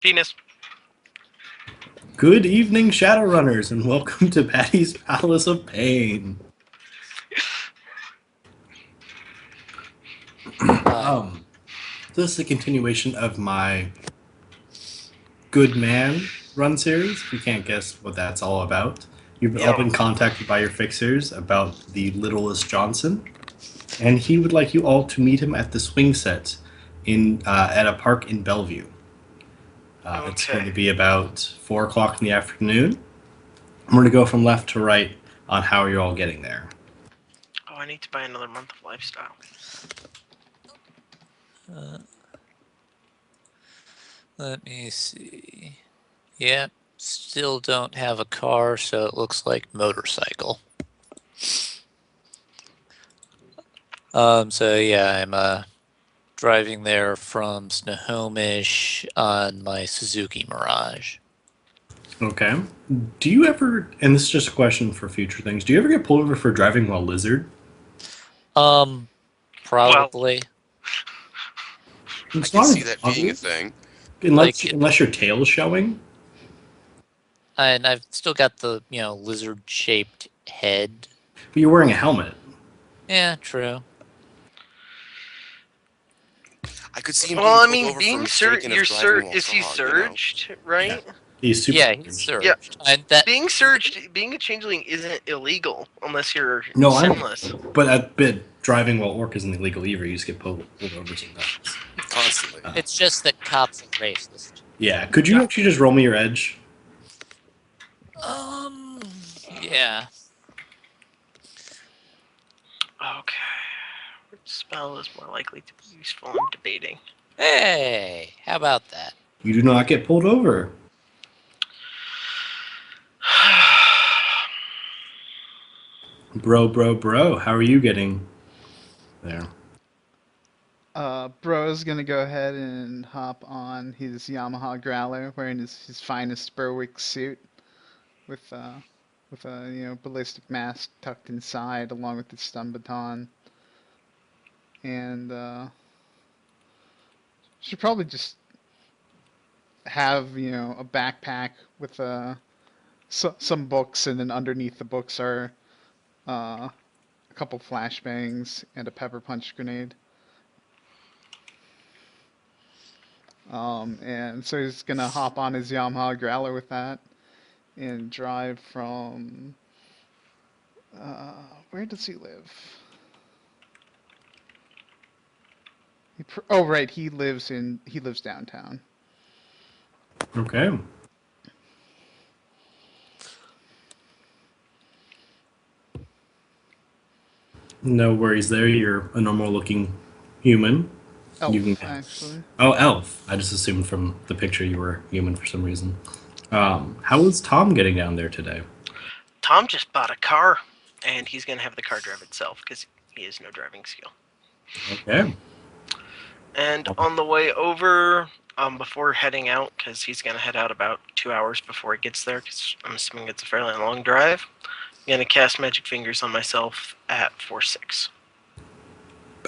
Penis. Good evening, Shadowrunners, and welcome to Patty's Palace of Pain. Hi. This is a continuation of my Good Man run series. If you can't guess what that's all about, you've all Yeah. been contacted by your fixers about the littlest Johnson, and he would like you all to meet him at the swing set at a park in Bellevue. It's going Okay. to be about 4 o'clock in the afternoon. I'm going to go from left to right on how you're all getting there. Oh, I need to buy another month of lifestyle. Uh, Let me see. Yep, still don't have a car, so it looks like motorcycle. So yeah, I'm driving there from Snohomish on my Suzuki Mirage. Okay. Do you ever, and this is just a question for future things, do you ever get pulled over for driving while lizard? Um, Well, Probably. I It's can not see as that being a obvious, thing. Like, unless your tail's showing. and I've still got the, lizard-shaped head. But you're wearing a helmet. Yeah, true. I could see him being well, I pulled mean, over for being mistaken of driving while is he fog. surged, Yeah. right? He's super Yeah, he's surged. Yeah. surged. And that Being a changeling isn't illegal unless you're No, I sinless. know. But I bet driving while orc isn't illegal either. You just get pulled over sometimes. Constantly. It's just that cops are racist. Yeah. Could you actually just roll me your edge? Um, yeah. Okay. Which spell is more likely to be useful? I'm debating. Hey, how about that? You do not get pulled over. Bro. How are you getting there? Bro's gonna go ahead and hop on his Yamaha Growler, wearing his finest Berwick suit, with with a ballistic mask tucked inside, along with his stun baton, and should probably just have a backpack with some books, and then underneath the books are a couple flashbangs and a pepper punch grenade. And so he's gonna hop on his Yamaha Growler with that and drive from. Where does he live? Oh, right, he lives downtown. Okay. No worries there. You're a normal looking human. You Elf, can. actually. Oh, elf. I just assumed from the picture you were human for some reason. How is Tom getting down there today? Tom just bought a car, and he's gonna have the car drive itself because he has no driving skill. Okay. And on the way over, before heading out, because he's gonna head out about 2 hours before he gets there, because I'm assuming it's a fairly long drive. I'm gonna cast Magic Fingers on myself at 4-6.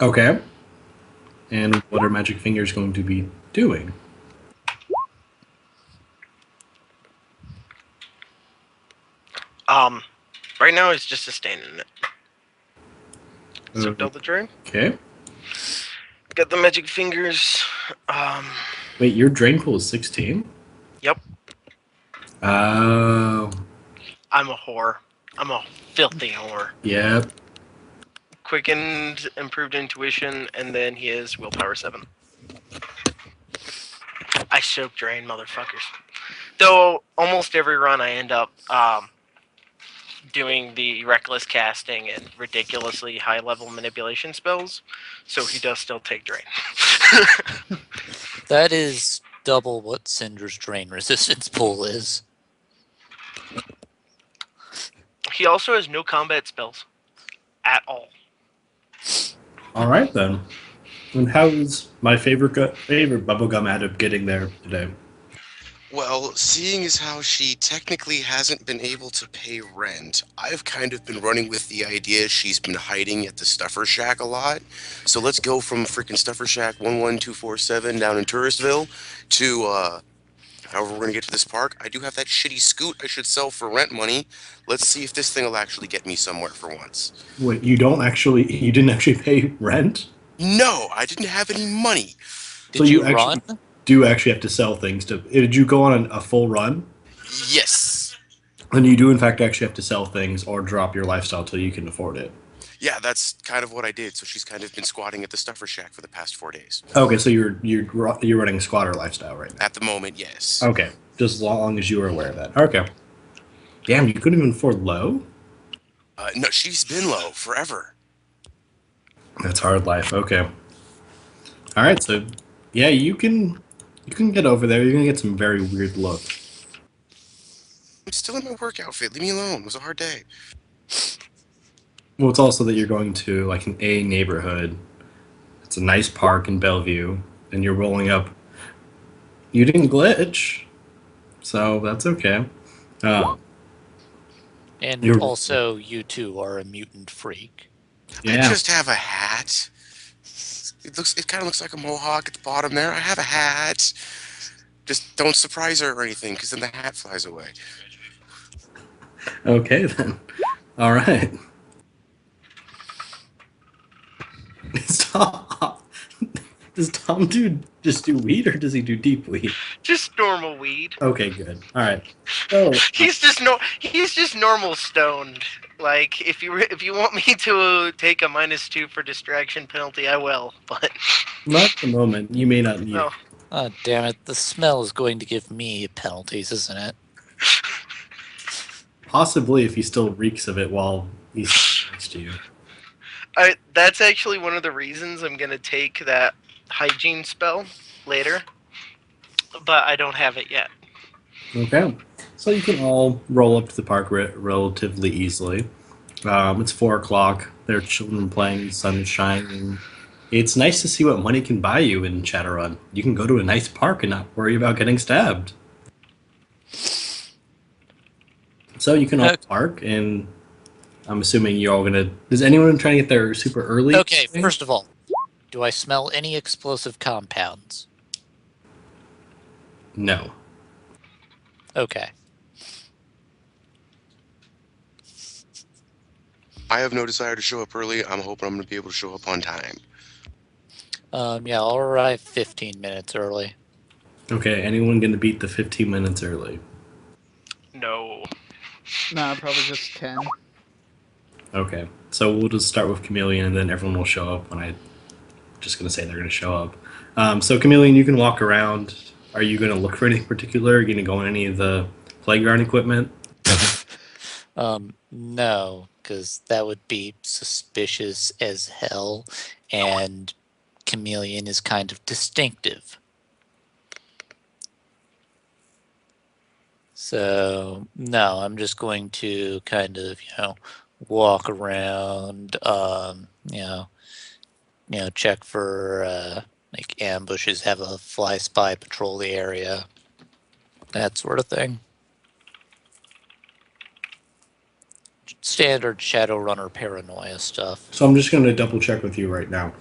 Okay. And what are Magic Fingers going to be doing? Um, right now he's just sustaining it. So double drain. Okay. Got the Magic Fingers. Wait, your drain pool is 16? Yep. Oh. I'm a whore. I'm a filthy whore. Yep. Quickened, improved intuition, and then he is willpower 7. I soak drain, motherfuckers. Though almost every run I end up doing the reckless casting and ridiculously high level manipulation spells, so he does still take drain. That is double what Cinder's drain resistance pool is. He also has no combat spells at all. All right then. And how's my favorite bubblegum adept getting there today? Well, seeing as how she technically hasn't been able to pay rent, I've kind of been running with the idea she's been hiding at the Stuffer Shack a lot. So let's go from freaking Stuffer Shack 11247 down in Touristville to However, we're going to get to this park. I do have that shitty scoot I should sell for rent money. Let's see if this thing will actually get me somewhere for once. Wait, you didn't actually pay rent? No, I didn't have any money. So Did you you run? actually do actually have to sell things to. Did you go on a full run? Yes. And you do in fact actually have to sell things or drop your lifestyle till you can afford it. Yeah, that's kind of what I did. So she's kind of been squatting at the stuffer shack for the past 4 days. Okay, so you're running a squatter lifestyle right now. At the moment, yes. Okay, just as long as you were aware of that. Okay. Damn, you couldn't even afford low? No, she's been low forever. That's hard life. Okay. All right, so yeah, you can get over there. You're gonna get some very weird looks. I'm still in my work outfit. Leave me alone. It was a hard day. Well, it's also that you're going to like an A neighborhood. It's a nice park in Bellevue, and you're rolling up. You didn't glitch, so that's okay. Uh, And you're also, you two are a mutant freak. I yeah. just have a hat. It kind of looks like a mohawk at the bottom there. I have a hat. Just don't surprise her or anything, because then the hat flies away. Okay then. All right. Stop. Does Tom just do weed or does he do deep weed? Just normal weed. Okay, good. All right. So He's just normal stoned. Like if you want me to take a -2 for distraction penalty, I will. But not at the moment. You may not need no. it. Oh, damn it. The smell is going to give me penalties, isn't it? Possibly if he still reeks of it while he's next to you. That's actually one of the reasons I'm gonna take that hygiene spell later, but I don't have it yet. Okay. So you can all roll up to the park relatively easily. It's 4 o'clock. There are children playing. The sun is shining. It's nice to see what money can buy you in Shadowrun. You can go to a nice park and not worry about getting stabbed. So you can all Okay. park, and I'm assuming you're all gonna. Is anyone trying to get there super early? Okay, first of all, do I smell any explosive compounds? No. Okay. I have no desire to show up early. I'm hoping I'm going to be able to show up on time. Yeah, I'll arrive 15 minutes early. Okay. Anyone gonna beat the 15 minutes early? No. Nah, probably just 10. Okay. So we'll just start with Chameleon, and then everyone will show up when I'm just gonna say they're gonna show up. So Chameleon, you can walk around. Are you gonna look for anything particular? Are you gonna go on any of the playground equipment? No, because that would be suspicious as hell, and Chameleon is kind of distinctive. So, no, I'm just going to kind of, walk around, check for like ambushes, have a fly spy patrol the area, that sort of thing. Standard Shadowrunner paranoia stuff. So I'm just gonna double check with you right now.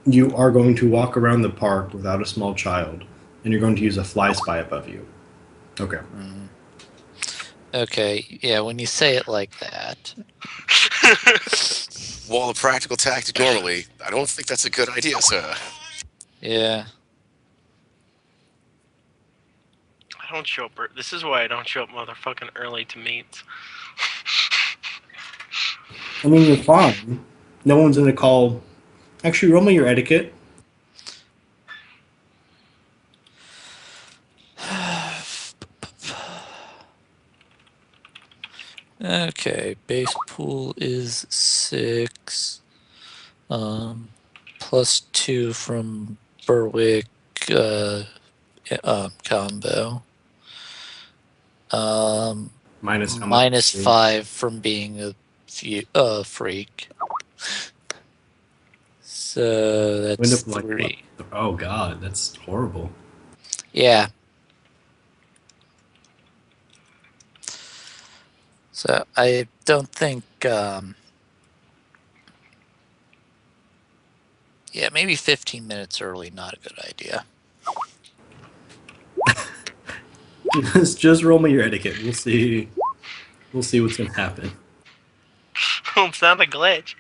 You are going to walk around the park without a small child, and you're going to use a fly spy above you. Okay. Okay, yeah, when you say it like that. While a practical tactic normally, I don't think that's a good idea, sir. Yeah. I don't show up. This is why I don't show up motherfucking early to meets. I mean, you're fine. No one's gonna call. Actually, roll me your etiquette. Okay, base pool is 6. +2 from Berwick combo. Minus how much? -5 from being a freak. So Wind that's up like 3. what? Oh god, that's horrible. Yeah. So I don't think. Yeah, maybe 15 minutes early, not a good idea. just roll me your etiquette. We'll see. We'll see what's gonna happen. It's not a glitch.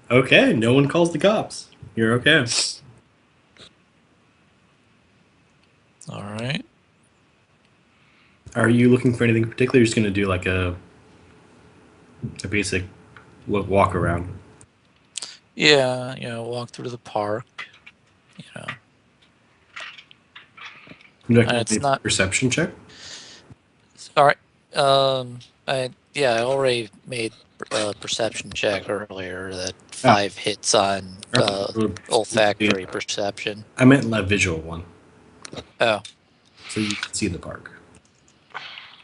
Okay, no one calls the cops. You're okay. All right. Are you looking for anything in particular? You're just gonna do like a basic walk around. Yeah, walk through the park. You know, Would you like to it's make a not perception check? all right. I already made a perception check earlier. That Ah, 5 hits on yeah. olfactory perception. I meant the visual one, Oh, so you can see the park.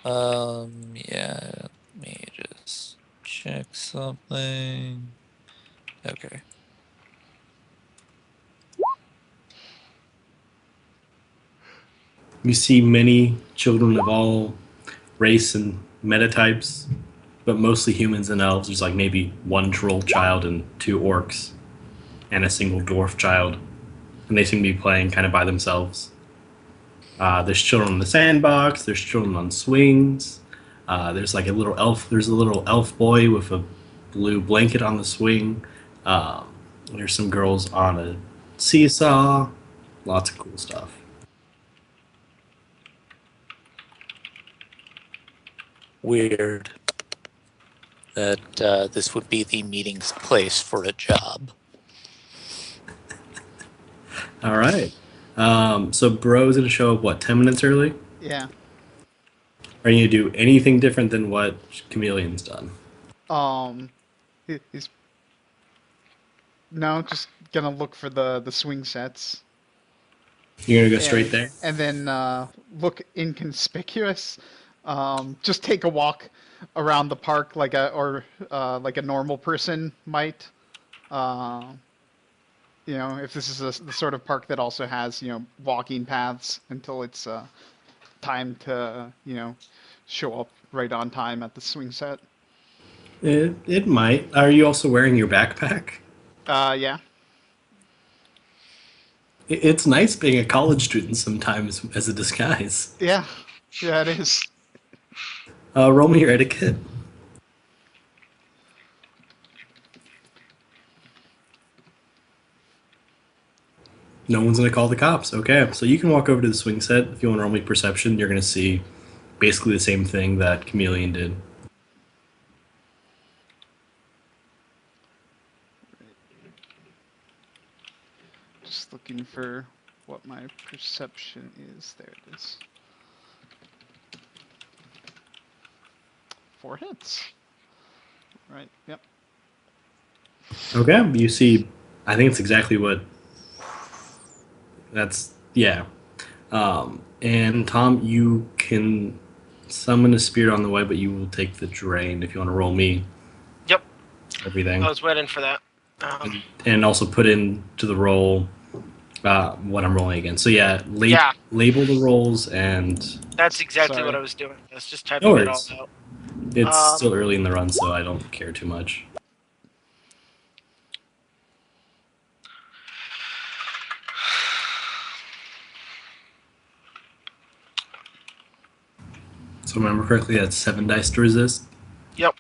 yeah. Let me just check something. Okay. You see many children of all race and metatypes, but mostly humans and elves. There's like maybe one troll child and 2 orcs, and a single dwarf child, and they seem to be playing kind of by themselves. There's children in the sandbox. There's children on swings. There's like a little elf. There's a little elf boy with a blue blanket on the swing. There's some girls on a seesaw. Lots of cool stuff. Weird that this would be the meeting's place for a job. All right. So Bro's gonna show up what 10 minutes early. Yeah. Are you gonna do anything different than what Chameleon's done? He's no, just gonna look for the swing sets. You're gonna go straight there. And then look inconspicuous. Just take a walk around the park like a normal person might. Uh, if this is the sort of park that also has walking paths until it's time to show up right on time at the swing set. It might. Are you also wearing your backpack? Yeah. It's nice being a college student sometimes as a disguise. Yeah. Yeah, it is. Roll me your etiquette. No one's gonna call the cops. Okay, so you can walk over to the swing set. If you want to roll me perception, you're gonna see basically the same thing that Chameleon did. Just looking for what my perception is. There it is. 4 hits. Right. Yep. Okay, you see. I think it's exactly what. That's yeah. And Tom, you can summon a spirit on the way, but you will take the drain if you want to roll me Yep. everything. I was waiting for that. And also put into the roll what I'm rolling against. So yeah, Yeah. label the rolls, and That's exactly Sorry. what I was doing. I was just no typing it all worries. out. It's still early in the run, so I don't care too much. So remember correctly, that's 7 dice to resist. Yep.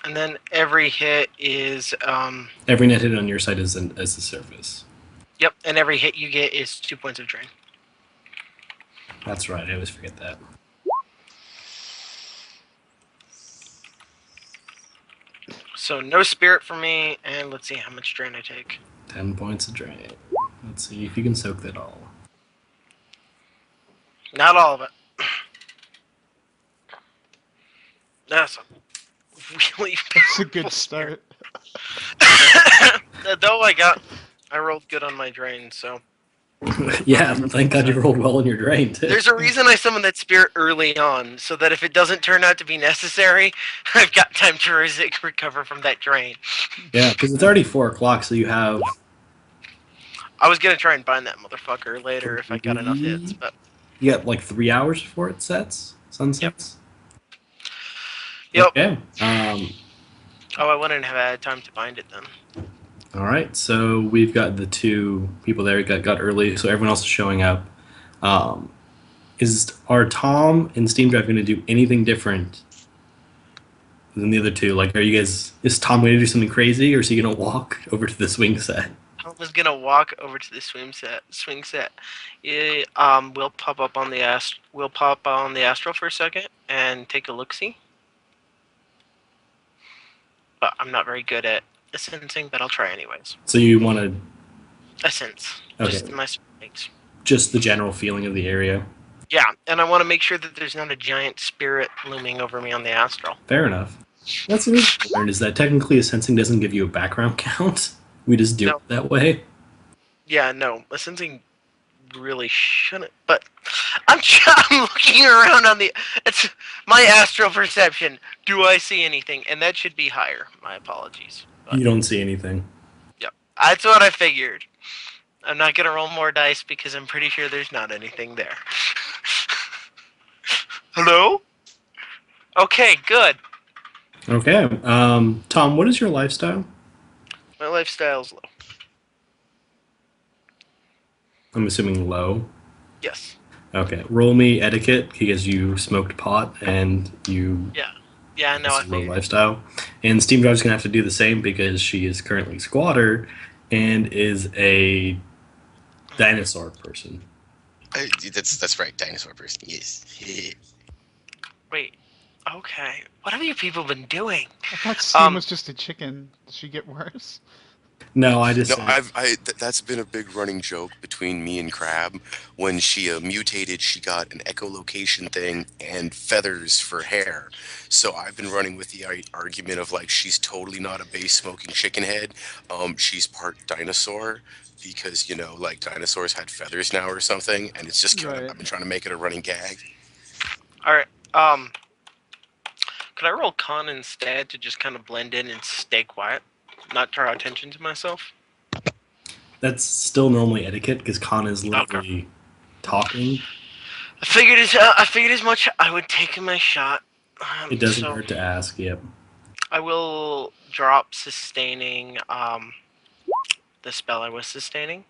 And then every hit is Every net hit on your side is as the surface. Yep, and every hit you get is 2 points of drain. That's right. I always forget that. So no spirit for me, and let's see how much drain I take. 10 points of drain. Let's see if you can soak that all. Not all of it. That's a really That's a good start. Though I rolled good on my drain, so. Yeah, thank God you rolled well on your drain too. There's a reason I summoned that spirit early on, so that if it doesn't turn out to be necessary, I've got time to recover from that drain. Yeah, because it's already 4 o'clock, so you have. I was gonna try and bind that motherfucker later if I got enough hits, but You got like 3 hours before it sets. Sunsets. Yep. Okay. Oh, I wouldn't have had time to find it then. All right, so we've got the two people there got early, so everyone else is showing up. Um, are Tom and Steam Drive going to do anything different than the other two? Like, are you guys? Is Tom going to do something crazy, or is he going to walk over to the swing set? I was gonna walk over to the swim set. Swing set. Yeah, we'll pop up on the We'll pop on the astral for a second and take a look. See, but I'm not very good at sensing, but I'll try anyways. So you want to A sense, okay, just my surroundings. just the general feeling of the area. Yeah, and I want to make sure that there's not a giant spirit looming over me on the astral. Fair enough. That's the reason I learned is that technically a sensing doesn't give you a background count. We just do No. it that way. Yeah, no, a sensing really shouldn't. But I'm looking around on the. It's my astral perception. Do I see anything? And that should be higher. My apologies. But, You don't see anything. yep, that's what I figured. I'm not gonna roll more dice because I'm pretty sure there's not anything there. Hello? Okay, good. Okay. Tom, what is your lifestyle? My lifestyle's low. I'm assuming low. Yes. Okay. Roll me etiquette because you smoked pot and you Yeah. Yeah, no, I have a low figured. lifestyle. And Steam Drive's gonna have to do the same because she is currently squatter and is a dinosaur person. That's right, dinosaur person. Yes. Wait. Okay. What have you people been doing? I thought Steam Um, was just a chicken. Did she get worse? No, I just No, said that's been a big running joke between me and Crab. When she mutated, she got an echolocation thing and feathers for hair. So I've been running with the argument of like she's totally not a base smoking chicken head. She's part dinosaur because like dinosaurs had feathers now or something, and it's just kind of Right. I've been trying to make it a running gag. all right. Could I roll con instead to just kind of blend in and stay quiet, not draw attention to myself? that's still normally etiquette because Khan is Okay. literally talking. I figured as much. I would take my shot. It doesn't So hurt to ask. Yep. I will drop sustaining the spell I was sustaining,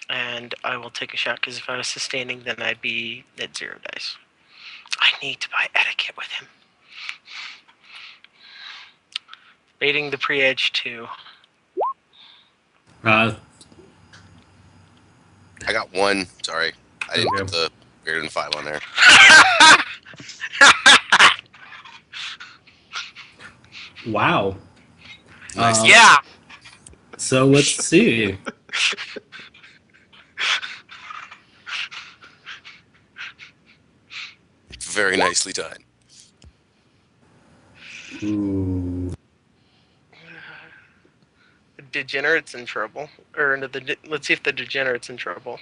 and I will take a shot because if I was sustaining, then I'd be at 0 dice. I need to buy etiquette with him. Baiting the pre-edge too. Uh, I got one. Sorry, I didn't Okay. put the greater than 5 on there. wow. Nice. Yeah. So let's see. Very nicely done. Ooh. The degenerate's in trouble. Or let's see if the degenerate's in trouble.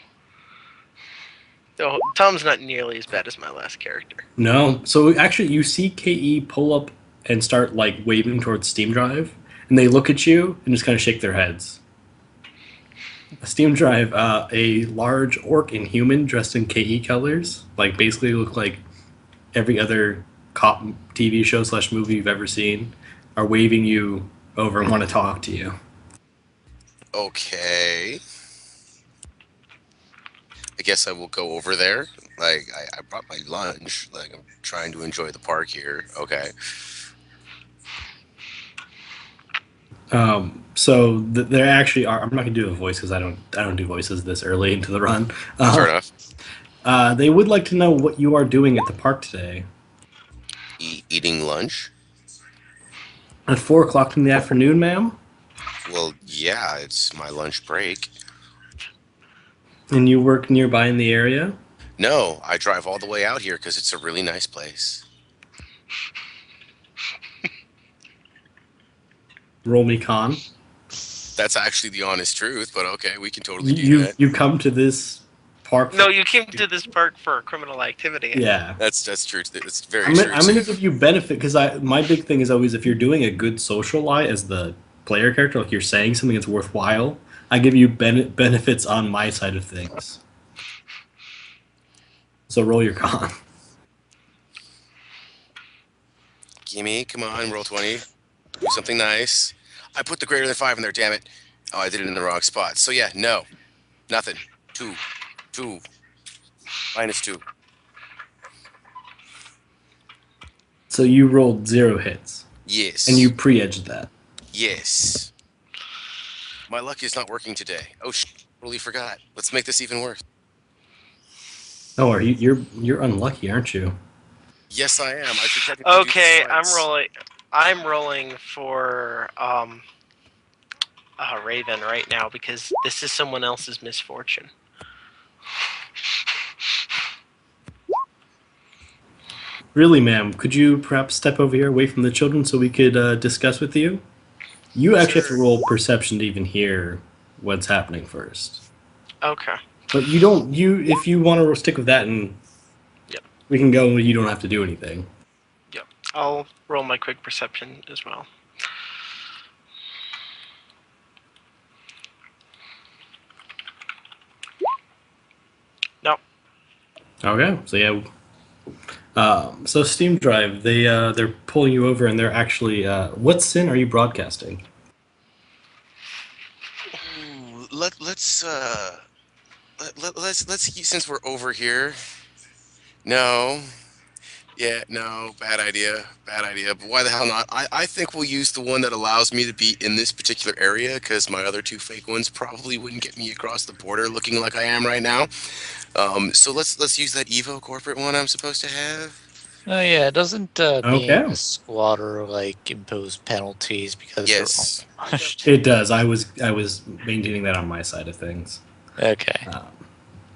Oh, Tom's not nearly as bad as my last character. No. So actually, you see KE pull up and start like waving towards Steam Drive, and they look at you and just kind of shake their heads. Steam Drive, a large orc and human dressed in KE colors, like basically look like every other cop TV show / movie you've ever seen, are waving you over and want to talk to you. Okay. I guess I will go over there. Like, I brought my lunch. Like, I'm trying to enjoy the park here. Okay. So there actually are. I'm not gonna do a voice because I don't do voices this early into the run. Fair enough. They would like to know what you are doing at the park today. Eating lunch? At 4 o'clock in the afternoon, ma'am. Well, yeah, it's my lunch break. And you work nearby in the area. No, I drive all the way out here because it's a really nice place. Roll me con. That's actually the honest truth, but okay, we can totally do You that. you come to this park. No, you came to this park for criminal activity. Yeah. That's true. It's very I'm true. gonna give you benefit because my big thing is always if you're doing a good social lie as the player character, like you're saying something that's worthwhile, I give you benefits on my side of things. So roll your con. Gimme, come on, roll 20. Do something nice. I put the greater than 5 in there, damn it. Oh, I did it in the wrong spot. So yeah, no. Nothing. 2. 2. -2. So you rolled 0 hits, and you Yes. pre-edged that. Yes. My luck is not working today. Oh, totally forgot. Let's make this even worse. Oh, you're unlucky, aren't you? Yes, I am. I should technically do this Okay, I'm twice. rolling. I'm rolling for Raven right now because this is someone else's misfortune. Really, ma'am, could you perhaps step over here away from the children so we could discuss with you? You actually have to Sure. roll perception to even hear what's happening first. Okay. But you don't. If you want to stick with that, and Yep. we can go, you don't have to do anything. Yep. I'll roll my quick perception as well. No. Okay. So yeah. So Steam Drive, they're pulling you over, and they're actually. What sin are you broadcasting? Ooh, let's since we're over here. No. Yeah, no, bad idea. Bad idea. But why the hell not? I think we'll use the one that allows me to be in this particular area because my other two fake ones probably wouldn't get me across the border looking like I am right now. So let's use that Evo corporate one I'm supposed to have. Oh yeah, doesn't being Okay. a squatter like impose penalties because they're Yes. almost It does. I was maintaining that on my side of things, okay.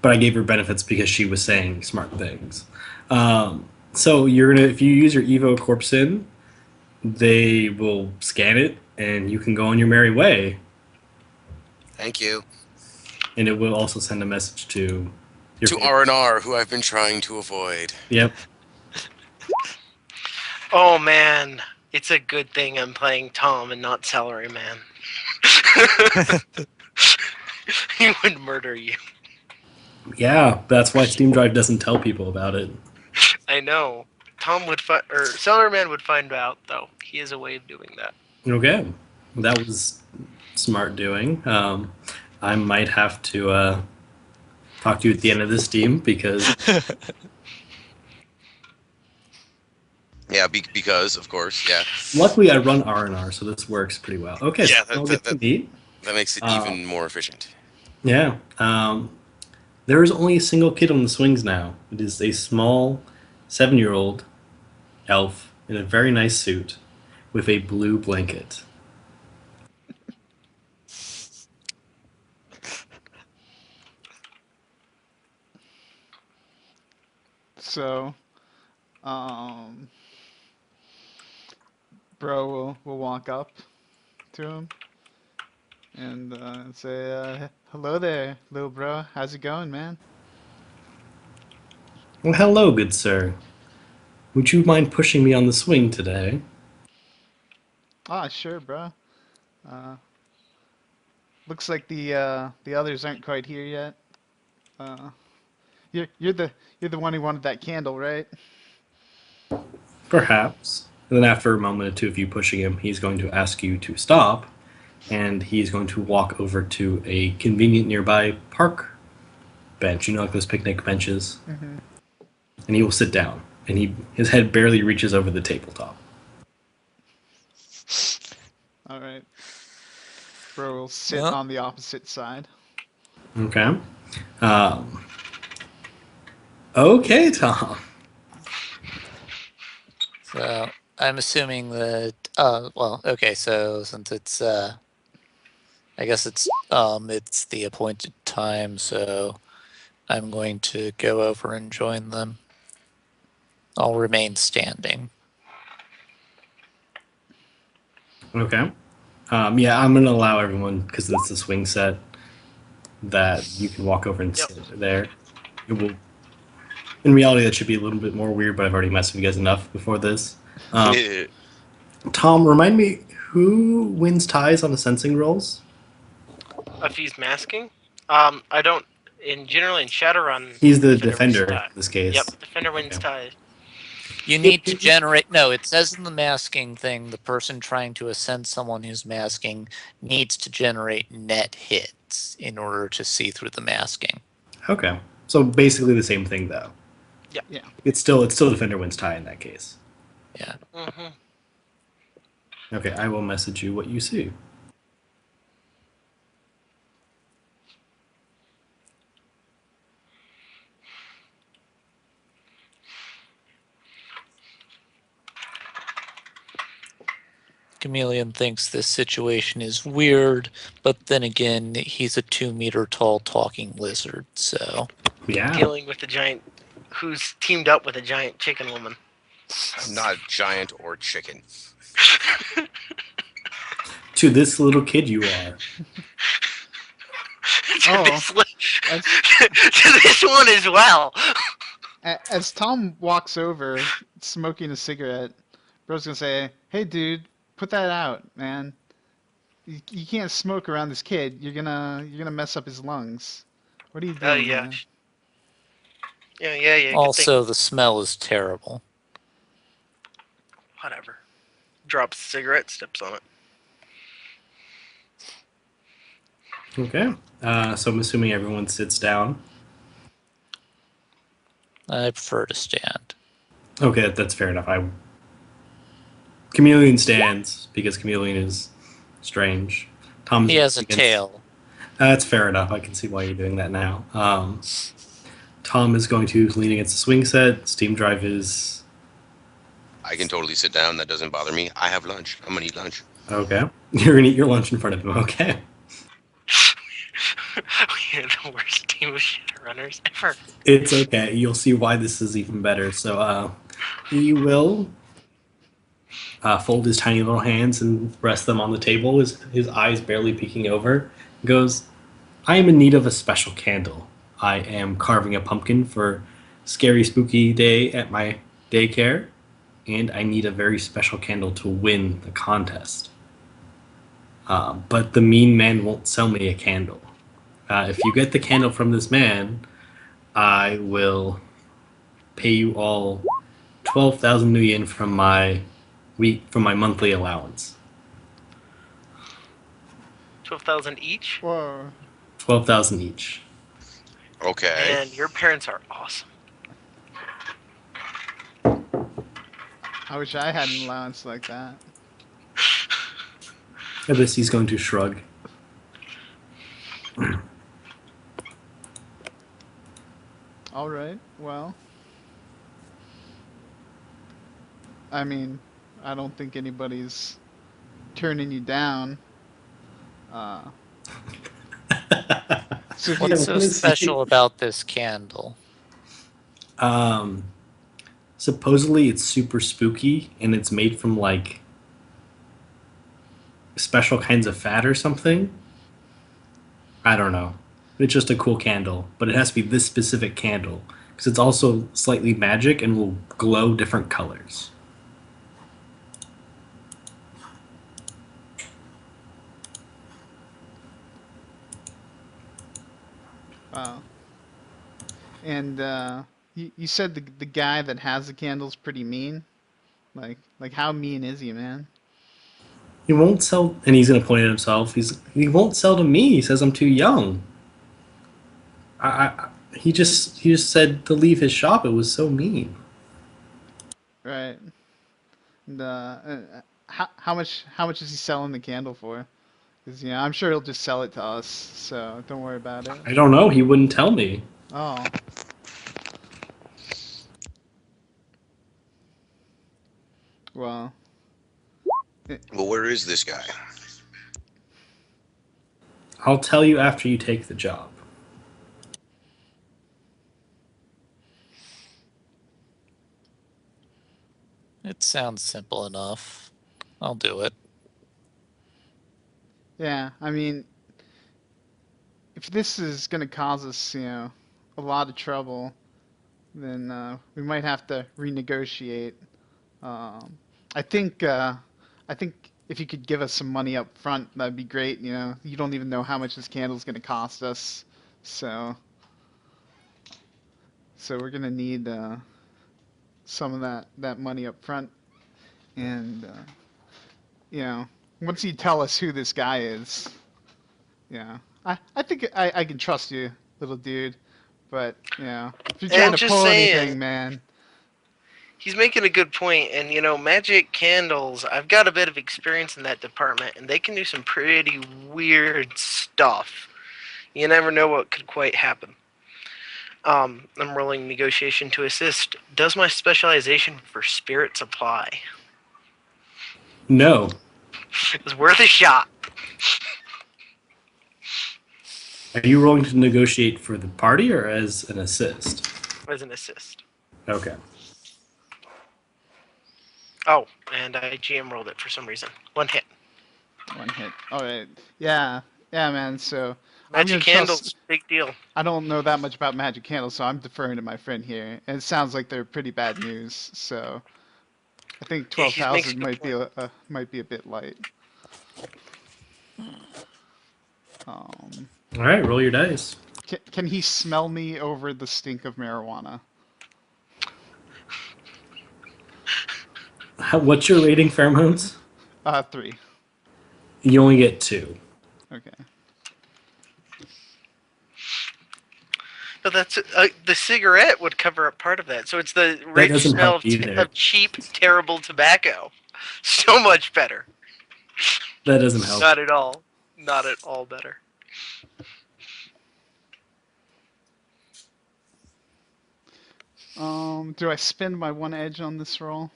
but I gave her benefits because she was saying smart things. So you're gonna if you use your Evo Corp sin, they will scan it, and you can go on your merry way. Thank you. And it will also send a message to your To favorite. R&R, who I've been trying to avoid. Yep. Oh man, it's a good thing I'm playing Tom and not Salaryman. He would murder you. Yeah, that's why Steam Drive doesn't tell people about it. I know. Tom would or Salaryman would find out though. He has a way of doing that. Okay, that was smart doing. I might have to talk to you at the end of this Steam because Yeah, because of course, yeah, luckily I run R&R, so this works pretty well. Okay, so yeah. I'll get to meet. That makes it Uh, even more efficient. yeah. There is only a single kid on the swings now. It is a small 7-year-old elf in a very nice suit with a blue blanket. So, um, bro will walk up to him and say, "Hello there, little bro. How's it going, man?" Well, hello, good sir. Would you mind pushing me on the swing today? Ah, sure, bro. Uh, looks like the others aren't quite here yet. Uh, you're the one who wanted that candle, right? Perhaps. And then after a moment or two of you pushing him, he's going to ask you to stop, and he's going to walk over to a convenient nearby park bench. You know, like those picnic benches, Mm-hmm. and he will sit down. And his head barely reaches over the tabletop. All right. Bro will sit Well, on the opposite side. Okay. Um, okay, Tom. so I'm assuming that well, okay, so since it's I guess it's the appointed time, so I'm going to go over and join them. I'll remain standing. Okay. Yeah, I'm going to allow everyone, because it's a swing set, that you can walk over and Yep. sit there. It will. In reality, that should be a little bit more weird, but I've already messed with you guys enough before this. Tom, remind me, who wins ties on the sensing rolls? If he's masking, I don't. In generally in Shadowrun, He's the defender wins defender tie. in this case. Yep, defender wins Okay. tie. You need to generate. No, it says in the masking thing, the person trying to ascend someone who's masking needs to generate net hits in order to see through the masking. Okay. So basically the same thing though. Yeah. Yeah. It's still defender wins tie in that case. Yeah. Mm-hmm. Okay, I will message you what you see. Chameleon thinks this situation is weird, but then again, he's a 2 meter tall talking lizard, so. Yeah. Dealing with a giant who's teamed up with a giant chicken woman. I'm not giant or chicken. To this little kid you are. to, Oh, this, li- as to this one as well. as Tom walks over, smoking a cigarette, Bro's gonna say, "Hey, dude, put that out, man. You can't smoke around this kid. You're gonna mess up his lungs. What are you Oh, doing, yeah. man?" Yeah, good thing. Also, the smell is terrible. Whatever. Drops the cigarette, steps on it. Okay. So I'm assuming everyone sits down. I prefer to stand. Okay, that's fair enough. Chameleon stands because Chameleon is strange. Tom's He has a against- tail. That's fair enough. I can see why you're doing that now. Tom is going to lean against the swing set. Steam drive is I can totally sit down. That doesn't bother me. I have lunch. I'm gonna eat lunch. okay. You're gonna eat your lunch in front of him. Okay. We are the worst team of shit runners ever. It's okay. You'll see why this is even better. So he will fold his tiny little hands and rest them on the table. His eyes barely peeking over. Goes, I am in need of a special candle. I am carving a pumpkin for scary spooky day at my daycare, and I need a very special candle to win the contest. But the mean man won't sell me a candle. If you get the candle from this man, I will pay you all 12,000 new yen from my monthly allowance. 12,000 each? Whoa. 12,000 each. Okay. And your parents are awesome. I wish I had an allowance like that. This he's going to shrug. All right. Well, I mean, I don't think anybody's turning you down. Uh, so if you, What's so special about this candle? Um, supposedly it's super spooky and it's made from like special kinds of fat or something. I don't know. It's just a cool candle, but it has to be this specific candle because it's also slightly magic and will glow different colors. uh, and you said the guy that has the candle's pretty mean. Like how mean is he, man? He won't sell, and he's gonna point at himself. He won't sell to me. He says I'm too young. He just said to leave his shop. It was so mean. Right. And how much is he selling the candle for? Because I'm sure he'll just sell it to us. So don't worry about it. I don't know. He wouldn't tell me. Oh. Well. Well, where is this guy? I'll tell you after you take the job. It sounds simple enough. I'll do it. Yeah. I mean, if this is gonna cause us, a lot of trouble, then we might have to renegotiate. Um, I think if you could give us some money up front, that'd be great. You don't even know how much this candle's gonna cost us, so we're gonna need some of that money up front, and you know, once you tell us who this guy is, yeah, I think I can trust you, little dude. But if you're trying And to just pull anything, saying, man, he's making a good point. And magic candles. I've got a bit of experience in that department, and they can do some pretty weird stuff. You never know what could quite happen. I'm rolling negotiation to assist. Does my specialization for spirit supply? No. It's worth a shot Are you rolling to negotiate for the party or as an assist? as an assist. Okay. Oh, and I GM rolled it for some reason. One hit. one hit. All right, yeah, yeah, man. So I'm Magic gonna trust. candles, big deal. I don't know that much about magic candles, so I'm deferring to my friend here. And it sounds like they're pretty bad news. So I think Yeah, twelve he makes a thousand good might be point. might be a bit light. Um, All right, roll your dice. can he smell me over the stink of marijuana? What's your rating, pheromones? 3. You only get 2. Okay. But that's the cigarette would cover up part of that. So it's the That rich doesn't smell help either. of cheap, terrible tobacco. So much better. That doesn't help. Not at all. Not at all better. Do I spend my 1 edge on this roll?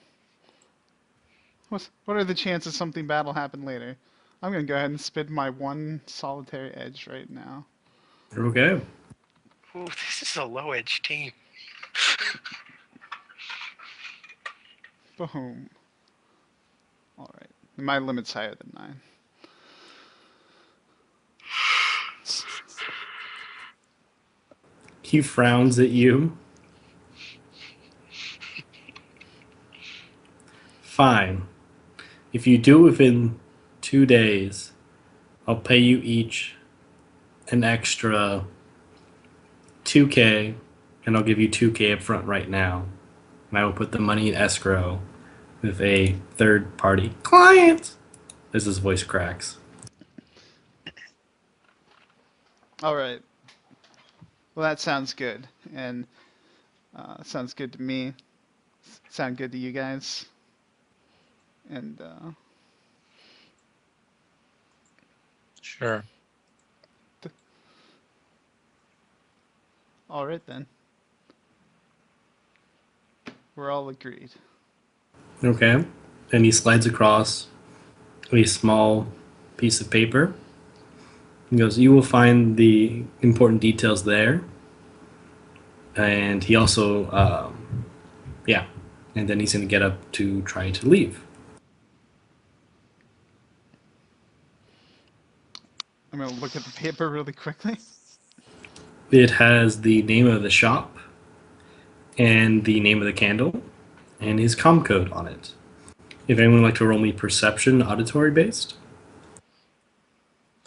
What are the chances something bad will happen later? I'm gonna go ahead and spend my 1 solitary edge right now. Okay. Ooh, this is a low edge team. Boom. All right. My limit's higher than 9. He frowns at you. Fine. If you do it within 2 days, I'll pay you each an extra 2K, and I'll give you 2K up front right now. And I will put the money in escrow with a third party client. As his voice cracks. All right. Well, that sounds good, and sounds good to me. Sound good to you guys? And Sure. all right then. We're all agreed. Okay. And he slides across a small piece of paper. He goes, "You will find the important details there." And he also, yeah. And then he's going to get up to try to leave. I'm gonna look at the paper really quickly. It has the name of the shop and the name of the candle and his com code on it. If anyone would like to roll me perception, auditory based.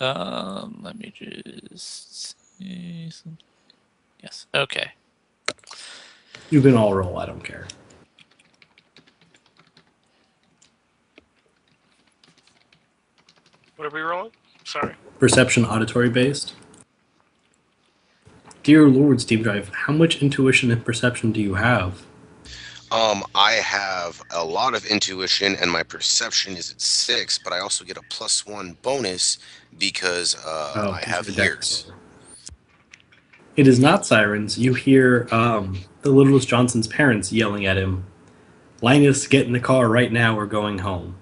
Let me just see something. Yes. Okay. You can all roll, I don't care. What are we rolling? Sorry. Perception, auditory based. Dear Lord, Steve Drive, how much intuition and perception do you have? I have a lot of intuition, and my perception is at 6, but I also get a +1 bonus because Oh, I because have your deck ears. is over. It is not sirens. You hear the Littlest Johnson's parents yelling at him, "Linus, get in the car right now. We're going home."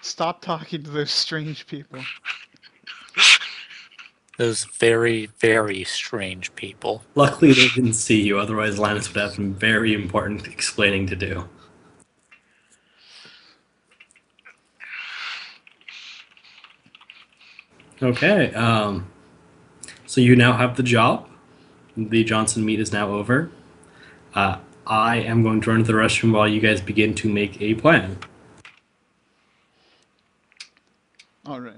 Stop talking to those strange people. Those very, very strange people. Luckily, they didn't see you. Otherwise, Linus would have some very important explaining to do. Okay. So you now have the job. The Johnson meet is now over. I am going to run to the restroom while you guys begin to make a plan. All right.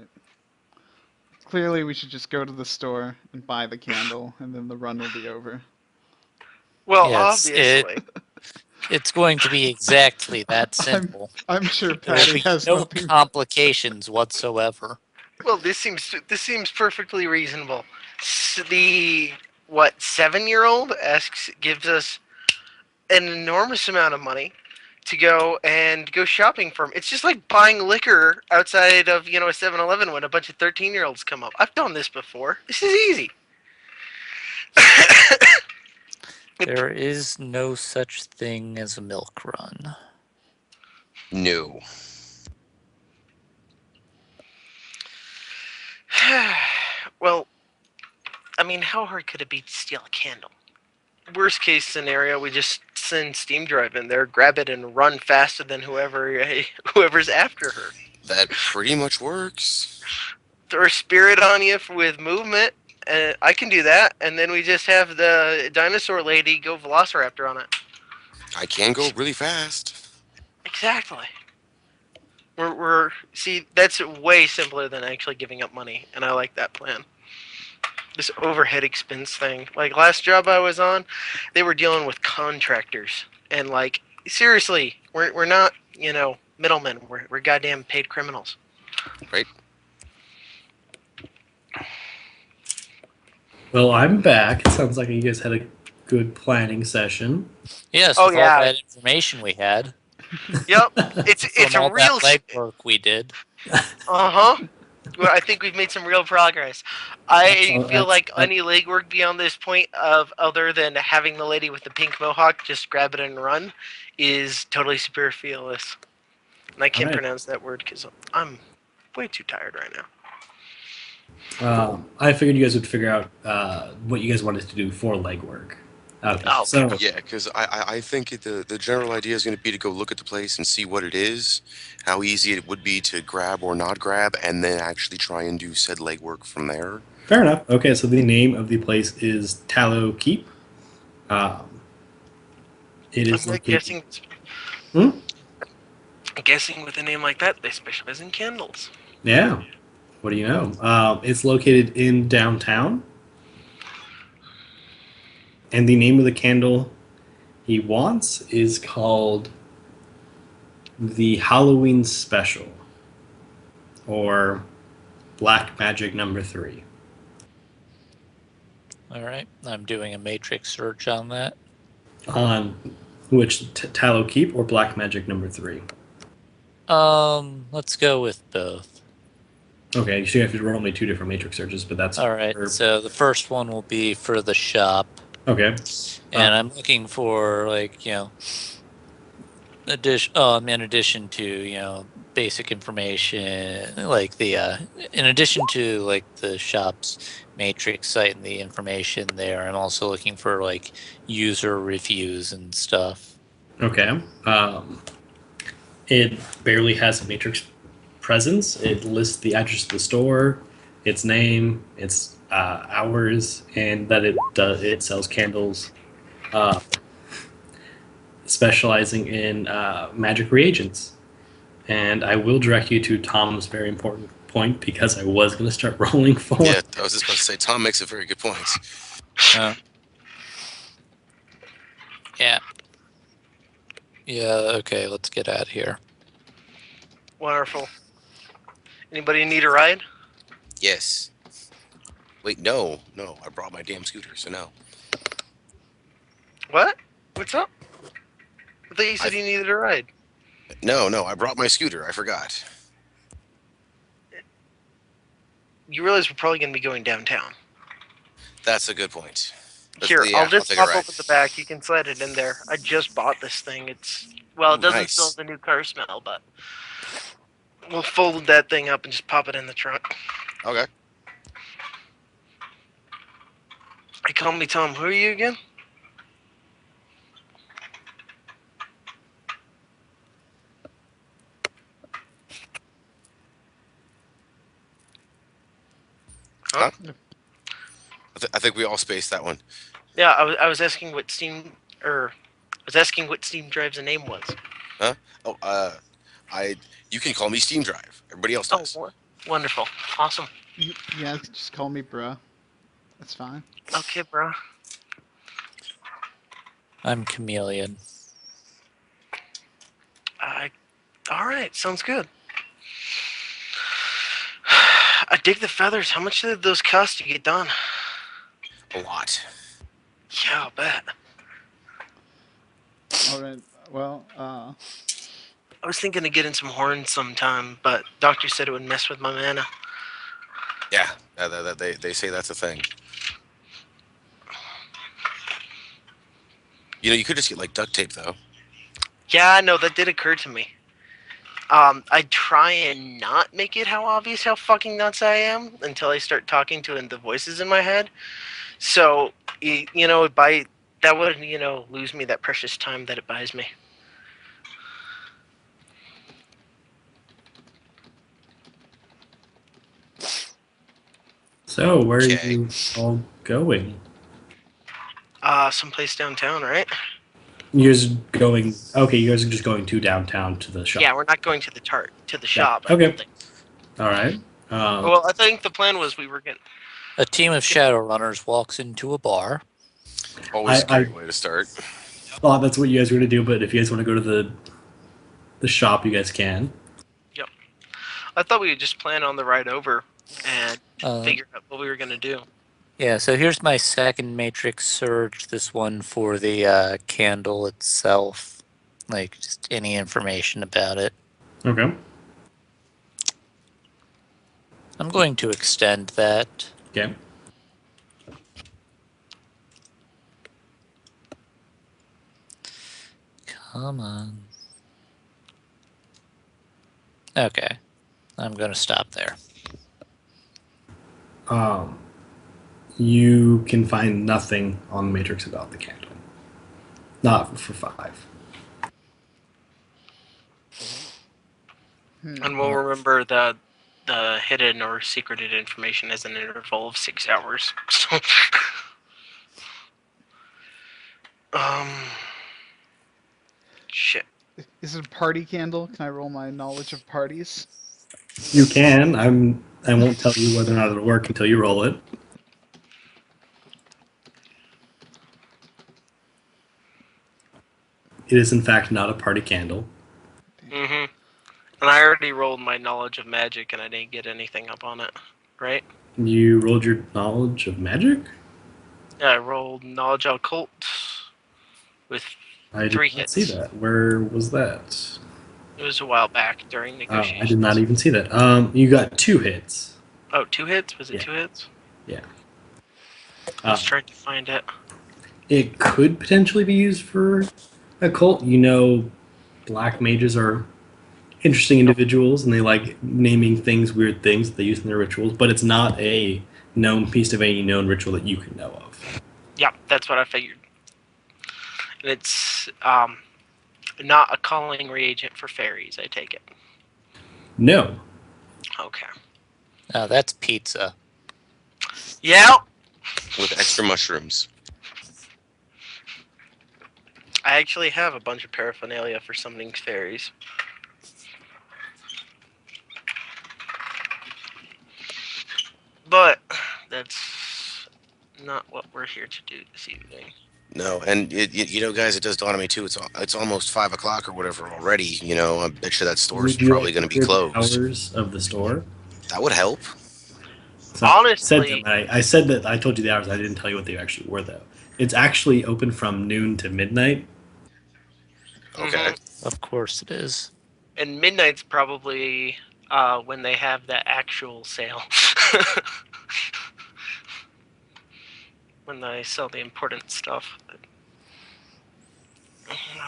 Clearly, we should just go to the store and buy the candle, and then the run will be over. Well, Yes, obviously. it's going to be exactly that simple. I'm sure There will Patty be has no nothing. complications whatsoever. Well, this seems perfectly reasonable. The what 7-year-old asks gives us an enormous amount of money to go shopping for him. It's just like buying liquor outside of a 7-Eleven when a bunch of 13-year-olds come up. I've done this before. This is easy. There is no such thing as a milk run. No. Well, I mean, how hard could it be to steal a candle? Worst case scenario, we just send Steam Drive in there, grab it, and run faster than whoever's after her. That pretty much works. Throw a spirit on you with movement, and I can do that. And then we just have the dinosaur lady go Velociraptor on it. I can go really fast. Exactly. We're see that's way simpler than actually giving up money, and I like that plan. This overhead expense thing. Like last job I was on, they were dealing with contractors, and like seriously, we're not middlemen. We're goddamn paid criminals. Right? Well, I'm back. It sounds like you guys had a good planning session. Yes, Oh with all yeah, that information we had yep. It's from a all real. that legwork we did. Uh-huh. Well, I think we've made some real progress. I feel That's like any legwork beyond this point of other than having the lady with the pink mohawk just grab it and run is totally superfluous. And I all can't right. pronounce that word because I'm way too tired right now. I figured you guys would figure out what you guys wanted to do for legwork. Okay, Oh, so Yeah, because I think the general idea is going to be to go look at the place and see what it is, how easy it would be to grab or not grab, and then actually try and do said legwork from there. fair enough. Okay, so the name of the place is Tallow Keep. Um, it I'm is not located. guessing. Hmm? Guessing with a name like that, they specialize in candles. Yeah. What do you know? It's located in downtown, and the name of the candle he wants is called the Halloween Special, or Black Magic Number 3. All right, I'm doing a matrix search on that. On which Tallow Keep or Black Magic Number 3? Let's go with both. Okay, so you have to roll me 2 different matrix searches, but that's All right, so the first one will be for the shop, okay. and I'm looking for in addition to basic information, like in addition to like the shop's matrix site and the information there, I'm also looking for like user reviews and stuff. Okay. It barely has a matrix presence. It lists the address of the store, its name, its hours, and that it sells candles, uh, specializing in magic reagents. And I will direct you to Tom's very important point because I was going to start rolling for. Yeah, I was just about to say, Tom makes a very good point. Uh, yeah. Yeah, okay, let's get out of here. Wonderful. Anybody need a ride? Yes. Wait, no, I brought my damn scooter, so no. What? What's up? I thought you said I- you needed a ride. No, I brought my scooter. I forgot. You realize we're probably going to be going downtown. That's a good point. Here, Yeah, I'll just take a pop ride. up at the back. You can slide it in there. I just bought this thing. It doesn't still Nice. have the new car smell, but we'll fold that thing up and just pop it in the trunk. Okay. Hey, call me Tom. Who are you again? Huh? I think we all spaced that one. Yeah, I was asking what Steam Drive's name was. Huh? Oh, you can call me Steam Drive. Everybody else does. Oh, wonderful, awesome. Yeah, just call me bruh. That's fine. Okay, bro. I'm chameleon. All right, sounds good. I dig the feathers. How much did those cost to get done? A lot. Yeah, I'll bet. All right. Well, I was thinking of getting some horns sometime, but doctor said it would mess with my mana. Yeah, they say that's a thing. You know, you could just get like duct tape though. Yeah, no, that did occur to me. I try and not make it how obvious how fucking nuts I am until I start talking to the voices in my head. So, by that would lose me that precious time that it buys me. So, where are Okay. you all going? Someplace downtown, right? You guys going? Okay, you guys are just going to downtown to the shop. Yeah, we're not going to the Yeah, shop. I okay. don't think. All right. Well, I think the plan was we were getting. A team of Shadowrunners walks into a bar. Always a I great way to start. thought that's what you guys were going to do, but if you guys want to go to the shop, you guys can. Yep. I thought we would just plan on the ride over and Uh, figure out what we were gonna do. Yeah, so here's my second matrix surge. This one for the candle itself. Like, just any information about it. Okay. I'm going to extend that. Okay. Come on. Okay. I'm going to stop there. You can find nothing on the matrix about the candle. Not for 5. And we'll remember the hidden or secreted information as an interval of 6 hours. So, shit. is it a party candle? Can I roll my knowledge of parties? You can. I won't tell you whether or not it'll work until you roll it. It is in fact not a party candle. Mm-hmm. And I already rolled my knowledge of magic, and I didn't get anything up on it, right? You rolled your knowledge of magic? Yeah, I rolled knowledge occult with I did 3 not hits. see that. Where was that? It was a while back during Oh, negotiations. I did not even see that. You got 2 hits. Oh, 2 hits? Was it Yeah. 2 hits? Yeah. I was trying to find it. It could potentially be used for a cult. You know, black mages are interesting individuals, and they like naming things, weird things that they use in their rituals. But it's not a known piece of any known ritual that you can know of. Yeah, that's what I figured. And it's not a calling reagent for fairies, I take it. No. Okay. Oh, that's pizza. Yeah, With extra mushrooms. I actually have a bunch of paraphernalia for summoning fairies. But that's not what we're here to do this evening. No, and you know, guys, it does dawn on me too. It's almost 5 o'clock or whatever already. You know, I bet you that store's Would you probably like going to be hear the closed. hours of the store? That would help. So Honestly- I said that I told you the hours. I didn't tell you what they actually were, though. It's actually open from noon to midnight. Okay. Mhm. Of course it is. And midnight's probably when they have the actual sale. When they sell the important stuff.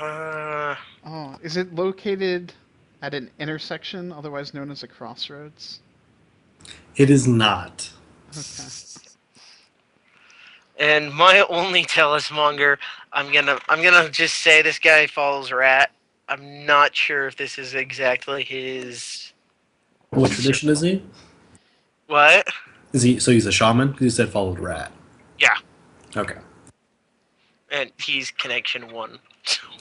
Oh, is it located at an intersection, otherwise known as a crossroads? It is not. Okay. And my only talismonger, I'm gonna just say this guy follows Rat. I'm not sure if this is exactly his. What tradition is he? What? Is he? So he's a shaman? Because you said followed rat. Yeah, Okay. and he's connection 1.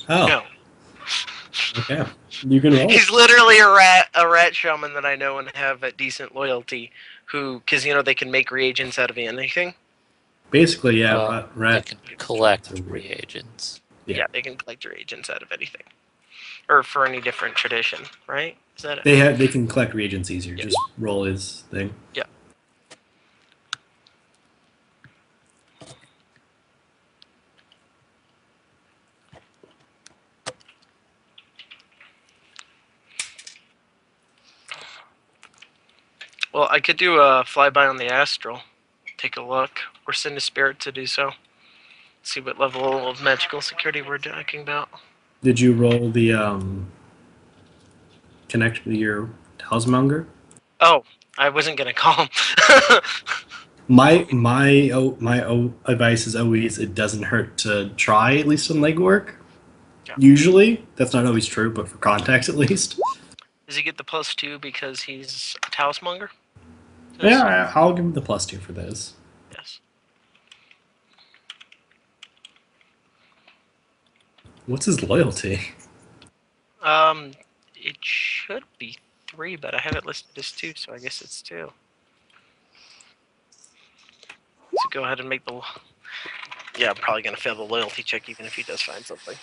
Oh. No, Okay. You can roll. he's literally a rat shaman that I know and have a decent loyalty. Who, because they can make reagents out of anything. Basically, yeah. Well, rat. I can collect reagents. Yeah, they can collect reagents out of anything, or for any different tradition, right? Is that it? They can collect reagents easier. Yeah. Just roll his thing. Yeah. Well, I could do a flyby on the astral, take a look, or send a spirit to do so. See what level of magical security we're talking about. Did you roll the connect your housemonger? Oh, I wasn't gonna call him. My advice is always it doesn't hurt to try at least some legwork. Yeah. Usually that's not always true, but for context at least. Does he get the +2 because he's a talismonger? Yeah, I'll give him the +2 for this. Yes. What's his loyalty? It should be 3, but I have it listed as 2, so I guess it's 2. So go ahead and make the. Yeah, I'm probably gonna fail the loyalty check even if he does find something.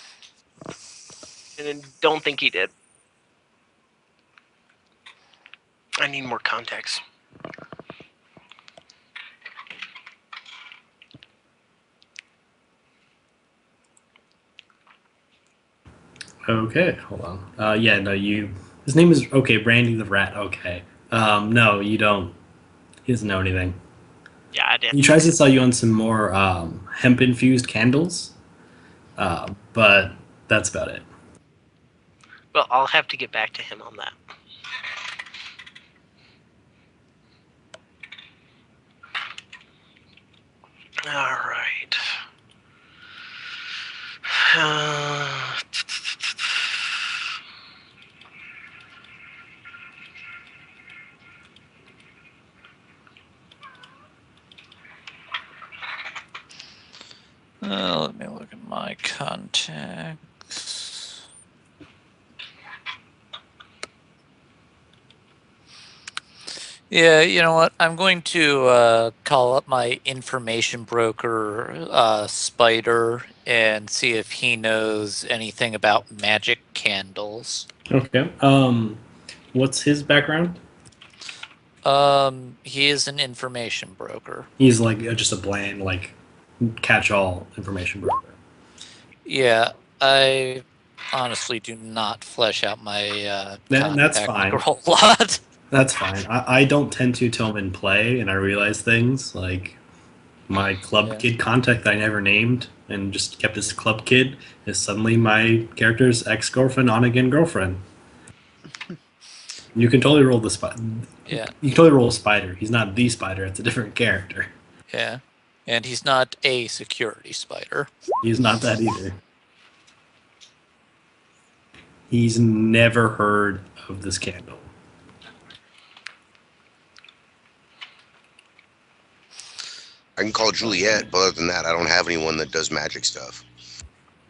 And then don't think he did. I need more context. Okay, hold on. Yeah, no, you. His name is okay. Brandy the Rat. Okay. No, you don't. He doesn't know anything. Yeah, I did. He tries to sell you on some more hemp infused candles, but that's about it. Well, I'll have to get back to him on that. All right. Let me look at my contacts. Yeah, you know what? I'm going to call up my information broker, Spider, and see if he knows anything about magic candles. Okay. What's his background? He is an information broker. He's like just a bland, like catch-all information broker. Yeah, I honestly do not flesh out my That's contact fine. a whole lot. That's fine. I don't tend to till I'm in play and I realize things like my club kid contact that I never named and just kept as club kid is suddenly my character's ex-girlfriend on again girlfriend. You can totally roll the spider. Yeah. You can totally roll a spider. He's not the spider. It's a different character. Yeah. And he's not a security spider. He's not that either. He's never heard of this candle. I can call Juliet, but other than that, I don't have anyone that does magic stuff.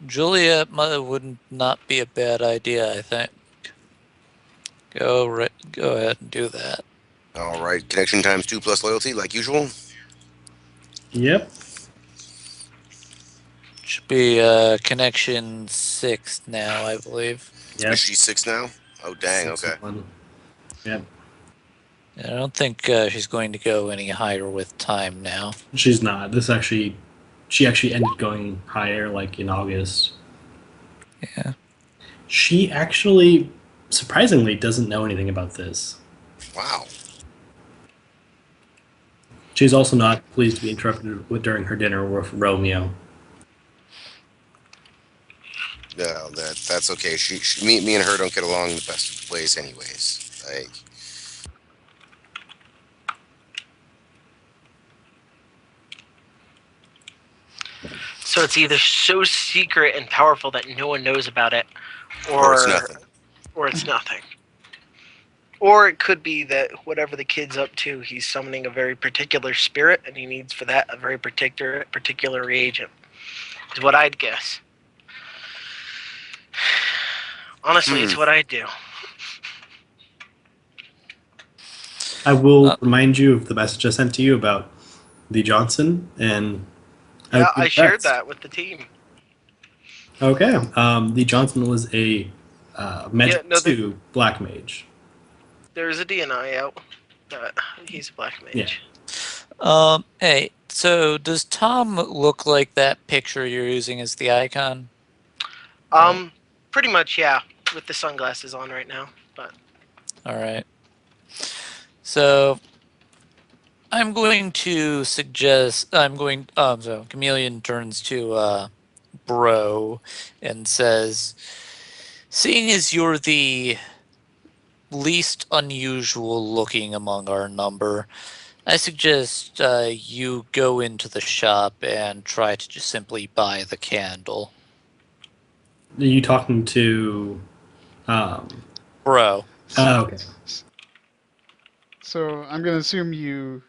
Juliet would not be a bad idea, I think. Go ahead and do that. All right, connection times 2 plus loyalty, like usual. Yep. Should be connection 6 now, I believe. Yep. Is she 6 now? Oh, dang, okay. Yep. I don't think she's going to go any higher with time now. She's not. She actually ended going higher like in August. Yeah. She actually, surprisingly, doesn't know anything about this. Wow. She's also not pleased to be interrupted during her dinner with Romeo. No, that's okay. Me and her don't get along the best of ways, anyways. Like, So it's either so secret and powerful that no one knows about it, or it's nothing. Or it's nothing. Or it could be that whatever the kid's up to, he's summoning a very particular spirit, and he needs for that a very particular reagent. Is what I'd guess. Honestly, it's what I'd do. I will remind you of the message I sent to you about the Johnson, and Yeah, I shared that with the team. Okay. The Johnson was a Yeah, Magic no, 2 Black Mage. there's a DNI out. He's a black Yeah. mage. Hey, so does Tom look like that picture you're using as the icon? Um, Pretty much, yeah, with the sunglasses on right now. But All right. So I'm going to suggest so Chameleon turns to Bro and says, "Seeing as you're the least unusual looking among our number, I suggest you go into the shop and try to just simply buy the candle." Are you talking to. Um, Bro. okay. So I'm gonna assume you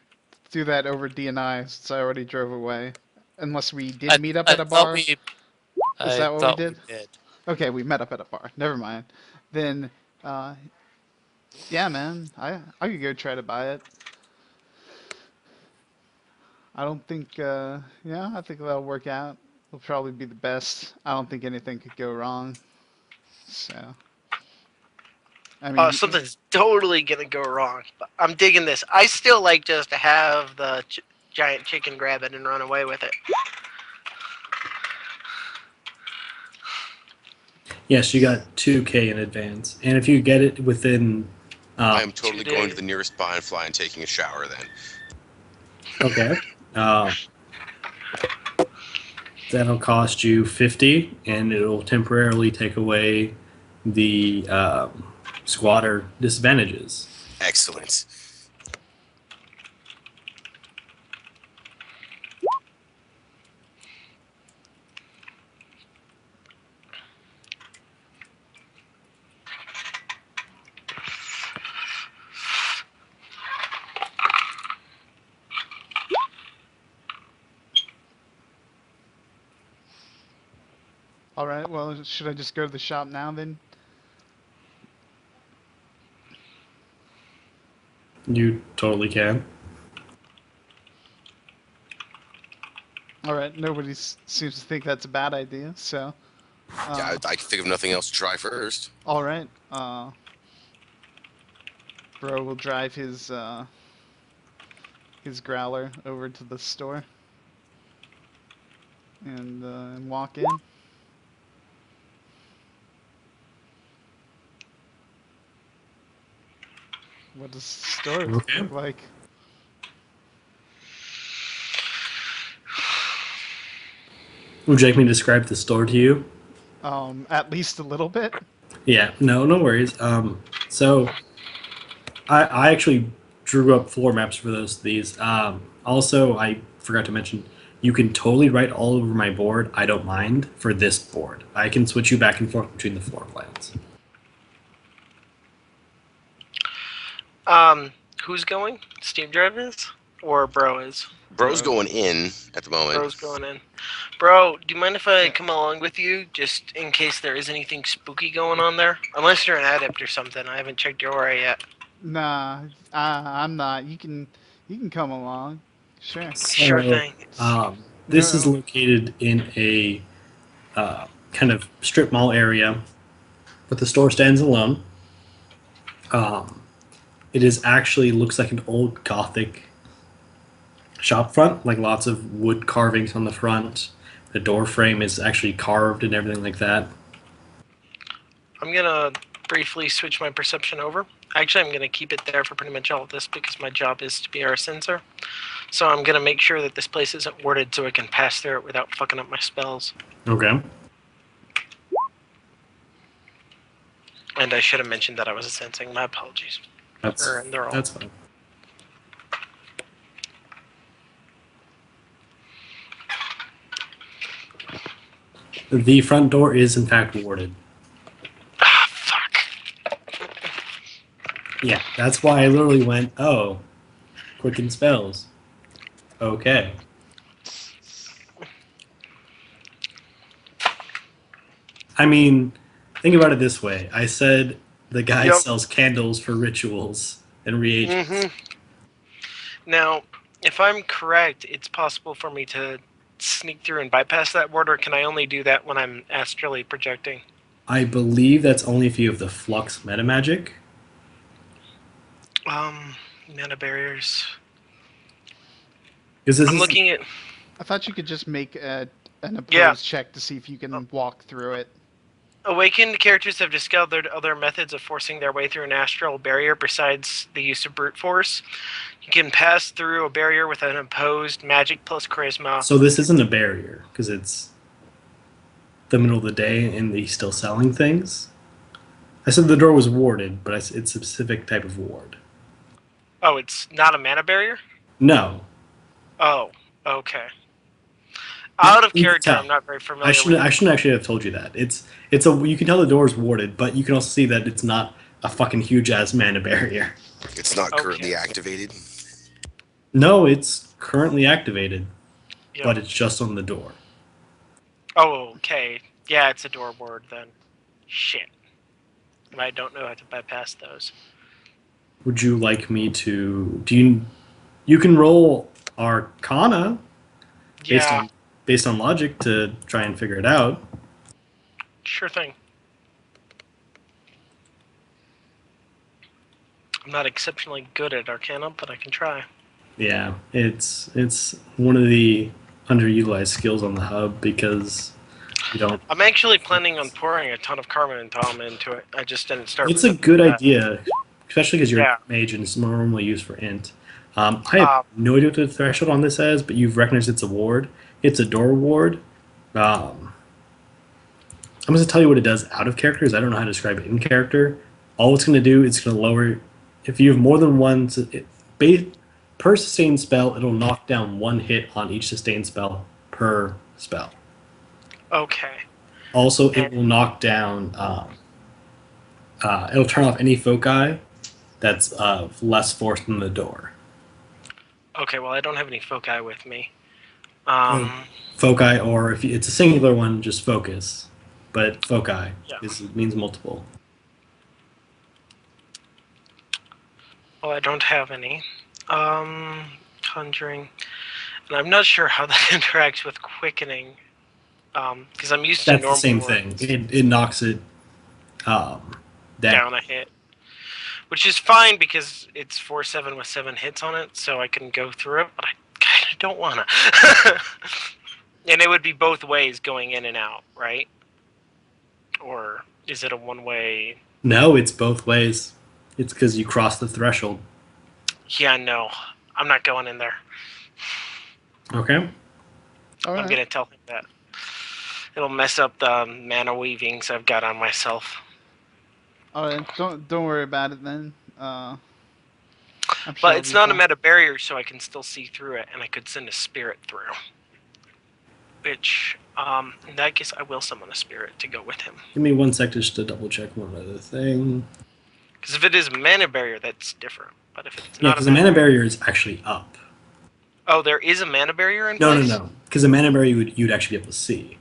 do that over DNI since I already drove away. Unless we did I meet up I at a thought bar. we Is I that what we thought we did? did. Okay, we met up at a bar. Never mind. Then, yeah, man, I could go try to buy it. I don't think, yeah, I think that'll work out. It'll probably be the best. I don't think anything could go wrong. So, I mean, something's totally gonna go wrong. But I'm digging this. I still like just to have the giant chicken, grab it and run away with it. Yes, you got 2K in advance. And if you get it within. I Um, am totally going to the nearest bar and fly and taking a shower then. okay. Um, that'll cost you 50, and it'll temporarily take away the squatter disadvantages. Excellent. all right, well, should I just go to the shop now then? You totally can. All right, nobody seems to think that's a bad idea, so, Yeah, I can think of nothing else to try first. all right, Bro will drive his growler over to the store and walk in. What does the store Okay. look like? Would you like me to describe the store to you? At least a little bit. Yeah, no worries. So I actually drew up floor maps for these. Also, I forgot to mention, you can totally write all over my board. I don't mind for this board. I can switch you back and forth between the floor plans. Who's going? Steve Drive is? Or Bro is? Bro's going in at the moment. Bro's going in. Bro, do you mind if I Yeah. come along with you, just in case there is anything spooky going on there? Unless you're an adept or something. I haven't checked your aura yet. Nah, I'm not. You can come along. Sure. Sure So thing. this is No. located in a kind of strip mall area, but the store stands alone. Um, it is actually looks like an old Gothic shop front, like lots of wood carvings on the front. The door frame is actually carved and everything like that. I'm gonna briefly switch my perception over. Actually, I'm gonna keep it there for pretty much all of this because my job is to be our sensor. So I'm gonna make sure that this place isn't worded so I can pass through it without fucking up my spells. Okay. And I should have mentioned that I was sensing. My apologies. That's And they're all. that's fine. The front door is in fact warded. Ah, fuck. Yeah, that's why I literally went, oh, quicken spells. Okay. I mean, think about it this way. I said the guy Yep. sells candles for rituals and reagents. Mm-hmm. Now, if I'm correct, it's possible for me to sneak through and bypass that ward, or can I only do that when I'm astrally projecting? I believe that's only if you have the flux meta magic. Mana barriers. Because this I'm is looking at. I thought you could just make an opposed Yeah. check to see if you can walk through it. Awakened characters have discovered other methods of forcing their way through an astral barrier besides the use of brute force. You can pass through a barrier with an opposed magic plus charisma. so this isn't a barrier because it's the middle of the day and he's still selling things. I said the door was warded, but it's a specific type of ward. Oh, it's not a mana barrier? No, Oh, okay. Out of You can character, tell. I'm not very familiar I shouldn't. with I shouldn't actually have told you that. It's a. You can tell the door is warded, but you can also see that it's not a fucking huge ass mana barrier. It's not currently Okay. activated. No, it's currently activated, Yeah. but it's just on the door. Oh, okay. Yeah, it's a door ward then. Shit. I don't know how to bypass those. Would you like me to? Do you? You can roll Arcana Yeah, based on logic to try and figure it out. sure thing. I'm not exceptionally good at Arcana, but I can try. Yeah, it's one of the underutilized skills on the hub because you don't. I'm actually planning on pouring a ton of Carmen and Tom into it. I just didn't start. It's a good idea, especially because you're Yeah. a mage and it's normally used for int. I have no idea what the threshold on this is, but you've recognized it's a ward. It's a door ward. I'm going to tell you what it does out of characters. I don't know how to describe it in character. All it's going to do is going to lower. If you have more than one per sustained spell, it'll knock down one hit on each sustained spell per spell. Okay. Also, it will knock down. It'll turn off any foci that's less force than the door. Okay. Well, I don't have any foci with me. Foci, or if it's a singular one, just focus. But foci Yeah. means multiple. Well, I don't have any. Conjuring, and I'm not sure how that interacts with quickening. Because I'm used to That's normal the same thing. ones It knocks it down. down a hit, which is fine because it's 4/7 with 7 hits on it, so I can go through it. But I kind of don't wanna. And it would be both ways going in and out, right? Or is it a one-way? No, it's both ways. It's because you cross the threshold. Yeah, no, I'm not going in there. Okay. All I'm right. gonna tell him that. It'll mess up the mana weavings I've got on myself. All right. Don't worry about it then. I'm sure But it'll it's be not a fine. meta barrier, so I can still see through it, and I could send a spirit through. Which, in that case, I will summon a spirit to go with him. Give me 1 sec just to double check one other thing. Because if it is a mana barrier, that's different. But if it's Yeah, not because the mana barrier is actually up. Oh, there is a mana barrier in No, place? no. Because the mana barrier you'd actually be able to see.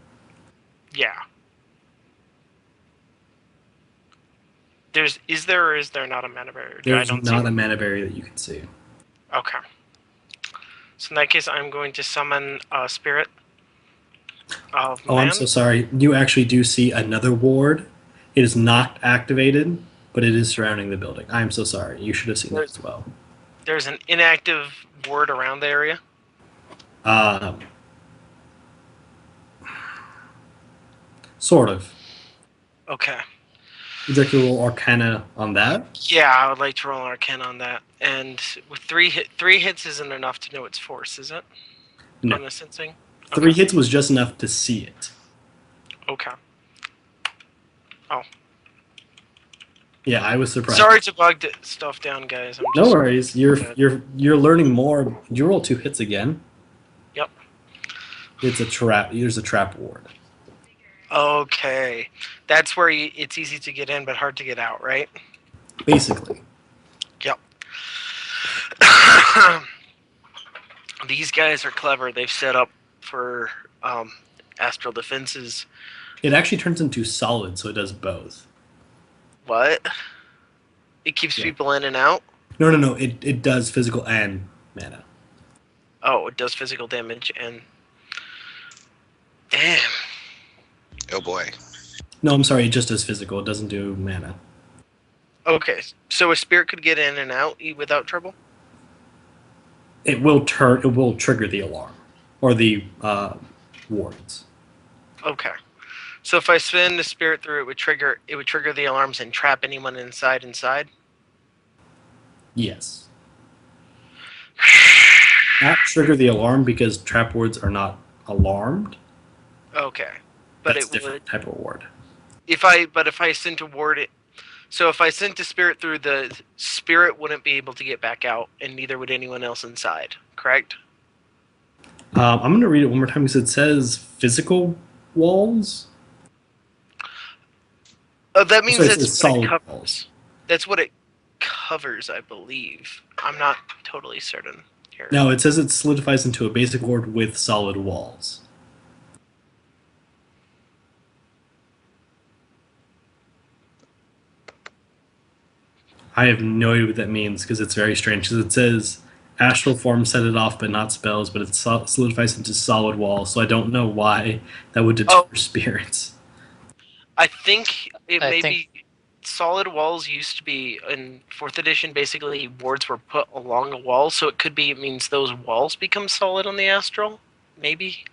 Yeah. Is there or is there not a mana barrier? I There's don't not see. a mana barrier that you can see. Okay. So in that case, I'm going to summon a spirit of Oh, man. I'm so sorry. You actually do see another ward. It is not activated, but it is surrounding the building. I'm so sorry. You should have seen that as well. There's an inactive ward around the area. Sort of. Okay. Would you like to roll Arcana on that? Yeah, I would like to roll an Arcana on that. And with three hits isn't enough to know its force, is it? No. On the sensing? 3 hits was just enough to see it. Okay. Yeah, I was surprised. Sorry to bog stuff down, guys. I'm No just- worries. You're learning more. You roll 2 hits again. Yep. It's a trap. There's a trap ward. Okay. That's where it's easy to get in but hard to get out, right? Basically. Yep. These guys are clever. They've set up for astral defenses. It actually turns into solid, so it does both. What? It keeps Yeah. people in and out? No. It does physical and mana. Oh, it does physical damage and... Damn. Oh boy. No, I'm sorry, it just does physical. It doesn't do mana. Okay, so a spirit could get in and out without trouble? It will trigger the alarm. Or the wards. Okay. So if I spin the spirit through, it would trigger the alarms and trap anyone inside? Yes. Not trigger the alarm because trap wards are not alarmed. Okay. But That's it a different would type of ward. if I sent a ward it so if I sent a spirit through, the spirit wouldn't be able to get back out, and neither would anyone else inside, correct? I'm going to read it one more time because it says physical walls. Oh, that So means it that's says what it solid covers. walls. That's what it covers, I believe. I'm not totally certain here. No, it says it solidifies into a basic ward with solid walls. I have no idea what that means because it's very strange. Because it says astral form set it off, but not spells. But it solidifies into solid walls. So I don't know why that would deter Oh, spirits. I think it I may think be solid walls used to be in fourth edition. Basically, wards were put along a wall, so it means those walls become solid on the astral. Maybe.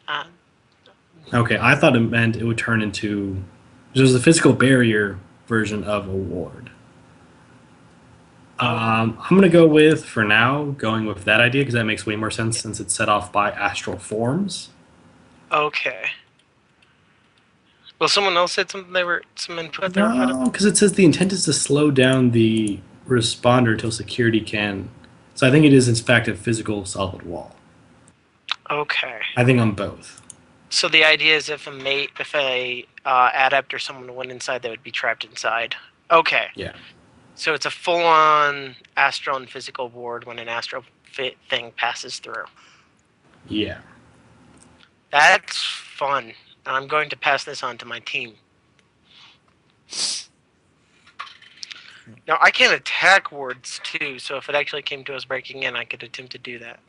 Okay, I thought it meant it would turn into. There's a physical barrier version of a ward. I'm going to go with, for now, going with that idea because that makes way more sense since it's set off by astral forms. Okay. Well, someone else said something. Some input they were putting. No, because it says the intent is to slow down the responder until security can. So I think it is, in fact, a physical solid wall. Okay. I think on both. So the idea is if a adept or someone went inside, they would be trapped inside. Okay. Yeah. So it's a full-on astral and physical ward when an astral fit thing passes through. Yeah. That's fun. I'm going to pass this on to my team. Now I can attack wards too, so if it actually came to us breaking in, I could attempt to do that.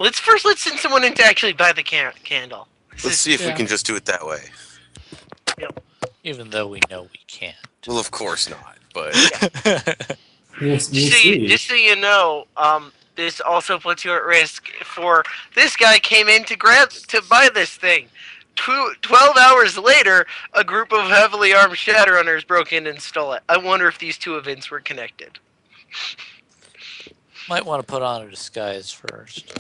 Let's send someone in to actually buy the candle. Let's see if we Yeah. can just do it that way. even though we know we can't. Well, of course not, but We'll see. Just so you know, this also puts you at risk. For this guy came in to buy this thing. 12 hours later, a group of heavily armed Shadowrunners broke in and stole it. I wonder if these two events were connected. Might want to put on a disguise first.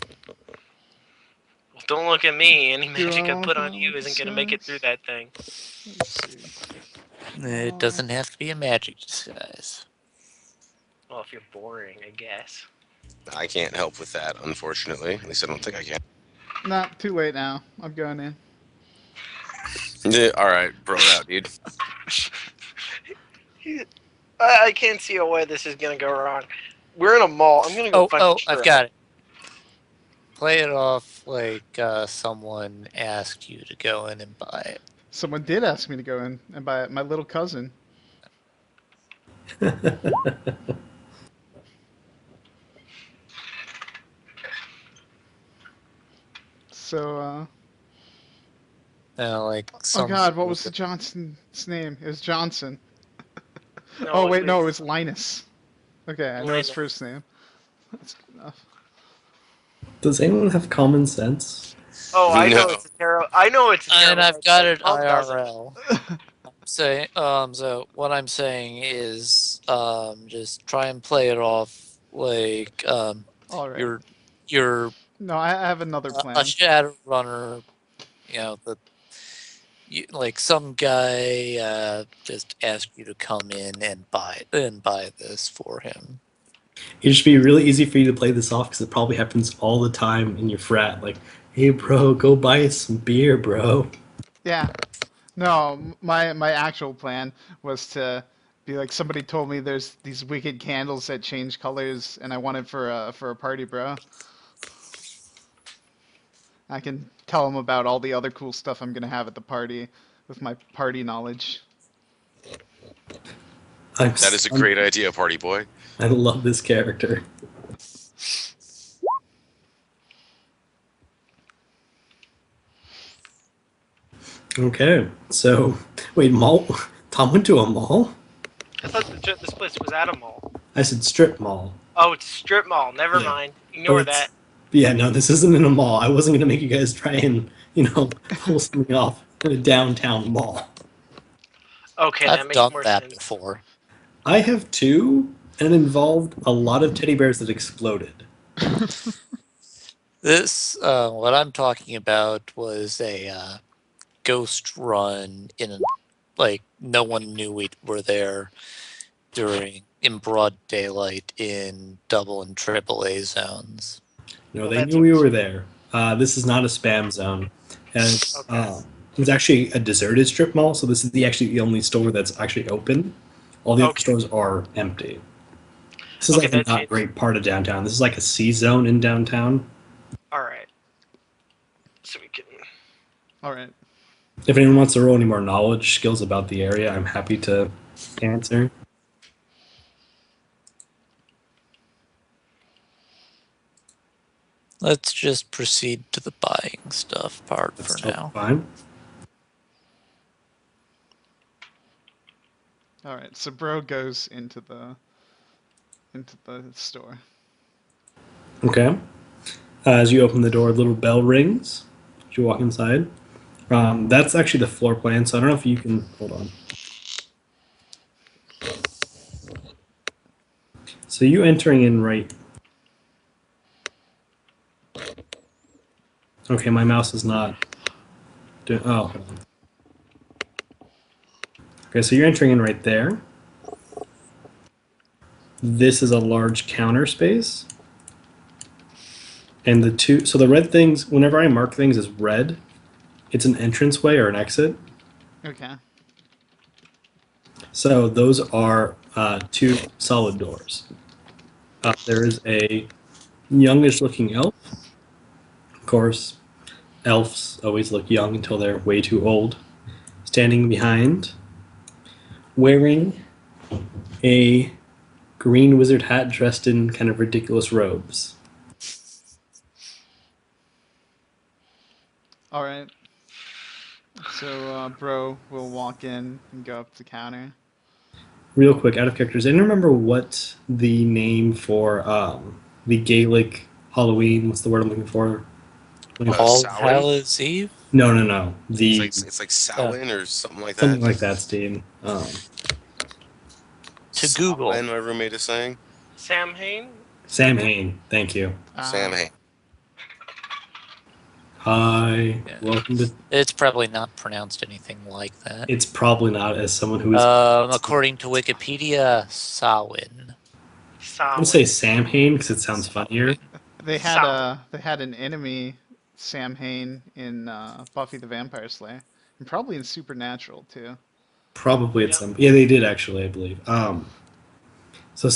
Well, don't look at me. Any Do magic I I wanna put put on on you a isn't going to make it through disguise? that thing. Let's see. It doesn't have to be a magic disguise. Well, if you're boring, I guess. I can't help with that, unfortunately. At least I don't think I can. Nah, too late now. I'm going in. Yeah, all right, bro out, dude. I can't see a way this is going to go wrong. We're in a mall. I'm going to go find a I've got it. Play it off like someone asked you to go in and buy it. Someone did ask me to go in and buy it. My little cousin. So, Like oh some. God, what was the Johnson's name? It was Johnson. No, Oh wait, no, it was Linus. Okay, I know his Linus. first name. That's good enough. Does anyone have common sense? Oh, I know No. it's a terrible. I know it's a terrible. And I've got it Tom doesn't. IRL. So what I'm saying is, just try and play it off like All right. you're No, I have another a plan. shadow runner. You know like some guy just asked you to come in and buy this for him. It should be really easy for you to play this off because it probably happens all the time in your frat. Like, hey, bro, go buy some beer, bro. Yeah. No, my actual plan was to be like, somebody told me there's these wicked candles that change colors, and I want it for a party, bro. I can tell them about all the other cool stuff I'm gonna have at the party with my party knowledge. That is a great idea, party boy. I love this character. Okay. So, wait, mall? Tom went to a mall? I thought this place was at a mall. I said strip mall. Oh, it's a strip mall. Never Yeah. mind. Oh, Ignore it's. that. Yeah, no, this isn't in a mall. I wasn't going to make you guys try and, pull something off in a downtown mall. Okay, that I've makes done more that sense. before. I have two, and it involved a lot of teddy bears that exploded. This, what I'm talking about was a ghost run like, no one knew we were there in broad daylight in double and triple A zones. No, Well, they that's knew we always were fun. there. This is not a spam zone. And Okay. it's actually a deserted strip mall, so this is actually the only store that's actually open. All the other Okay. stores are empty. This is Okay, like a that not changed. great part of downtown. This is like a C zone in downtown. All right. So we can. All right. If anyone wants to roll any more knowledge skills about the area, I'm happy to answer. Let's just proceed to the buying stuff part That's for totally now. fine. All right. So bro goes into the store. Okay. As you open the door, a little bell rings as you walk inside. That's actually the floor plan, so I don't know if you can hold on. So you entering in right. Okay, my mouse is not doing. Oh, hold on. Okay, so you're entering in right there. This is a large counter space. And so the red things, whenever I mark things as red, it's an entranceway or an exit. Okay. So those are two solid doors. There is a youngish looking elf. Of course, elves always look young until they're way too old. Standing behind, wearing a green wizard hat dressed in kind of ridiculous robes. All right. So bro will walk in and go up to the counter. Real quick, out of characters, I don't remember what the name for the Gaelic Halloween. What's the word I'm looking for? All Samhain? Hallows Eve? No, no, no. It's The like it's like Oh, Samhain or something like something that. like that, Steve. to Google. Samhain, my roommate is saying. Sam Hain? Sam Hain. Thank you. Ah. Samhain. Hi. Yeah. Welcome to. It's probably not pronounced anything like that. It's probably not as someone who is. According to Wikipedia, Samhain. I'm gonna say Sam Hain because it sounds funnier. They had an enemy, Sam Hain, in Buffy the Vampire Slayer, and probably in Supernatural too. Probably it's Yep. some. Yeah, they did actually, I believe. So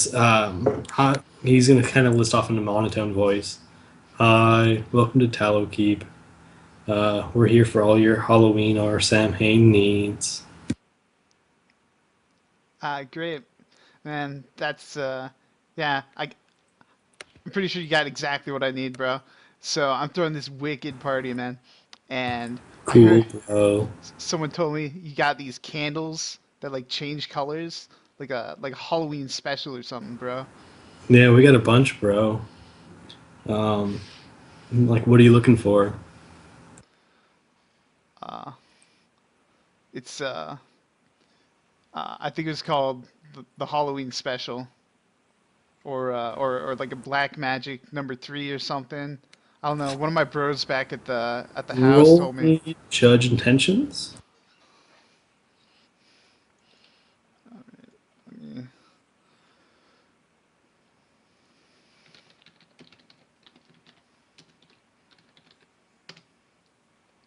he's gonna kind of list off in a monotone voice. Hi, welcome to Tallow Keep. We're here for all your Halloween or Sam Hain needs. Great, man. That's yeah. I'm pretty sure you got exactly what I need, bro. So I'm throwing this wicked party, man. And I Cool, heard bro. someone told me you got these candles that like change colors, like a Halloween special or something, bro. Yeah, we got a bunch, bro. Like, what are you looking for? Uh, it's I think it was called the Halloween special, or like a Black Magic number 3 or something. I don't know. One of my bros back at the house Roll told me. me judge intentions.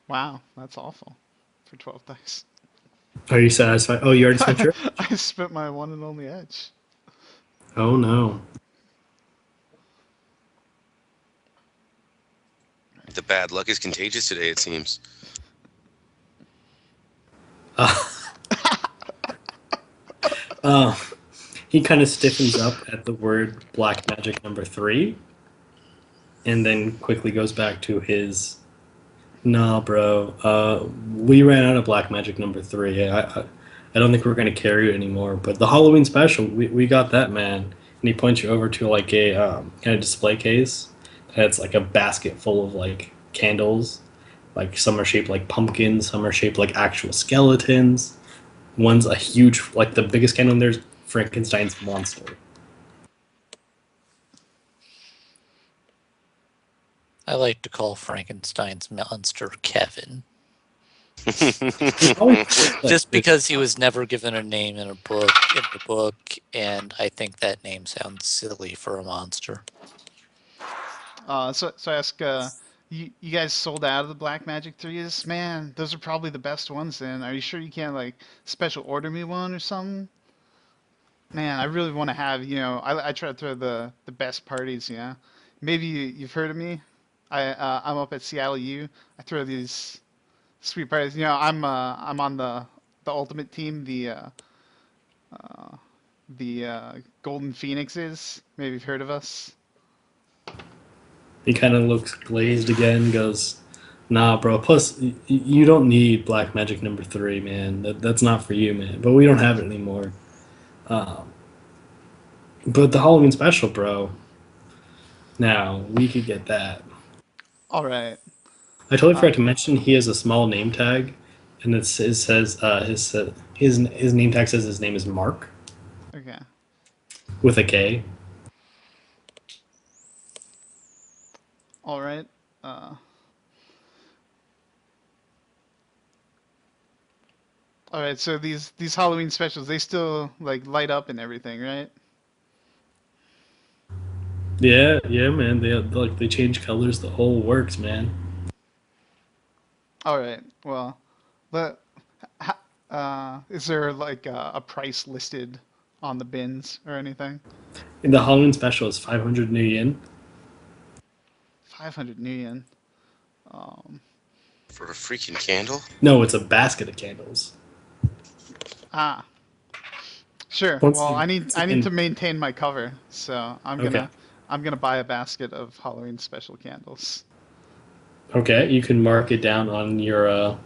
Wow, that's awful for 12 dice. Are you satisfied? Oh, you already spent your. I spent my one and only edge. Oh no. The bad luck is contagious today, it seems. Uh, uh, he kind of stiffens up at the word black magic number 3, and then quickly goes back to his Nah, bro. We ran out of Black Magic number three. I don't think we're gonna carry it anymore. But the Halloween special, we got that, man. And he points you over to like a kind of display case. That's like a basket full of like candles. Like some are shaped like pumpkins, some are shaped like actual skeletons. One's a huge, like the biggest candle in there's Frankenstein's monster. I like to call Frankenstein's monster Kevin, We always forget that just because he was never given a name in a book and I think that name sounds silly for a monster. So I ask, you guys sold out of the Black Magic 3s? Man, those are probably the best ones then. Are you sure you can't like special order me one or something? Man, I really want to have, I try to throw the best parties, Maybe you've heard of me. I'm up at Seattle U. I throw these sweet parties. I'm on the ultimate team, uh, the Golden Phoenixes. Maybe you've heard of us. he kind of looks glazed again, goes, "Nah, bro. Plus, you don't need Black Magic number three, man. That's not for you, man. But we don't have it anymore. Um, but the Halloween special, bro. Now we could get that. All right. I totally Uh, forgot to mention he has a small name tag, and it says his name tag says his name is Mark okay. with a K. All right. Uh, all right. So these Halloween specials, they still like light up and everything, right? Yeah, yeah, man. They change colors. The whole works, man. All right. Well, let is there like a price listed on the bins or anything? And the Halloween special is 500 new yen. 500 new yen. Um, For a freaking candle? No, it's a basket of candles. ah, sure. Once Well, you, I need to in, maintain my cover, so okay, I'm gonna buy a basket of Halloween special candles. okay, you can mark it down on your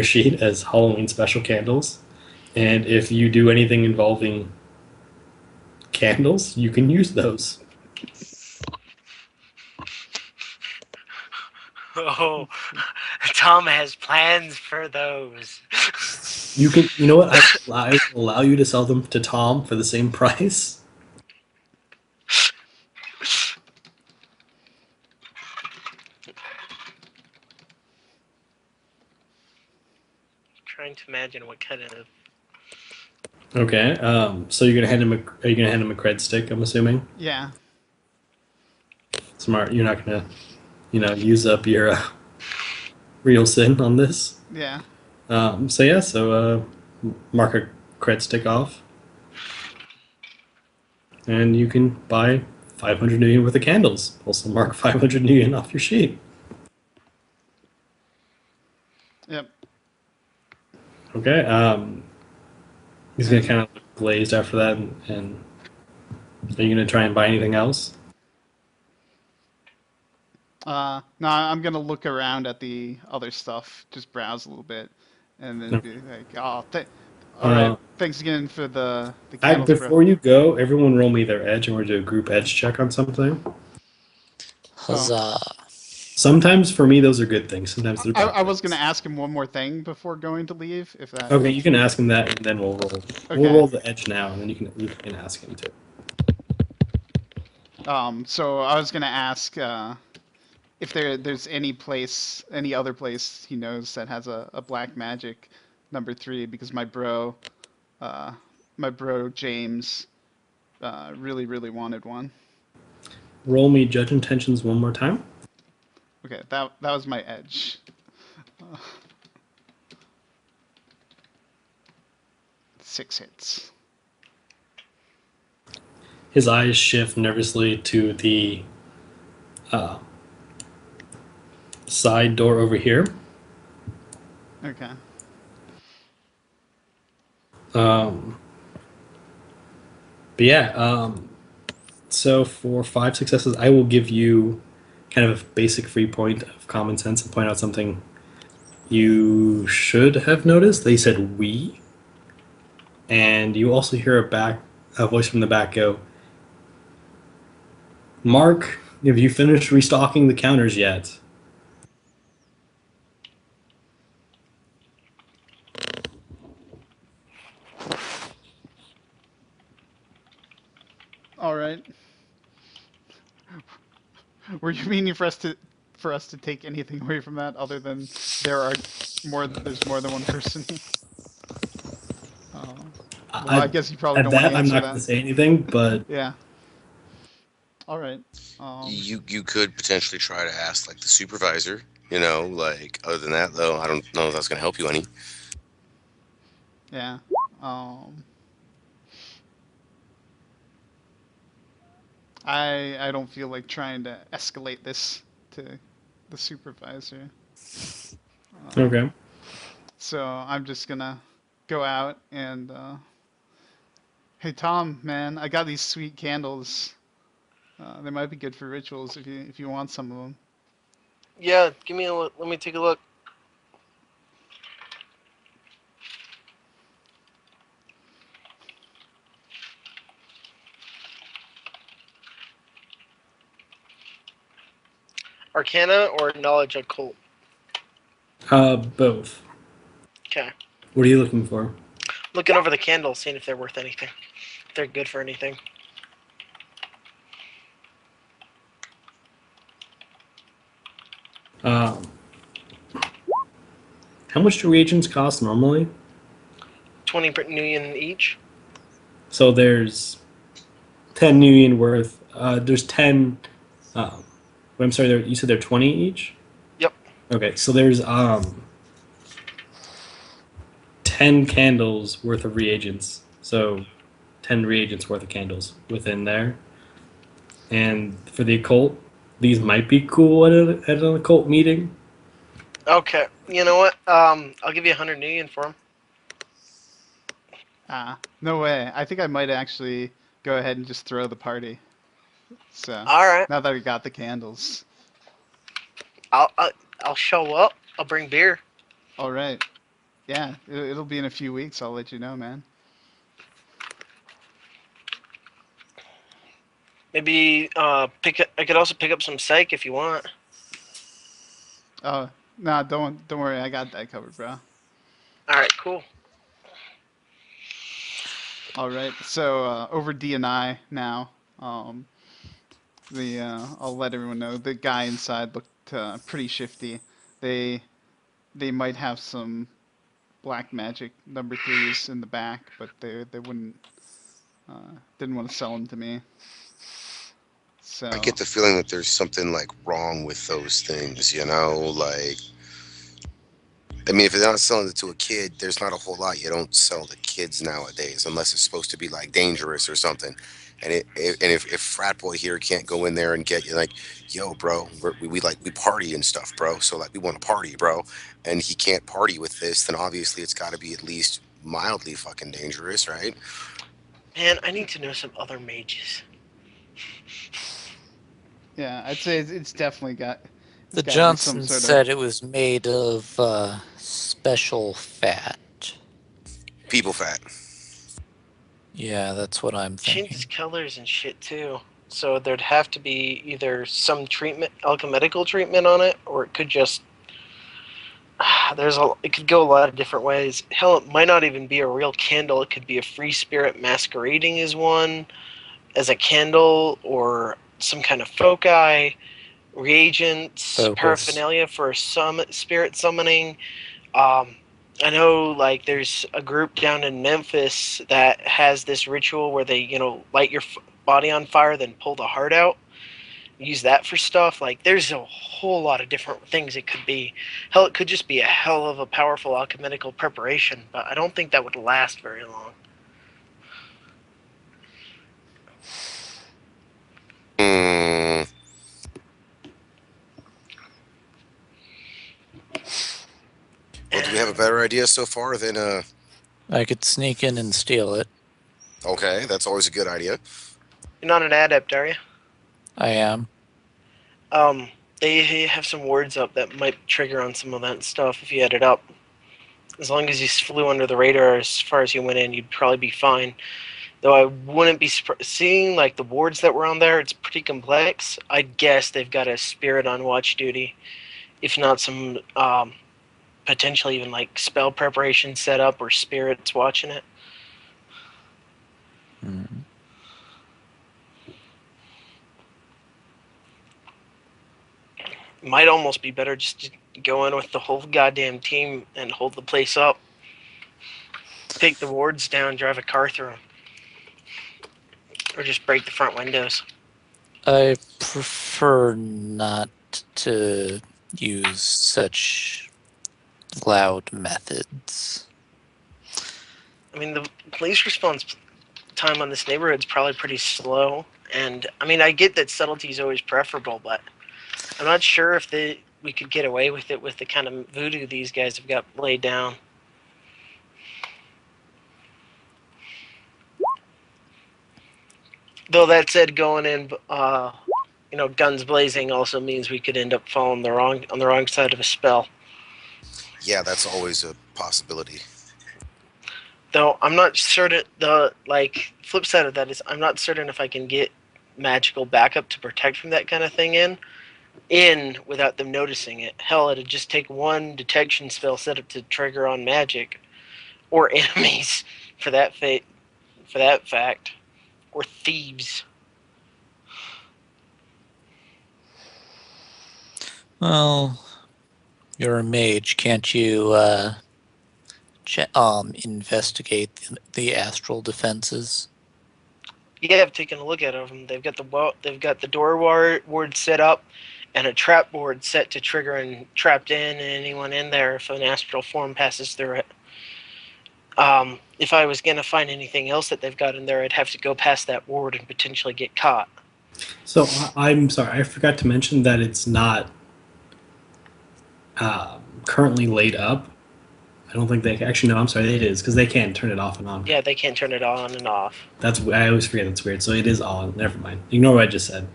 sheet as Halloween special candles. And if you do anything involving candles, you can use those. Oh, Tom has plans for those. You can, you know what? I will allow you to sell them to Tom for the same price. Trying to imagine what kind of. Okay. So you're gonna hand him a are you gonna hand him a cred stick? I'm assuming. Yeah. Smart. You're not gonna use up your real sin on this. Yeah. So yeah. Mark a cred stick off, and you can buy 500 new yen worth of candles. Also mark 500 new yen off your sheet. Yep. Okay. He's gonna And kind of look glazed after that, and are you gonna try and buy anything else? no, I'm gonna look around at the other stuff, just browse a little bit, and then No. be like, oh, all right, Uh, thanks again for the candles, bro. Before you go, everyone roll me their edge, and we're gonna do a group edge check on something. Oh, Huzzah! Sometimes for me those are good things. Sometimes they're bad I was gonna things. ask him one more thing before going to leave, if that. Okay, you can ask him that, and then we'll roll. We'll Okay. roll the edge now, and then you can ask him too. So I was gonna ask if there's any other place he knows that has a black magic number 3, because uh, my bro James, really wanted one. Roll me judge intentions one more time. Okay, that was my edge. Uh, 6 hits. His eyes shift nervously to the uh, side door over here. Okay. Um, but yeah, so for 5 successes, I will give you kind of a basic free point of common sense and point out something you should have noticed. They said we, and you also hear a voice from the back go, "Mark, have you finished restocking the counters yet?" All right. Were you meaning for us to take anything away from that other than there's more than one person? Oh. Well, I I, guess you probably at don't want to that, I'm answer not going to that. say anything, but Yeah. All right. You could potentially try to ask like the supervisor. You know, like other than that though, I don't know if that's gonna help you any. Yeah. Um, I don't feel like trying to escalate this to the supervisor. Um, okay. so I'm just gonna go out and hey Tom, man, I got these sweet candles. They might be good for rituals if you want some of them. Yeah, give me a look. Let me take a look. Arcana or knowledge occult? Both. Okay. What are you looking for? Looking over the candles, seeing if they're worth anything. If they're good for anything. Um, how much do reagents cost normally? 20 million each. So there's 10 million worth. There's 10. I'm sorry. You said they're 20 each. Yep. Okay, so there's 10 candles worth of reagents. So 10 reagents worth of candles within there. And for the occult, these might be cool at an occult meeting. Okay. You know what? I'll give you 100 million for them. Ah, no way. I think I might actually go ahead and just throw the party. So All right. now that we got the candles. I'll, I'll I'll show up. I'll bring beer. All right. Yeah, it'll be in a few weeks. I'll let you know, man. Maybe I could also pick up some psych if you want. Oh, nah, don't worry. I got that covered, bro. All right. Cool. All right. So over D&I now. Um, I'll let everyone know the guy inside looked pretty shifty. They they might have some black magic number threes in the back, but they wouldn't didn't want to sell them to me. I So get the feeling that there's something like wrong with those things, you know, like I mean, if they're not selling it to a kid, there's not a whole lot you don't sell to kids nowadays, unless it's supposed to be like dangerous or something. And if frat boy here can't go in there and get you like, yo, bro, we party and stuff, bro. So like we want to party, bro, and he can't party with this, then obviously it's got to be at least mildly fucking dangerous, right? Man, I need to know some other mages. yeah, I'd say it's definitely it's The got to be some Johnson sort of said it was made of special fat. People fat. Yeah, that's what I'm thinking. Changes colors and shit too. So there'd have to be either some treatment, alchemical treatment on it, or it could just it could go a lot of different ways. Hell, it might not even be a real candle. It could be a free spirit masquerading as one, as a candle, or some kind of foci, reagents, Focus. paraphernalia for some spirit summoning. Um, I know, like, there's a group down in Memphis that has this ritual where they, light your body on fire, then pull the heart out. Use that for stuff. Like, there's a whole lot of different things it could be. Hell, it could just be a hell of a powerful alchemical preparation, but I don't think that would last very long. Hmm. Well, do we have a better idea so far than I could sneak in and steal it. okay, that's always a good idea. You're not an adept, are you? I am. Um, they have some words up that might trigger on some of that stuff if you had it up. As long as you flew under the radar as far as you went in, you'd probably be fine. Though I wouldn't be seeing like the wards that were on there. It's pretty complex. I'd guess they've got a spirit on watch duty, if not some potentially even like spell preparation set up or spirits watching it. Hmm. Might almost be better just to go in with the whole goddamn team and hold the place up. Take the wards down, drive a car through them. Or just break the front windows. I prefer not to use such loud methods. I mean, the police response time on this neighborhood is probably pretty slow. And, I mean, I get that subtlety is always preferable, but I'm not sure if we could get away with it with the kind of voodoo these guys have got laid down. Though that said, going in, guns blazing also means we could end up falling on the wrong side of a spell. Yeah, that's always a possibility. Though I'm not certain. The flip side of that is I'm not certain if I can get magical backup to protect from that kind of thing in without them noticing it. Hell, it'd just take one detection spell set up to trigger on magic or enemies for that fact, or thieves. Well, you're a mage. Can't you investigate the astral defenses? Yeah, I've taken a look at them. They've got the door ward set up, and a trap board set to trigger and trapped in anyone in there if an astral form passes through it. If I was gonna find anything else that they've got in there, I'd have to go past that ward and potentially get caught. So I'm sorry, I forgot to mention that it's not currently laid up. I don't think they actually. No, I'm sorry, it is because they can't turn it off and on. Yeah, they can't turn it on and off. I always forget that's weird. So it is on. Never mind. Ignore what I just said.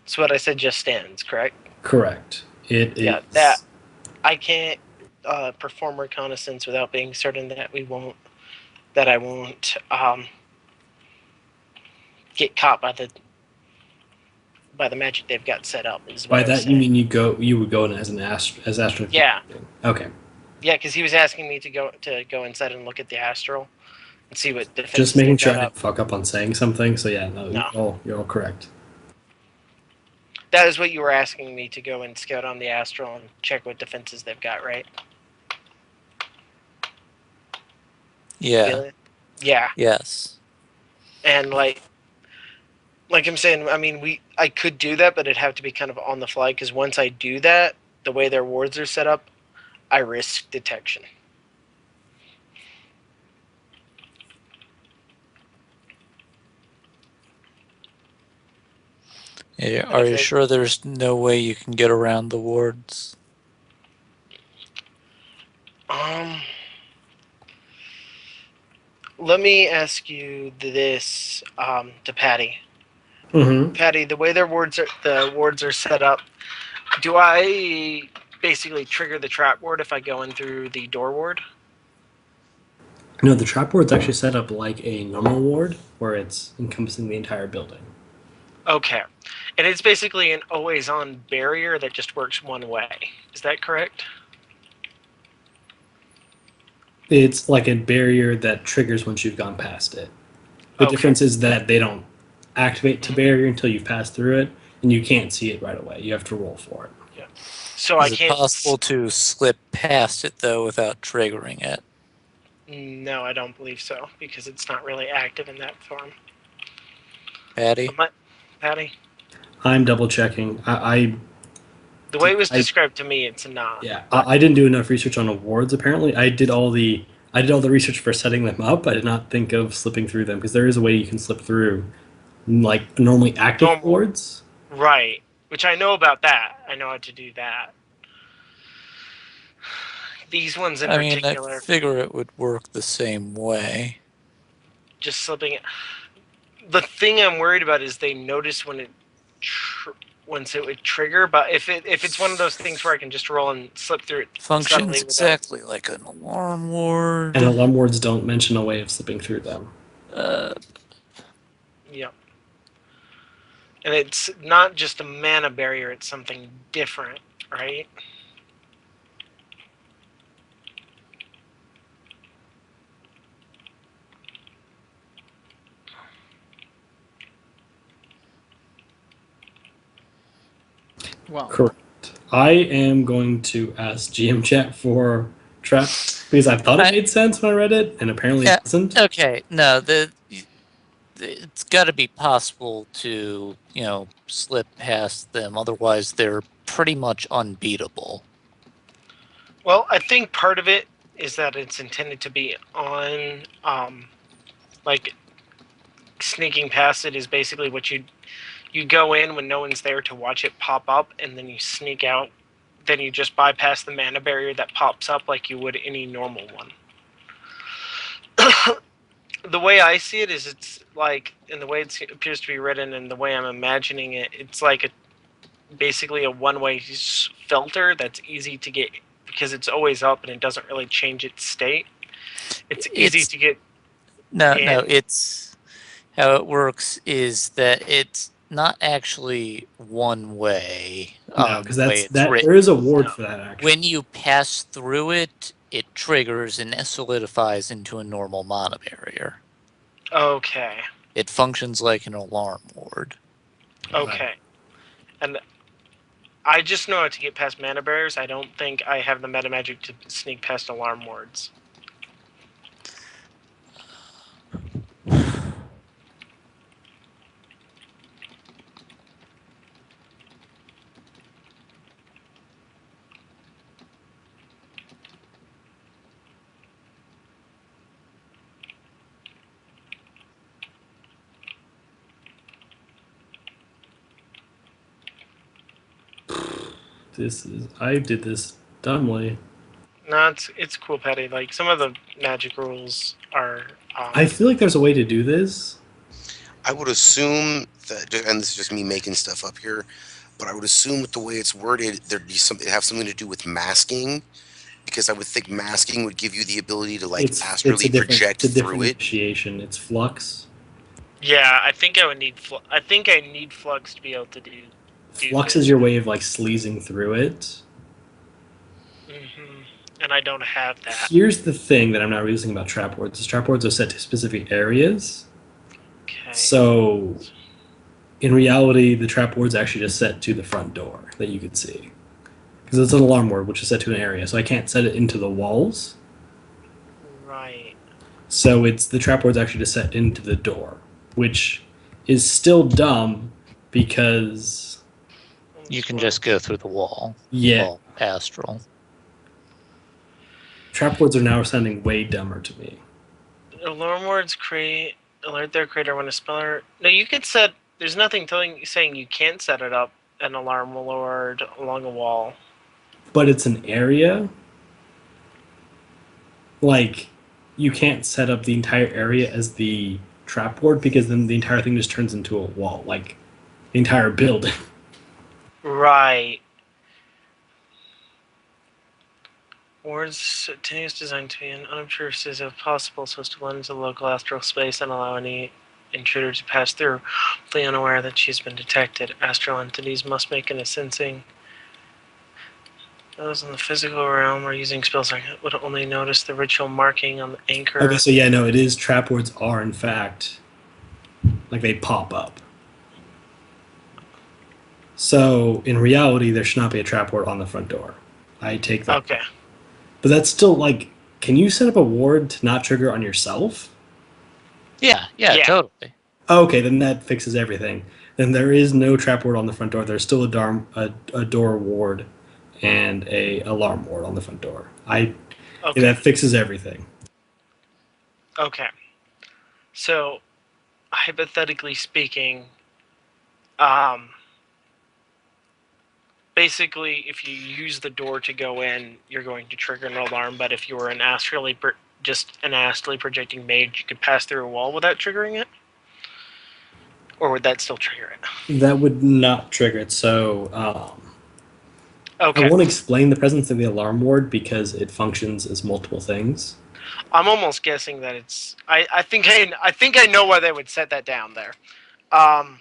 So what I said just stands, correct? Correct. It Yeah, is. that I can't perform reconnaissance without being certain that I won't get caught by the magic they've got set up. Is By what I was that you saying. mean you would go in as as astral. Yeah. Okay. Yeah, because he was asking me to go inside and look at the astral and see what defenses Just making they've sure I got didn't up. fuck up on saying something. So yeah, no, No. you're all correct. That is what you were asking me to go and scout on the astral and check what defenses they've got, right? Yeah. Yeah. Yes. And like I'm saying, I mean, I could do that, but it'd have to be kind of on the fly because once I do that, the way their wards are set up, I risk detection. Yeah, are you sure there's no way you can get around the wards? Let me ask you this to Patty. Mm-hmm. Patty, the way the wards are set up, do I basically trigger the trap ward if I go in through the door ward? No, the trap ward's actually set up like a normal ward where it's encompassing the entire building. Okay. And it's basically an always-on barrier that just works one way. Is that correct? It's like a barrier that triggers once you've gone past it. The difference is that they don't activate to barrier until you've passed through it, and you can't see it right away. You have to roll for it. Yeah. So Is it possible to slip past it though without triggering it? No, I don't believe so because it's not really active in that form. Patty? Patty? I'm double checking. The way it was described to me, it's not. Yeah, I didn't do enough research on awards. Apparently, I did all the research for setting them up. I did not think of slipping through them because there is a way you can slip through, like normally active awards. Right, which I know about that. I know how to do that. These ones in particular. I figure it would work the same way. Just slipping it. The thing I'm worried about is they notice when once it would trigger. But if it's one of those things where I can just roll and slip through it Functions subtly without, exactly like an alarm ward. And alarm wards don't mention a way of slipping through them. yeah. And it's not just a mana barrier; it's something different, right? Well, Correct. I am going to ask GM chat for trap because I thought it made sense when I read it, and apparently Yeah, it doesn't. okay, no, it's got to be possible to, slip past them. Otherwise, they're pretty much unbeatable. Well, I think part of it is that it's intended to be on, like, sneaking past it is basically what you go in when no one's there to watch it pop up, and then you sneak out. Then you just bypass the mana barrier that pops up like you would any normal one. The way I see it is it's like, and the way it appears to be written and the way I'm imagining it, it's like basically a one-way filter that's easy to get because it's always up and it doesn't really change its state. It's easy to get No, in. it's how it works is that it's not actually one way. No, because The way that's it's that. written. There is a ward No. for that actually. When you pass through it, it triggers and solidifies into a normal mana barrier. Okay. It functions like an alarm ward. Okay. Right. And I just know how to get past mana barriers. I don't think I have the meta magic to sneak past alarm wards. I did this dumbly. No, it's cool, Patty. Like, some of the magic rules are. I feel like there's a way to do this. I would assume that, and this is just me making stuff up here, but I would assume with the way it's worded, there'd be something have something to do with masking, because I would think masking would give you the ability to like It's astrally project a through different it. initiation. It's flux. Yeah, I think I would need. I think I need flux to be able to do. Flux this. is your way of like sleazing through it. Mm-hmm. And I don't have that. Here's the thing that I'm not realizing about trap wards. Is trap wards are set to specific areas. Okay. So, in reality, the trap ward's actually just set to the front door that you can see. Because it's an alarm ward, which is set to an area. So I can't set it into the walls. Right. So it's the trap ward's actually just set into the door, which is still dumb because You can just go through the wall. yeah, Well, astral. trap wards are now sounding way dumber to me. Alarm wards alert their creator when a speller. No, you could set. There's nothing saying you can't set it up an alarm ward along a wall. But it's an area. Like, you can't set up the entire area as the trap ward because then the entire thing just turns into a wall, like the entire building. Right. Wards continues designed to be an unobtrusive if possible, so as to blend into the local astral space and allow any intruder to pass through, fully unaware that she's been detected. Astral entities must make an sensing. Those in the physical realm are using spells would only notice the ritual marking on the anchor. Okay, so yeah, no, it is trap wards are in fact like they pop up. So in reality, there should not be a trap ward on the front door. I take that. Okay. But that's still like, can you set up a ward to not trigger on yourself? Yeah, Yeah. totally. Okay, then that fixes everything. Then there is no trap ward on the front door. There's still a door ward and a alarm ward on the front door. Okay. That fixes everything. Okay. So, hypothetically speaking, basically, if you use the door to go in, you're going to trigger an alarm. But if you were just an astrally projecting mage, you could pass through a wall without triggering it. Or would that still trigger it? That would not trigger it. So I Okay. won't explain the presence of the alarm ward because it functions as multiple things. I'm almost guessing that it's. I think I know why they would set that down there. Um.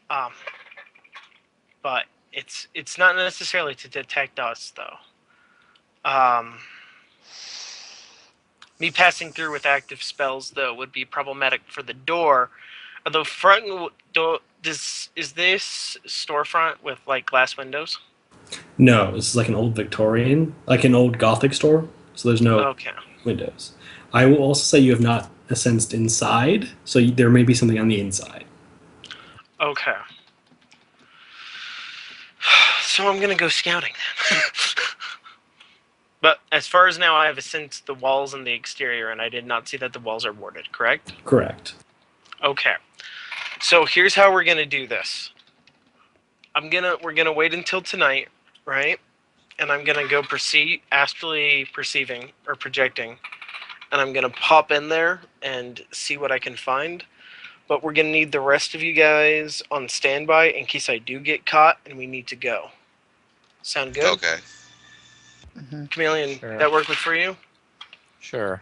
Um. But it's not necessarily to detect us though. Um. Me passing through with active spells though would be problematic for the door. The front door. Is this storefront with like glass windows? No, this is like an old Victorian, like an old Gothic store. So there's no Okay. windows. I will also say you have not ascended inside, so there may be something on the inside. Okay. So I'm gonna go scouting then. But as far as now, I have sensed the walls and the exterior, and I did not see that the walls are warded. Correct? Correct. Okay. So here's how we're gonna do this. We're gonna wait until tonight, right? And I'm gonna go astrally perceiving or projecting, and I'm gonna pop in there and see what I can find. But we're gonna need the rest of you guys on standby in case I do get caught and we need to go. Sound good? Okay. Hmm. Chameleon, Sure. that work with for you? Sure.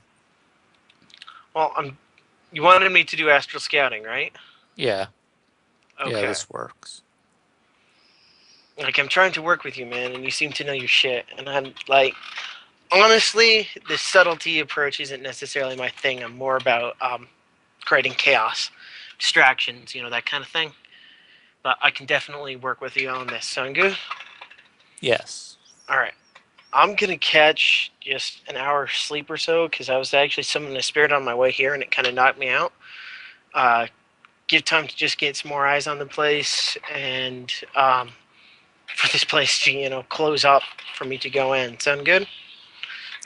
Well, you wanted me to do astral scouting, right? Yeah. Okay. Yeah, this works. Like, I'm trying to work with you, man, and you seem to know your shit. And I'm like, honestly, the subtlety approach isn't necessarily my thing. I'm more about creating chaos, distractions, that kind of thing. But I can definitely work with you on this. Sound good? Yes. All right. I'm gonna catch just an hour sleep or so because I was actually summoning a spirit on my way here, and it kind of knocked me out. Give time to just get some more eyes on the place, and for this place to close up for me to go in. Sound good?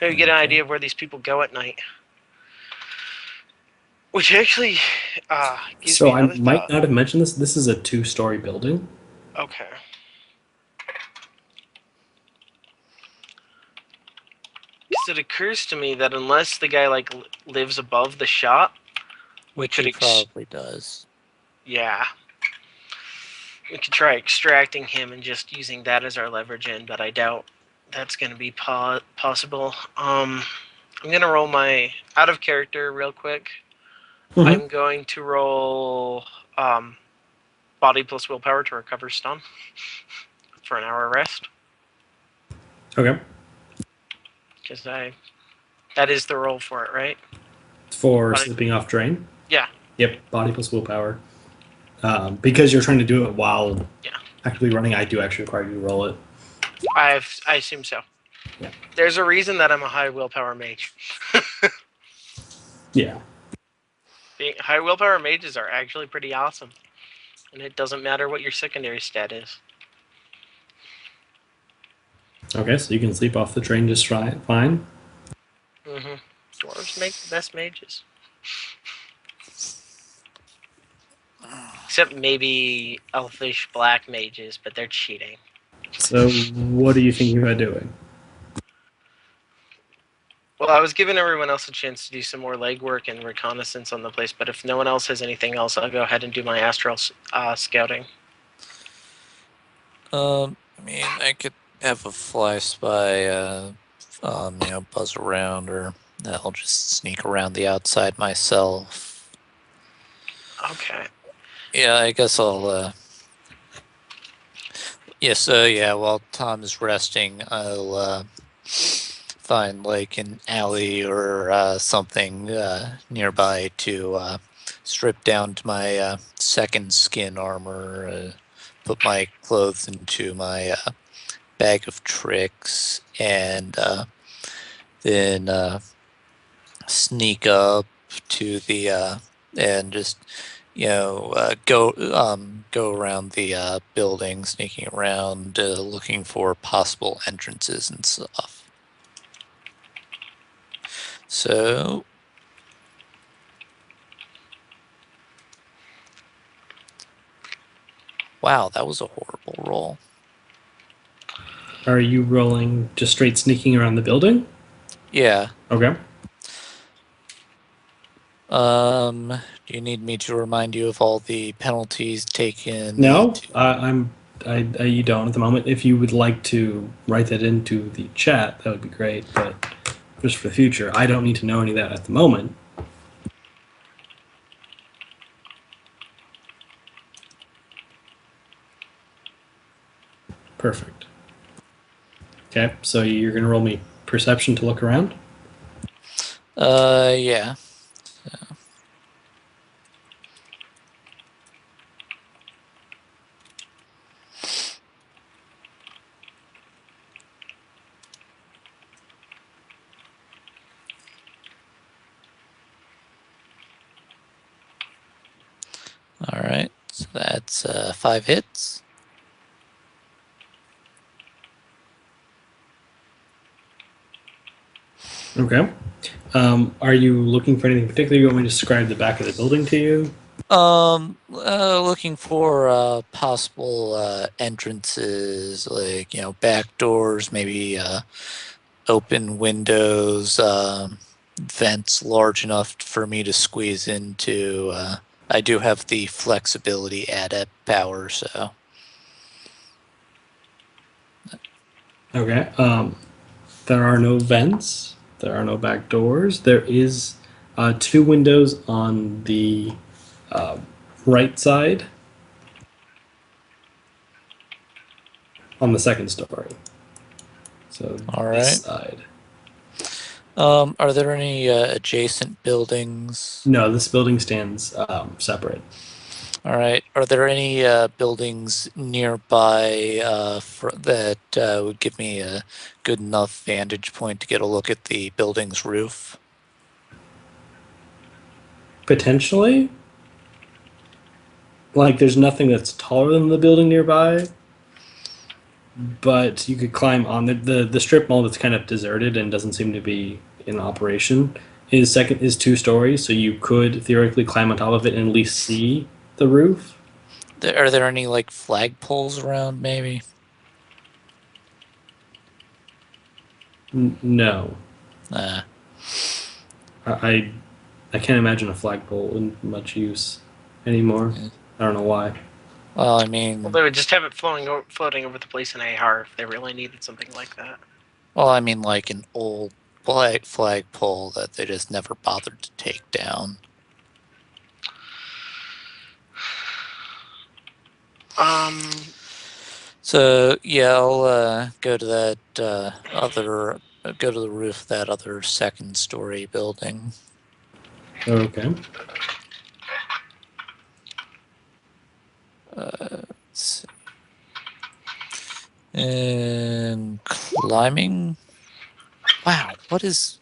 Maybe get an Okay. idea of where these people go at night. Which actually gives So me I another might thought. not have mentioned this. This is a two-story building. Okay. Because it occurs to me that unless the guy lives above the shop, we Which could he probably does. yeah, we could try extracting him and just using that as our leverage in, but I doubt that's going to be possible. I'm going to roll my out of character real quick. Mm-hmm. I'm going to roll body plus willpower to recover stun for an hour rest Okay. because that is the roll for it, right? For Body, slipping off drain. yeah, Yep. Body plus willpower. Because you're trying to do it while yeah. actively running, I do actually require you to roll it. I assume so. Yeah. There's a reason that I'm a high willpower mage. Yeah. High willpower mages are actually pretty awesome, and it doesn't matter what your secondary stat is. Okay, so you can sleep off the train just fine. Mm-hmm. Dwarves make the best mages. Except maybe elfish black mages, but they're cheating. So what are you thinking about doing? Well, I was giving everyone else a chance to do some more legwork and reconnaissance on the place, but if no one else has anything else, I'll go ahead and do my astral scouting. I mean, I could have a fly spy, buzz around, or I'll just sneak around the outside myself. Okay. Yeah, I guess I'll, yeah, while Tom is resting, I'll, find like an alley or something nearby to strip down to my second skin armor, put my clothes into my bag of tricks, and then sneak up to the and just go around the building, sneaking around, looking for possible entrances and stuff. So, wow, that was a horrible roll. Are you rolling just straight sneaking around the building? Yeah. Okay. Do you need me to remind you of all the penalties taken No, into? you don't at the moment. If you would like to write that into the chat, that would be great. But just for the future, I don't need to know any of that at the moment. Perfect. Okay, so you're gonna roll me perception to look around. Yeah. All right. So that's 5 hits. Okay. Are you looking for anything particular? You want me to describe the back of the building to you? Looking for possible entrances, like back doors, maybe open windows, vents large enough for me to squeeze into. I do have the flexibility adept power, so Okay. There are no vents. There are no back doors. There is two windows on the uh, right side on the second story. So all this right. side. Are there any adjacent buildings? No, this building stands separate. All right. Are there any buildings nearby that would give me a good enough vantage point to get a look at the building's roof? Potentially. Like, there's nothing that's taller than the building nearby, but you could climb on the strip mall that's kind of deserted and doesn't seem to be in operation. Is 2 stories, so you could theoretically climb on top of it and at least see the roof. Are there any like flagpoles around? Maybe. No, Uh, I I can't imagine a flagpole in much use anymore. yeah. I don't know why. Well, I mean, Well, they would just have it floating over the place in AR if they really needed something like that. like an old flagpole that they just never bothered to take down. Um, So yeah, I'll go to that go to the roof of that other second story building. Okay. Let's see. And climbing. Wow, what is?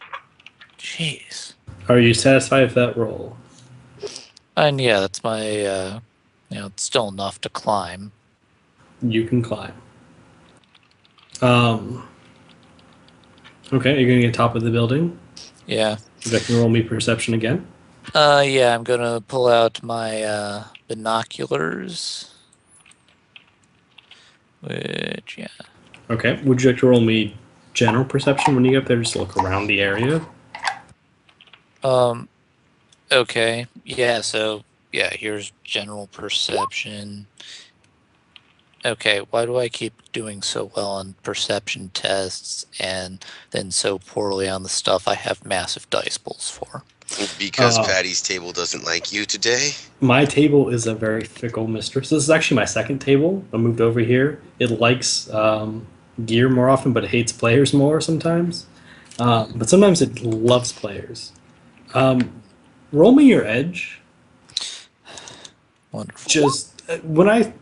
Jeez. Are you satisfied with that roll? And yeah, that's my it's still enough to climb. You can climb. Okay, you're gonna get top of the building. Yeah. Would you like to roll me perception again? Yeah, I'm gonna pull out my binoculars. Which, yeah. Okay. Would you like to roll me general perception when you get up there? Just to look around the area. Okay. Yeah, so yeah, here's general perception. Okay, why do I keep doing so well on perception tests and then so poorly on the stuff I have massive dice pulls for? Because Uh, Patty's table doesn't like you today. My table is a very fickle mistress. This is actually my second table. I moved over here. It likes gear more often, but it hates players more sometimes. But sometimes it loves players. Roll me your edge. Wonderful. Just when I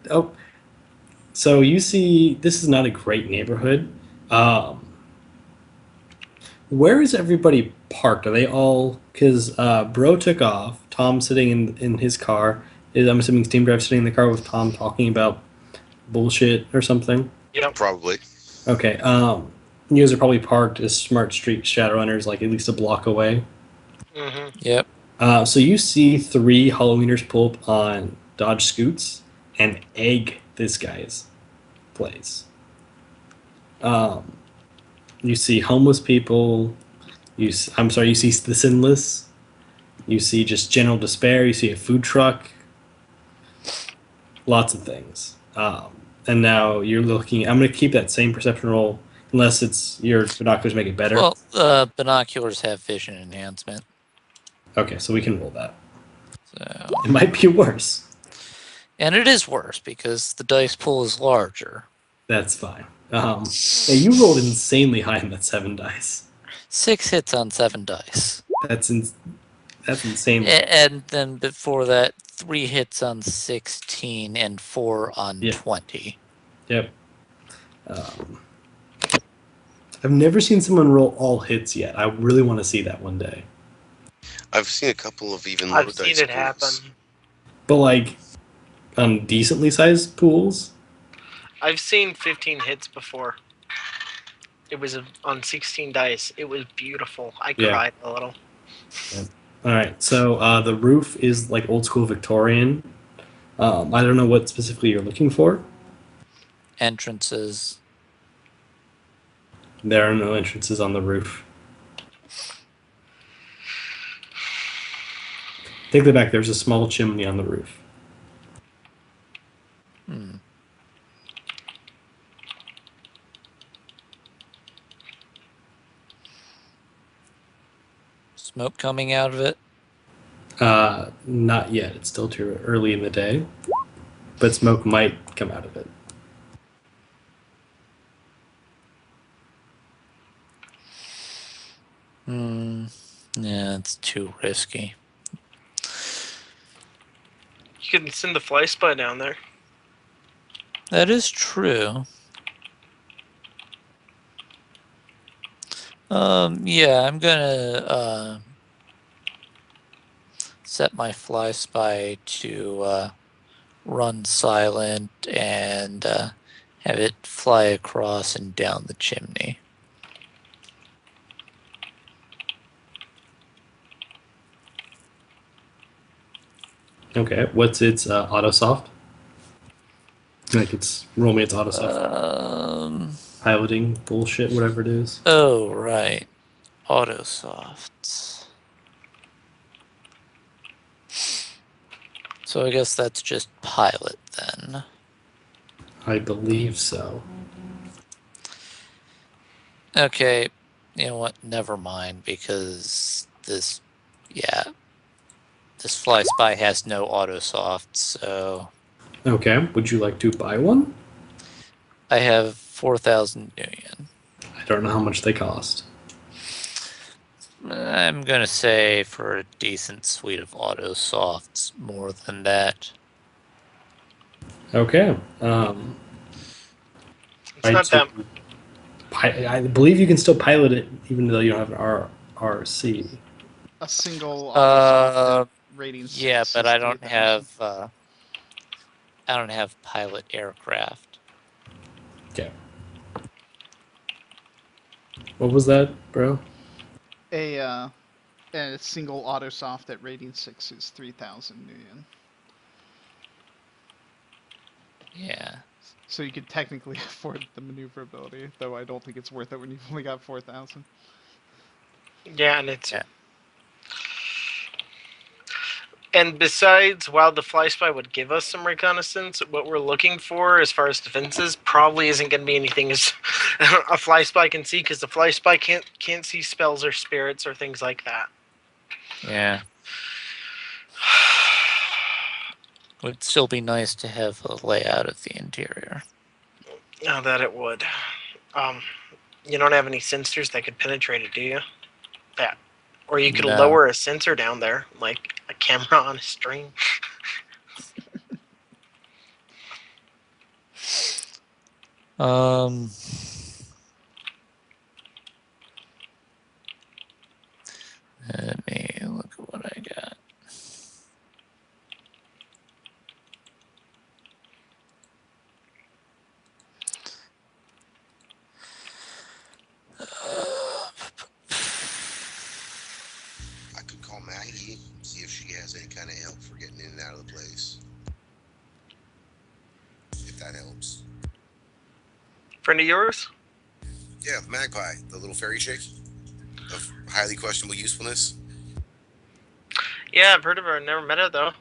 so you see, this is not a great neighborhood. Um, where is everybody parked? Are they all? Because Bro took off. Tom sitting in his car. I'm assuming Steam Drive sitting in the car with Tom talking about bullshit or something. yep. Probably. Okay. You guys are probably parked as Smart Street Shadowrunners, like at least a block away. Mm-hmm. Yep. So you see 3 Halloweeners pull up on Dodge Scoots and egg this guy's place. You see homeless people. I'm sorry. You see the sinless. You see just general despair. You see a food truck. Lots of things. And now you're looking. I'm going to keep that same perception roll, unless it's your binoculars make it better. Well, binoculars have vision enhancement, Okay, so we can roll that. so It might be worse. and it is worse because the dice pool is larger. That's fine. Yeah, you rolled insanely high in that 7 dice. 6 hits on 7 dice. That's insane. And then before that, 3 hits on 16 and 4 on Yeah. 20. Yep. I've never seen someone roll all hits yet. I really want to see that one day. I've seen a couple of even low I've dice seen it happen. pools. But like on decently sized pools. I've seen 15 hits before. It was on 16 dice. It was beautiful. I cried a little. Yep. All right, so the roof is like old school Victorian. I don't know what specifically you're looking for. Entrances. There are no entrances on the roof. Take that back. There's a small chimney on the roof. Smoke coming out of it. Not yet. It's still too early in the day, but smoke might come out of it. Yeah, it's too risky. You can send the fly spy down there. That is true. Yeah, I'm gonna set my fly spy to run silent and have it fly across and down the chimney. Okay, what's its auto soft? Like it's roll me its auto soft. Piloting bullshit, whatever it is. Oh right, auto soft. So I guess that's just pilot then. I believe so. Okay, you know what? Never mind, because this fly spy has no auto soft, so Okay, would you like to buy one? I have 4,000 yen. I don't know how much they cost. I'm gonna say for a decent suite of auto softs, more than that. Okay. It's not that. I believe you can still pilot it even though you don't have an RC. A single auto rating 6. Yeah, but is I don't 3,000. have pilot aircraft. Okay. What was that, bro? A single auto soft at rating 6 is 3,000 yen. Yeah. So you could technically afford the maneuverability, though I don't think it's worth it when you've only got 4,000. Yeah, and it's. Yeah. And besides, while the fly spy would give us some reconnaissance, what we're looking for as far as defenses probably isn't going to be anything as a fly spy can see, because the fly spy can't see spells or spirits or things like that. Yeah. Would still be nice to have a layout of the interior. Now that it would. You don't have any sensors that could penetrate it, do you? That. Or you could No. lower a sensor down there, like a camera on a string. Let me look at what I got. I could call Maggie, see if she has any kind of help for getting in and out of the place. If that helps. Friend of yours? Yeah, Magpie, the little fairy chick of highly questionable usefulness. Yeah, I've heard of her. Never met her though.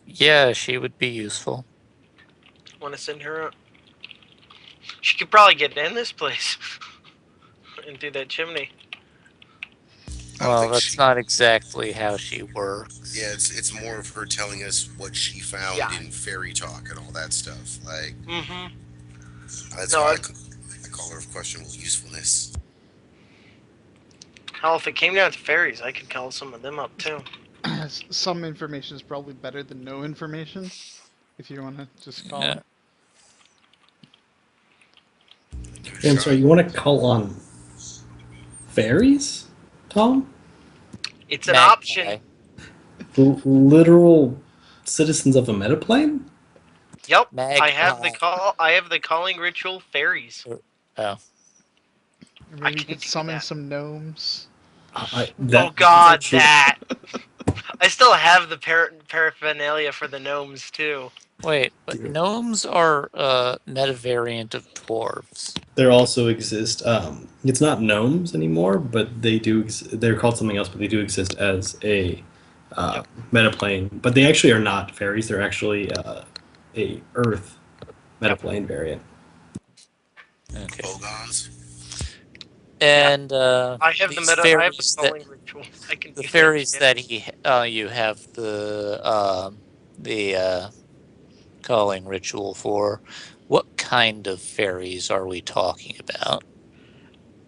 Yeah, she would be useful. Want to send her? She could probably get in this place and through that chimney. I don't Well, think that's she. not exactly how she works. Yeah, it's more of her telling us what she found Yeah. in fairy talk and all that stuff. Like Mm-hmm. that's No. why I call her of questionable usefulness. Hell, if it came down to fairies, I could call some of them up too. Some information is probably better than no information, if you want to just call Yeah. them. Give it a And so shot. you want to call on fairies, Tom? It's an Magpie. option. Literal citizens of a metaplane? Yep. I have the Magpie. call. I have the calling ritual fairies. Oh. Or I maybe you can could do summon that. some gnomes. Oh That's God, actually that. I still have the paraphernalia for the gnomes too. Wait, but gnomes are a meta variant of dwarves. there also exist. It's not gnomes anymore, but they do. They're called something else, but they do exist as a Yep. metaplane. But they actually are not fairies. They're actually a Earth Yep. metaplane variant. Okay. Bogons. And I have the these meta. I have the fairies that calling ritual. I can the do that. fairies that you have the calling ritual for. What kind of fairies are we talking about?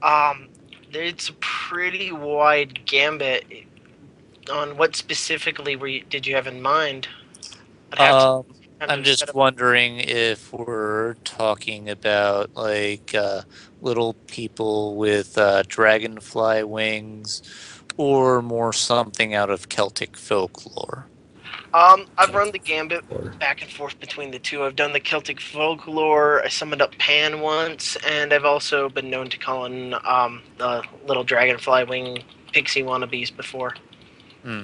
Um, it's a pretty wide gambit on what specifically did you have in mind. I'd have to Um, kind I'm of set just up. wondering if we're talking about like little people with dragonfly wings, or more something out of Celtic folklore. I've run the gambit back and forth between the two. I've done the Celtic folklore. I summoned up Pan once, and I've also been known to call in the little dragonfly wing pixie wannabes before. Hmm.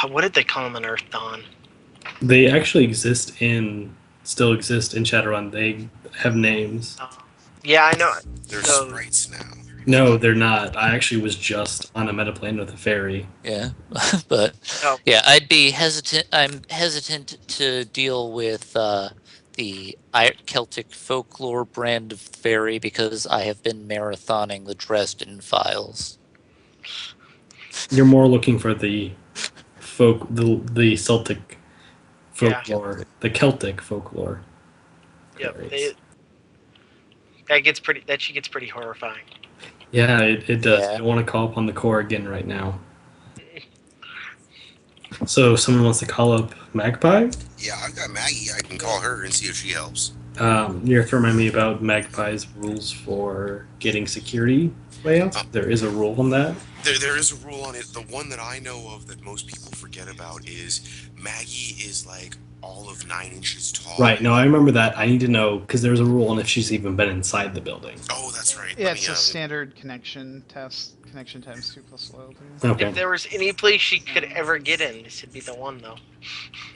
What did they call them on Earth Dawn? They actually still exist in Shadowrun. They have names. Yeah, I know. They're So sprites now. No, they're not. I actually was just on a metaplane with a fairy. Yeah, but oh, yeah, I'd be hesitant. I'm hesitant to deal with the Celtic folklore brand of fairy because I have been marathoning the Dresden Files. You're more looking for the Celtic yeah, folklore, the Celtic folklore yep. fairies. That she gets pretty horrifying. Yeah, it does. I Yeah. don't want to call upon the core again right now. So someone wants to call up Magpie. Yeah, I've got Maggie. I can call her and see if she helps. You have to remind me about Magpie's rules for getting security layouts. There is a rule on that. There is a rule on it. The one that I know of that most people forget about is Maggie is like all of 9 inches tall. Right. No, I remember that. I need to know because there's a rule on if she's even been inside the building. Oh, that's right. Yeah, Let it's me. a standard connection test. Connection times 2 plus loyalty. Okay. If there was any place she could ever get in, this would be the one, though.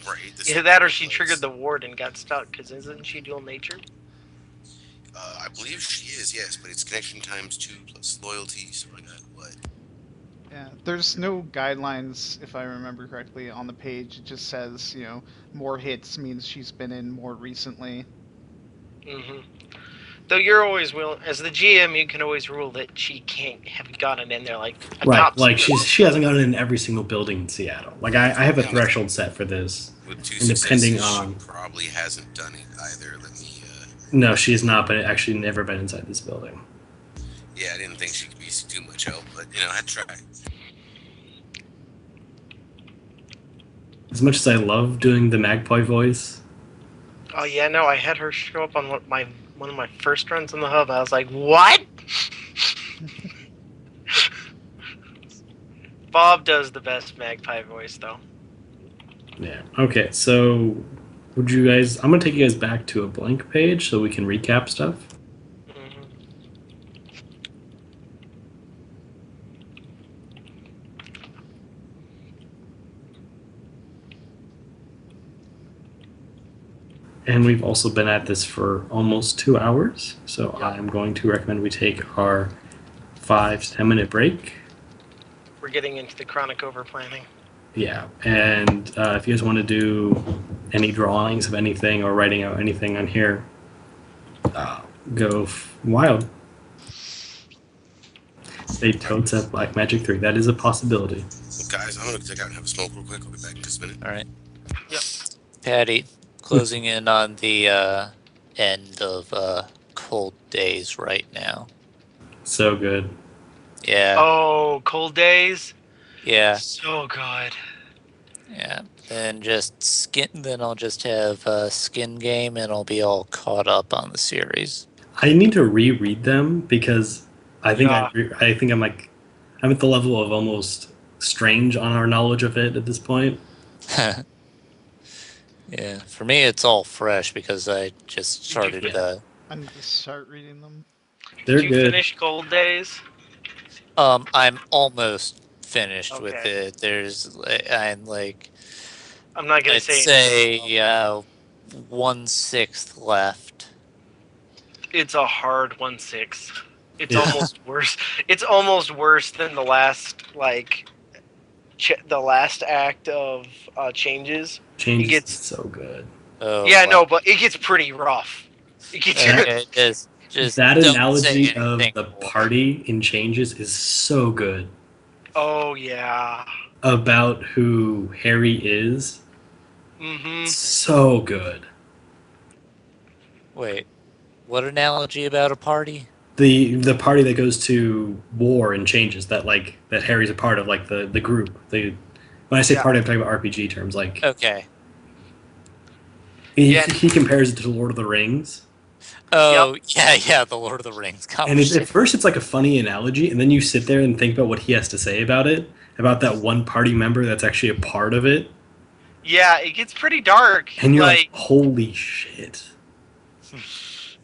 Right. Either that or she triggered the ward and got stuck, because isn't she dual natured? I believe she is, yes, but it's connection times 2 plus loyalty. So I got what? Yeah, there's no guidelines, if I remember correctly, on the page. It just says, more hits means she's been in more recently. Mm-hmm. Though you're always willing, as the GM, you can always rule that she can't have gotten in there like a Right. top Like secret. she hasn't gotten in every single building in Seattle. Like I have a threshold set for this. With 2 And depending successes, on she probably hasn't done it either. Let me. No, she has not, but actually never been inside this building. Yeah, I didn't think she could be too much help, but I'd try. As much as I love doing the Magpie voice, Oh yeah, no, I had her show up on one of my first runs on the hub. I was like, what? Bob does the best magpie voice, though. yeah. Okay, so would you guys? I'm gonna take you guys back to a blank page so we can recap stuff. Mm-hmm. And we've also been at this for almost 2 hours, so I'm going to recommend we take our 5 to 10 minute break. We're getting into the chronic over planning. Yeah, and if you guys want to do any drawings of anything or writing out anything on here, go wild. Say totes at Black Magic 3. That is a possibility. Well, guys, I'm gonna take out and have a smoke real quick. I'll be back in just a minute. All right. Yep. Patty, closing in on the end of cold days right now. So good. Yeah. Oh, cold days. Yeah. So good. Yeah. Then just skin. Then I'll just have Skin Game, and I'll be all caught up on the series. I need to reread them because I think Yeah. I think I'm at the level of almost strange on our knowledge of it at this point. Yeah. For me, it's all fresh because I just started. Yeah. I need to start reading them. They're Did you good. finish Cold Days? I'm almost finished with Okay. it. I'm like, I'm not gonna I'd say. say 1/6 left. It's a hard 1/6. It's Yeah. almost worse. It's almost worse than the last the last act of Changes. Changes It gets- is so good. Oh, Yeah, wow. no, but it gets pretty rough. It gets Okay, just That don't analogy say of anything the more. party in Changes is so good. Oh yeah. About who Harry is. Mm-hmm. So good. Wait, what analogy about a party? The party that goes to war and Changes that Harry's a part of, like the group. When I say Yeah. party, I'm talking about RPG terms. Like Okay. Yeah. he compares it to Lord of the Rings. Oh, yeah, the Lord of the Rings And conversation. at first, it's like a funny analogy, and then you sit there and think about what he has to say about it, about that one party member that's actually a part of it, Yeah, it gets pretty dark. and you're like, holy shit.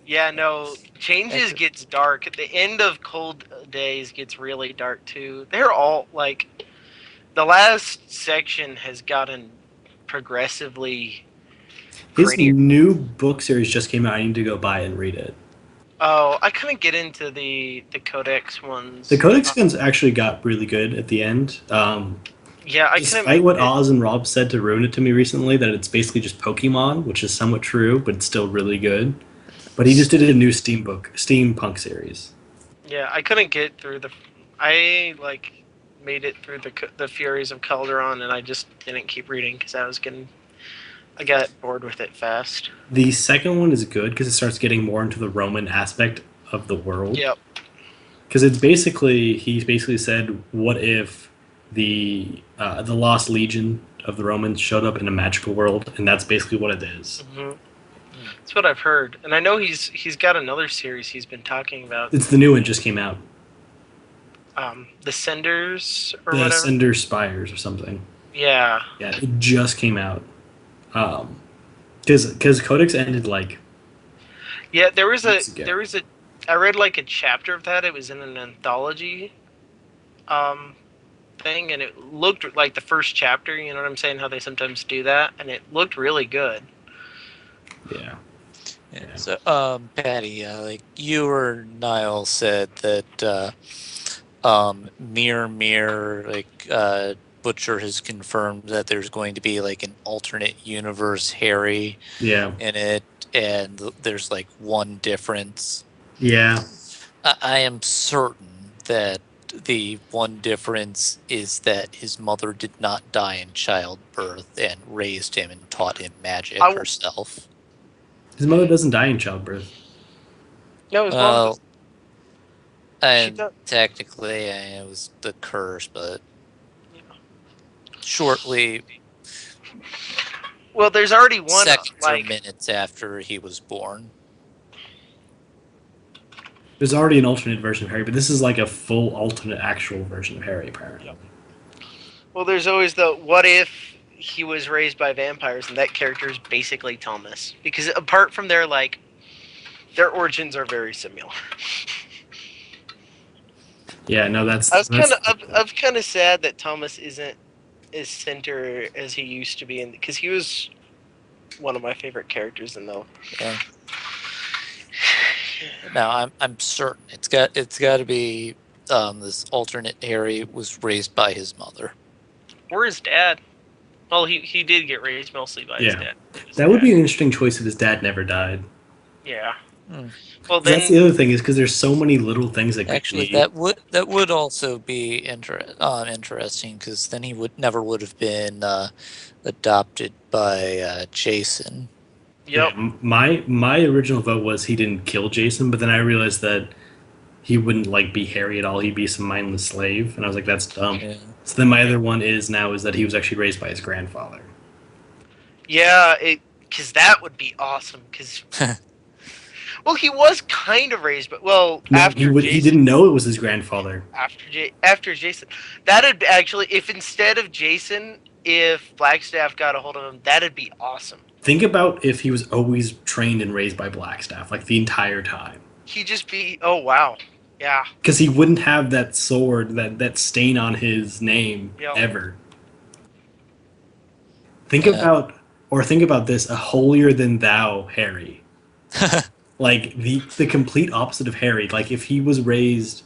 Yeah, no, Changes That's- gets dark. At the end of Cold Days gets really dark too. They're all like, the last section has gotten progressively His pretty. new book series just came out. I need to go buy it and read it. Oh, I couldn't get into the Codex ones. The Codex ones actually got really good at the end. Yeah, I couldn't. Despite what Oz and Rob said to ruin it to me recently, that it's basically just Pokemon, which is somewhat true, but it's still really good. But he just did a new steampunk series. Yeah, I couldn't get through the. I made it through the Furies of Calderon, and I just didn't keep reading because I got bored with it fast. The second one is good because it starts getting more into the Roman aspect of the world. Yep. Because he's basically said, what if the Lost Legion of the Romans showed up in a magical world, and that's basically what it is. Mm-hmm. That's what I've heard, and I know he's got another series he's been talking about. It's the new one just came out. The Senders or The whatever. Cinder Spires or something. Yeah. Yeah, it just came out. Because Codex ended Yeah, there was Months ago. I read like a chapter of that. It was in an anthology thing, and it looked like the first chapter, you know what I'm saying, how they sometimes do that, and it looked really good. yeah. Yeah. So, Patty, like you or Niall said that Mir, Butcher has confirmed that there's going to be like an alternate universe Harry Yeah. in it, and there's like one difference. Yeah. I am certain that the one difference is that his mother did not die in childbirth and raised him and taught him magic herself. His mother doesn't die in childbirth. No, his mom. Well, She and does- technically it was the curse, but shortly, Well, there's already one seconds or like. minutes after he was born. There's already an alternate version of Harry, but this is like a full alternate actual version of Harry, apparently. Well, there's always the what if he was raised by vampires, and that character is basically Thomas, because apart from their origins are very similar. Yeah, no, I was kind of sad that Thomas isn't as center as he used to be, because he was one of my favorite characters in the. Yeah. No, I'm certain it's got to be this alternate Harry was raised by his mother. Or his dad. Well, he did get raised mostly by his Yeah. dad. That would be an interesting choice if his dad never died. Yeah. Hmm. Well, That's then the other thing is because there's so many little things that could Actually, be. that would also be interesting because then he would have been adopted by Jason. yep. Yeah, my original vote was he didn't kill Jason, but then I realized that he wouldn't like be Harry at all. He'd be some mindless slave, and I was like, that's dumb. Yeah. So then my other one is that he was actually raised by his grandfather. Yeah, because that would be awesome. Because well, he was kind of raised, but No, after he Jason, didn't know it was his grandfather. after Jason, that'd actually if instead of Jason, if Blackstaff got a hold of him, that'd be awesome. Think about if he was always trained and raised by Blackstaff, like the entire time. He'd just be oh wow, yeah, Because he wouldn't have that sword, that stain on his name yep. ever. Yeah. Think about this: a holier than thou Harry, like the complete opposite of Harry. Like if he was raised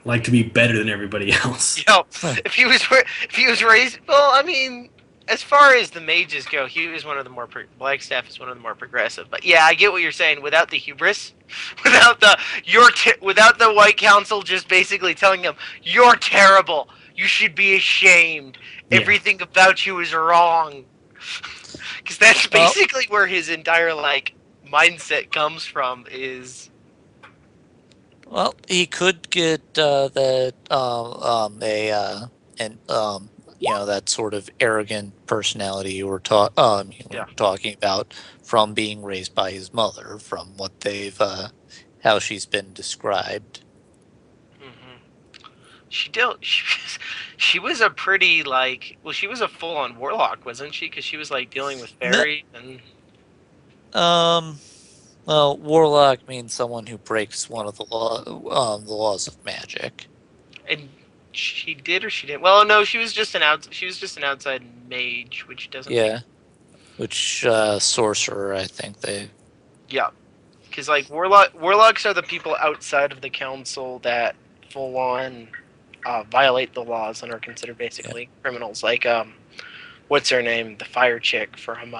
like to be better than everybody else. Yep. If he was raised, well, I mean, as far as the mages go, he was one of the more Blackstaff is one of the more progressive. But yeah, I get what you're saying. Without the hubris, without the White Council just basically telling him you're terrible, you should be ashamed. Yeah. Everything about you is wrong. Because that's Well- basically where his entire like mindset comes from. Is Well, he could get that that sort of arrogant personality you were Yeah. talking about from being raised by his mother, from what they've how she's been described. she did. She was a pretty like. Well, she was a full-on warlock, wasn't she? Because she was like dealing with fairies and. Well, warlock means someone who breaks one of the laws of magic. And she did or she didn't. Well, no, she was just an outside mage, which doesn't. Yeah, which sorcerer, I think they. Yeah, because like warlocks are the people outside of the council that full on violate the laws and are considered basically criminals. Like what's her name? The fire chick from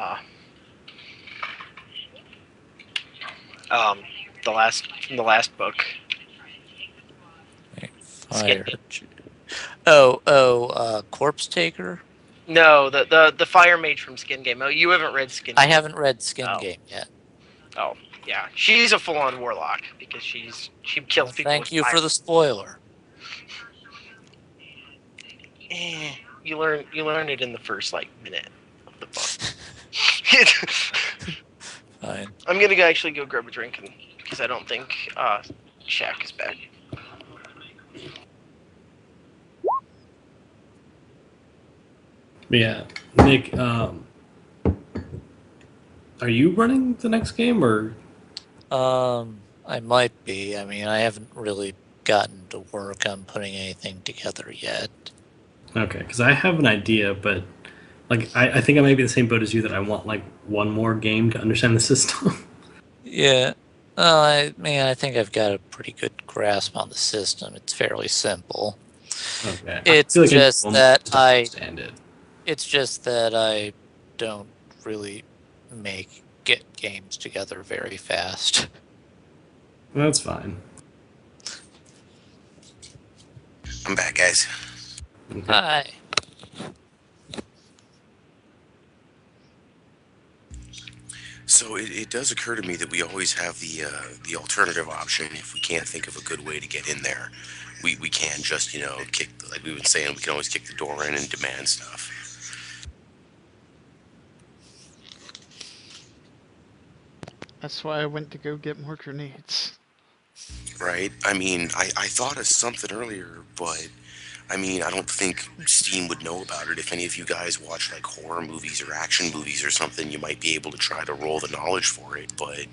um the last book. Fire. Skin- Corpse Taker. No, the fire mage from Skin Game. Oh, you haven't read Skin I Game. haven't read Skin Oh. Game yet. Oh, yeah. She's a full-on warlock because she kills Well, people. thank with you fire. for the spoiler. You learn it in the first like minute of the book. Fine. I'm gonna actually go grab a drink because I don't think Shaq is back. Yeah, Nick, are you running the next game or? I might be. I mean, I haven't really gotten to work on putting anything together yet. Okay, because I have an idea, but like I think I might be the same boat as you that I want like one more game to understand the system. Yeah. I think I've got a pretty good grasp on the system. It's fairly simple. Okay. It's I feel like just one that to I understand it. It's just that I don't really get games together very fast. That's fine. I'm back, guys. Okay. Hi. So it does occur to me that we always have the alternative option if we can't think of a good way to get in there. We can just kick, like we've been saying, we can always kick the door in and demand stuff. That's why I went to go get more grenades. Right? I mean, I thought of something earlier, but I mean, I don't think Steam would know about it. If any of you guys watch like horror movies or action movies or something, you might be able to try to roll the knowledge for it, but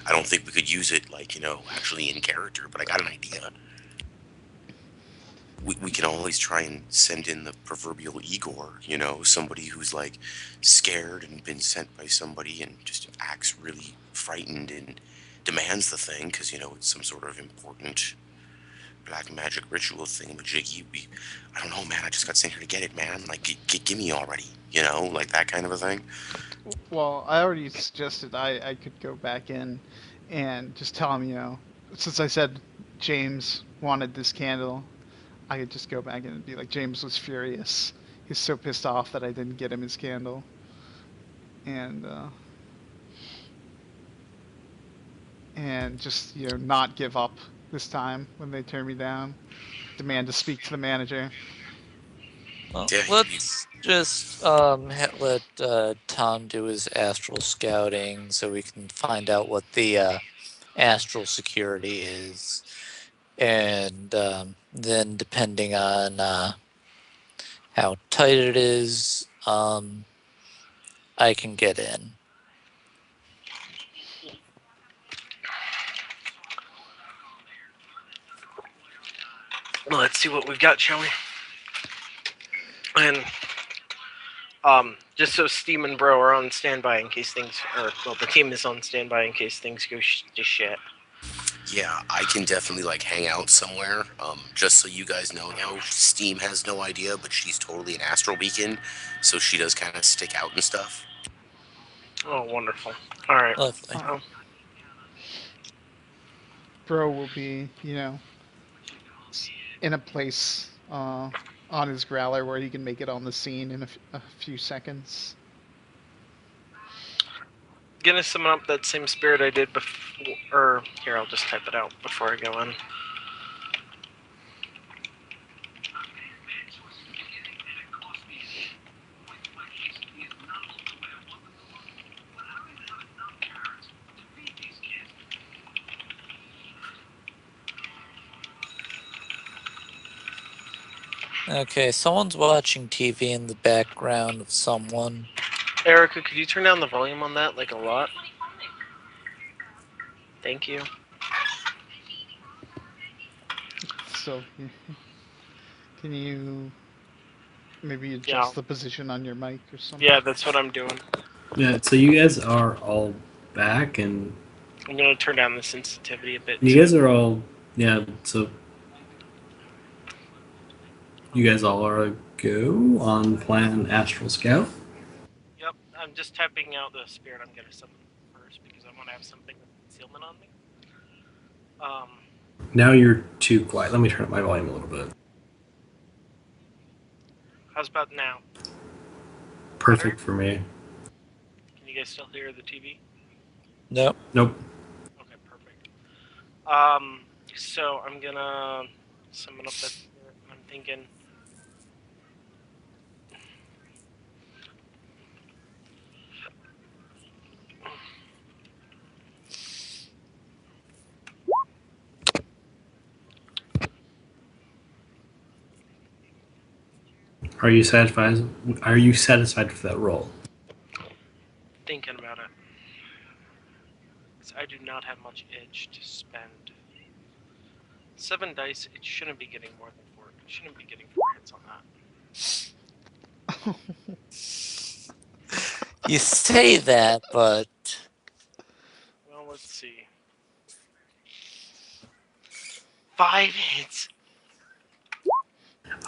I don't think we could use it like, actually in character, but I got an idea. We can always try and send in the proverbial Igor, somebody who's like scared and been sent by somebody and just acts really frightened and demands the thing because, it's some sort of important black magic ritual thingamajiggy. I don't know, man. I just got sent here to get it, man. Like, give me already. Like that kind of a thing. Well, I already suggested I could go back in and just tell him, since I said James wanted this candle, I could just go back in and be like, James was furious. He's so pissed off that I didn't get him his candle, and just not give up this time when they turn me down. Demand to speak to the manager. Well, Yeah, let's just let Tom do his astral scouting so we can find out what the astral security is, and then depending on how tight it is, I can get in. Well, let's see what we've got, shall we? And just so Steam and Bro are on standby in case things, or well, the team is on standby in case things go to shit. yeah, I can definitely like hang out somewhere. Just so you guys know, though, Steam has no idea, but she's totally an astral beacon, so she does kind of stick out and stuff. Oh, wonderful. All right. Lovely. Uh, Well, Bro will be, in a place on his growler where he can make it on the scene in a few seconds. gonna summon up that same spirit I did before. Or here, I'll just type it out before I go in. Okay, someone's watching TV in the background of someone. Erica, could you turn down the volume on that like a lot? Thank you. So, can you maybe Yeah. adjust the position on your mic or something? Yeah, that's what I'm doing. Yeah, so you guys are all back, and I'm gonna turn down the sensitivity a bit. you Too. guys are all, yeah, so you guys all are a go on Plan Astral Scout. Yep, I'm just typing out the spirit I'm gonna summon first because I want to have something with concealment on me. Now you're too quiet. Let me turn up my volume a little bit. How's about now? Perfect for me. Can you guys still hear the TV? Nope. Nope. Okay, perfect. So I'm gonna summon up that spirit. I'm thinking. Are you satisfied? Are you satisfied with that roll? Thinking about it. Because I do not have much edge to spend. 7 dice, it shouldn't be getting more than 4. It shouldn't be getting 4 hits on that. You say that, but Well, let's see. 5 hits.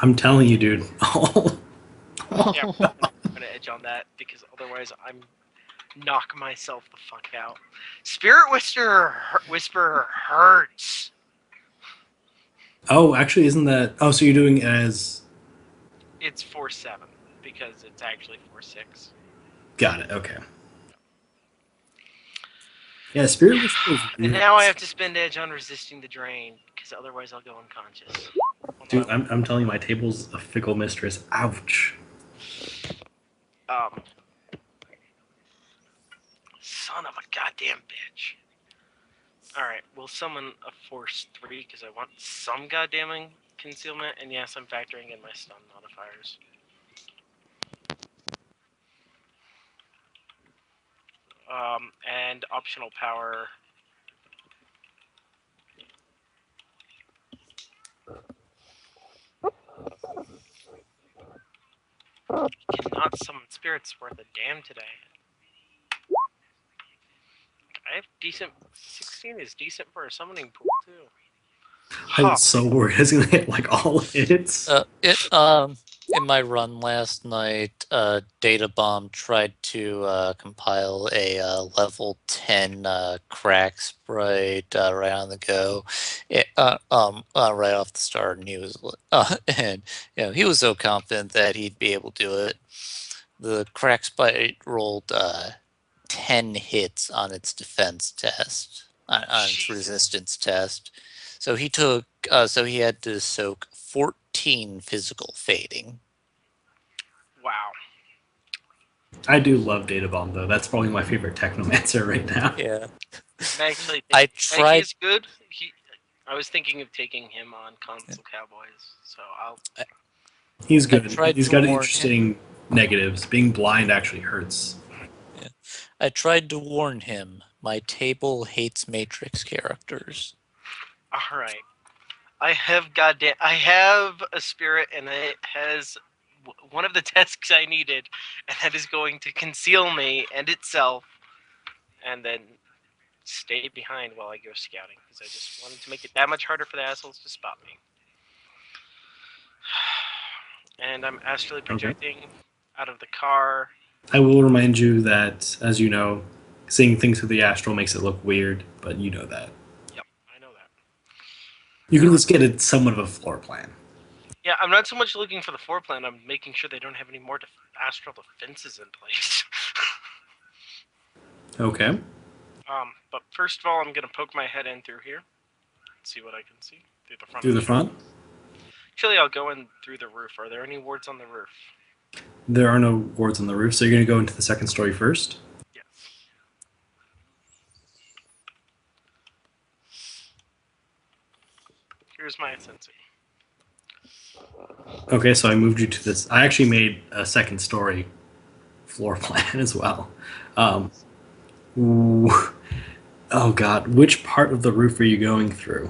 I'm telling you, dude. Yeah, I'm gonna edge on that because otherwise I'm knock myself the fuck out. Spirit Whisperer hurts. Oh, actually, isn't that? Oh, so you're doing it as. It's 4-7 because it's actually 4-6. Got it. Okay. Yeah, Spirit Whisperer is And weird. now I have to spend edge on resisting the drain because otherwise I'll go unconscious. Dude, I'm telling you, my table's a fickle mistress. Ouch. Um, son of a goddamn bitch. Alright, we'll summon a force 3 because I want some goddamn concealment, and yes, I'm factoring in my stun modifiers. And optional power. Cannot summon spirits worth a damn today. I have decent. 16 is decent for a summoning pool too. I Huh. was so worried I was gonna hit like all hits. It in my run last night, Data Bomb tried to compile a level 10 crack sprite right on the go, right off the start, and he was and he was so confident that he'd be able to do it. The crack sprite rolled 10 hits on its defense test, on its Jesus. resistance test. So he had to soak 14 physical fading. Wow. I do love Data Bomb though. That's probably my favorite Technomancer right now. Yeah. I actually think I like tried he's good. I was thinking of taking him on Console Cowboys, so I'll. He's I good. tried He's to got warn him. interesting negatives. Being blind actually hurts. Yeah. I tried to warn him. My table hates Matrix characters. All right. I have a spirit, and it has one of the tasks I needed, and that is going to conceal me and itself, and then stay behind while I go scouting because I just wanted to make it that much harder for the assholes to spot me. And I'm astrally Okay. projecting out of the car. I will remind you that, as you know, seeing things through the astral makes it look weird, but you know that. Yep, I know that. You can at least get it somewhat of a floor plan. Yeah, I'm not so much looking for the floor plan. I'm making sure they don't have any more astral defenses in place. Okay. But first of all, I'm gonna poke my head in through here, see what I can see through the front. Through the front, Actually, I'll go in through the roof. Are there any wards on the roof? there are no wards on the roof, so you're going to go into the second story first. Yes. Here's my sensei. Okay, so I moved you to this. I actually made a second story floor plan as well. Ooh. Oh god, which part of the roof are you going through?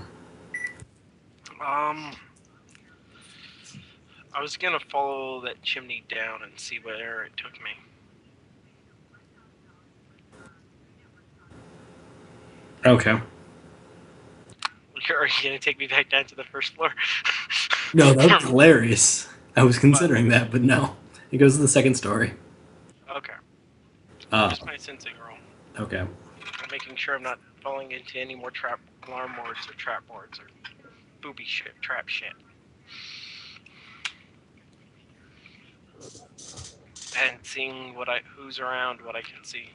I was gonna follow that chimney down and see where it took me. Okay. Are you gonna take me back down to the first floor? No, that would be hilarious. I was considering that, but no. It goes to the second story. Okay. Uh, Here's my sensing roll. okay. I'm making sure I'm not falling into any more trap alarm wards or trap wards or booby shit, trap shit. And seeing who's around, what I can see.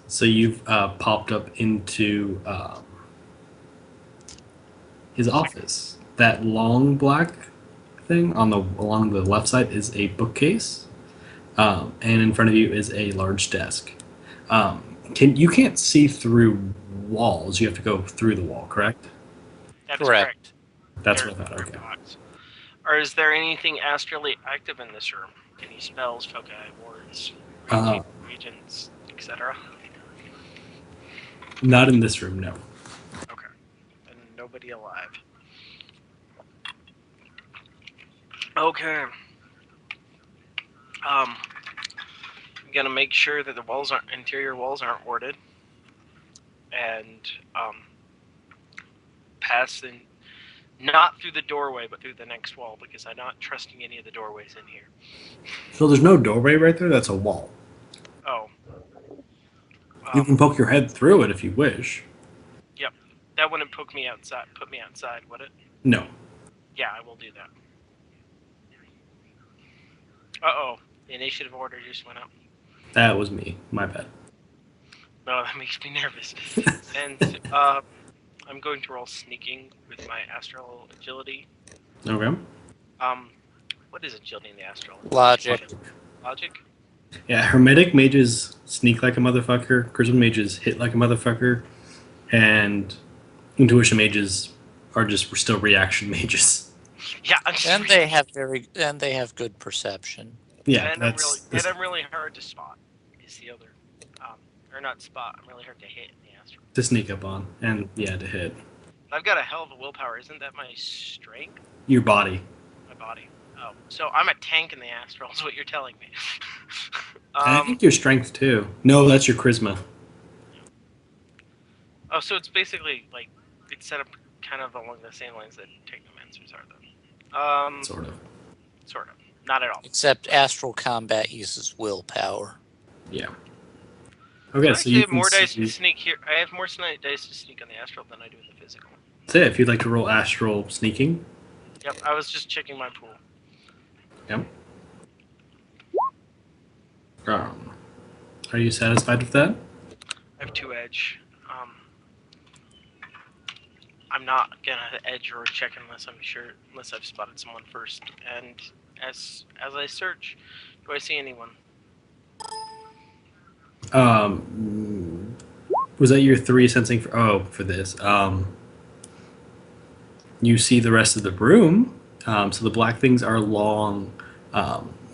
So you've popped up into his office. That long black thing along the left side is a bookcase, and in front of you is a large desk. You can't see through walls. You have to go through the wall, correct? That is Correct. correct. That's There's what I thought. Okay. box. Or is there anything astrally active in this room? Any spells, foci, wards, Uh, regions, etc.? Not in this room, no. Okay. And nobody alive. Okay. I'm gonna make sure that the interior walls aren't warded, and pass in, not through the doorway, but through the next wall because I'm not trusting any of the doorways in here. So there's no doorway right there. That's a wall. Oh. You can poke your head through it if you wish. Yep. That wouldn't put me outside, would it? No. Yeah, I will do that. Uh-oh. The initiative order just went up. That was me. My bad. No, that makes me nervous. And I'm going to roll sneaking with my astral agility. Okay. What is agility in the astral? Logic. Logic? Yeah, Hermetic mages sneak like a motherfucker. Charisma mages hit like a motherfucker. And Intuition mages are just still reaction mages. Yeah, And they have good perception. Yeah, and I'm really hard to spot. Is the other, or not spot? I'm really hard to hit in the astral. to sneak up on. And yeah, to hit. I've got a hell of a willpower. Isn't that my strength? Your body. My body. Oh, so I'm a tank in the astral. Is what you're telling me. And I think your strength too. No, that's your charisma. Oh, so it's basically like it's set up kind of along the same lines that technomancers are, though. Sort of. Sort of. Not at all. Except astral combat uses willpower. Yeah. So Okay, I so actually you have can more dice to see. sneak here. I have more dice to sneak on the astral than I do in the physical. So yeah, if you'd like to roll astral sneaking. Yep, I was just checking my pool. Yep. Are you satisfied with that? I have 2 edge. I'm not gonna edge or check unless I'm sure, unless I've spotted someone first. And as I search, do I see anyone? Was that your 3 sensing for? Oh, for this. You see the rest of the room. So the black things are long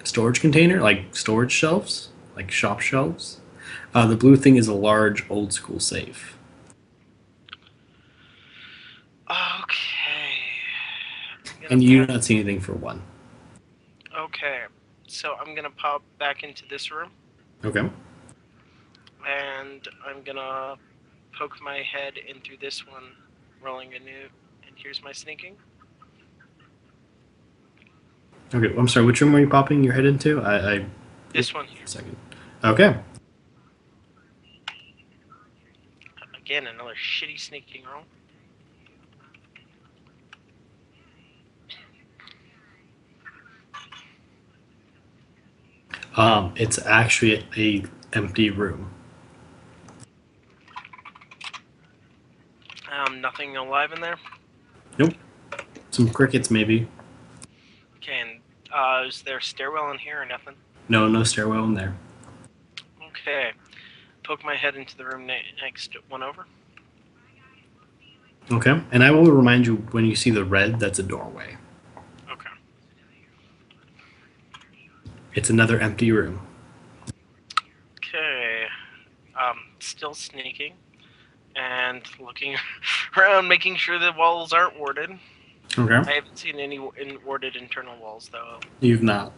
storage container, like storage shelves, like shop shelves. The blue thing is a large old school safe. Okay. And you do not see anything for 1. Okay. So I'm gonna pop back into this room, Okay. and I'm gonna poke my head in through this one, rolling a new. And here's my sneaking. Okay. I'm sorry. Which room are you popping your head into? This one here. A second. Okay. Again, another shitty sneaking roll. It's actually a empty room. Nothing alive in there. Nope. Some crickets, maybe. Okay, and is there a stairwell in here or nothing? No, no stairwell in there. Okay. Poke my head into the room next one over. Okay. And I will remind you when you see the red, that's a doorway. Okay. It's another empty room. Okay. Still sneaking and looking around, making sure the walls aren't warded. Okay. I haven't seen any warded internal walls though. You've not.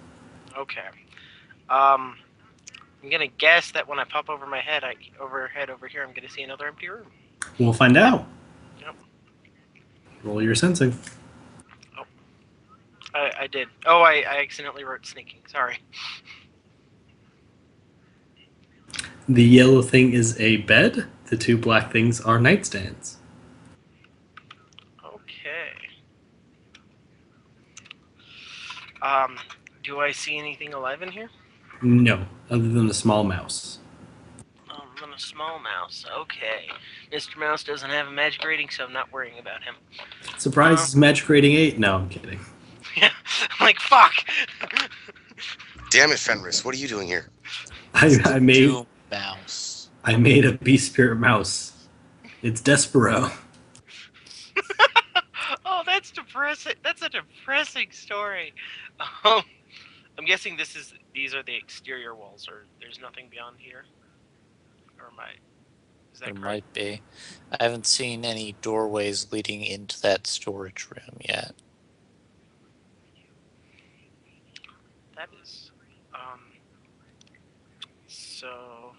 Okay. I'm gonna guess that when I pop over my head, over here, I'm gonna see another empty room. We'll find out. Yep. Roll your sensing. I did. Oh, I accidentally wrote sneaking. Sorry. The yellow thing is a bed. The 2 black things are nightstands. Okay. Do I see anything alive in here? No, other than a small mouse. I'm a small mouse. Okay. Mr. Mouse doesn't have a magic rating, so I'm not worrying about him. Surprise, it's magic rating 8. No, I'm kidding. Yeah. I'm like, fuck! Damn it, Fenris! What are you doing here? I made Doom mouse. I made a Beast Spirit mouse. It's Despero. Oh, that's depressing. That's a depressing story. I'm guessing these are the exterior walls, or there's nothing beyond here. Or am I? Is that There correct? might be. I haven't seen any doorways leading into that storage room yet. That is. So.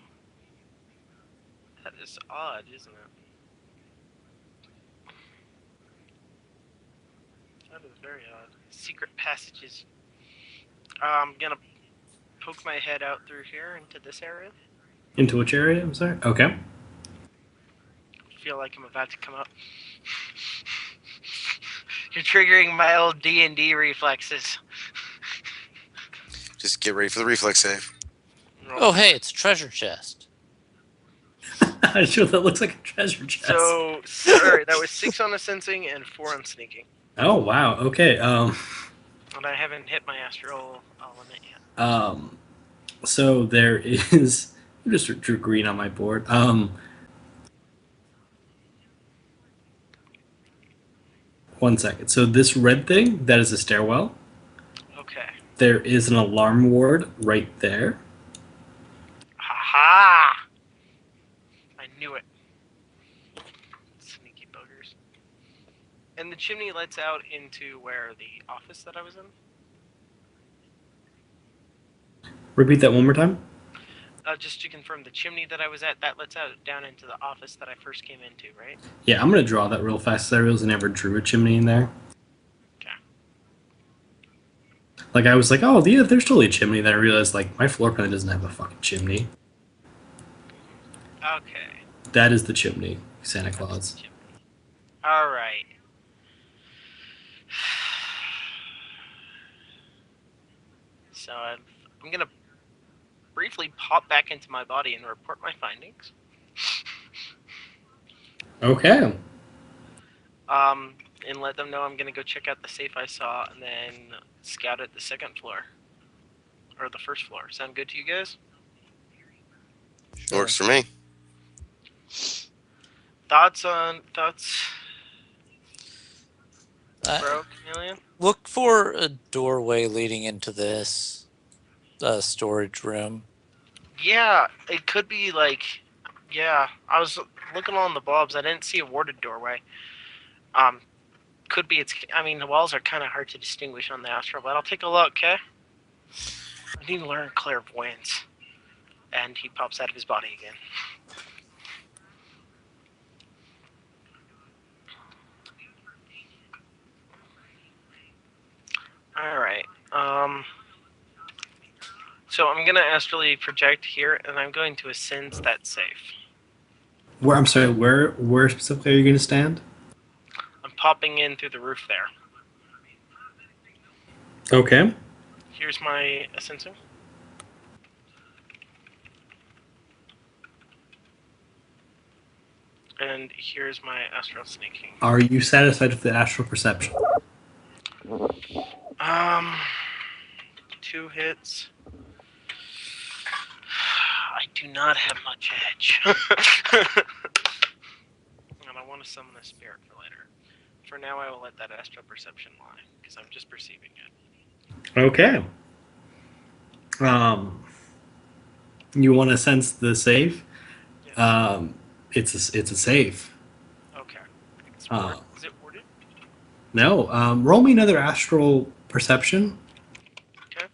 That is odd, isn't it? That is very odd. Secret passages. I'm gonna poke my head out through here into this area. Into which area? I'm sorry. Okay. Feel like I'm about to come up. You're triggering my old D&D reflexes. Just get ready for the reflex save. Oh, hey, it's a treasure chest. I'm sure that looks like a treasure chest. So, sorry, that was 6 on the sensing and 4 on sneaking. Oh wow. Okay. And I haven't hit my astral limit yet. So there is. I just drew green on my board. One second. So this red thing, that is a stairwell. Okay. There is an alarm ward right there. Ha! I knew it. Sneaky buggers. And the chimney lets out into where the office that I was in. Repeat that one more time. Just to confirm, the chimney that I was at, that lets out down into the office that I first came into, right? Yeah, I'm gonna draw that real fast. 'Cause I realized I never drew a chimney in there. Okay. Like I was like, oh, yeah, there's totally a chimney. Then I realized like my floor plan doesn't have a fucking chimney. Okay. That is the chimney, Santa That's the Claus. chimney. All right. So I'm gonna briefly pop back into my body and report my findings. Okay. Um, and let them know I'm gonna go check out the safe I saw, and then scout at the second floor or the first floor. Sound good to you guys? Sure. Works for me. Thoughts, Uh, bro, Chameleon? Look for a doorway leading into this storage room. Yeah, it could be like, yeah. I was looking on the bulbs. I didn't see a warded doorway. Could be it's. I mean, the walls are kind of hard to distinguish on the astral, but I'll take a look. Okay. I need to learn clairvoyance. And he pops out of his body again. All right. So I'm gonna astrally project here, and I'm going to ascend that safe. Where I'm sorry, where specifically are you gonna stand? I'm popping in through the roof there. Okay. Here's my ascensor. And here's my astral sneaking. Are you satisfied with the astral perception? 2 hits. I do not have much edge. And I want to summon a spirit for later. For now, I will let that astral perception lie, because I'm just perceiving it. Okay. You want to sense the safe? Yeah. It's a safe. Okay. Uh, Is it worded? No. Roll me another astral perception. Okay.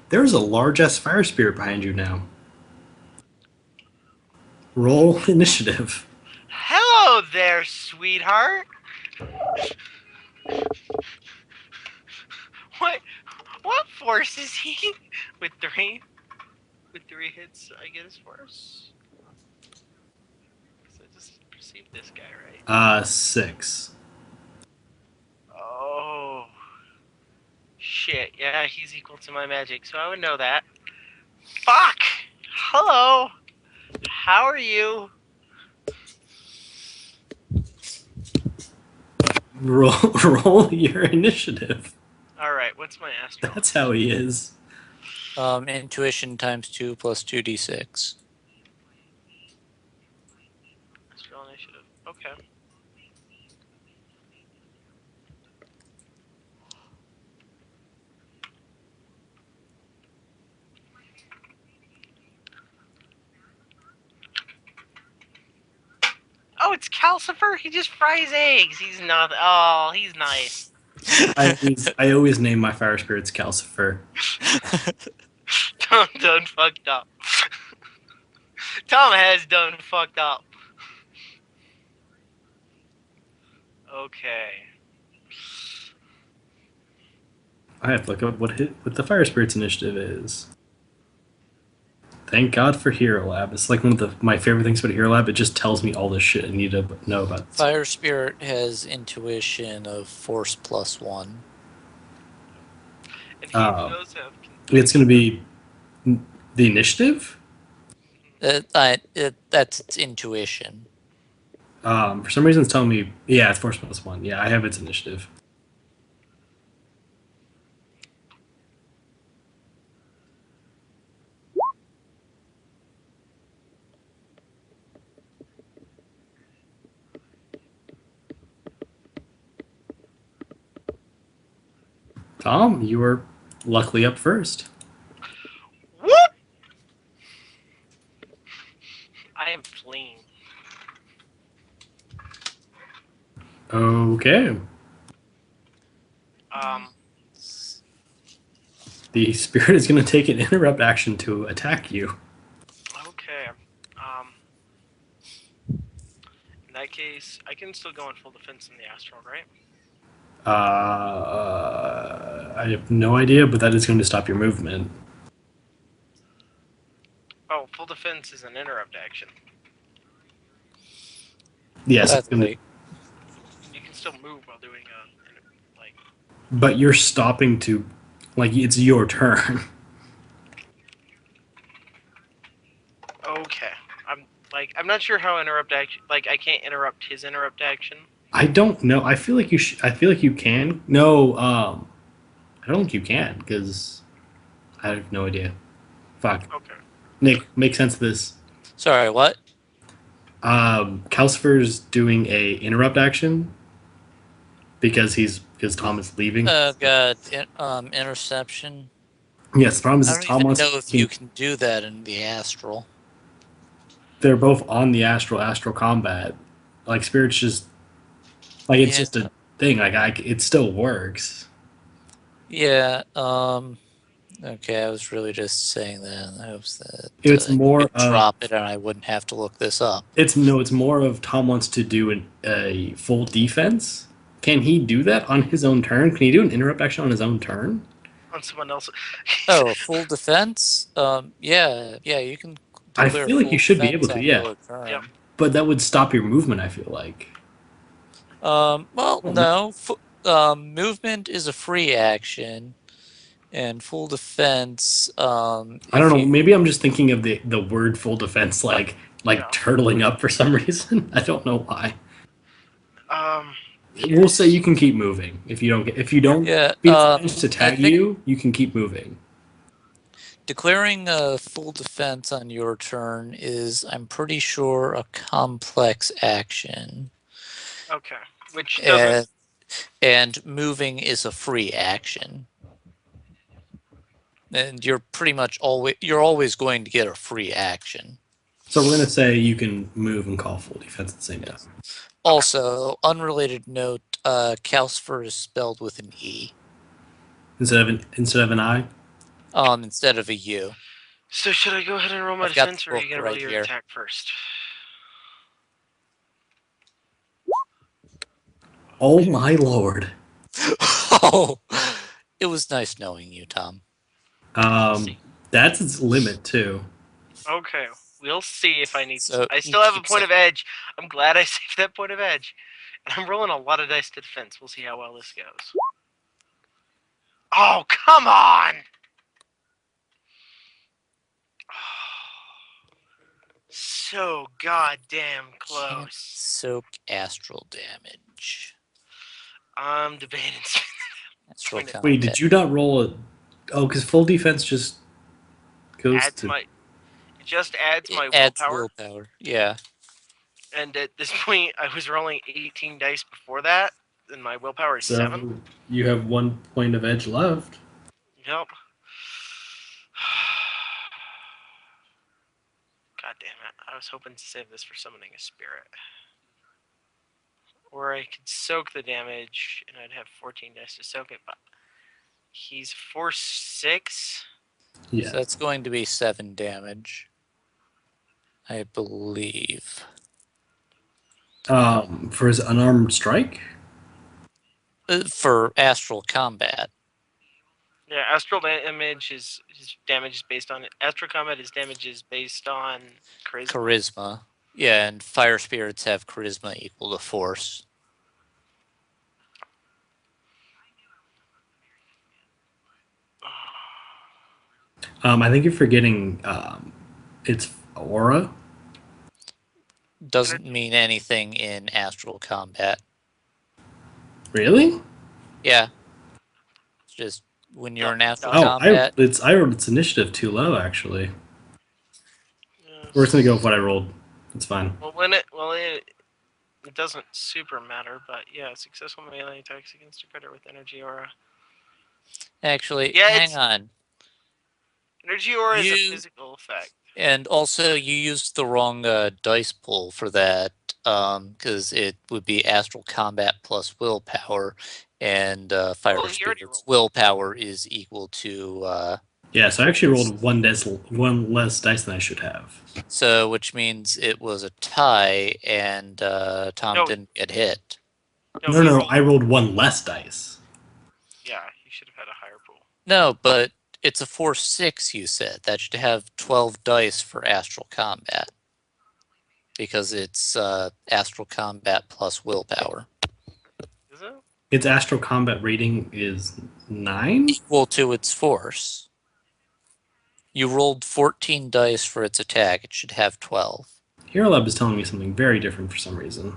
There's a large ass fire spirit behind you now. Roll initiative. Hello there, sweetheart. What force is he? With 3 hits, I get his force. So I just perceived this guy, right? 6. Oh shit! Yeah, he's equal to my magic, so I would know that. Fuck! Hello. How are you? Roll your initiative. All right. What's my astral? That's how he is. Intuition times 2 plus 2d6. Astral initiative. Okay. Oh, it's Calcifer. He just fries eggs. He's not. Oh, he's nice. I always name my fire spirits Calcifer. Tom done fucked up. Tom has done fucked up. Okay. I have to look up what the fire spirits initiative is. Thank God for Hero Lab. It's like one of my favorite things about Hero Lab. It just tells me all this shit I need to know about. Fire Spirit has intuition of force plus 1. And he does have. It's going to be the initiative. That's its intuition. For some reason, it's telling me, yeah, it's force plus 1. Yeah, I have its initiative. Tom, you were luckily up first. Whoop! I am fleeing. Okay. Um, The spirit is going to take an interrupt action to attack you. okay. In that case, I can still go in full defense in the astral, right? I have no idea, but that is going to stop your movement. Oh, full defense is an interrupt action. Yes, it's That's going to, right. You can still move while doing like. but you're stopping to, like, it's your turn. Okay. I'm not sure how interrupt action. Like, I can't interrupt his interrupt action. I don't know. I feel like you. I feel like you can. No. I don't think you can because I have no idea. Fuck. Okay. Nick, make sense of this. Sorry, what? Calcifer's doing a interrupt action because Tom is leaving. God, interception. Yes, the problem I is don't Tom even wants know if to. you can do that in the astral. They're both on the astral combat. Like spirits just like it's Yeah, just a thing. Like it still works. yeah. Okay, I was really just saying that in hopes that It's you more could of drop it and I wouldn't have to look this up. it's no. It's more of Tom wants to do a full defense. Can he do that on his own turn? Can he do an interrupt action on his own turn? On someone else. Oh, full defense? Yeah, you can I declare feel like you full should be defense able to. on Yeah, your Yep. turn. but that would stop your movement. I feel like. Well, I don't know. no. Movement is a free action, and full defense. I don't If know. you, Maybe I'm just thinking of the word full defense like Yeah. turtling up for some reason. I don't know why. We'll say Yes. you can keep moving if you don't get if you don't yeah. be advantage to I tag think you. You can keep moving. declaring a full defense on your turn is, I'm pretty sure, a complex action, Okay. Which doesn't. and moving is a free action. And you're always going to get a free action. So we're gonna say you can move and call full defense at the same time Yes. Also, unrelated note, Calcifer is spelled with an E, instead of an I. instead of a U. So should I go ahead and roll my I've got the defense, or are book you gonna roll right your here. attack first? Oh my lord. Oh, it was nice knowing you, Tom. Um, that's its limit too. Okay. We'll see if I need to. So I he still have a keeps point it. of edge. I'm glad I saved that point of edge. And I'm rolling a lot of dice to defense. We'll see how well this goes. Oh, come on! So goddamn Can't close. soak astral damage. I'm debating. Astral Point it. Wait, combat. did you not roll a? Oh, because full defense just goes Adds to. my. It just adds It my adds willpower. willpower. Yeah. And at this point, I was rolling 18 dice before that, and my willpower is 7. So you have 1 point of edge left. Yep. God damn it. I was hoping to save this for summoning a spirit. Or I could soak the damage, and I'd have 14 dice to soak it, but he's force 6. Yeah. So that's going to be 7 damage, I believe. For his unarmed strike. For astral combat. Yeah, astral damage is his damage is based on it. Astral combat is damage is based on charisma. Charisma. Yeah, and fire spirits have charisma equal to force. I think you're forgetting. It's aura. Doesn't mean anything in astral combat. Really? Yeah. It's just when you're in astral Doesn't. combat. I rolled its initiative too low actually. Yes. We're just gonna go with what I rolled. It's fine. It doesn't super matter, but yeah, successful melee attacks against a critter with energy aura. Actually, Yeah, hang on. Energy aura is a You physical effect. And also, you used the wrong dice pool for that, because it would be astral combat plus willpower, and fire Well, he already spirit's rolled. willpower is equal to. Yeah, so I actually rolled one less dice than I should have. So, which means it was a tie, and Tom No. didn't get hit. No, No, he no, rolled. I rolled one less dice. Yeah, he should have had a higher pool. No, but it's a 4-6, you said. That should have 12 dice for astral combat. Because it's astral combat plus willpower. Is it? Its astral combat rating is 9? Equal to its force. You rolled 14 dice for its attack. It should have 12. Hero Lab is telling me something very different for some reason.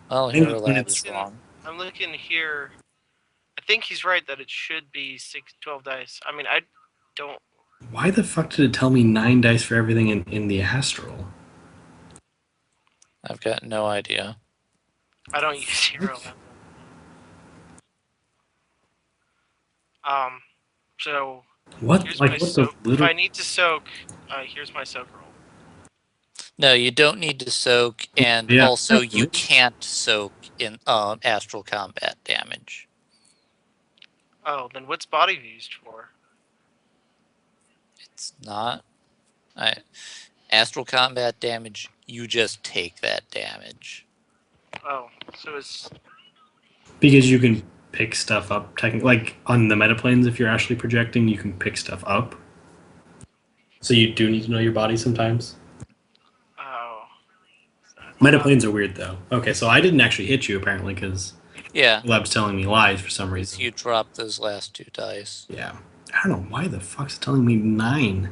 Well, And Hero Lab it's- is wrong. I'm looking here. I think he's right that it should be 12 dice. I mean, I don't. Why the fuck did it tell me 9 dice for everything in the astral? I've got no idea. I don't use hero lab. So What? here's Like, my what the soak. If little... I need to soak, here's my soak roll. No, you don't need to soak, and Yeah. also you can't soak in astral combat damage. Oh, then what's body used for? It's not. Astral combat damage, you just take that damage. Oh, so it's Because you can pick stuff up, technically. Like, on the metaplanes, if you're actually projecting, you can pick stuff up. So you do need to know your body sometimes. oh. Metaplanes are weird, though. Okay, so I didn't actually hit you, apparently, because Yeah, Lab's telling me lies for some reason. you drop those last 2 dice. Yeah. I don't know why the fuck's it telling me 9.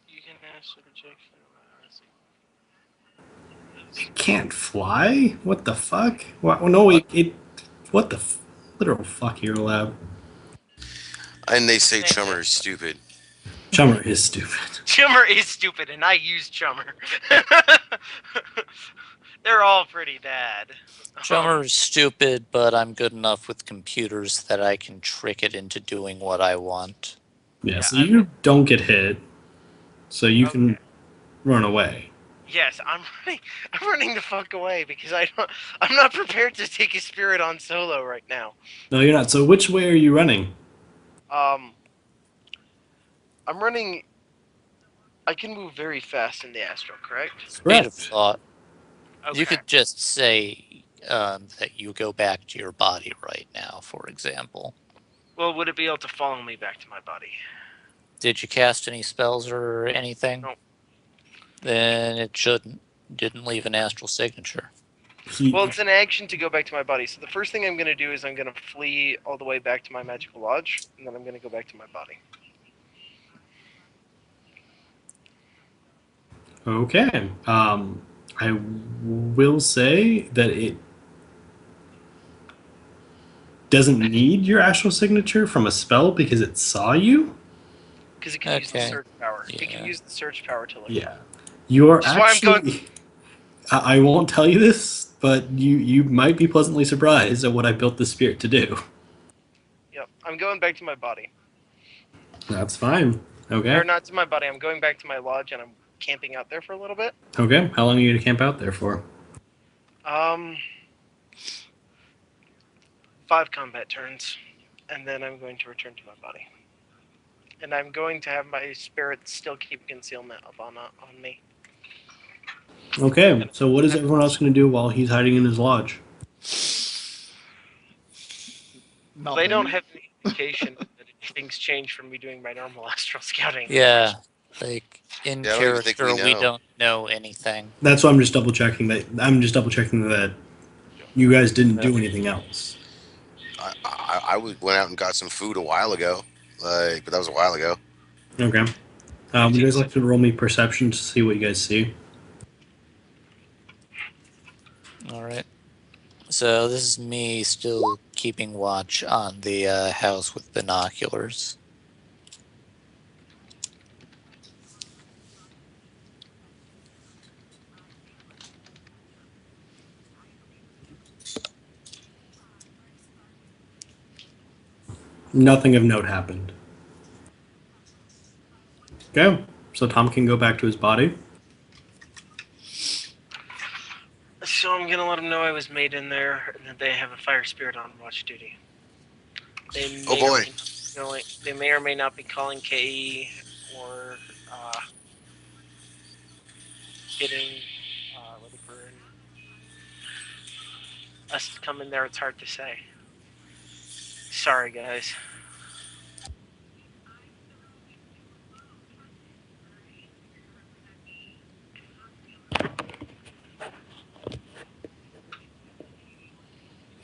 You can ask the rejection. It can't fly? What the fuck? Well, no, it what the literal fuck, Hero Lab? And they say Chummer is stupid. Chummer is stupid. Chummer is stupid, and I use Chummer. They're all pretty bad. Chummer is stupid, but I'm good enough with computers that I can trick it into doing what I want. Yeah, so you don't get hit, so you can run away. Yes, I'm running the fuck away because I'm not prepared to take a spirit on solo right now. No, you're not. So which way are you running? I'm running. I can move very fast in the astral, correct? Speed of thought. Okay. You could just say that you go back to your body right now, for example. Well, would it be able to follow me back to my body? Did you cast any spells or anything? No. Then it shouldn't. Didn't leave an astral signature. Well, it's an action to go back to my body. So the first thing I'm going to do is I'm going to flee all the way back to my magical lodge, and then I'm going to go back to my body. Okay. I will say that it doesn't need your astral signature from a spell because it saw you. Because it can use the Okay. search power. It Yeah. can use the search power to look. Yeah. You're Which is why I'm actually... I won't tell you this, but you might be pleasantly surprised at what I built the spirit to do. Yep. I'm going back to my body. That's fine. Okay. Or not to my body. I'm going back to my lodge, and I'm camping out there for a little bit. Okay. How long are you gonna camp out there for? 5 combat turns, and then I'm going to return to my body. And I'm going to have my spirit still keep concealment up on me. Okay. So what is everyone else gonna do while he's hiding in his lodge? They don't have any indication that things change from me doing my normal astral scouting. Yeah, like in Yeah, I don't even think character, we we know. don't know anything. That's why I'm just double checking that. I'm just double checking that you guys didn't do anything else. I went out and got some food a while ago, but that was a while ago. Okay. Would you guys like to roll me perception to see what you guys see? All right. So this is me still keeping watch on the house with binoculars. Nothing of note happened. Okay. so Tom can go back to his body. So I'm gonna let them know I was made in there, and that they have a fire spirit on watch duty. They Oh may or boy. may not be they may or may not be calling KE or getting ready for us to come in there. It's hard to say. Sorry, guys.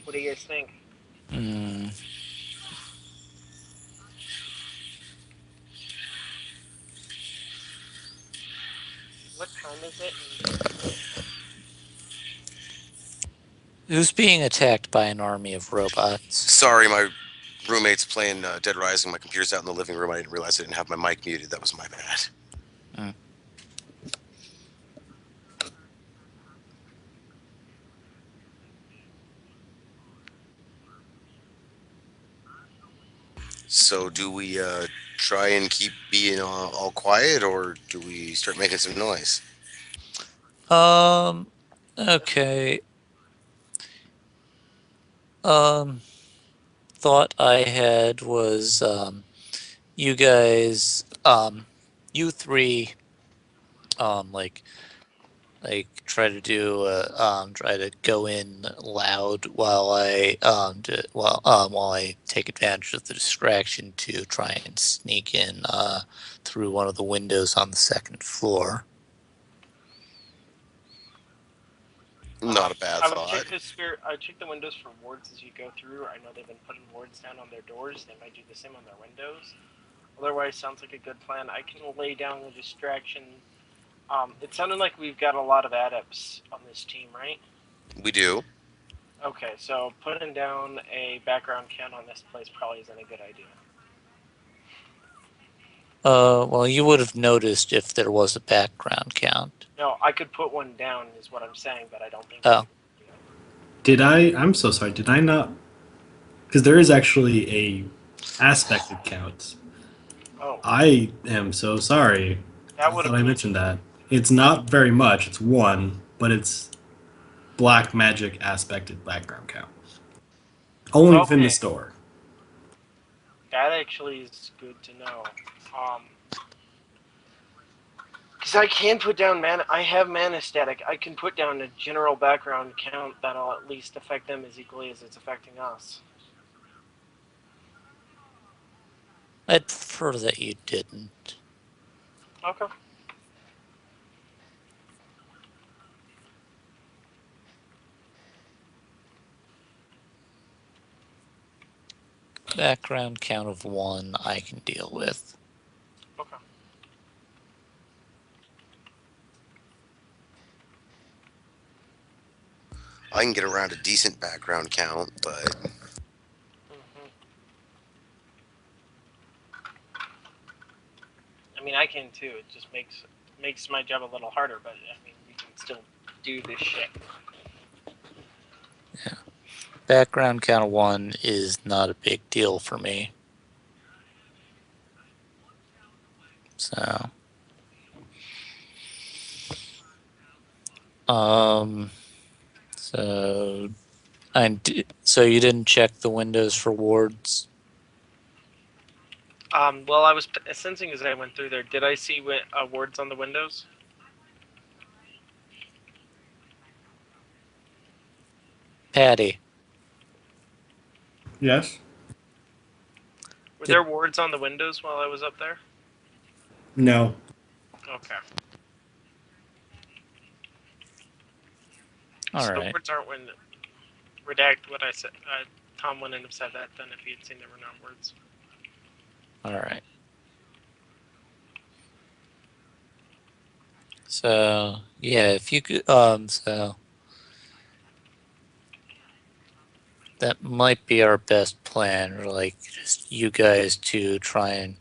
What do you guys think? Hmm. What time is it? Who's being attacked by an army of robots? Sorry, my roommate's playing Dead Rising. My computer's out in the living room. I didn't realize I didn't have my mic muted. That was my bad. Hmm. So do we try and keep being all quiet, or do we start making some noise? Um. Okay. Um. Thought I had was you guys you three like try to go in loud while while I take advantage of the distraction to try and sneak in through one of the windows on the second floor. Not a bad I would check thought. the spirit. I would check the windows for wards as you go through. I know they've been putting wards down on their doors. They might do the same on their windows. Otherwise, sounds like a good plan. I can lay down the distraction. It sounded like we've got a lot of adepts on this team, right? We do. Okay, so putting down a background count on this place probably isn't a good idea. Well, you would have noticed if there was a background count. No, I could put one down, is what I'm saying, but I don't think it's a Oh, good idea. Did I? I'm so sorry. Did I not? Because there is actually a aspected count. Oh, I am so sorry. that I would thought have I been mentioned that. It's not very much. It's one, but it's black magic aspected background count. Only within the okay. store. That actually is good to know. Um, because I can put down mana. I have mana static. I can put down a general background count that'll at least affect them as equally as it's affecting us. I'd prefer that you didn't. Okay. Background count of one I can deal with. Okay. I can get around a decent background count, but hmm I mean, I can too. It just makes my job a little harder, but I mean, we can still do this shit. Yeah. Background count of one is not a big deal for me. So, um, so so you didn't check the windows for wards? Well, I was sensing as I went through there. Did I see words on the windows? Patty, Yes? Were did there words on the windows while I was up there? No. Okay. all So the right, words aren't when redact what I said. Tom wouldn't have said that then if he had seen there were no words. all right. So yeah, if you could, so that might be our best plan, or like just you guys to try and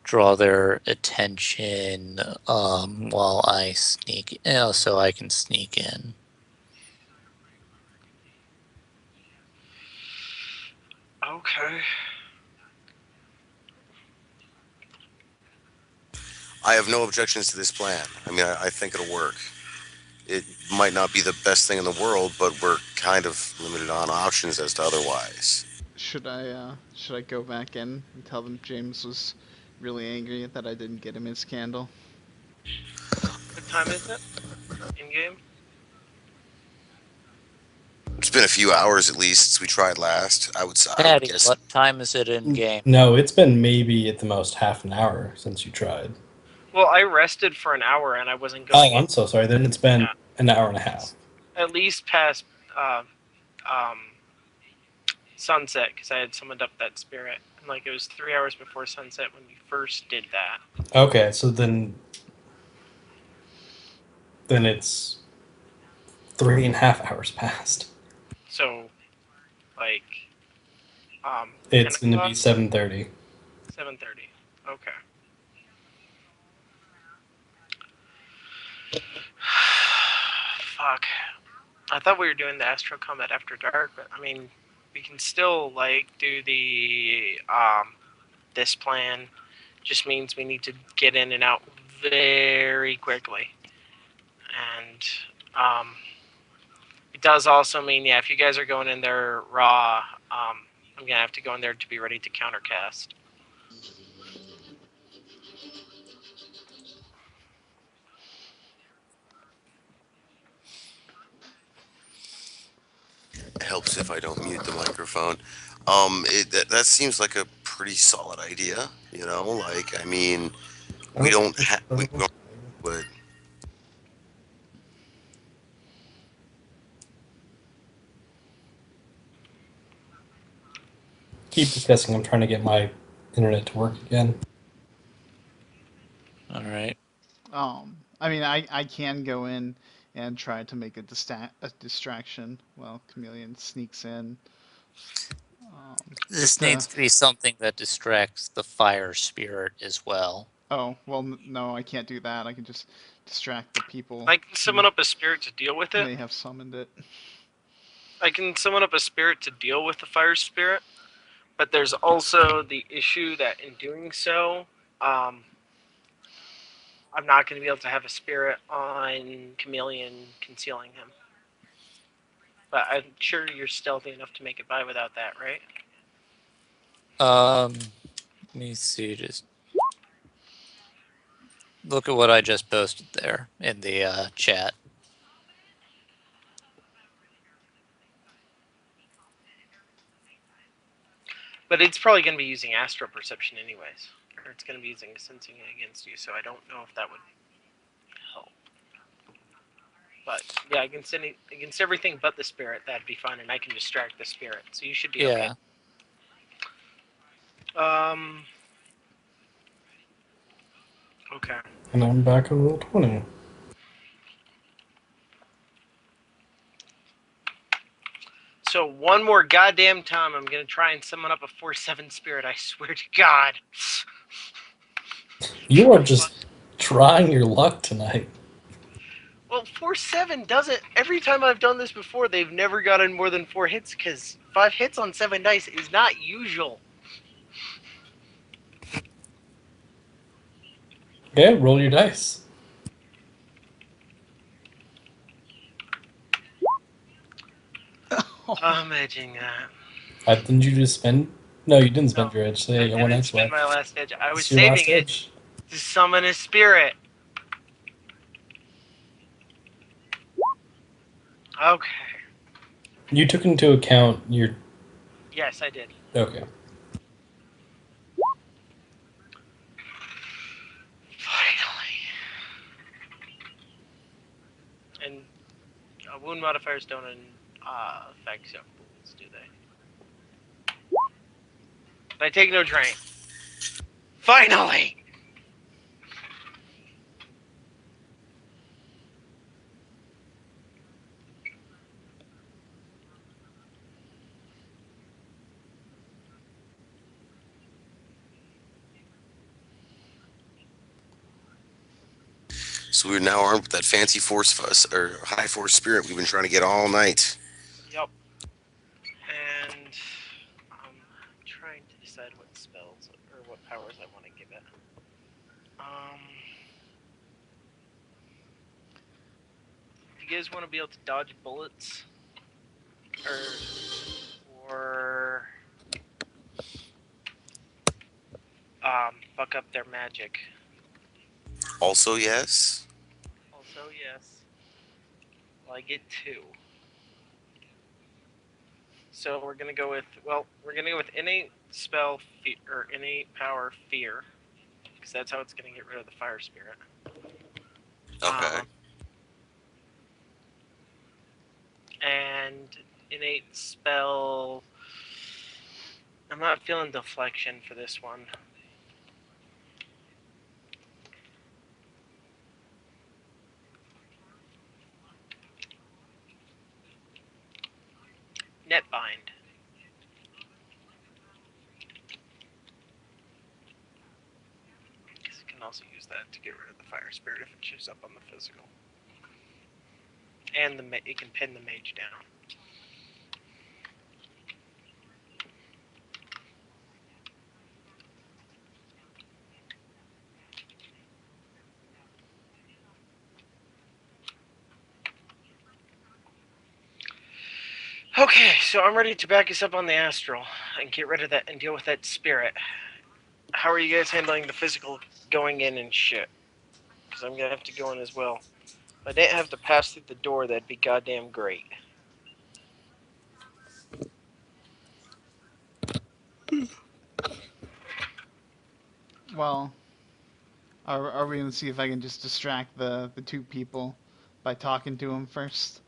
draw their attention, while I sneak, so I can sneak in. Okay. I have no objections to this plan. I mean, I think it'll work. It might not be the best thing in the world, but we're kind of limited on options as to otherwise. Should I go back in and tell them James was really angry that I didn't get him his candle? What time is it in game? It's been a few hours at least since we tried last. I would Patty, guess what time is it in game? No, it's been maybe at the most half an hour since you tried. Well, I rested for an hour and I wasn't going Oh, in. I'm so sorry. Then it's been Yeah, an hour and a half. at least past uh, um, sunset because I had summoned up that spirit. And like it was 3 hours before sunset when we first did that. Okay, so then it's 3.5 hours past. So like 10 It's going to be o'clock, 7:30. 7:30. Okay. Fuck. I thought we were doing the Astro Combat after dark, but I mean, we can still like do the this plan. Just means we need to get in and out very quickly, and it does also mean if you guys are going in there raw, I'm gonna have to go in there to be ready to countercast. it helps if I don't mute the microphone. That seems like a pretty solid idea. Like I mean, we don't have we don't but Keep discussing. I'm trying to get my internet to work again. All right. I mean, I can go in and try to make a distraction while Chameleon sneaks in. This Just needs to be something that distracts the fire spirit as well. oh well, no, I can't do that. I can just distract the people I can summon up a spirit to deal with who it. may have summoned it. I can summon up a spirit to deal with the fire spirit, but there's also the issue that in doing so, um, I'm not going to be able to have a spirit on Chameleon concealing him. But I'm sure you're stealthy enough to make it by without that, right? Let me see. Just look at what I just posted there in the chat. But it's probably going to be using astral perception anyways, or it's going to be using sensing against you. So I don't know if that would help. But yeah, against everything but the spirit. That'd be fine, and I can distract the spirit. So you should be okay. Yeah. Okay. And I'm back on roll 20. So one more goddamn time, I'm gonna try and summon up a 4/7 spirit. I swear to God. You are just trying your luck tonight. Well, 4/7 doesn't. Every time I've done this before, they've never gotten more than 4 hits because 5 hits on 7 dice is not usual. Okay, roll your dice. I'm edging that. Didn't you just spend? No, you didn't spend No, your edge. So yeah, I you got one didn't edge spend left. my last edge. I was It's your last saving it edge. to summon a spirit. Okay. You took into account your. Yes, I did. Okay. Finally. And wound modifiers don't affect young fools, do they? But I take no drain. Finally! so we're now armed with that fancy force or high force spirit we've been trying to get all night. Yep. And I'm trying to decide what spells or what powers I want to give it. Um, you guys want to be able to dodge bullets, or fuck up their magic. Also, yes. Also, yes. Well, I get 2. So we're gonna go with innate spell or innate power fear, because that's how it's gonna get rid of the fire spirit. Okay. Um, and innate spell. I'm not feeling deflection for this one. Netbind. Because you can also use that to get rid of the fire spirit if it shows up on the physical. And it can pin the mage down. Okay, so I'm ready to back us up on the astral and get rid of that and deal with that spirit. How are you guys handling the physical going in and shit? Because I'm gonna have to go in as well. If I didn't have to pass through the door, that'd be goddamn great. Well, are we gonna see if I can just distract the 2 people by talking to them first?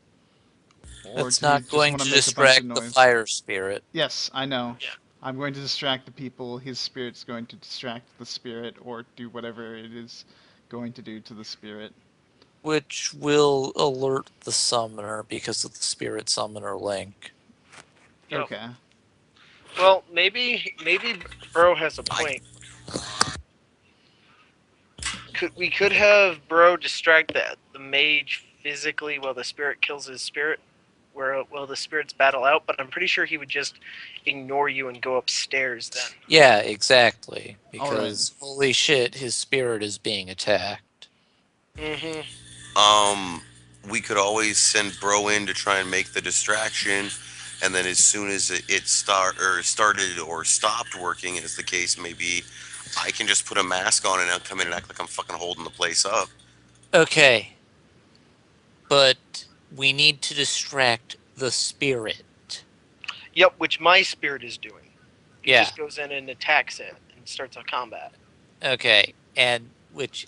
Or It's do we not just going want to to make a bunch of distract the noise? fire spirit, Yes, I know. Yeah. I'm going to distract the people. His spirit's going to distract the spirit or do whatever it is going to do to the spirit. which will alert the summoner because of the spirit summoner link. Yep. Okay. Well, maybe Bro has a point. We could have Bro distract the mage physically while the spirit kills his spirit, while the spirits battle out. But I'm pretty sure he would just ignore you and go upstairs then. Yeah, exactly. All right. Because holy shit, his spirit is being attacked. Mm-hmm. Um, we could always send Bro in to try and make the distraction, and then as soon as it started or stopped working, as the case may be, I can just put a mask on and I'll come in and act like I'm fucking holding the place up. Okay, but we need to distract the spirit. Yep, which my spirit is doing. He Yeah, just goes in and attacks it and starts a combat. okay. And which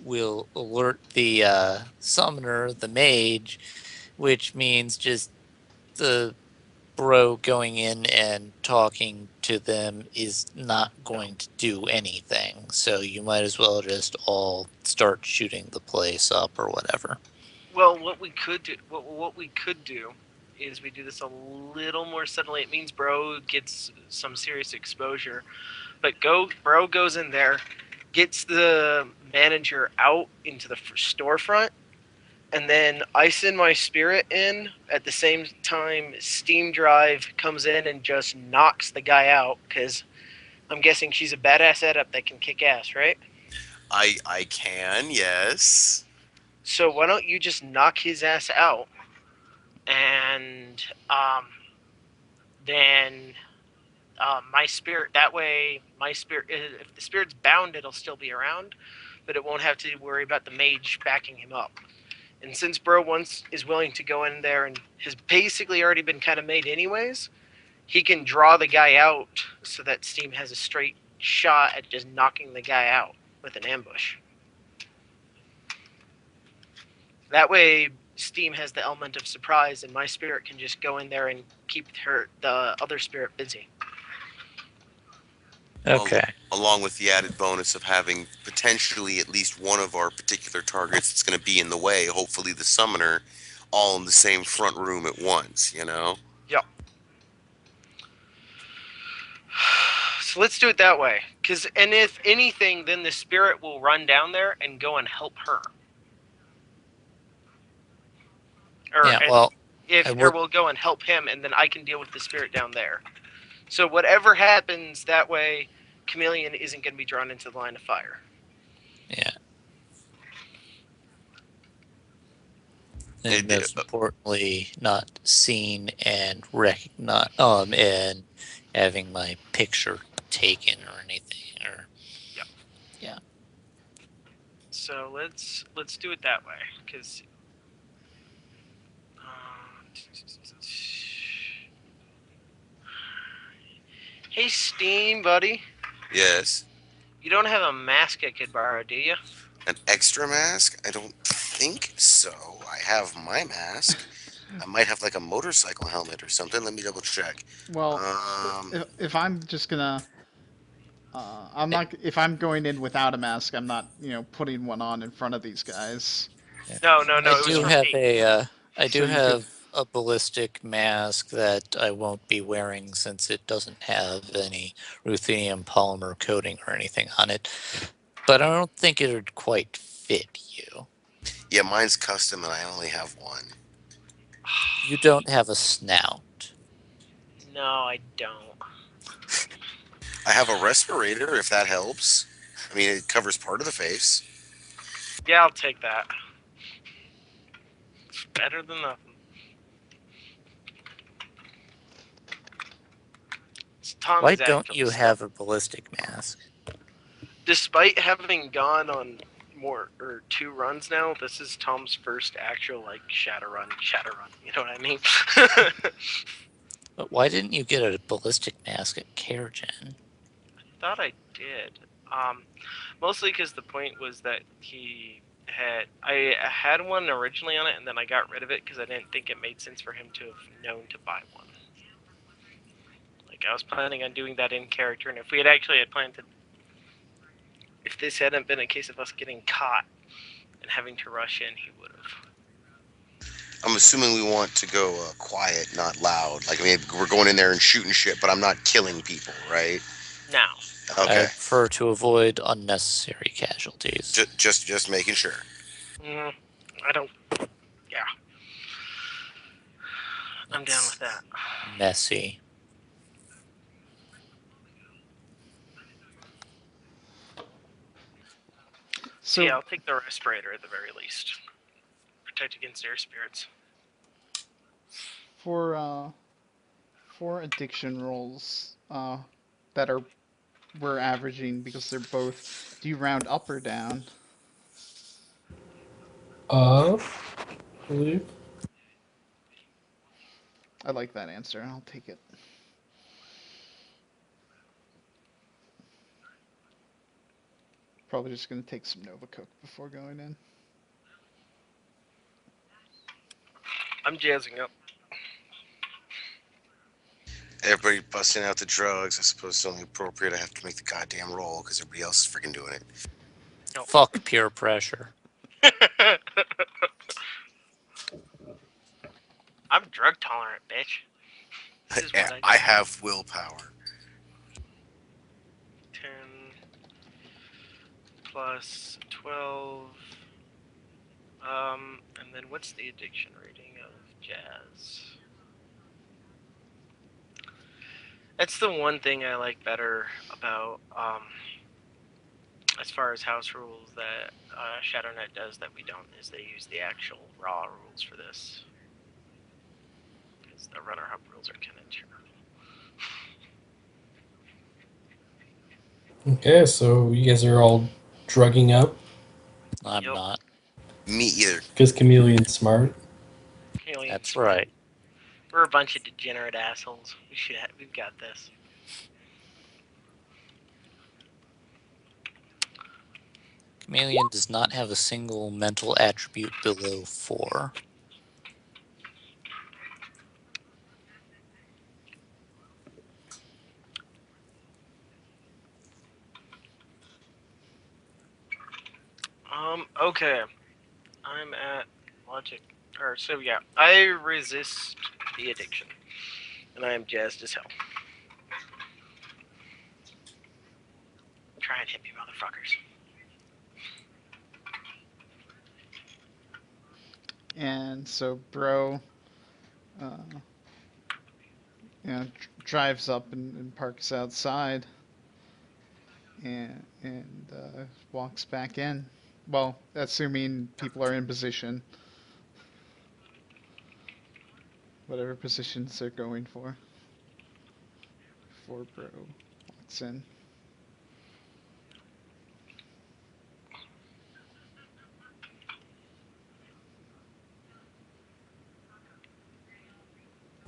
will alert the summoner, the mage, which means just the bro going in and talking to them is not going to do anything. So you might as well just all start shooting the place up or whatever. Well, what we could do is we do this a little more subtly. It means Bro gets some serious exposure, but Bro goes in there, gets the manager out into the storefront, and then I send my spirit in at the same time. Steam Drive comes in and just knocks the guy out because I'm guessing she's a badass adept that can kick ass, right? I can, yes. So why don't you just knock his ass out, and then my spirit. That way, my spirit. If the spirit's bound, it'll still be around, but it won't have to worry about the mage backing him up. And since Bro once is willing to go in there and has basically already been kind of made anyways, he can draw the guy out so that Steam has a straight shot at just knocking the guy out with an ambush. That way, Steam has the element of surprise, and my spirit can just go in there and keep the other spirit busy. Okay. Along with the added bonus of having potentially at least one of our particular targets that's going to be in the way, hopefully the summoner, all in the same front room at once, you know? Yep. So let's do it that way. And if anything, then the spirit will run down there and go and help her. Yeah, well, Or we'll go and help him, and then I can deal with the spirit down there. So whatever happens, that way, Chameleon isn't going to be drawn into the line of fire. yeah. and It, most importantly, not seen and recognize and having my picture taken or anything. Or Yep. yeah, So let's do it that way, because. Hey, Steam, buddy. yes. You don't have a mask I could borrow, do you? An extra mask? I don't think so. I have my mask. I might have like a motorcycle helmet or something. Let me double check. Well, Um, if I'm just gonna, I'm I, not. If I'm going in without a mask, I'm not, putting one on in front of these guys. yeah. No, no, I no. It was do for have me. a I So do you could. have a ballistic mask that I won't be wearing since it doesn't have any ruthenium polymer coating or anything on it. But I don't think it would quite fit you. yeah, mine's custom and I only have one. You don't have a snout. No, I don't. I have a respirator if that helps. I mean, it covers part of the face. Yeah, I'll take that. It's better than nothing. It's Why Tom's don't actual you stuff. have a ballistic mask? Despite having gone on more or 2 runs now, this is Tom's first actual like shadow run. Shadow run. You know what I mean? But why didn't you get a ballistic mask at CareGen? Thought I did. Mostly because the point was that I had one originally on it, and then I got rid of it because I didn't think it made sense for him to have known to buy one. Like I was planning on doing that in character, and if we had actually had planned to, if this hadn't been a case of us getting caught and having to rush in, he would have. I'm assuming we want to go quiet, not loud. Like, I mean, we're going in there and shooting shit, but I'm not killing people, right? Now, I Okay. prefer to avoid unnecessary casualties. Just making sure. mm, I don't. Yeah, I'm down with It's that. messy. So yeah, So I'll take the respirator at the very least. Protect against air spirits. for addiction rolls, that are we're averaging because they're both. Do you round up or down? I believe. I like that answer. I'll take it. Probably just gonna take some Nova Coke before going in. I'm jazzing up. Everybody busting out the drugs. I suppose it's only appropriate I have to make the goddamn roll because everybody else is freaking doing it. Nope. Fuck peer pressure. I'm drug tolerant, bitch. This is what I I do. have willpower. 10 plus 12. And then what's the addiction rating of jazz? That's the one thing I like better about, as far as house rules that ShadowNet does that we don't, is they use the actual raw rules for this. Because the Runnerhub rules are kind of terrible. Okay, so you guys are all drugging up I'm Yep, not. Me either. because Chameleon's smart. alien That's smart. right. We're a bunch of degenerate assholes. We've got this. Chameleon does not have a single mental attribute below 4. Okay. I'm at logic. Or, so yeah. I resist the addiction. And I am jazzed as hell. Try and hit me, motherfuckers. And so, bro, uh, drives up and parks outside, and walks back in. Well, assuming people are in position. whatever positions they're going for. Before Bro walks in.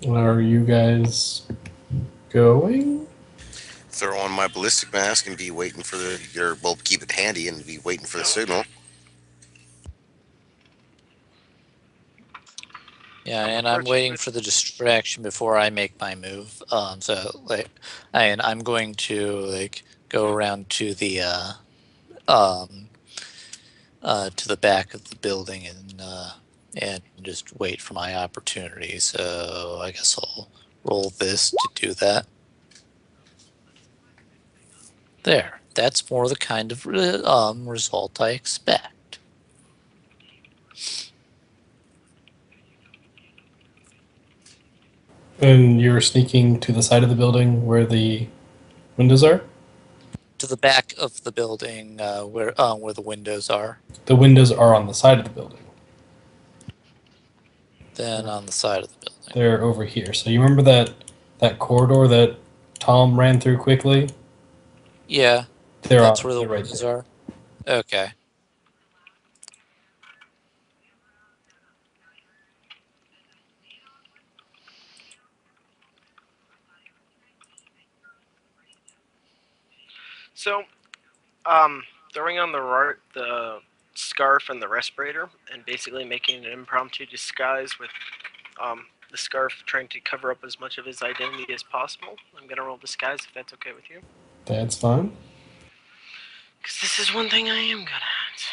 Are you guys going? Throw on my ballistic mask and be waiting for well, keep it handy and be waiting for the signal. Yeah, I'm and I'm approaching waiting with. for the distraction before I make my move. So like, and I'm going to like go around um, to the back of the building and just wait for my opportunity. So I guess I'll roll this to do that. There, that's more the kind of result I expect. And you're sneaking to the side of the building where the windows are? To the back of the building where the windows are. The windows are on the side of the building. Then on the side of the building. They're over here. So you remember that corridor that Tom ran through quickly? Yeah, They're that's on. where the They're right windows there. are. Okay. So, throwing on the scarf and the respirator, and basically making an impromptu disguise with the scarf, trying to cover up as much of his identity as possible. I'm gonna roll disguise if that's okay with you, That's fine. because this is one thing I am good at.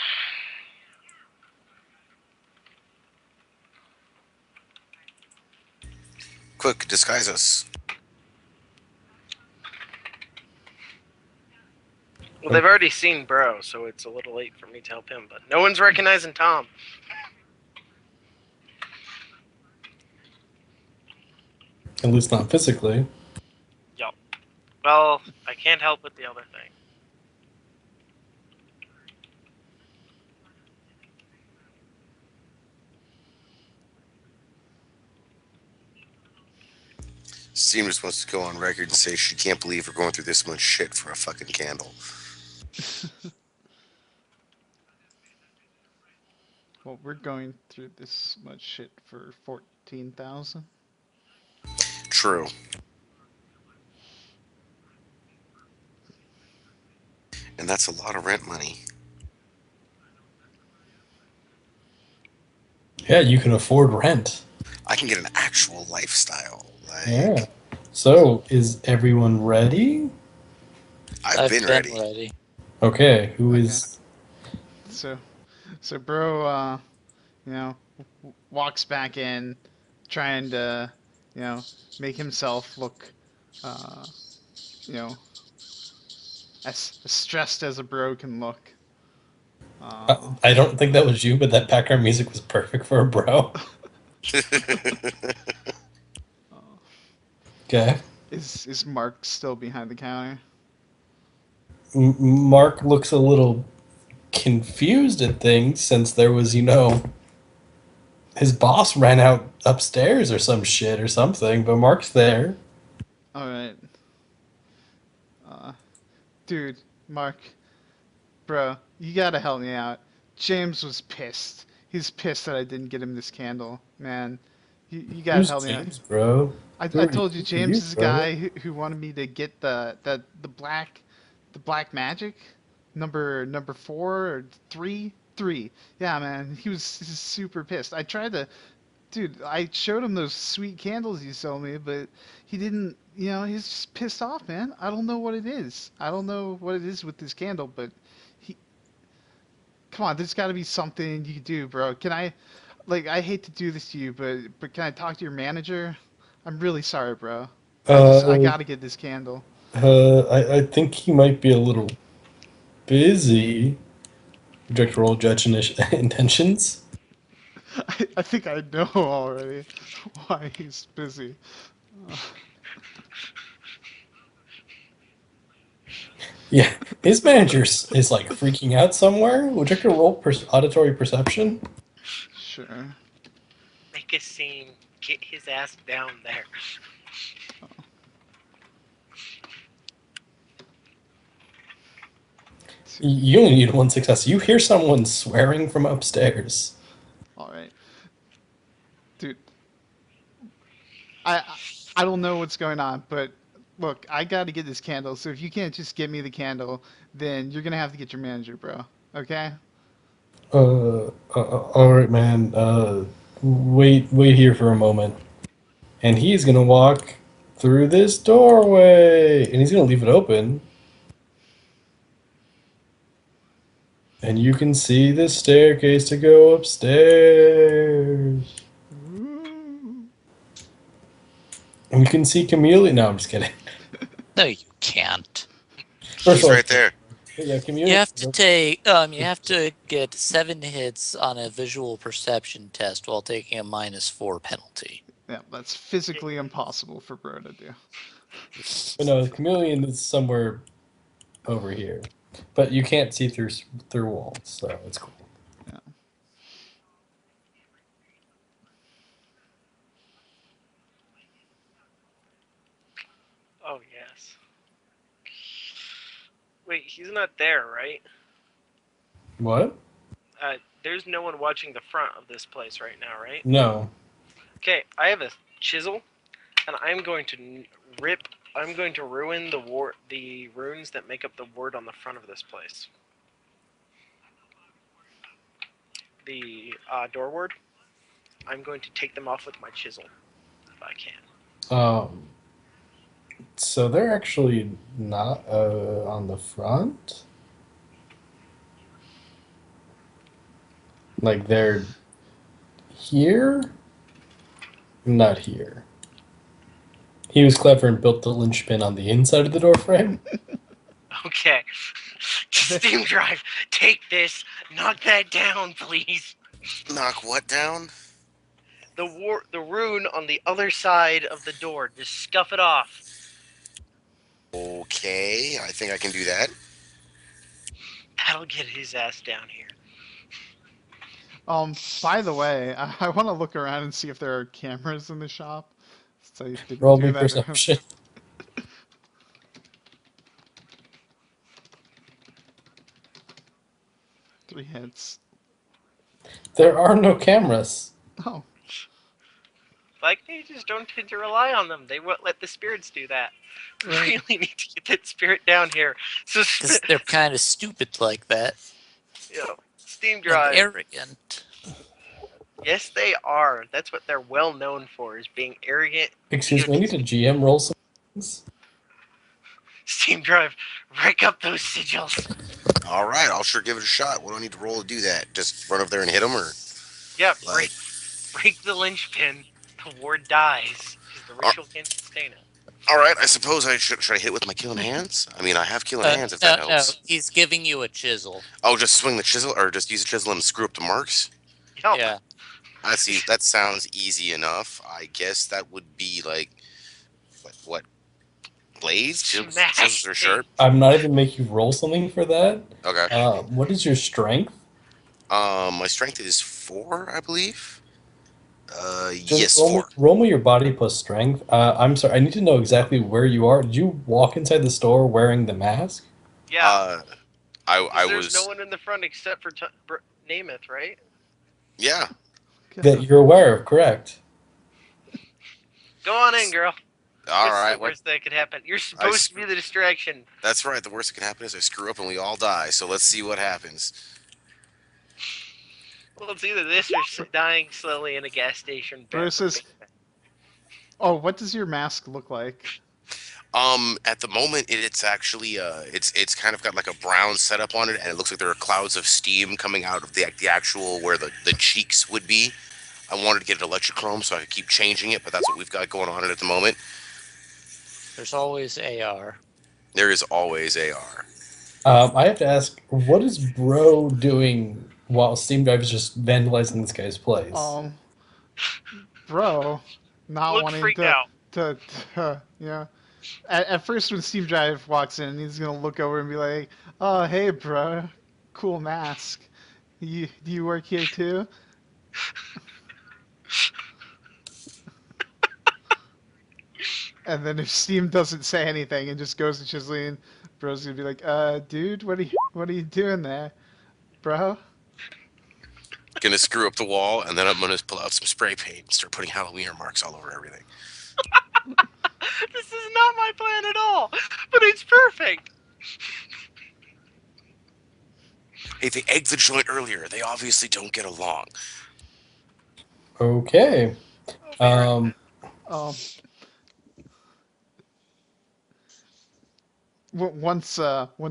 Quick, disguise us. Well, they've already seen Bro, so it's a little late for me to help him. But no one's recognizing Tom. At least not physically. Yup. Well, I can't help with the other thing. Steam just wants to go on record and say she can't believe we're going through this much shit for a fucking candle. Well, we're going through this much shit for 14,000. True. And that's a lot of rent money. Yeah, you can afford rent. I can get an actual lifestyle. Yeah. So, is everyone ready? I've been ready. ready. Okay, who Okay. is. So, so Bro, walks back in, trying to, make himself look, uh, you know, as stressed as a bro can look. I don't think that was you, but that background music was perfect for a bro. Okay. Is Mark still behind the counter? Mark looks a little confused at things since there was, his boss ran out upstairs or some shit or something, but Mark's there. All right. Dude, Mark, bro, you gotta help me out. James was pissed. He's pissed that I didn't get him this candle. Man, you gotta Who's help me out. James, bro? Who I told you are you, James is the bro? guy who wanted me to get the black magic number 4 or 3. Yeah, man, he's super pissed. I tried to, dude. I showed him those sweet candles you sold me, but he didn't. He's just pissed off, man. I don't know what it is. I don't know what it is with this candle, but he. Come on, there's got to be something you can do, bro. Can I? Like, I hate to do this to you, but can I talk to your manager? I'm really sorry, bro. I Uh, gotta get this candle. I think he might be a little busy. Project roll judge intentions. I think I know already why he's busy. Uh, Yeah, his manager is like freaking out somewhere. Would you like to roll auditory perception? sure. Make a scene. Get his ass down there. Two. You only need one success. You hear someone swearing from upstairs. All right, dude. I I don't know what's going on, but look, I got to get this candle. So if you can't just get me the candle, then you're gonna have to get your manager, bro. Okay? All right, man. Wait here for a moment. And he's gonna walk through this doorway, and he's gonna leave it open. And you can see the staircase to go upstairs. Ooh. And you can see Chameleon. No, I'm just kidding. No, you can't. First He's of all, right there. yeah, You Chameleon. have to you have to get 7 hits on a visual perception test while taking a -4 penalty. Yeah, that's physically impossible for bro to do. But no, the Chameleon is somewhere over here, but you can't see through walls, so it's cool. Yeah. Oh yes. Wait, he's not there, right? What? There's no one watching the front of this place right now, right? No. Okay, I have a chisel, and I'm going to rip. I'm going to ruin the runes that make up the word on the front of this place. The door word. I'm going to take them off with my chisel, if I can. Um. So they're actually not on the front. Like they're here, not here. He was clever and built the linchpin on the inside of the door frame. Okay. Steam drive, take this. Knock that down, please. Knock what down? The rune on the other side of the door. Just scuff it off. Okay, I think I can do that. That'll get his ass down here. By the way, I want to look around and see if there are cameras in the shop. So I didn't Roll do me that. perception. 3 hits. There are no cameras. Oh, Like, they just don't tend to rely on them. They won't let the spirits do that. right. Really need to get that spirit down here. So, They're kind of stupid like that Steam and drive. arrogant. Yes, they are. That's what they're well known for, is being arrogant. Excuse me, I need to GM roll some things. Steam drive, rake up those sigils. All right, I'll sure give it a shot. What do I need to roll to do that? Just run up there and hit him, or Yeah, like? break the linchpin. The ward dies because the ritual can't sustain it. All right, I suppose I should I hit with my killing hands? I mean, I have killing hands if that No, helps. he's giving you a chisel. Oh, just swing the chisel, or just use a chisel and screw up the marks. Yup. Yeah. I see. That sounds easy enough. I guess that would be like what blades? Smash Chisels are sharp. I'm not even making you roll something for that. Okay. What is your strength? My strength is 4, I believe. Just Yes, roll 4. roll me your body plus strength. I'm sorry, I need to know exactly where you are. Did you walk inside the store wearing the mask? Yeah. I There's was. no one in the front except for Namath, right? Yeah. That you're aware of, correct? Go on in, girl. All What's right. the worst that could happen? You're supposed to be the distraction. That's right. The worst that can happen is I screw up and we all die. So let's see what happens. Well, it's either this or dying slowly in a gas station. Versus. Oh, what does your mask look like? At the moment, it's actually it's kind of got like a brown setup on it, and it looks like there are clouds of steam coming out of the actual where the cheeks would be. I wanted to get it electrochrome, so I could keep changing it, but that's what we've got going on at the moment. There's always AR. There is always AR. I have to ask, what is Bro doing while Steam Drive is just vandalizing this guy's place? Bro, not Look wanting freaked to, out. you know. At first, when Steam Drive walks in, he's gonna look over and be like, "Oh, hey, bro, cool mask. Do you work here too?" And then if Steam doesn't say anything and just goes to Chiseline, Bro's gonna be like, dude, what are you doing there, bro? Gonna screw up the wall, and then I'm gonna pull out some spray paint and start putting Halloween marks all over everything. This is not my plan at all, but it's perfect. Hey, they egged the joint earlier. They obviously don't get along. Okay. I'll be right Um, once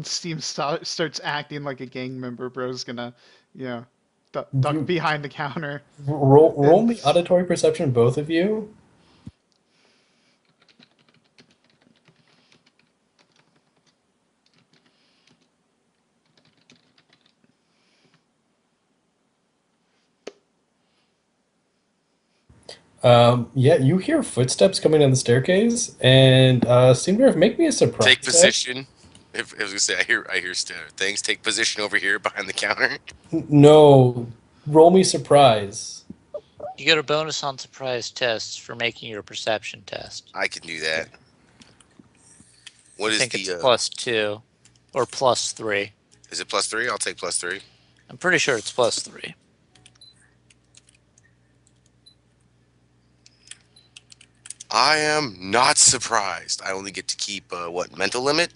Steam starts acting like a gang member, Bro's gonna, you know, duck You behind the counter roll and me auditory perception, both of you. Yeah, you hear footsteps coming down the staircase, and Steamdorf, make me a surprise Take check. position. If I was gonna say, I hear things. Take position over here behind the counter. No, roll me surprise. You get a bonus on surprise tests for making your perception test. I can do that. What I is think it's the? +2 or +3. Is it +3? I'll take +3. I'm pretty sure it's +3. I am not surprised. I only get to keep what mental limit?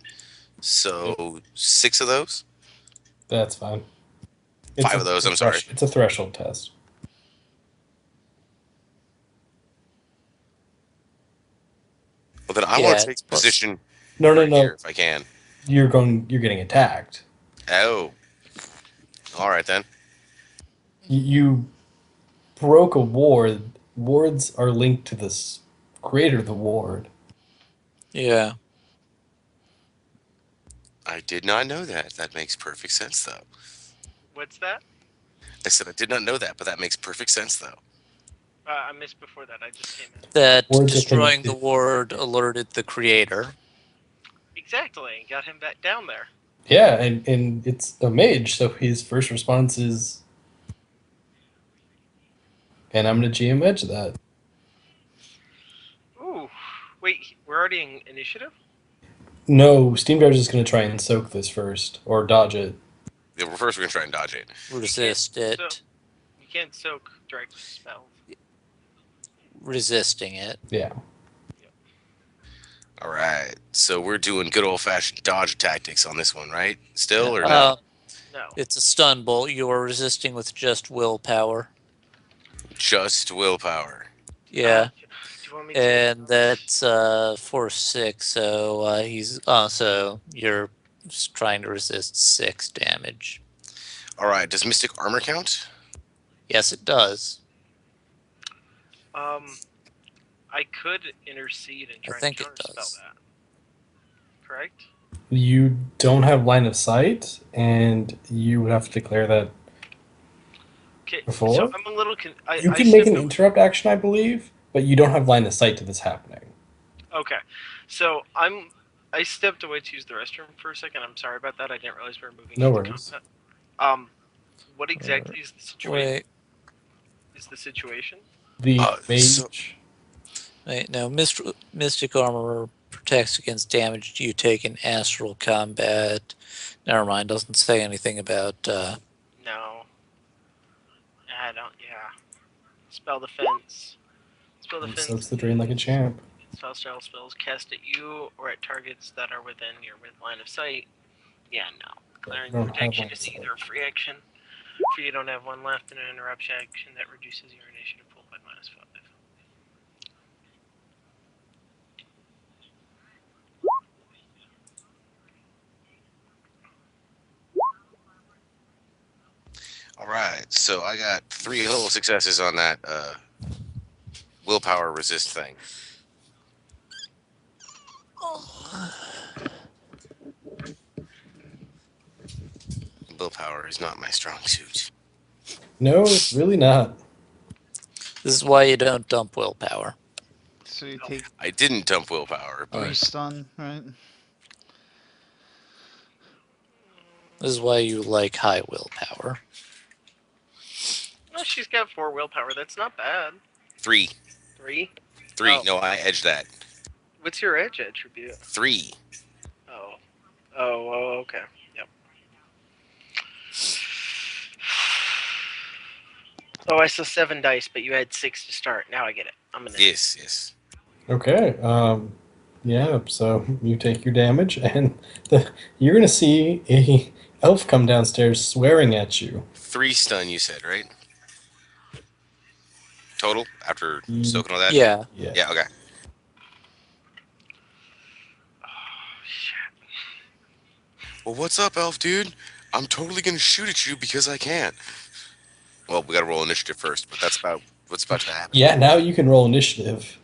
So 6 of those. That's fine. 5 of those. I'm sorry. It's a threshold test. Well, then I Yeah, want to it's take position No, no, right here no. if I can. You're getting attacked. Oh, all right then. You broke a ward. Wards are linked to this creator of the ward. Yeah. I did not know that. That makes perfect sense, though. What's that? I said I did not know that, but that makes perfect sense, though. I missed before that. I just came in. That Wards are destroying the connected. ward alerted the creator. Exactly. Got him back down there. Yeah, and it's a mage, so his first response is, and I'm gonna GM edge that. Ooh. Wait, we're already in initiative? No, Steam Drive is just gonna try and soak this first or dodge it. Yeah, well, first, we're gonna try and dodge it. Resist it. You can't soak direct spells. Resisting it. Yeah. All right. So we're doing good old-fashioned dodge tactics on this one, right? Still or no? No. It's a stun bolt. You are resisting with just willpower. Just willpower. Yeah. Do you want me to? And that's force 6, so he's so you're just trying to resist 6 damage. All right. Does Mystic Armor count? Yes, it does. I could intercede and try I think and it counterspell does. that. Correct? You don't have line of sight, and you would have to declare that. Okay. Before? So I'm a little. You can make an interrupt action, I believe, but you don't have line of sight to this happening. Okay. So I stepped away to use the restroom for a second. I'm sorry about that. I didn't realize we were moving No into worries. combat. What exactly is the situation? Wait, Is the situation? The So- mage. wait. No, mystic armor protects against damage you take in astral combat. Never mind. Doesn't say anything about. No. I don't. Yeah. Spell defense. Spell He defense. soaks the drain like a champ. Spell style spells cast at you or at targets that are within your line of sight. Yeah, no. Declaring don't have protection line of is sight. either a free action, for you don't have one left, and an interruption action that reduces your initiative pool by -5. All right. So I got 3 little successes on that willpower resist thing. Willpower is not my strong suit. No, it's really not. This is why you don't dump willpower. so you take I didn't dump willpower, but 3 stun, right? This is why you like high willpower. Well, she's got 4 willpower. That's not bad. 3. 3. 3. Oh. No, I edged that. What's your edge attribute? 3. Oh. Oh, okay. Yep. Oh, I saw 7 dice, but you had 6 to start. Now I get it. I'm an idiot. Yes. Okay. Yeah. So you take your damage, and you're gonna see a elf come downstairs swearing at you. 3 stun, you said, right? Total after Mm, soaking all that. Yeah. Yeah. Yeah. Okay. Oh, shit. Well, what's up, elf dude? I'm totally gonna shoot at you because I can. Well, we gotta roll initiative first, but that's about what's about to happen. Yeah. Now you can roll initiative.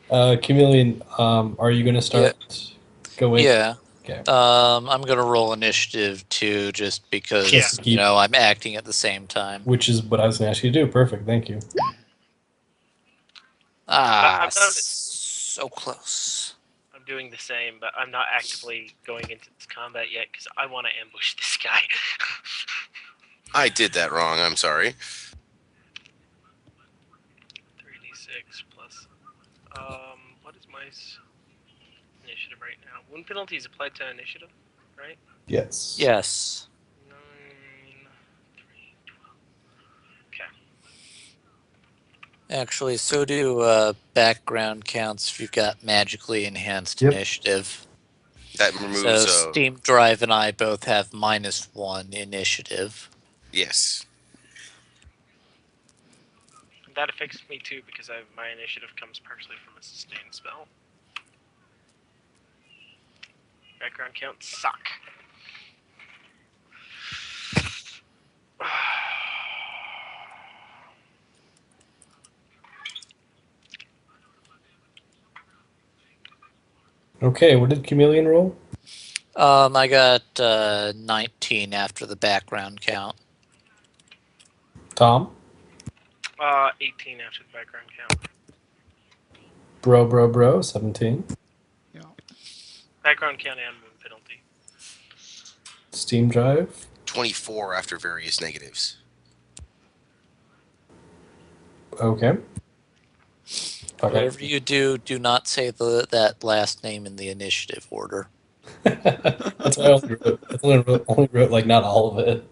Chameleon, are you gonna Yeah. start going? Yeah. Okay. I'm gonna roll initiative too, just because Yeah. I'm acting at the same time. Which is what I was gonna ask you to do. Perfect. Thank you. Ah, I'm not. so close. I'm doing the same, but I'm not actively going into this combat yet because I want to ambush this guy. I did that wrong. I'm sorry. 3d6 plus. What is my initiative right now? Wound penalty is applied to initiative, right? Yes. Yes. 9, 3, 12. Okay. Actually, so do background counts if you've got magically enhanced Yep. initiative. That removes. So Steam Drive and I both have -1 initiative. Yes. That affects me too because my initiative comes partially from a sustained spell. Background counts suck. Okay. What did Chameleon roll? I got 19 after the background count. Tom. 18 after the background count. Bro. 17. Yeah. Background count and wound penalty. Steam Drive. 24 after various negatives. Okay. Whatever you do, do not say that last name in the initiative order. That's why I only wrote like not all of it.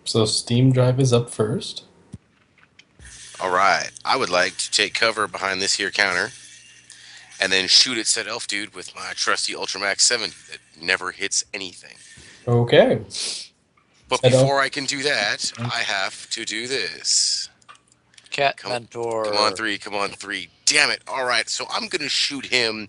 So Steam Drive is up first. All right. I would like to take cover behind this here counter, and then shoot at said elf dude with my trusty Ultramax 70 that never hits anything. Okay. But Said elf- before I can do that, I have to do this. Cat Come Mentor. Come on, 3. Damn it. All right, so I'm going to shoot him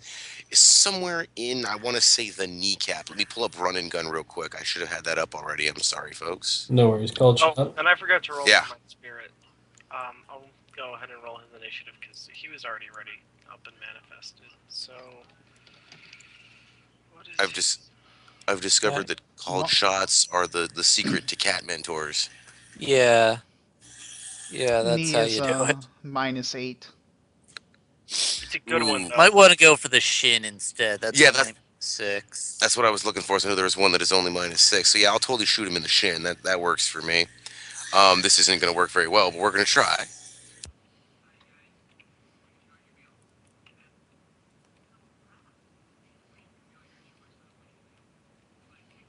somewhere in, I want to say, the kneecap. Let me pull up run and gun real quick. I should have had that up already. I'm sorry, folks. No worries. Called Oh, shot. and I forgot to roll Yeah. for my spirit. I'll go ahead and roll his initiative because he was already ready up and manifested. So, what is I've discovered that called Well- shots are the secret to cat mentors. Yeah. Yeah, that's Knee how is you do it. -8. It's a good one Ooh. though. Might want to go for the shin instead. That's Yeah, only 6. That's what I was looking for. So I know there was one that is only -6. So yeah, I'll totally shoot him in the shin. That works for me. This isn't going to work very well, but we're going to try.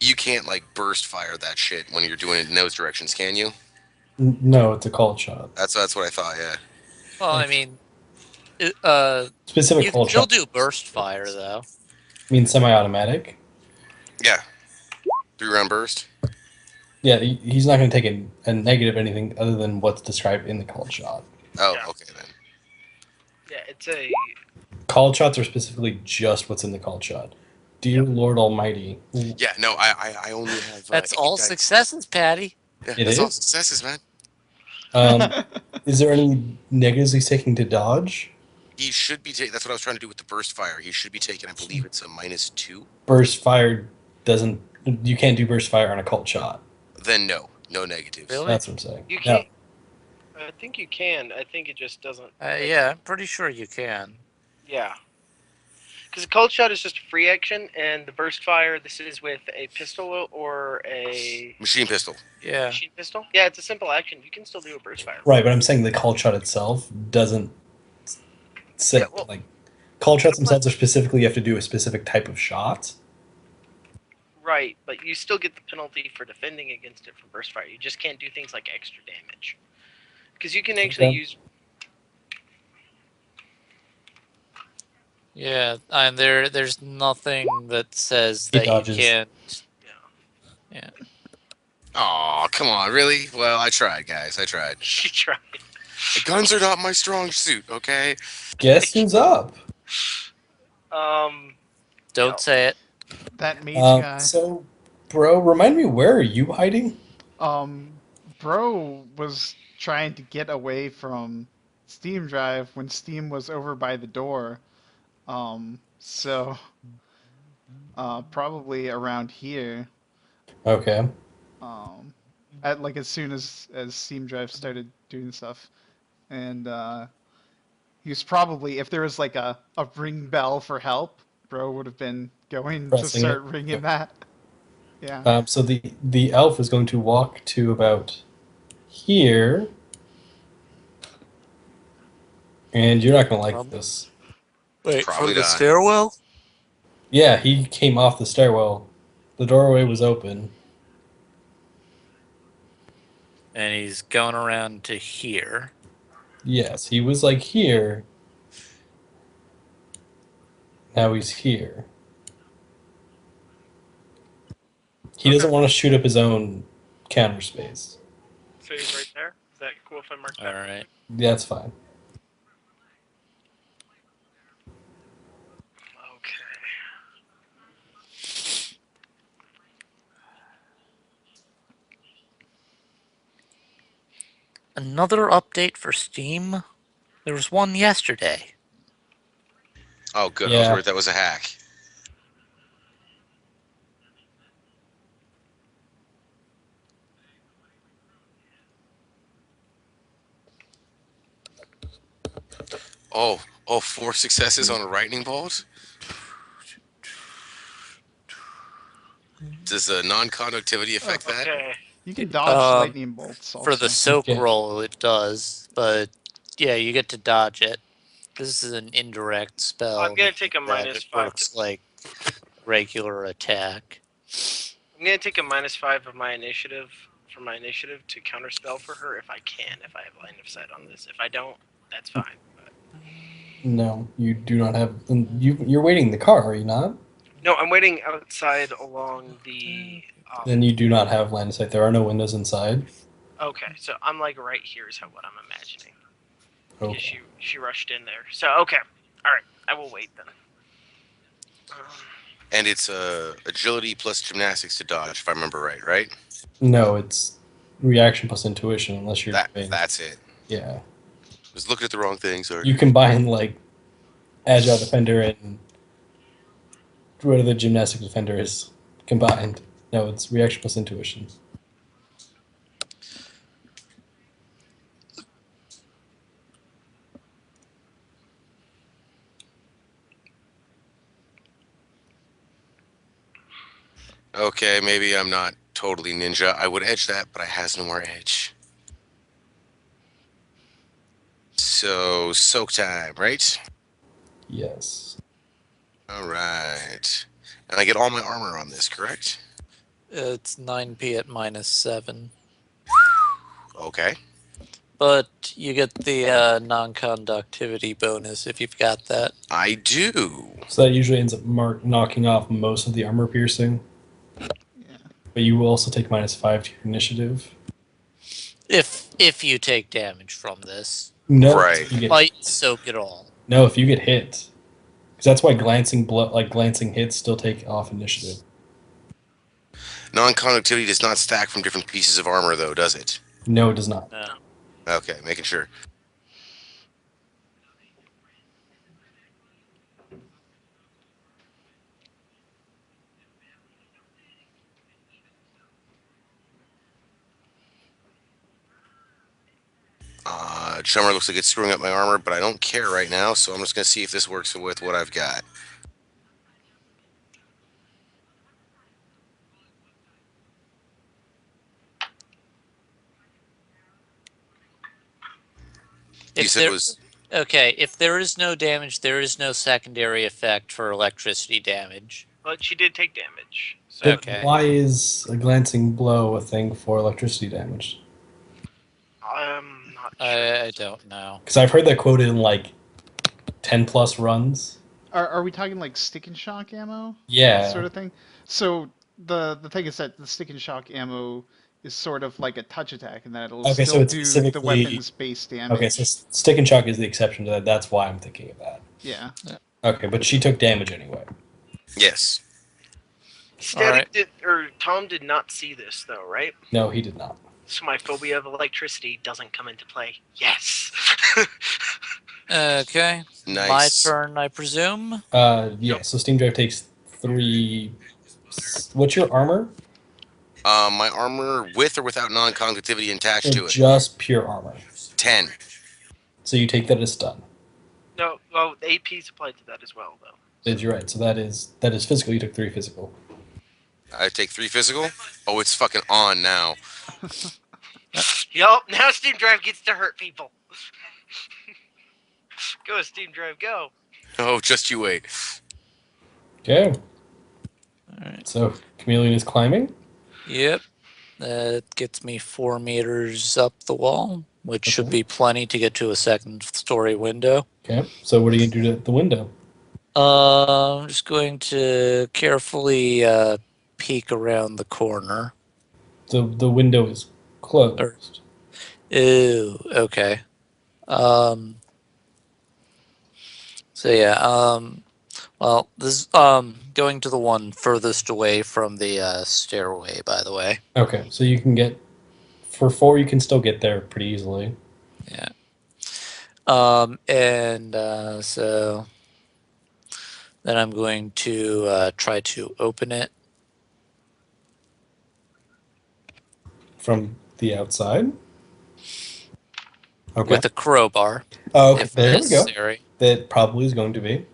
You can't like burst fire that shit when you're doing it in those directions, can you? No, it's a called shot. That's what I thought. Yeah. Well, I mean, Specific you can called still shot. do burst fire though. Means semi-automatic. Yeah. 3-round burst. Yeah, he's not going to take a negative anything other than what's described in the called shot. Oh, Yeah. okay then. Yeah, it's a. Called shots are specifically just what's in the called shot. Dear Lord Almighty. Yeah. No, I only have. That's 8 all dice. successes, Patty. Yeah, It that's all is? successes, man. Is there any negatives he's taking to dodge? He should be taking. That's what I was trying to do with the burst fire. He should be taking. I believe it's a -2. Burst fire doesn't You can't do burst fire on a cult shot. Then no negatives. Really? That's what I'm saying. You No. can't. I think you can. I think it just doesn't. Yeah, I'm pretty sure you can. Yeah. Because a cold shot is just a free action, and the burst fire, this is with a pistol or a Machine pistol. Yeah. machine pistol. Yeah, it's a simple action. You can still do a burst fire. Right, but I'm saying the cult shot itself doesn't say Yeah, well, like cult shots it applies- themselves are specifically you have to do a specific type of shot. Right, but you still get the penalty for defending against it from burst fire. You just can't do things like extra damage. Because you can actually Okay. use. Yeah, and there's nothing that says He that you dodges. can't. Yeah. Yeah. Oh, come on, really? Well, I tried, guys. I tried. You try. Guns are not my strong suit, okay? Guess who's up? Don't No. say it. That mage guy. So, bro, remind me, where are you hiding? Bro was trying to get away from Steam Drive when Steam was over by the door. So probably around here. Okay. At like as soon as Steam Drive started doing stuff, and he was probably, if there was like a ring bell for help, bro would have been going to Pressing start it. ringing that. Yeah. So the elf is going to walk to about here, and you're not gonna like Prob- this. Wait, Probably from the not. stairwell? Yeah, he came off the stairwell. The doorway was open. And he's going around to here. Yes, he was like here. Now he's here. He doesn't want to shoot up his own counter space. So he's right there. Is that cool if I mark that? All right. That's fine. Okay. Another update for Steam? There was one yesterday. Oh, good. I was Yeah. worried that was a hack. Oh, 4 successes on a lightning bolt? Does the non-conductivity affect that? Okay. You can dodge Um, lightning bolts also. For the soak Okay. roll, it does, but yeah, you get to dodge it. This is an indirect spell. I'm gonna meaning take a that minus it 5 works like regular attack. I'm gonna take a -5 of my initiative for my initiative to counterspell for her if I can. If I have line of sight on this. If I don't, that's fine. But... No, you do not have. You're waiting in the car, are you not? No, I'm waiting outside along the. Then you do not have line of sight. There are no windows inside. Okay, so I'm like right here is what I'm imagining. Because Okay. she rushed in there. So okay, all right, I will wait then. And it's agility plus gymnastics to dodge, if I remember right? No, it's reaction plus intuition, unless you're doing. That's it. Yeah. I was looking at the wrong thing, sorry. You combine like agile defender and what other gymnastic defender is combined. No, it's reaction plus intuition. Okay, maybe I'm not totally ninja. I would edge that, but I has no more edge. So, soak time, right? Yes. All right. And I get all my armor on this, correct? It's 9p at -7. Okay. But you get the non-conductivity bonus if you've got that. I do. So that usually ends up knocking off most of the armor piercing. Yeah. But you will also take -5 to your initiative. If you take damage from this, No, Right. if you get might hit. soak it all. No, if you get hit, because that's why glancing hits still take off initiative. Non-conductivity does not stack from different pieces of armor, though, does it? No, it does not. No. Okay, making sure. Chummer looks like it's screwing up my armor, but I don't care right now, so I'm just going to see if this works with what I've got. You If said it there, was... okay, if there is no damage, there is no secondary effect for electricity damage. But she did take damage. So Then Okay. why is a glancing blow a thing for electricity damage? I'm not sure. I don't know. Because I've heard that quoted in like 10 plus runs. Are we talking like stick and shock ammo? Yeah. Sort of thing? So the thing is that the stick and shock ammo is sort of like a touch attack in that it'll Okay, so still it's do the specifically weapon's base damage. okay. So stick and shock is the exception to that. That's why I'm thinking of that. Yeah. Okay, but she took damage anyway. Yes. Static did, or Tom did not see this though, right? No, he did not. So my phobia of electricity doesn't come into play. Yes. Okay. Nice. My turn, I presume. Yeah. So Steam Drive takes 3. What's your armor? My armor with or without non-conductivity attached to it. Just pure armor. 10. So you take that as stun. No, well, the AP's applied to that as well, though. You're right. So that is physical. You took 3 physical. I take 3 physical? Oh, it's fucking on now. Yup, now Steam Drive gets to hurt people. Go, Steam Drive, go. Oh, just you wait. Okay. Alright. So Chameleon is climbing. Yep. That gets me 4 meters up the wall, which should Okay. be plenty to get to a second story window. Okay. So what are you gonna do to the window? I'm just going to carefully peek around the corner. The window is closed. Ew, okay. So yeah, well, this going to the one furthest away from the stairway, by the way. Okay. So you can get for 4. You can still get there pretty easily. Yeah. And so then I'm going to try to open it. From the outside. Okay. With a crowbar, Oh, okay. if There we go. necessary. That probably is going to be.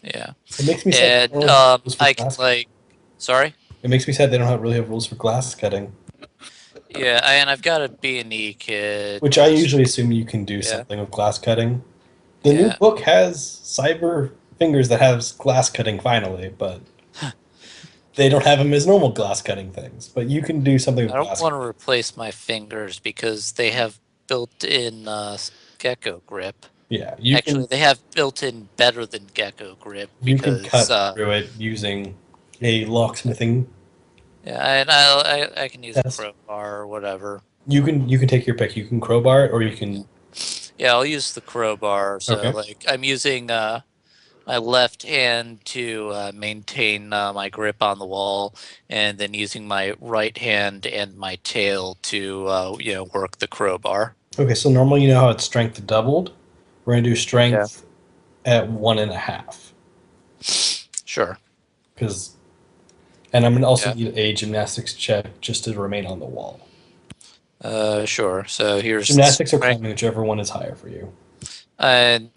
Yeah. It makes me sad. And they don't have rules for I can glass- sorry. It makes me sad they don't really have rules for glass cutting, Yeah, and I've got a B&E kit. which I usually assume you can do Yeah. something with glass cutting. The new Yeah. book has cyber fingers that has glass cutting finally, but they don't have them as normal glass cutting things. But you can do something with I don't glass. want to replace my fingers because they have built-in gecko grip. Yeah, you Actually, they have built-in better than gecko grip you can because cut through it using a locksmithing. yeah, and I can use Yes. a crowbar or whatever. You can take your pick. You can crowbar it, or you can. Yeah, I'll use the crowbar. So Okay. like I'm using my left hand to maintain my grip on the wall, and then using my right hand and my tail to work the crowbar. Okay, so normally you know how it's strength doubled. We're gonna do strength at 1.5 Sure. because, and I'm gonna also Yeah. need a gymnastics check just to remain on the wall. Sure. So here's Gymnastics or strength. climbing, whichever one is higher for you. And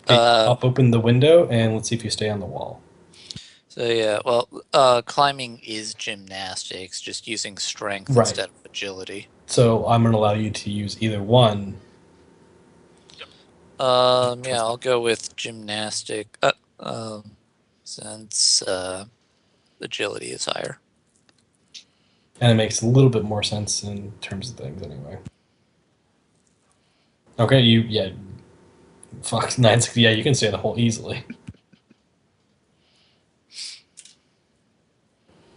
Okay, pop open the window and let's see if you stay on the wall. so yeah, well, climbing is gymnastics, just using strength Right. instead of agility. So I'm gonna allow you to use either one. Yeah, I'll go with gymnastic. Since agility is higher. And it makes a little bit more sense in terms of things anyway. Okay, fuck 960. Yeah, you can stay in the hole easily.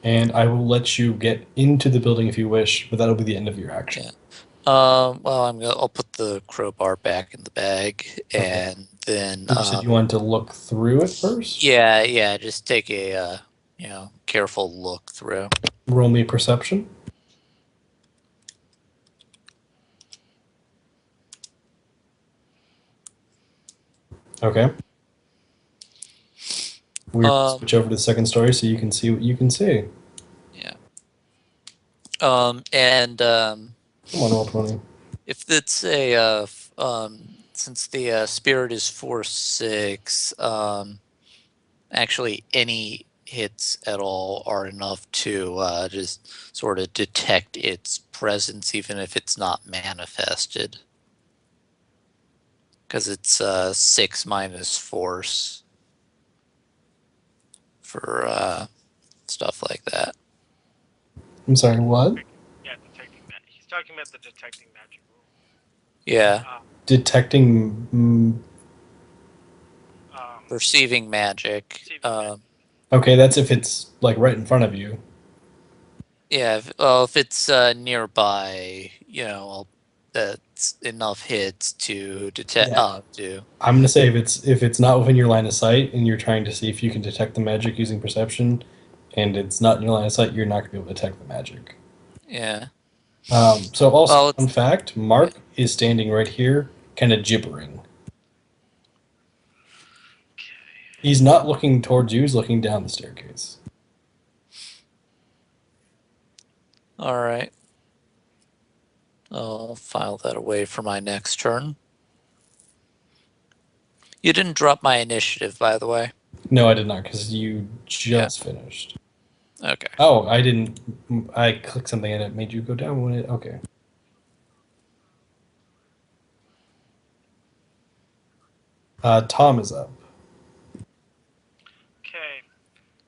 And I will let you get into the building if you wish, but that'll be the end of your action. Yeah. Well, I'll put the crowbar back in the bag, and then You said you wanted to look through it first? yeah, just take a careful look through. Roll me perception. Okay. We'll switch over to the second story so you can see what you can see. Yeah. And Come on, roll 20. If it's a since the spirit is 4/6, actually any hits at all are enough to just sort of detect its presence, even if it's not manifested, because it's 6 minus force for stuff like that. I'm sorry, what? Yeah, detecting that. He's talking about the detecting magic rule. Yeah, Detecting. perceiving magic. Perceiving magic. Okay, that's if it's like right in front of you. Yeah, if it's nearby, that's enough hits to detect. Yeah. To I'm gonna say if it's not within your line of sight and you're trying to see if you can detect the magic using perception, and it's not in your line of sight, you're not gonna be able to detect the magic. yeah. So also, Well, fun it's fact: Mark is standing right here, kind of gibbering. Okay. He's not looking towards you; he's looking down the staircase. all right. I'll file that away for my next turn. You didn't drop my initiative, by the way. No, I did not, because you Yeah. just finished. Okay. Oh, I didn't. I clicked something and it made you go down when it. Okay. Tom is up. Okay.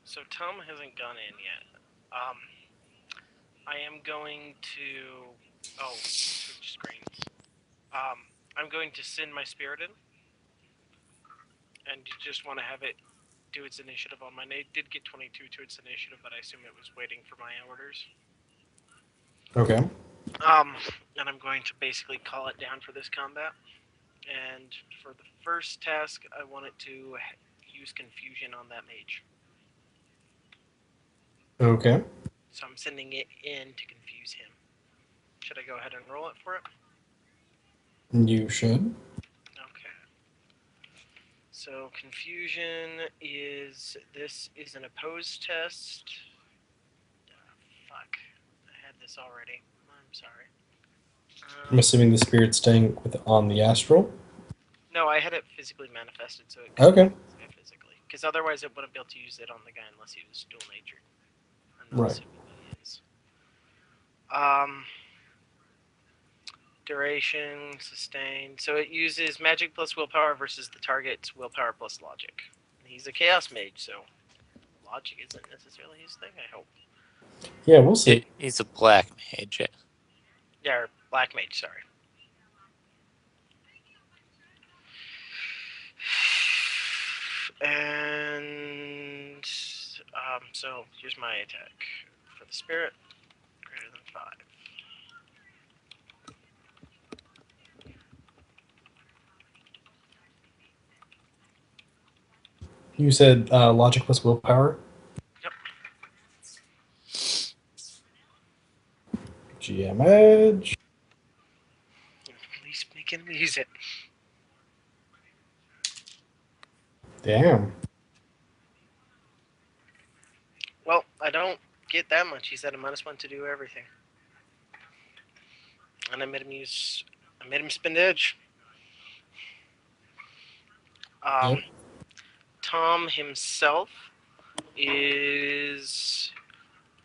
So Tom hasn't gone in yet. I am going to. Oh, switch screens. I'm going to send my spirit in, and you just want to have it do its initiative on mine. It did get 22 to its initiative, but I assume it was waiting for my orders. Okay. And I'm going to basically call it down for this combat. And for the first task, I want it to use confusion on that mage. Okay. So I'm sending it in to confuse him. Should I go ahead and roll it for it? You should. Okay. So confusion is this is an opposed test. Fuck. I had this already. I'm sorry. I'm assuming the spirit's staying with on the astral. No, I had it physically manifested, so it couldn't Okay. use it physically. Because otherwise, it wouldn't be able to use it on the guy unless he was dual natured. I'm not Right. assuming he is. Um, duration, sustain. So it uses magic plus willpower versus the target's willpower plus logic. He's a chaos mage, so logic isn't necessarily his thing. I hope. Yeah, we'll see. He's a black mage. Yeah, or black mage. Sorry. And so here's my attack for the spirit, greater than 5. You said logic plus willpower. Yep. GM edge. At least making me use it. Damn. Well, I don't get that much. He said a -1 to do everything, and I made him use. I made him spend edge. Yep. Tom himself is.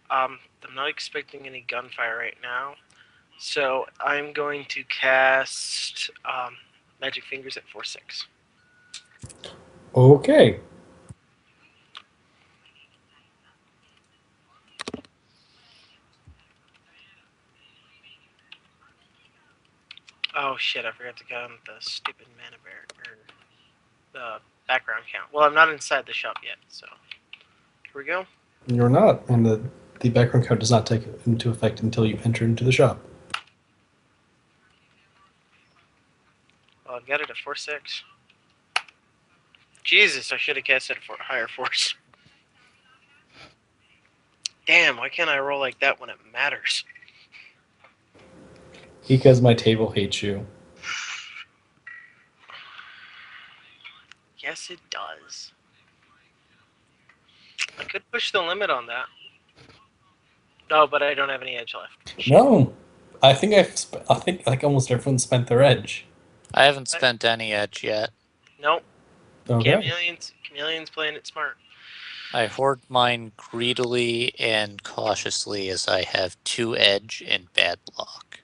I'm not expecting any gunfire right now, so I'm going to cast Magic Fingers at 4/6. Okay. Oh shit! I forgot to count the stupid mana bear or the background count. Well, I'm not inside the shop yet, so here we go. You're not, and the background count does not take into effect until you enter into the shop. Well, I've got it at 4/6. Jesus, I should have cast it for higher force. Damn, why can't I roll like that when it matters? Because my table hates you. Yes, it does. I could push the limit on that. No, but I don't have any edge left. Shit. No, I think like almost everyone spent their edge. I haven't spent any edge yet. Nope. Okay. Chameleon's playing it smart. I hoard mine greedily and cautiously as I have 2 edge and bad luck.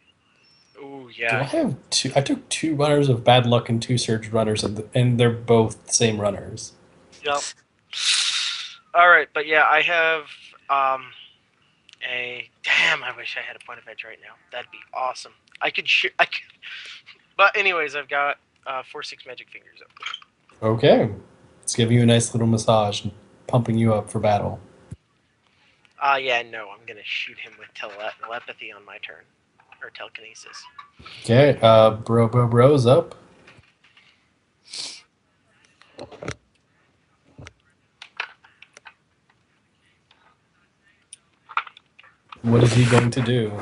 Ooh, Do I yeah. have two? I took 2 runners of bad luck and 2 surge runners, and they're both the same runners. Yep. All right, but yeah, I have a damn. I wish I had a point of edge right now. That'd be awesome. I could shoot. I could. But anyways, I've got 4-6 magic fingers up. Okay. It's giving you a nice little massage and pumping you up for battle. Yeah, no, I'm gonna shoot him with telepathy on my turn, or telekinesis. Okay. Bro's up. What is he going to do?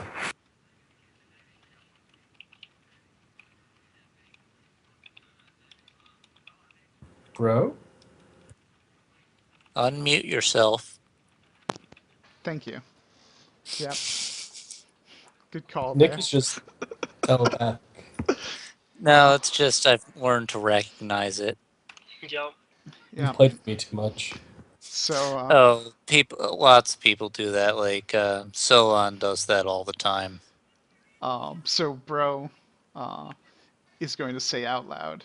Bro? Unmute yourself. Thank you. Yep. Good call Nick there. is just telepathic. No, it's just I've learned to recognize it. Yep. You Yeah. played with me too much. So Oh, lots of people do that. Like Solon does that all the time. so bro is going to say out loud,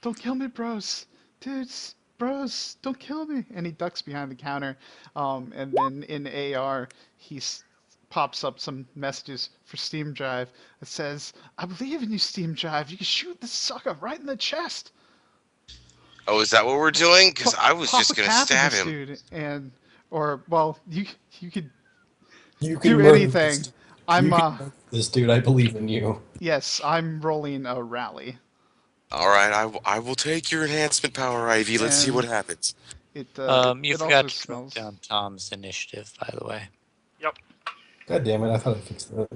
don't kill me, bros. Dudes, bros, don't kill me. And he ducks behind the counter. And then in AR, he pops up some messages for Steam Drive that says, I believe in you, Steam Drive. You can shoot this sucker right in the chest. Oh, is that what we're doing? Because I was Pop just a gonna cap in stab this him. dude. And, or, well, you could You can do murder this anything. dude. I'm, You can murder this dude. I believe in you. yes, I'm rolling a rally. All right, I will take your enhancement power, Ivy. Let's see what And happens. it You it also forgot to drop smells. down Tom's initiative, by the way. Yep. God damn it! I thought I fixed that.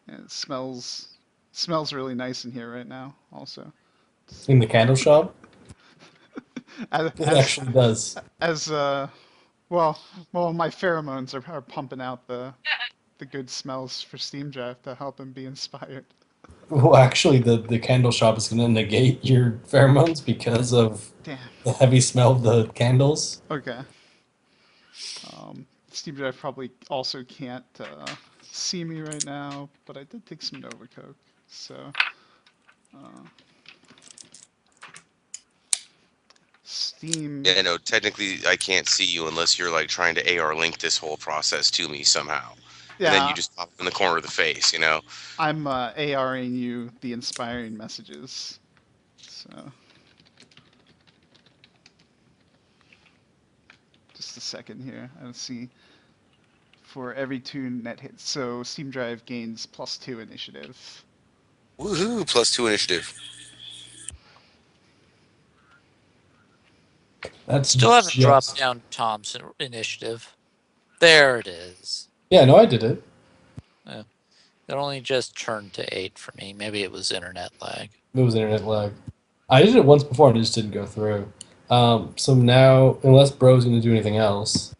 And it smells really nice in here right now. Also, In the candle shop, as it as, actually does. as well, my pheromones are pumping out the good smells for Steam Drive to help him be inspired. Well, actually, the candle shop is going to negate your pheromones because of Damn. the heavy smell of the candles. Okay. Steam Drive probably also can't see me right now, but I did take some Nova Coke, so. Steam. Yeah, no, technically I can't see you unless you're like trying to AR link this whole process to me somehow. And then you Yeah, just pop in the corner of the face, you know? I'm ARing you the inspiring messages. So. Just a second here. I see. For every 2 net hits, so Steam Drive gains +2 initiative. Woohoo! +2 initiative. That's Still haven't dropped just down Tom's initiative. There it is. yeah. No, I did it. It only just turned to 8 for me. Maybe it was internet lag. It was internet lag. I did it once before and it just didn't go through. So now, unless Bro's going to do anything else,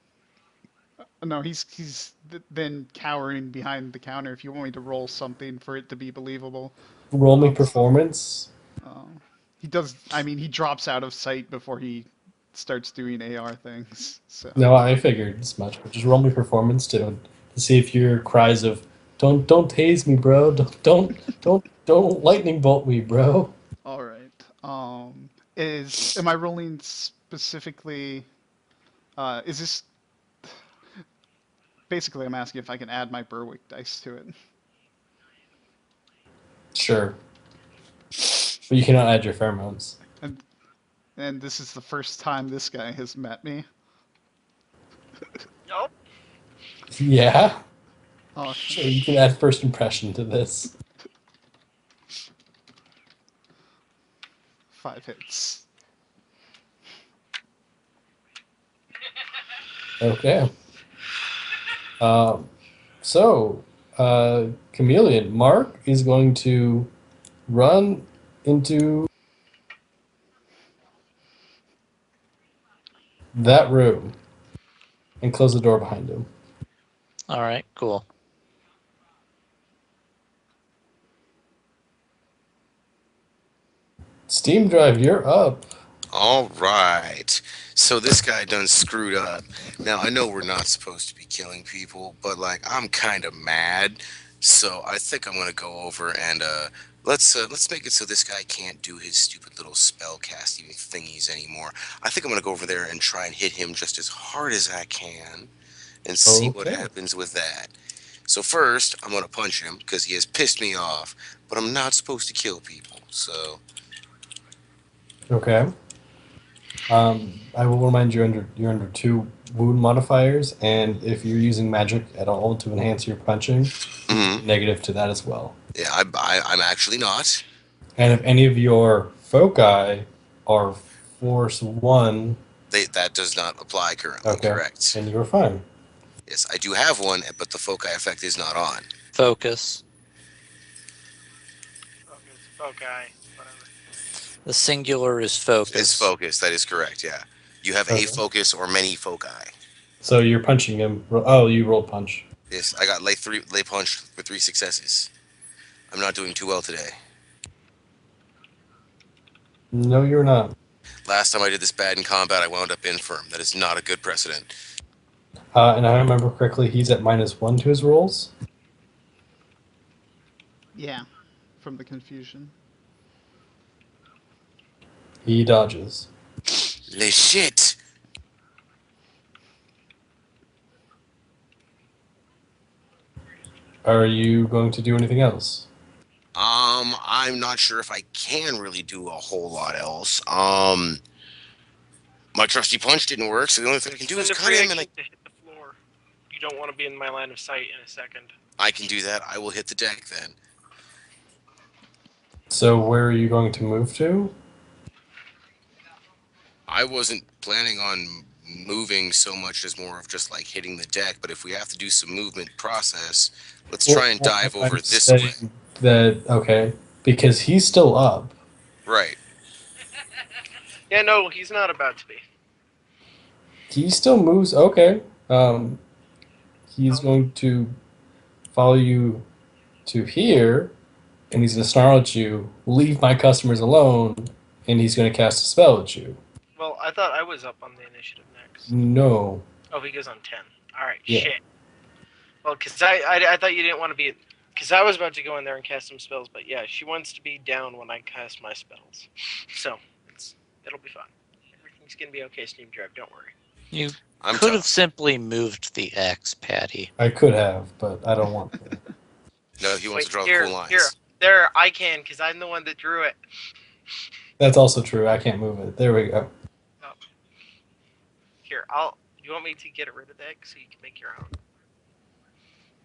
No, he's then cowering behind the counter. If you want me to roll something for it to be believable, roll me performance. he does. I mean, he drops out of sight before he starts doing AR things. So. No, I figured as much, but just roll me performance to see if your cries of "Don't tase me, bro! Don't lightning bolt me, bro!" All right. Am I rolling specifically? Is this basically? I'm asking if I can add my Berwick dice to it. Sure, but you cannot add your pheromones. And this is the first time this guy has met me. Yep. Yeah, Oh, sure. You can add first impression to this. 5 hits. Okay. So, Chameleon, Mark is going to run into that room. and close the door behind him. All right, cool. Steam Drive, you're up. All right. So this guy done screwed up. Now I know we're not supposed to be killing people, but like I'm kind of mad. So I think I'm gonna go over and let's make it so this guy can't do his stupid little spell casting thingies anymore. I think I'm gonna go over there and try and hit him just as hard as I can and see what Okay. happens with that. So first I'm gonna punch him because he has pissed me off, but I'm not supposed to kill people. So Okay. I will remind you you're under two wound modifiers, and if you're using magic at all to enhance your punching, you can mhm. be negative to that as well. Yeah, I'm actually not. And if any of your foci are force one, That does not apply currently, okay, correct? then you're fine. Yes, I do have one, but the foci effect is not on. Focus. Okay, whatever. The singular is It's focus. focus, that is correct, yeah. You have a Okay. focus or many foci. So you're punching him. Oh, you rolled punch. Yes, I got lay punch with 3 successes. I'm not doing too well today. No, you're not. Last time I did this bad in combat, I wound up infirm. That is not a good precedent. And I remember correctly, he's at -1 to his rolls. Yeah, from the confusion. He dodges. Le shit! Are you going to do anything else? I'm not sure if I can really do a whole lot else. My trusty punch didn't work, so the only thing I can do is Send a cut free him, and action to hit the floor. You don't want to be in my line of sight in a second. I can do that. I will hit the deck then. So where are you going to move to? I wasn't planning on moving so much as more of just like hitting the deck, but if we have to do some movement process, let's try and dive over I'm this way. saying that okay, because he's still up. Right. Yeah, no, he's not about to be. He still moves. Okay. He's going to follow you to here, and he's going to snarl at you. Leave my customers alone, and he's going to cast a spell at you. Well, I thought I was up on the initiative next. No. Oh, he goes on 10. Alright, Yeah. shit. Well, because I thought you didn't want to be... Because I was about to go in there and cast some spells, but yeah, she wants to be down when I cast my spells. So, it'll be fine. Everything's going to be okay, Steam Drive, don't worry. You I'm could have tough. simply moved the X, Patty. I could have, but I don't want to. No, he wants to draw here, cool lines. Here, there, I can, because I'm the one that drew it. That's also true. I can't move it. There we go. Here, you want me to get rid of that so you can make your own?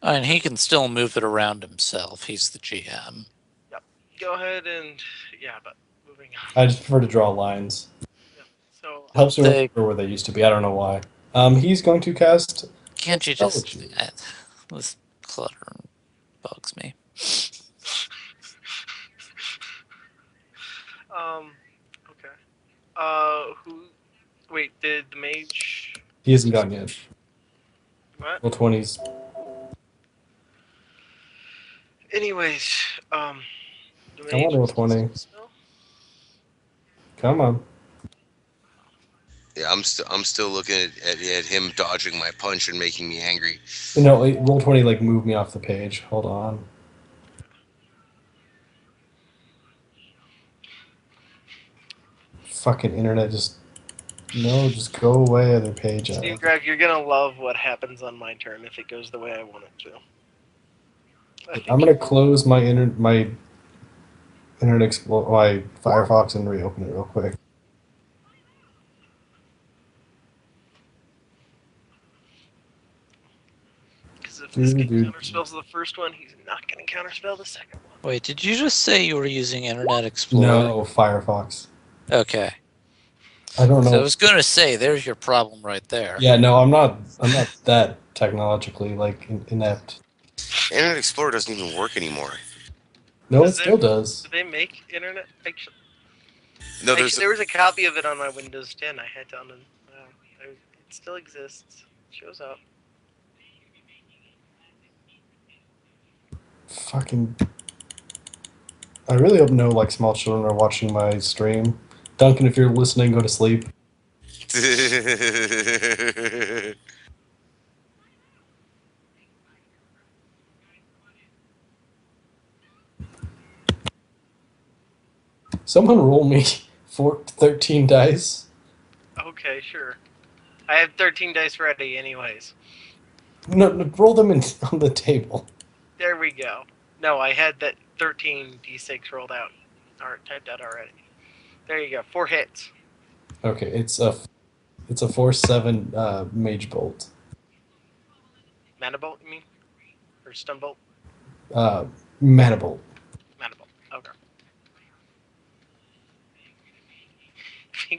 And he can still move it around himself. He's the GM. Go ahead and... Yeah, but moving on. I just prefer to draw lines. So, Helps me They- remember where they used to be. I don't know why. He's going to cast. Can't you spell just... at you. This clutter bugs me. okay. Who... Wait, did the mage... He hasn't gone yet. What? Well, 20s. Anyways, the I mage... want to roll 20. Come on. Yeah, I'm still looking at him dodging my punch and making me angry. No, wait, roll 20, like, move me off the page. Hold on. Fucking internet just... No, just go away, other page. Steve Greg, you're gonna love what happens on my turn if it goes the way I want it to. I'm gonna close my Internet Explorer, my Firefox, and reopen it real quick. Because if this guy counterspells the first one, he's not gonna counterspell the second one. Wait, did you just say you were using Internet Explorer? No, Firefox. Okay. I don't know. So I was going to say, there's your problem right there. Yeah, no, I'm not that technologically like inept. Internet Explorer doesn't even work anymore. No, it Does still does. Do they make internet? Actually, No, there's there was a copy of it on my Windows 10. I had to it still exists. Shows up. Fucking. I really hope no like small children are watching my stream. Duncan, if you're listening, go to sleep. Someone roll me 13 dice. Okay, sure. I have 13 dice ready, anyways. No, roll them on the table. There we go. No, I had that 13 d6 rolled out, or typed out already. There you go. 4 hits. Okay, it's a 4/7 mage bolt. Mana bolt, you mean? Or stun bolt? Mana bolt. Mana bolt. Okay.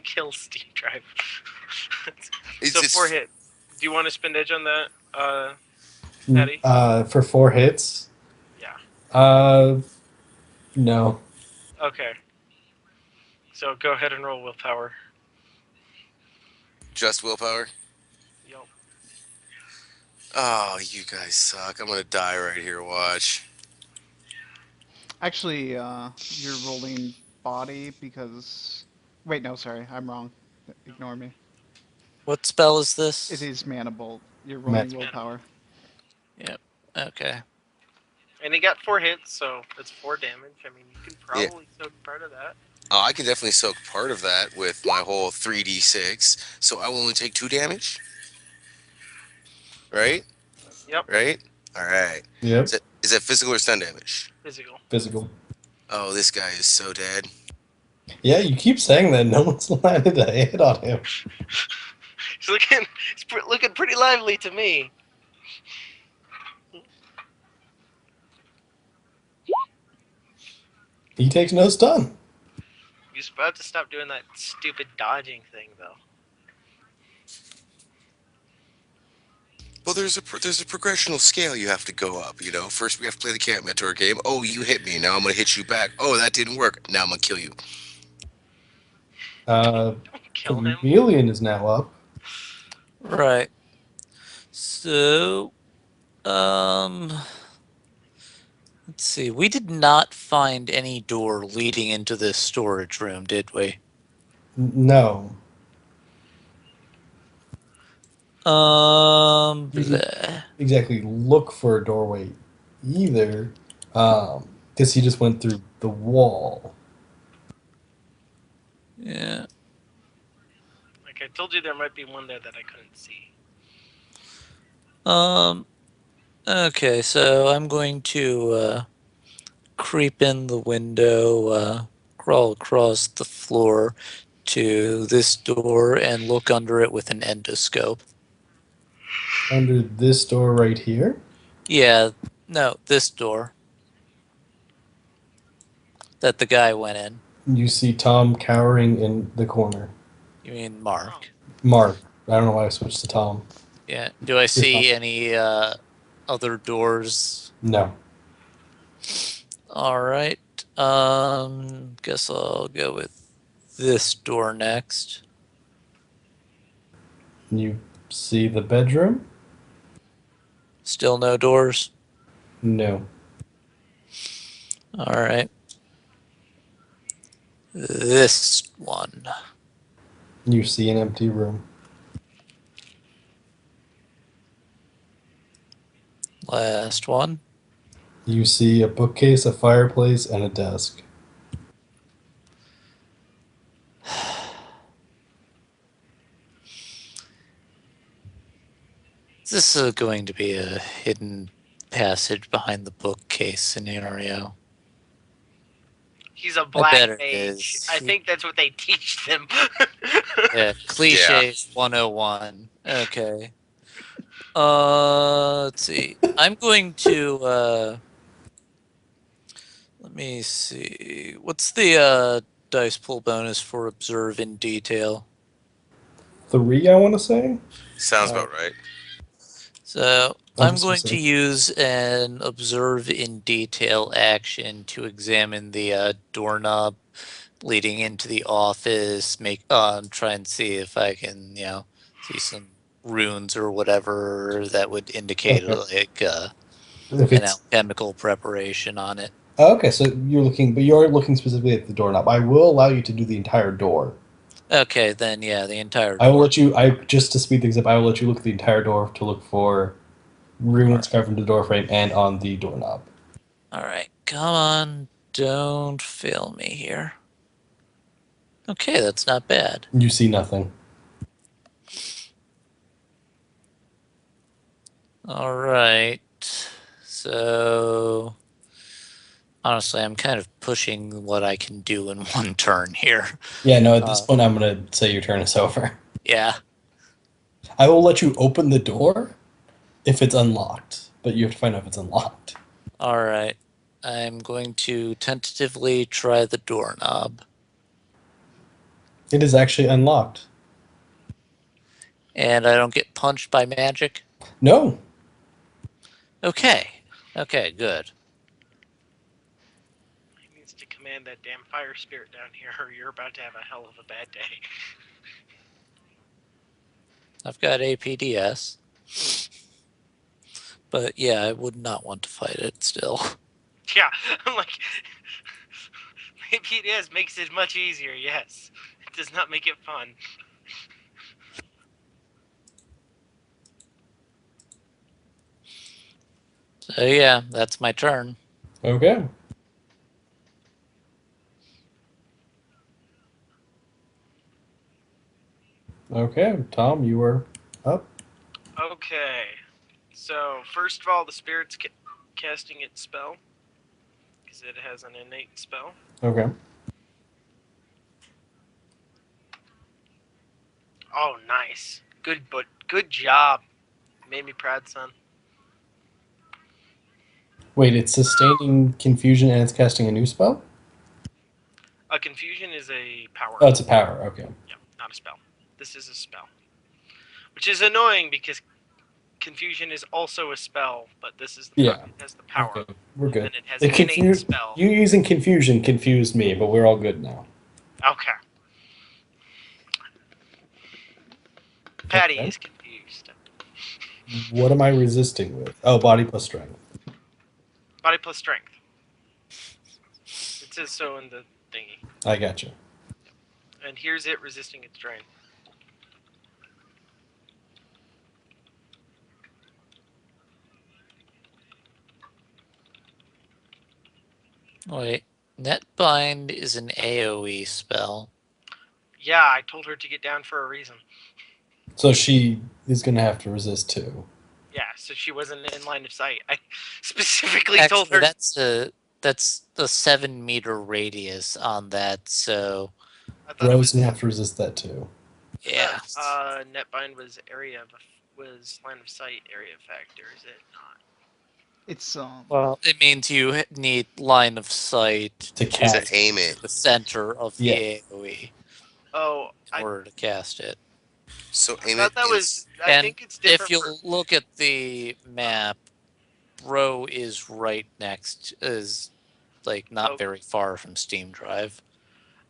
Kill Steve Drive. So 4 hits. Do you want to spend edge on that, Patty? For 4 hits. Yeah. No. Okay. So go ahead and roll willpower. Just willpower? Yup. Oh, you guys suck. I'm gonna die right here, watch. Actually, you're rolling body because. Wait, no, sorry, I'm wrong. Ignore me. What spell is It this? is mana bolt. You're Mana rolling bolt. willpower. Yep. Okay. And he got 4 hits, so that's 4 damage. I mean, you can Yeah. probably soak part of that. Oh, I can definitely soak part of that with my whole 3d6, so I will only take 2 damage. Right? Yep. Right? Alright. Yep. Is that physical or stun damage? Physical. Physical. Oh, this guy is so dead. Yeah, you keep saying that. No one's landed a hit on him. He's looking pretty lively to me. He takes no stun. He's about to stop doing that stupid dodging thing, though. Well, there's a progressional scale you have to go up, you know? First, we have to play the Camp Mentor game. Oh, you hit me. Now I'm going to hit you back. Oh, that didn't work. Now I'm going to kill you. Don't kill him. Chameleon is now up. Right. So, let's see. We did not find any door leading into this storage room, did we? No. Bleh. Exactly. Look for a doorway either. Because he just went through the wall. Yeah. Like I told you, there might be one there that I couldn't see. Okay, so I'm going to creep in the window, crawl across the floor to this door and look under it with an endoscope. Under this door right here. Yeah, no, this door that the guy went in. You see Tom cowering in the corner. You mean Mark? Mark. I don't know why I switched to Tom. Yeah. Do I see any other doors? No. All right. Guess I'll go with this door next. You see the bedroom? Still no doors. No. All right. This one. You see an empty room. Last one. You see a bookcase, a fireplace, and a desk. This is going to be a hidden passage behind the bookcase scenario. He's a black bet it mage. is. I think that's what they teach them. Yeah, cliches 101. Okay. Let's see. I'm going to let me see. What's the dice pool bonus for observe in detail? 3, I want to say. Sounds about right. So I'm I'm going to specific. use an observe in detail action to examine the doorknob leading into the office. Try and see if I can, see some runes or whatever that would indicate Okay. like If an it's alchemical preparation on it. okay, so you're looking specifically at the doorknob. I will allow you to do the entire door. Okay, then yeah, the entire I will door. let you. I just to speed things up. I will let you look at the entire door to look for runes carved into the door frame and on the doorknob. All right, come on, don't fail me here. Okay, that's not bad. You see nothing. All right, so honestly, I'm kind of pushing what I can do in one turn here. Yeah, no. At this point, I'm gonna say your turn is over. Yeah. I will let you open the door if it's unlocked, but you have to find out if it's unlocked. All right. I'm going to tentatively try the doorknob. It is actually unlocked. And I don't get punched by magic? No. Okay. Okay, good. He needs to command that damn fire spirit down here, or you're about to have a hell of a bad day. I've got APDS. But yeah, I would not want to fight it still. Yeah, I'm like, maybe it is, makes it much easier, yes. It does not make it fun. So yeah, that's my turn. Okay. Okay, Tom, you are up. Okay, so first of all, the spirit's casting its spell, because it has an innate spell. Okay. Oh, nice. Good job. Made me proud, son. Wait, it's sustaining confusion and it's casting a new spell? A confusion is a power. Oh, it's a power. Okay. Yep, not a spell. This is a spell. Which is annoying because confusion is also a spell, but this is the Yeah. it has the power. Okay, we're good. And then it has The an innate confu- spell. You using confusion confused me, but we're all good now. Okay. Patty Okay. is confused. What am I resisting with? Oh, body plus strength. Body plus strength. It says so in the thingy. I gotcha. And here's it resisting its drain. Wait, Netbind is an AoE spell. Yeah, I told her to get down for a reason. So she is going to have to resist too. Yeah, so she wasn't in line of sight. I specifically Actually, told her. that's the 7-meter radius on that, so I thought it Bro's was. going to have to resist that too. yeah. Netbind was was line of sight area effect, or is it not? It's Well, it means you need line of sight To cast. To aim it. the center of the Yeah. AoE Oh, in order to cast it. So I aim thought it that is was. I And think it's different. if you look at the map, Bro is right next, is like not Oh. very far from Steam Drive.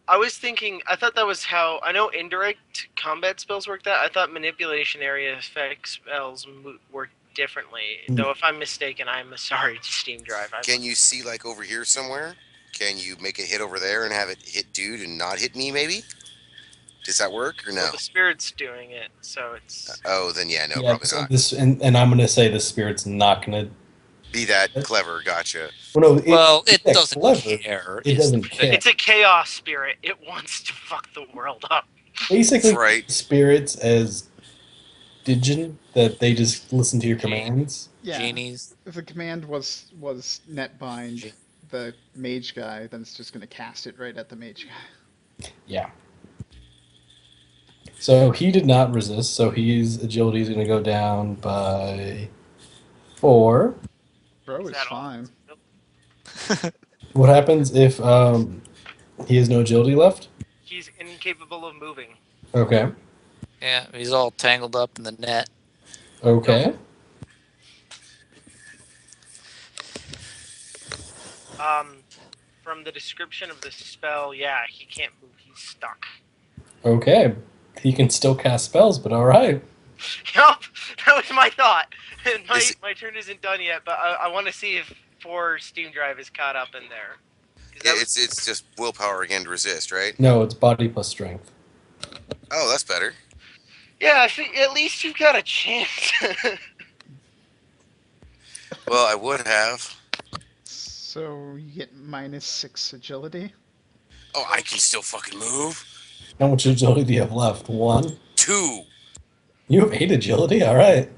I was thinking. I thought that was how. I know indirect combat spells work. That I thought manipulation area effect spells work differently. Hmm. Though if I'm mistaken, I'm sorry to Steam Drive. Can you see like over here somewhere? Can you make a hit over there and have it hit dude and not hit me maybe? Does that work or no? Well, the spirit's doing it, so it's. Oh, then yeah, no, Yeah, probably so not. this and I'm going to say the spirit's not going to. Be that clever, gotcha. Well, no, It it's doesn't clever. care. It doesn't care. It's a chaos spirit. It wants to fuck the world up. Basically, That's right. spirits as Digin that they just listen to your Gee. commands. yeah. Genies. If the command was netbind the mage guy, then it's just going to cast it right at the mage guy. Yeah. So he did not resist. So his agility is going to go down by 4. Bro Is is that all? fine. What happens if he has no agility left? He's incapable of moving. Okay. Yeah, he's all tangled up in the net. Okay. From the description of the spell, yeah, he can't move. He's stuck. Okay. He can still cast spells, but all right. Yup, that was my thought. And Is my turn isn't done yet, but I want to see if 4 Steam Drive is caught up in there. 'Cause that was, it's just willpower again to resist, right? No, it's body plus strength. Oh, that's better. yeah, I think at least you've got a chance. Well, I would have. So you get -6 agility. Oh, I can still fucking move. How much agility do you have left? 1? 2. You have 8 agility? Alright.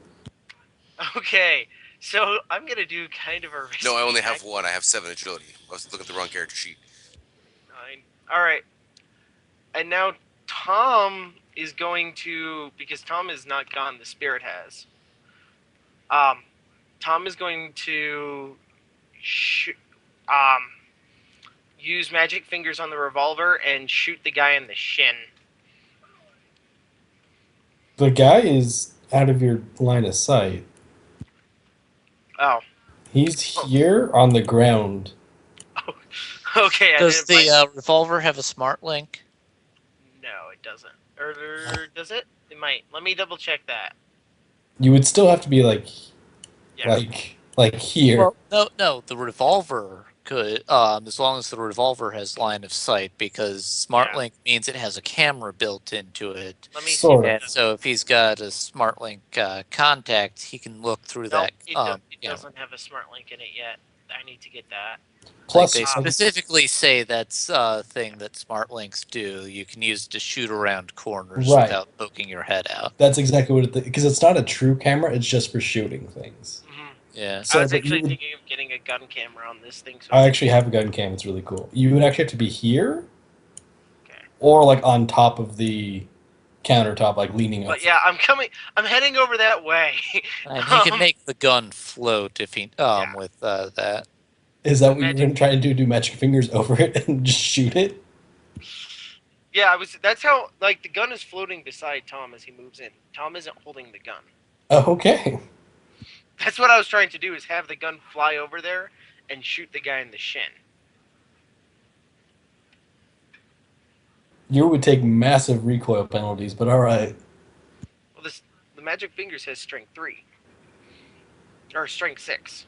Okay, so I'm gonna do kind of a risky No, I only have act. 1. I have 7 agility. I was looking at the wrong character sheet. 9. All right, and now Tom is going to, because Tom is not gone. The spirit has. Tom is going to use magic fingers on the revolver and shoot the guy in the shin. The guy is out of your line of sight. Oh, He's here on the ground. okay. I Does didn't the revolver have a smart link? No, it doesn't. Or does it? It might. Let me double check that. You would still have to be like, Yeah. like here. Well, no. The revolver could, as long as the revolver has line of sight, because smart Yeah. link means it has a camera built into it. Let me Sort see. of. And so if he's got a smart link contact, he can look through Nope, that. it You know, doesn't have a smart link in it yet. I need to get that. like Plus, they like, specifically say that's a thing that smart links do. You can use it to shoot around corners Right. without poking your head out. that's exactly what it because it's not a true camera. It's just for shooting things. Hmm Yeah. So I was but actually you would- thinking of getting a gun camera on this thing. So I actually have a gun cam. It's really cool. You would actually have to be here, Okay. or like on top of the countertop, like leaning up. But yeah, I'm coming. I'm heading over that way. And he can make the gun float if he Yeah. with that. Is that what you're Magic- going to try and do? Do magic fingers over it and just shoot it? Yeah, I was. That's how. Like the gun is floating beside Tom as he moves in. Tom isn't holding the gun. Oh, okay. That's what I was trying to do. Is have the gun fly over there and shoot the guy in the shin. You would take massive recoil penalties, but all right. Well, the magic fingers has strength 3 or strength 6.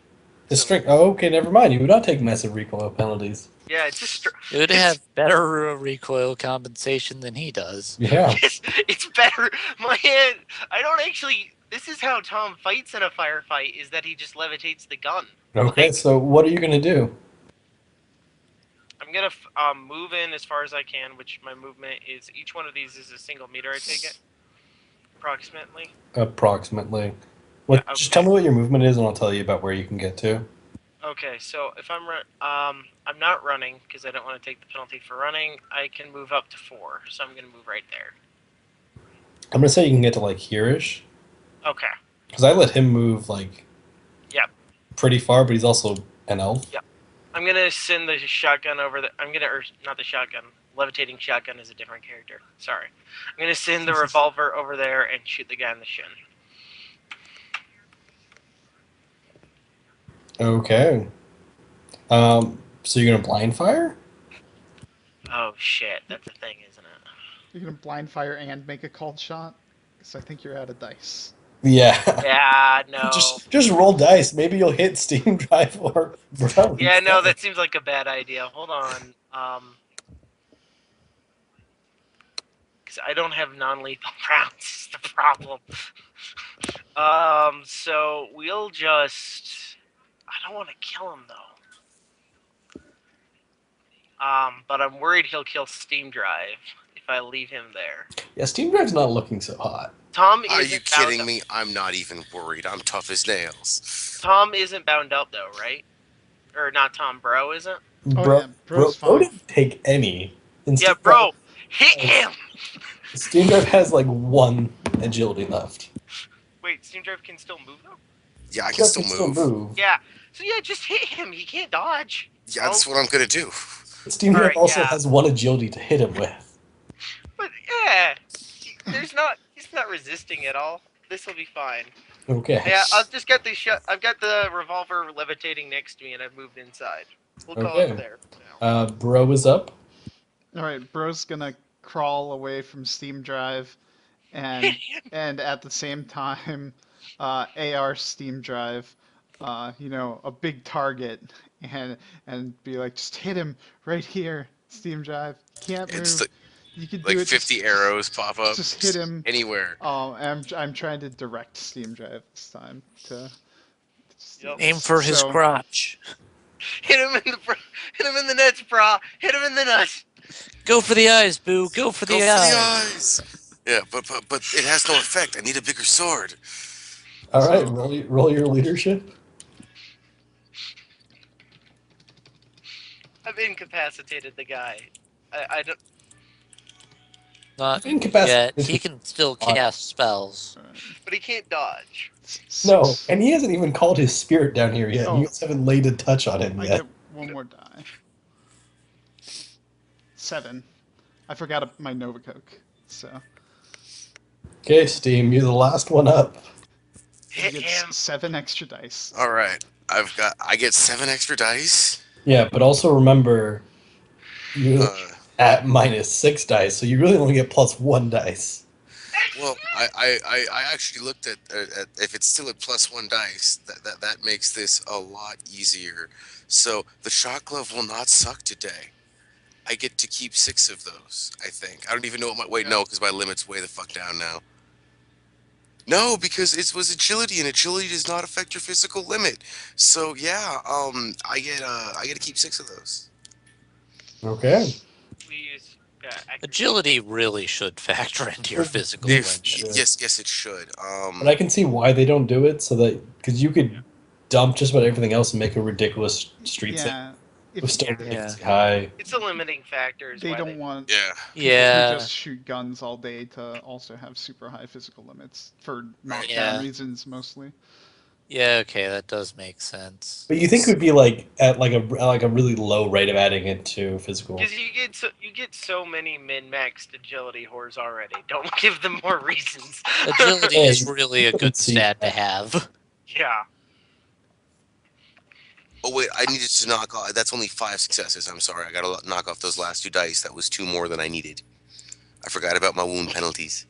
The So- string. Oh, okay. Never mind. You would not take massive recoil penalties. Yeah, it's just. It would have better recoil compensation than he does. Yeah. It's better. My hand. I don't actually. This is how Tom fights in a firefight. Is that he just levitates the gun. Okay. Like, So what are you going to do? I'm gonna move in as far as I can, which my movement is. Each one of these is a single meter. I take it, approximately. Approximately. What? Yeah, Just okay. tell me what your movement is, and I'll tell you about where you can get to. Okay, so if I'm not running because I don't want to take the penalty for running. I can move up to 4, so I'm gonna move right there. I'm gonna say you can get to like here-ish, Okay. because I let him move like. Yep. Pretty far, but he's also an elf. Yep. I'm gonna send the shotgun over the. I'm gonna, or not the shotgun. Levitating shotgun is a different character. Sorry. I'm gonna send the revolver over there and shoot the guy in the shin. Okay. So you're gonna blind fire? Oh shit, that's a thing, isn't it? You're gonna blind fire and make a called shot? Because I think you're out of dice. Yeah. Yeah, no. Just roll dice. Maybe you'll hit Steam Drive or Bro. Yeah, no, that seems like a bad idea. Hold on. Because I don't have non-lethal rounds. Is the problem. So we'll just. I don't want to kill him though. But I'm worried he'll kill Steam Drive if I leave him there. Yeah, Steam Drive's not looking so hot. Tom Are isn't you bound kidding up. me? I'm not even worried. I'm tough as nails. Tom isn't bound up though, right? Or not Tom, bro, isn't? Oh, Bro, yeah, bro's bro fine. didn't take any. And Yeah, Steam bro, hit him. Drive, Steam Drive has like 1 agility left. Wait, Steam Drive can still move though? Yeah, I can Steam still move. Yeah. So yeah, just hit him. He can't dodge. Yeah, that's what I'm gonna do. Steam Drive Alright, also yeah. has 1 agility to hit him with. But yeah, he's not resisting at all. This will be fine. Okay. Yeah, I've just got the I've got the revolver levitating next to me, and I've moved inside. We'll call Okay. it there. Now. Bro is up. Alright, bro's gonna crawl away from Steam Drive and at the same time, AR Steam Drive, a big target, and be like, just hit him right here, Steam Drive. He can't It's move. You could like do it. 50 arrows pop up Just hit just him. anywhere. I'm trying to direct Steam Drive this time to do Yep. this. Aim for his So, crotch. Hit him in the nuts, brah. Hit him in the nuts. Go for the eyes, Boo. Go for Go the for the eyes. eyes. Yeah, but it has no effect. I need a bigger sword. All right, So- roll your leadership. I've incapacitated the guy. I don't. Not Incapacitated. yet. He can still cast spells. But he can't dodge. No, six. and he hasn't even called his spirit down here yet. Oh. You guys haven't laid a touch on him I yet. get one more die. 7. I forgot my Nova Coke, so Okay, Steam, you're the last one up. he Hit gets him. 7 extra dice. All right, I get 7 extra dice. Yeah, but also remember, you Uh, at -6 dice, so you really only get +1 dice. well, I actually looked at if it's still at +1 dice, that makes this a lot easier. So the shock glove will not suck today. I get to keep 6 of those. I think. I don't even know what my no, because my limit's way the fuck down now. No, because it was agility, and agility does not affect your physical limit. So yeah, I get to keep 6 of those. Okay. We use accuracy. Agility really should factor into your physical If- limit. Yes, it should. But I can see why they don't do it, so that because you could dump just about everything else and make a ridiculous street set Yeah, with if still Yeah. ridiculously high. It's a limiting factor. Is they why don't want yeah. people Yeah. who just shoot guns all day to also have super high physical limits for knockdown Yeah. reasons mostly. Yeah, okay, that does make sense. But you think it would be like at like a really low rate of adding it to physical. Because you get so many min-maxed agility whores already. Don't give them more reasons. Agility Hey, is really a good see stat to that. have. Yeah. Oh wait, I needed to knock off. That's only 5 successes. I'm sorry. I gotta knock off those last 2 dice. That was 2 more than I needed. I forgot about my wound penalties.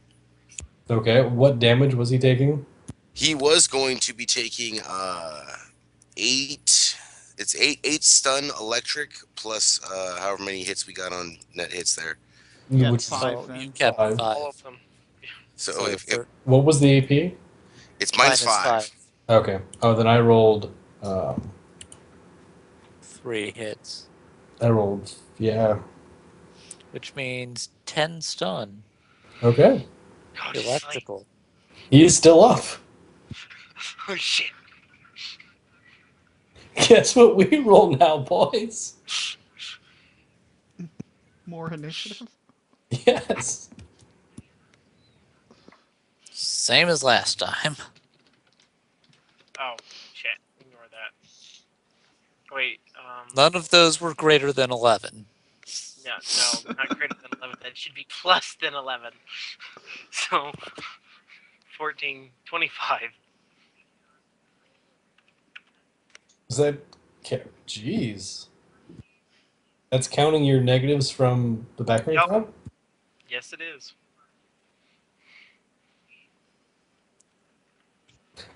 Okay, what damage was he taking? He was going to be taking 8. It's 8 stun electric plus however many hits we got on net hits there. Yeah, Which is 5 So then. you kept Five. 5. All of them. So So if what was the AP? it's minus minus 5. Okay. Oh, then I rolled. 3 hits, Yeah. which means 10 stun. Okay. Oh, just like, Electrical. He is still up. oh shit. Guess what we roll now, boys? More initiative? Yes. Same as last time. Oh shit. Ignore that. Wait. None of those were greater than 11. No, not greater than 11. That should be plus than 11. So 14, 25. Is that? Jeez. That's counting your negatives from the background Yup. tab? Yes, it is.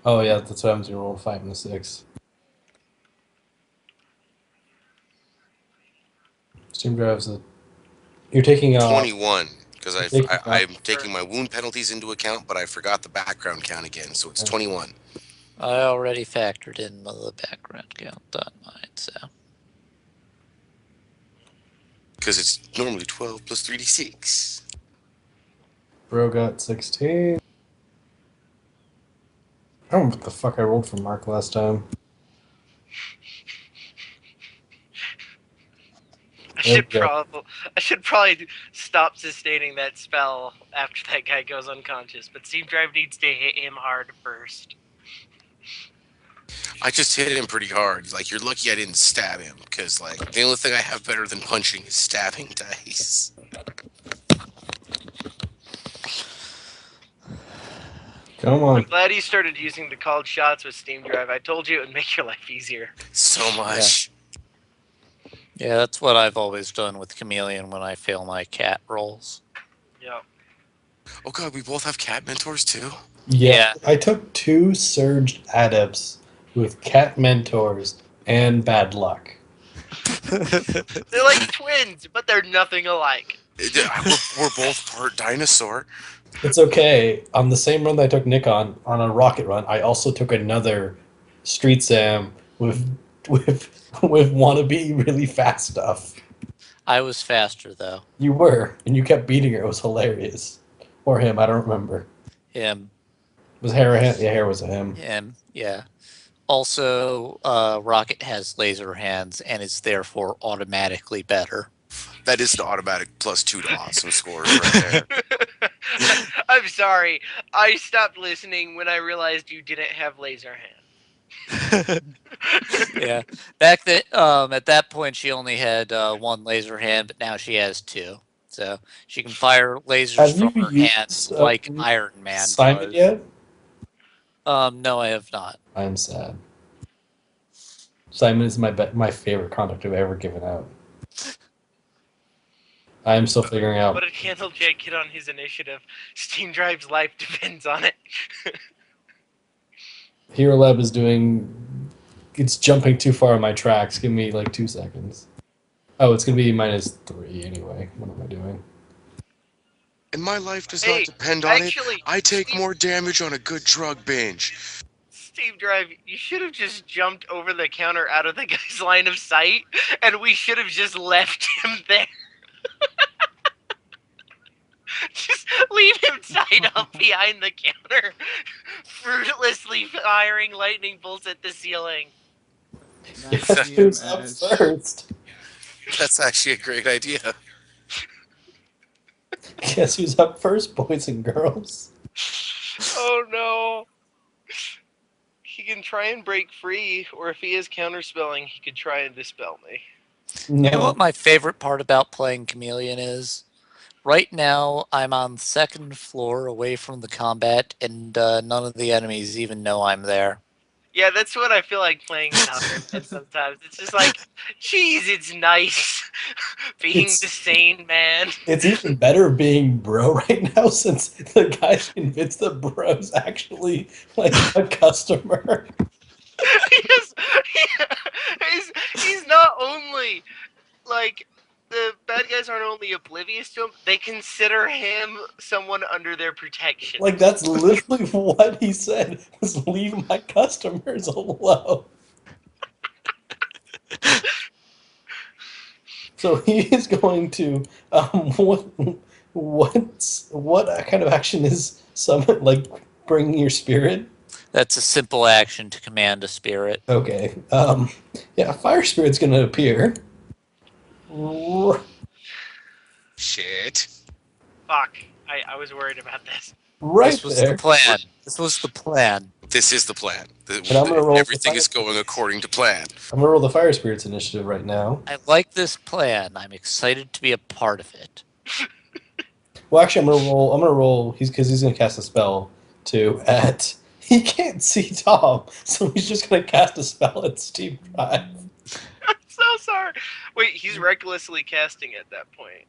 Oh yeah, that's what happens when you roll a 5 and a 6. Steam drives a. You're taking 21 because Taking I'm taking my wound penalties into account, but I forgot the background count again, so it's 21. I already factored in the background count on mine, so. Because it's normally 12 plus 3d6. Bro got 16. I don't know what the fuck I rolled for Mark last time. Okay. I should probably stop sustaining that spell after that guy goes unconscious. But Steam Drive needs to hit him hard first. I just hit him pretty hard. Like, you're lucky I didn't stab him, because, like, the only thing I have better than punching is stabbing dice. Come I'm on. glad he started using the called shots with Steam Drive. I told you it would make your life easier. So much. Yeah, that's what I've always done with Chameleon when I fail my cat rolls. Yeah. Oh god, we both have cat mentors too? Yeah, Yeah. I took 2 surged adepts with cat mentors and bad luck. They're like twins, but they're nothing alike. We're both part dinosaur. It's okay. On the same run that I took Nick on a rocket run, I also took another Street Sam with wannabe really fast stuff. I was faster though. You were, and you kept beating her. It was hilarious. Or him, I don't remember. Him. Was hair a him? Yeah, hair was a him. Him. Yeah. Also, Rocket has laser hands and is therefore automatically better. That is the automatic +2 to awesome scores right there. I'm sorry. I stopped listening when I realized you didn't have laser hands. Yeah. Back then, at that point, she only had 1 laser hand, but now she has 2. So she can fire lasers Have from you her hands used like Iron Man Simon does. yet? No, I have not. I'm sad. Simon is my favorite conduct I've ever given out. I'm still figuring out. But a Candlejack hit on his initiative. Steam Drive's life depends on it. Hero Lab is doing. It's jumping too far on my tracks. Give me like 2 seconds. Oh, it's gonna be -3 anyway. What am I doing? And my life does Hey, not depend on actually, it. I take Steve- more damage on a good drug binge. Steve Drive, you should have just jumped over the counter out of the guy's line of sight, and we should have just left him there. Just leave him tied up behind the counter, fruitlessly firing lightning bolts at the ceiling. Guess who's up first? That's actually a great idea. Guess who's up first, boys and girls? Oh no. He can try and break free, or if he is counterspelling, he could try and dispel me. You know No. what my favorite part about playing Chameleon is? Right now, I'm on the 2nd floor away from the combat, and none of the enemies even know I'm there. Yeah, that's what I feel like playing as Iron Man sometimes. It's just like, geez, it's nice being It's- the sane man. It's even better being bro right now since the guy's convinced the bro's actually like a customer. Because he's not only like the bad guys aren't only oblivious to him, they consider him someone under their protection. Like that's literally what he said was leave my customers alone. So he is going to what kind of action is summon like bringing your spirit? That's a simple action to command a spirit. Okay. Yeah, fire spirit's gonna appear. Shit. Fuck. I was worried about this. Right This was there. the plan. This was the plan. This is the plan. And I'm gonna roll Everything the is going according to plan. I'm gonna roll the fire spirits initiative right now. I like this plan. I'm excited to be a part of it. Well, actually, I'm gonna roll. He's because he's gonna cast a spell too. At he can't see Tom, so he's just gonna cast a spell at Steve Drive. I'm so sorry. Wait, he's recklessly casting at that point.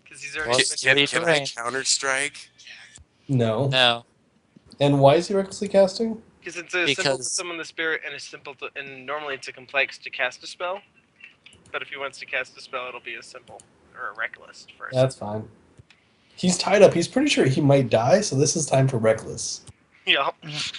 Because he's already Plus been three Can I terrain. counter strike? No. No, And why is he recklessly casting? Because it's a simple to Because- summon the spirit, and and normally it's a complex to cast a spell. But if he wants to cast a spell, it'll be a simple or a reckless first. That's fine. He's tied up. He's pretty sure he might die, so this is time for reckless. Yeah.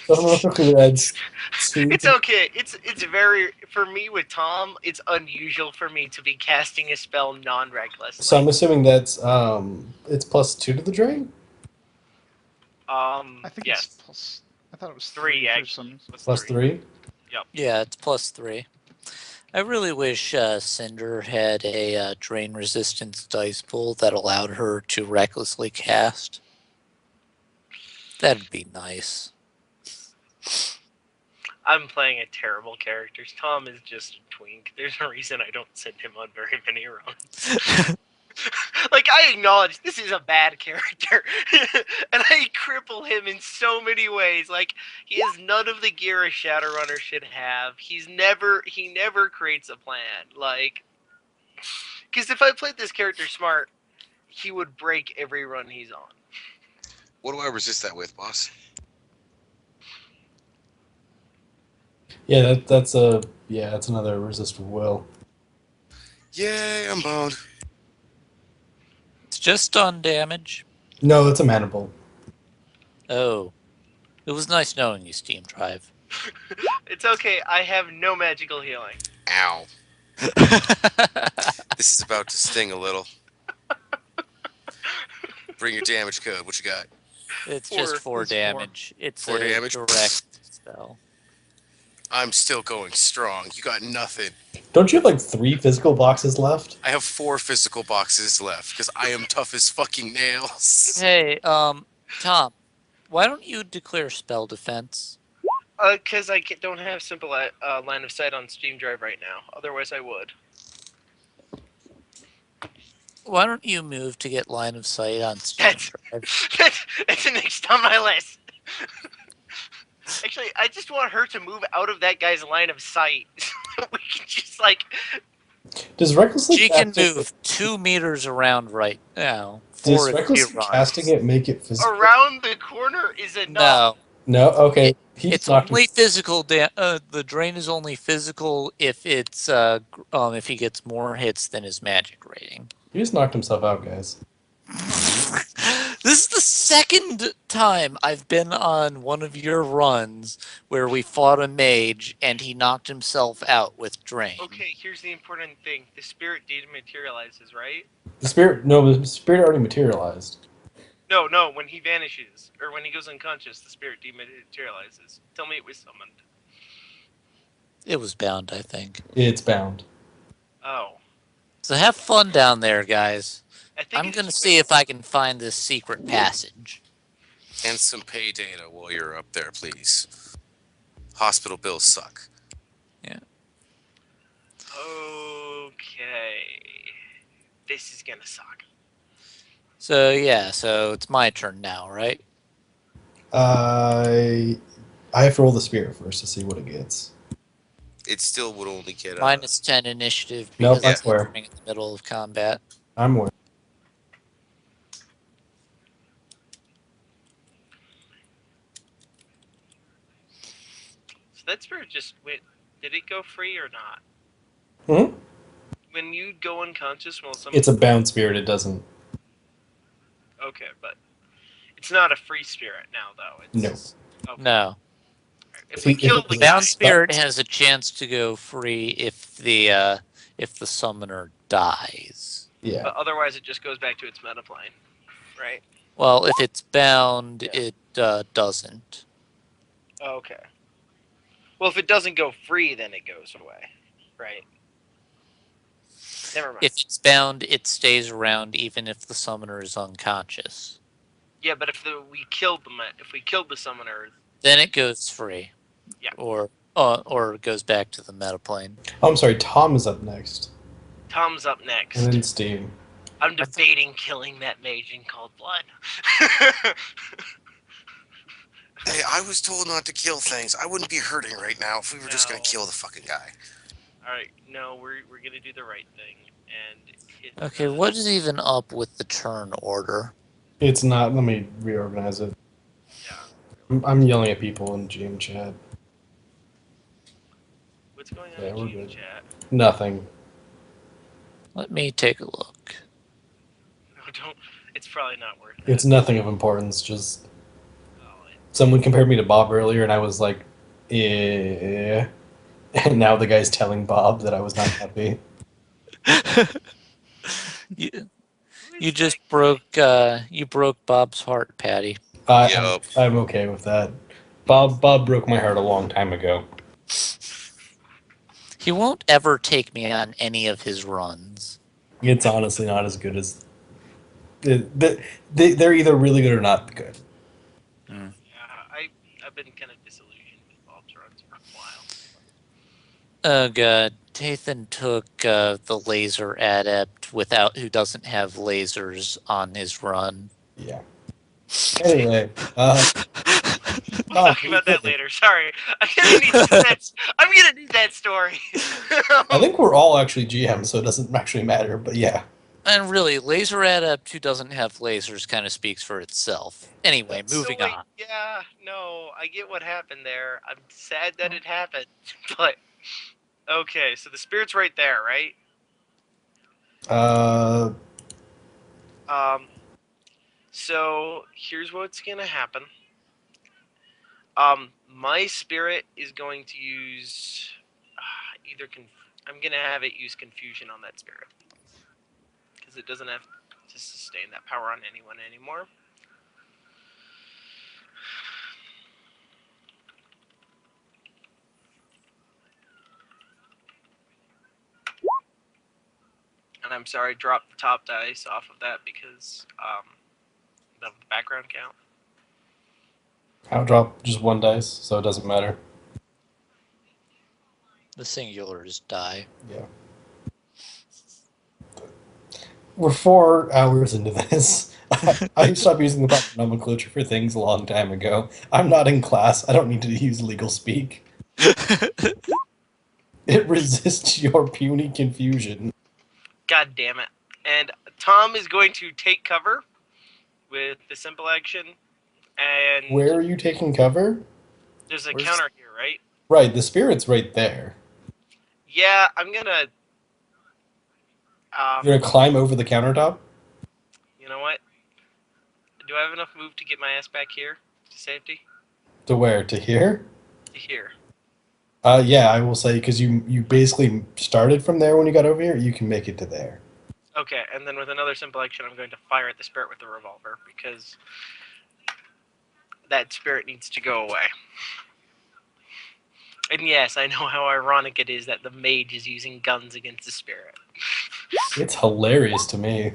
So I'm gonna quickly add two. It's okay. It's very for me with Tom. It's unusual for me to be casting a spell non-reckless. So I'm assuming that's it's +2 to the drain. I think yes, it's plus. I thought it was 3 3 for actually. some. +3. yeah, it's +3. I really wish Cinder had a drain resistance dice pool that allowed her to recklessly cast. That'd be nice. I'm playing a terrible character. Tom is just a twink. There's no reason I don't send him on very many runs. Like, I acknowledge this is a bad character, and I cripple him in so many ways. Like, he has none of the gear a Shadowrunner should have. He never creates a plan. Like, because if I played this character smart, he would break every run he's on. What do I resist that with, boss? Yeah, that's another resist of will. Yay, I'm boned. It's just on damage. No, it's a manable. Oh. It was nice knowing you, Steam Drive. It's okay. I have no magical healing. Ow. This is about to sting a little. Bring your damage code. What you got? It's Four. just 4 It's 4. damage. It's 4 a damage? direct spell. I'm still going strong. You got nothing. Don't you have like 3 physical boxes left? I have 4 physical boxes left because I am tough as fucking nails. Hey, Tom, why don't you declare spell defense? Because I don't have simple line of sight on Steam Drive right now. Otherwise, I would. Why don't you move to get line of sight on Steam That's Drive? that's next on my list. Actually, I just want her to move out of that guy's line of sight. So we can just like. Does recklessly She can casting move 2 meters around right now. 4 does if she recklessly runs. casting it make it physical? Around the corner is enough. No, okay. It's only physical. The drain is only physical if it's if he gets more hits than his magic rating. He just knocked himself out, guys. This is the second time I've been on one of your runs where we fought a mage and he knocked himself out with drain. Okay, here's the important thing: the spirit dematerializes, right? The spirit already materialized. No, when he vanishes or when he goes unconscious, the spirit dematerializes. Tell me it was summoned. It was bound, I think. It's bound. Oh, So have fun down there, guys. I think I'm it's gonna just see if I can find this secret passage. And some pay data while you're up there, please. Hospital bills suck. Okay, this is gonna suck. So yeah, so it's my turn now, right? I have to roll the spirit first to see what it gets. It still would only get Minus 10 initiative Nope, because that's I'm where. in the middle of combat. I'm aware. So that spirit just went. Did it go free or not? Hmm? When you go unconscious, while someone. It's a bound spirit. It doesn't. Okay, but it's not a free spirit now, though. It's, No. Okay. No. If we kill the Bound guy, spirit has a chance to go free if the summoner dies. Yeah. but otherwise it just goes back to its meta plane, right? Well, if it's bound, Yeah. it doesn't. Okay. Well, if it doesn't go free, then it goes away, right? Never mind. If it's bound, it stays around even if the summoner is unconscious. Yeah, but if we killed the summoner, Then it goes free. Yeah. Or it goes back to the meta plane. Oh, I'm sorry. Tom is up next, Tom's up next. and then Steve. I'm debating killing that mage in cold blood. Hey, I was told not to kill things. I wouldn't be hurting right now if we were just gonna No. kill the fucking guy. All right, no, we're gonna do the right thing and hit. Okay, what is even up with the turn order? It's not. Let me reorganize it. Yeah. I'm yelling at people in GM chat. What's going on Yeah, in we're GM good. chat? Nothing. Let me take a look. No, don't. It's probably not worth it. It's nothing of importance. Just Oh, someone compared me to Bob earlier, and I was like, "Yeah." And now the guy's telling Bob that I was not happy. You, who you is just that broke Bob's heart, Patty. Yup. I'm okay with that. Bob broke my heart a long time ago. He won't ever take me on any of his runs. It's honestly not as good as. They're either really good or not good. Yeah, I've been kind of disillusioned with Bob's runs for a while. Oh god, Tathan took the laser adept who doesn't have lasers on his run. Yeah. Anyway, We'll talk about that later. Sorry, I'm gonna need that story. I think we're all actually GM, so it doesn't actually matter. But yeah, And really, Laser Adept who doesn't have lasers kind of speaks for itself. Anyway, Yes. moving So wait, on. yeah, no, I get what happened there. I'm sad that it happened, but okay. So the spirit's right there, right? Uh, Um. So here's what's gonna happen. My spirit is going to use either I'm gonna have it use confusion on that spirit because it doesn't have to sustain that power on anyone anymore. And I'm sorry, drop the top dice off of that because of the background count. I'll drop just one dice, so it doesn't matter. The singulars die. Yeah. We're 4 hours into this. I stopped using the proper nomenclature for things a long time ago. I'm not in class. I don't need to use legal speak. It resists your puny confusion. God damn it! And Tom is going to take cover with the simple action, and Where are you taking cover? there's a Where's- counter here, right? Right, the spirit's right there. Yeah, I'm gonna. You're gonna climb over the countertop? You know what? Do I have enough move to get my ass back here to safety? To where? To here? To here. Yeah, I will say, because you basically started from there when you got over here, you can make it to there. Okay, and then with another simple action, I'm going to fire at the spirit with the revolver because that spirit needs to go away. And yes, I know how ironic it is that the mage is using guns against the spirit. It's hilarious to me.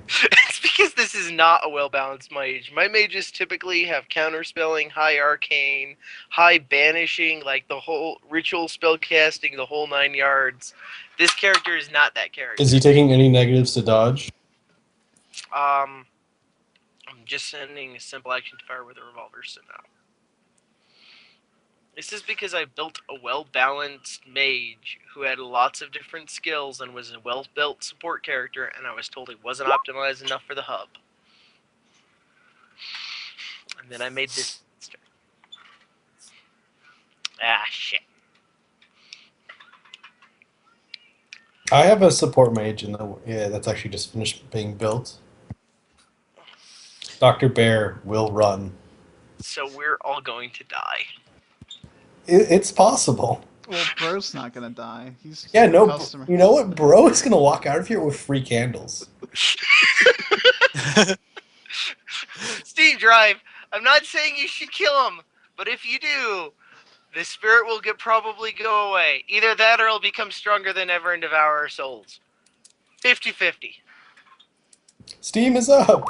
It's because this is not a well-balanced mage. My mages typically have counterspelling, high arcane, high banishing, like the whole ritual spell casting, the whole 9 yards. This character is not that character. Is he taking any negatives to dodge? I'm just sending a simple action to fire with a revolver, so no. This is because I built a well-balanced mage who had lots of different skills and was a well-built support character, and I was told he wasn't optimized enough for the hub. And then I made this monster. Ah, shit. I have a support mage that's actually just finished being built. Dr. Bear will run. So we're all going to die. It's possible. Well, bro's not gonna die. He's just Yeah, a no, customer. you know what? Bro is gonna walk out of here with free candles. Steve Drive, I'm not saying you should kill him, but if you do, the spirit will probably go away. Either that or it'll become stronger than ever and devour our souls. 50-50. Steam is up.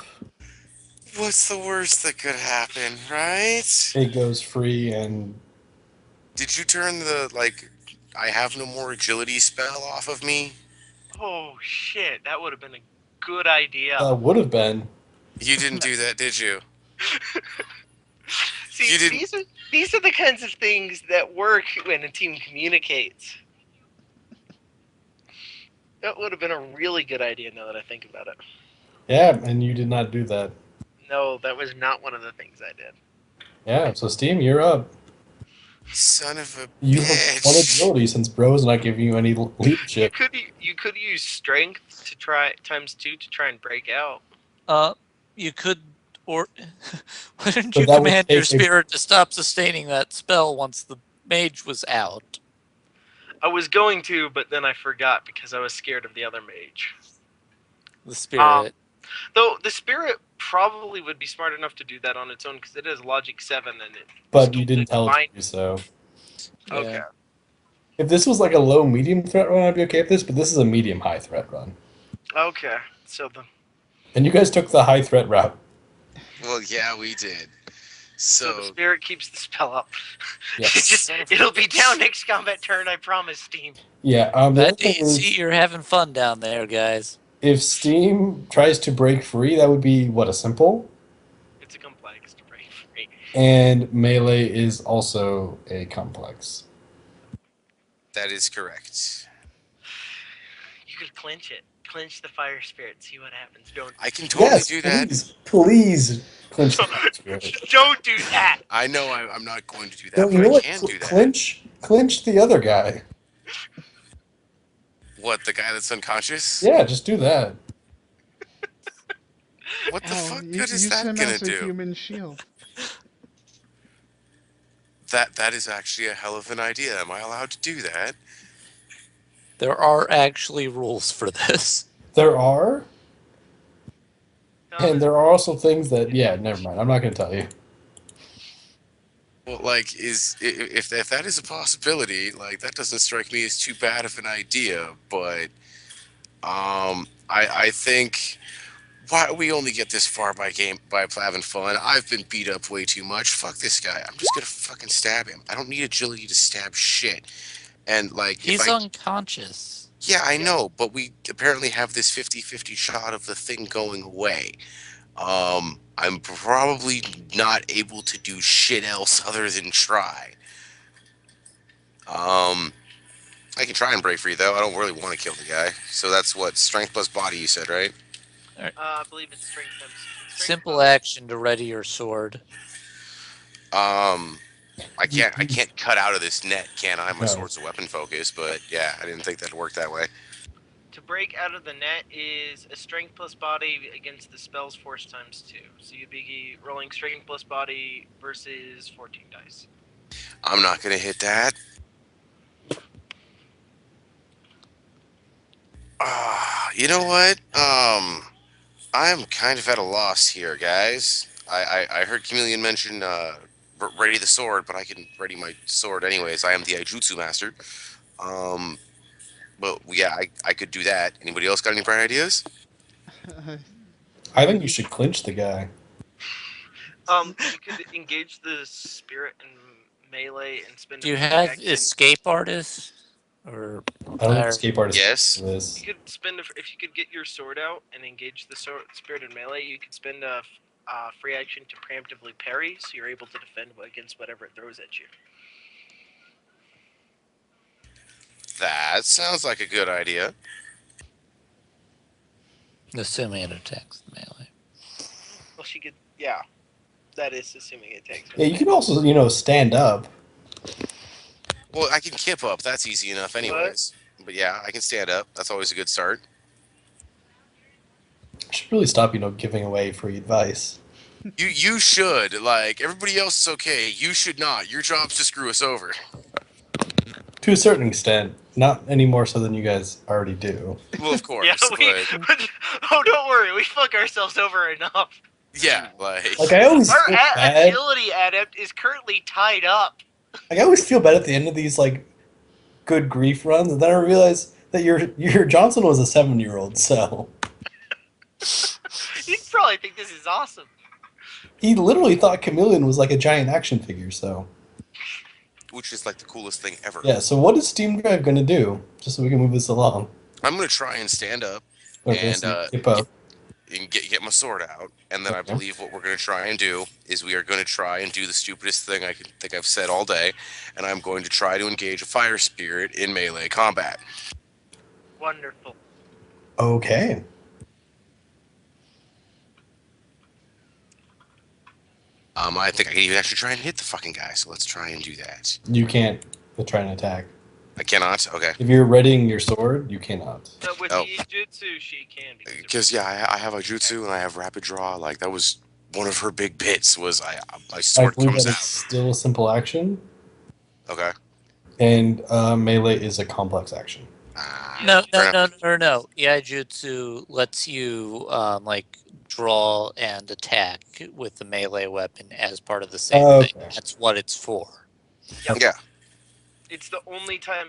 What's the worst that could happen, right? It goes free, and Did you turn the, I have no more agility spell off of me? Oh shit, that would have been a good idea. would have been. You didn't do that, did you? See, you didn't- these are the kinds of things that work when a team communicates. That would have been a really good idea now that I think about it. Yeah, and you did not do that. No, that was not one of the things I did. Yeah, so Steam, you're up. Son of a You have one bitch. agility since Bro's not giving you any You leadership. could use strength to try ×2 to try and break out. You could, or why didn't But you that would command your take spirit to stop sustaining that spell once the mage was out? I was going to, but then I forgot because I was scared of the other mage. The spirit. Though the spirit probably would be smart enough to do that on its own because it has logic 7 and it. But still you didn't tell it divine- to do so. Yeah. Okay. If this was like a low medium threat run, I'd be okay with this, but this is a medium high threat run. Okay. So the And you guys took the high threat route. Well, yeah, we did. so the So, spirit keeps the spell up. Yes. It's just Son of a it'll be bitch. down next combat turn. I promise, Steam. Yeah, the other That thing see, is, you're having fun down there, guys. if Steam tries to break free, that would be, what, a simple? It's a complex to break free. And melee is also a complex. that is correct. You could clinch it. clinch the fire spirit. See what happens. Don't. I can totally Yes, do that. please clinch the fire spirit. Don't do that. I know I'm not going to do No, that, you but know I what? can do that. Clinch the other guy. What, the guy that's unconscious? Yeah, just do that. What the Oh, fuck good is use that him gonna as a do? human shield. That is actually a hell of an idea. Am I allowed to do that? There are actually rules for this. There are, and Thomas, there are also things that, yeah, never mind. I'm not going to tell you. Well, like, if that is a possibility, like that doesn't strike me as too bad of an idea. But I think why we only get this far by having fun. I've been beat up way too much. Fuck this guy. I'm just gonna fucking stab him. I don't need agility to stab shit. And like, if He's I unconscious. yeah, I know, but we apparently have this 50-50 shot of the thing going away. I'm probably not able to do shit else other than try. Um, I can try and break free though. I don't really want to kill the guy. So that's what strength plus body. You said, right? I believe it's strength times. Simple bonus. action to ready your sword. I can't cut out of this net, can I? My No. sword's a weapon focus, but yeah, I didn't think that'd work that way. To break out of the net is a strength plus body against the spell's force times 2. So you'd be rolling strength plus body versus 14 dice. I'm not gonna hit that. You know what? I'm kind of at a loss here, guys. I heard Chameleon mention ready the sword, but I can ready my sword anyways. I am the Aijutsu master. Um, but yeah, I could do that. Anybody else got any bright ideas? I think you should clinch the guy. You could engage the spirit and melee and spend Do you a free have action. escape artist? Or I don't think escape artist Yes. do this. You could spend if you could get your sword out and engage the spirit and melee. You could spend a free action to preemptively parry, so you're able to defend against whatever it throws at you. That sounds like a good idea. assuming it attacks the melee? Well, she could. Yeah, that is assuming it takes. Yeah, you can also, stand up. Well, I can kip up. That's easy enough, anyways. But yeah, I can stand up. That's always a good start. I should really stop, giving away free advice. You should. Like, everybody else is okay. You should not. Your job's to screw us over. To a certain extent, not any more so than you guys already do. Well, of course. Yeah, but oh, don't worry, we fuck ourselves over enough. yeah, like Like I always Our feel bad. agility adept is currently tied up. Like I always feel bad at the end of these good grief runs, and then I realize that your Johnson was a 7-year-old, so You probably think this is awesome. he literally thought Chameleon was like a giant action figure. So which is like the coolest thing ever. yeah. So what is Steam Drive gonna do? Just so we can move this along. I'm gonna try and stand up Okay, and so skip up. get my sword out, and then I Okay. believe what we're gonna try and do is we are gonna try and do the stupidest thing I can think I've said all day, and I'm going to try to engage a fire spirit in melee combat. Wonderful. Okay. I think I can even actually try and hit the fucking guy. So let's try and do that. You can't try and attack. I cannot. Okay. If you're readying your sword, you cannot. But with Oh. the jutsu, she can. Because yeah, I have a jutsu and I have rapid draw. Like that was one of her big bits. Was my I sword believe comes that it's out. still a simple action, Okay. and melee is a complex action. No. fair enough. No. Iaijutsu lets you draw and attack with the melee weapon as part of the same thing. Okay. That's what it's for. Yeah. It's the only time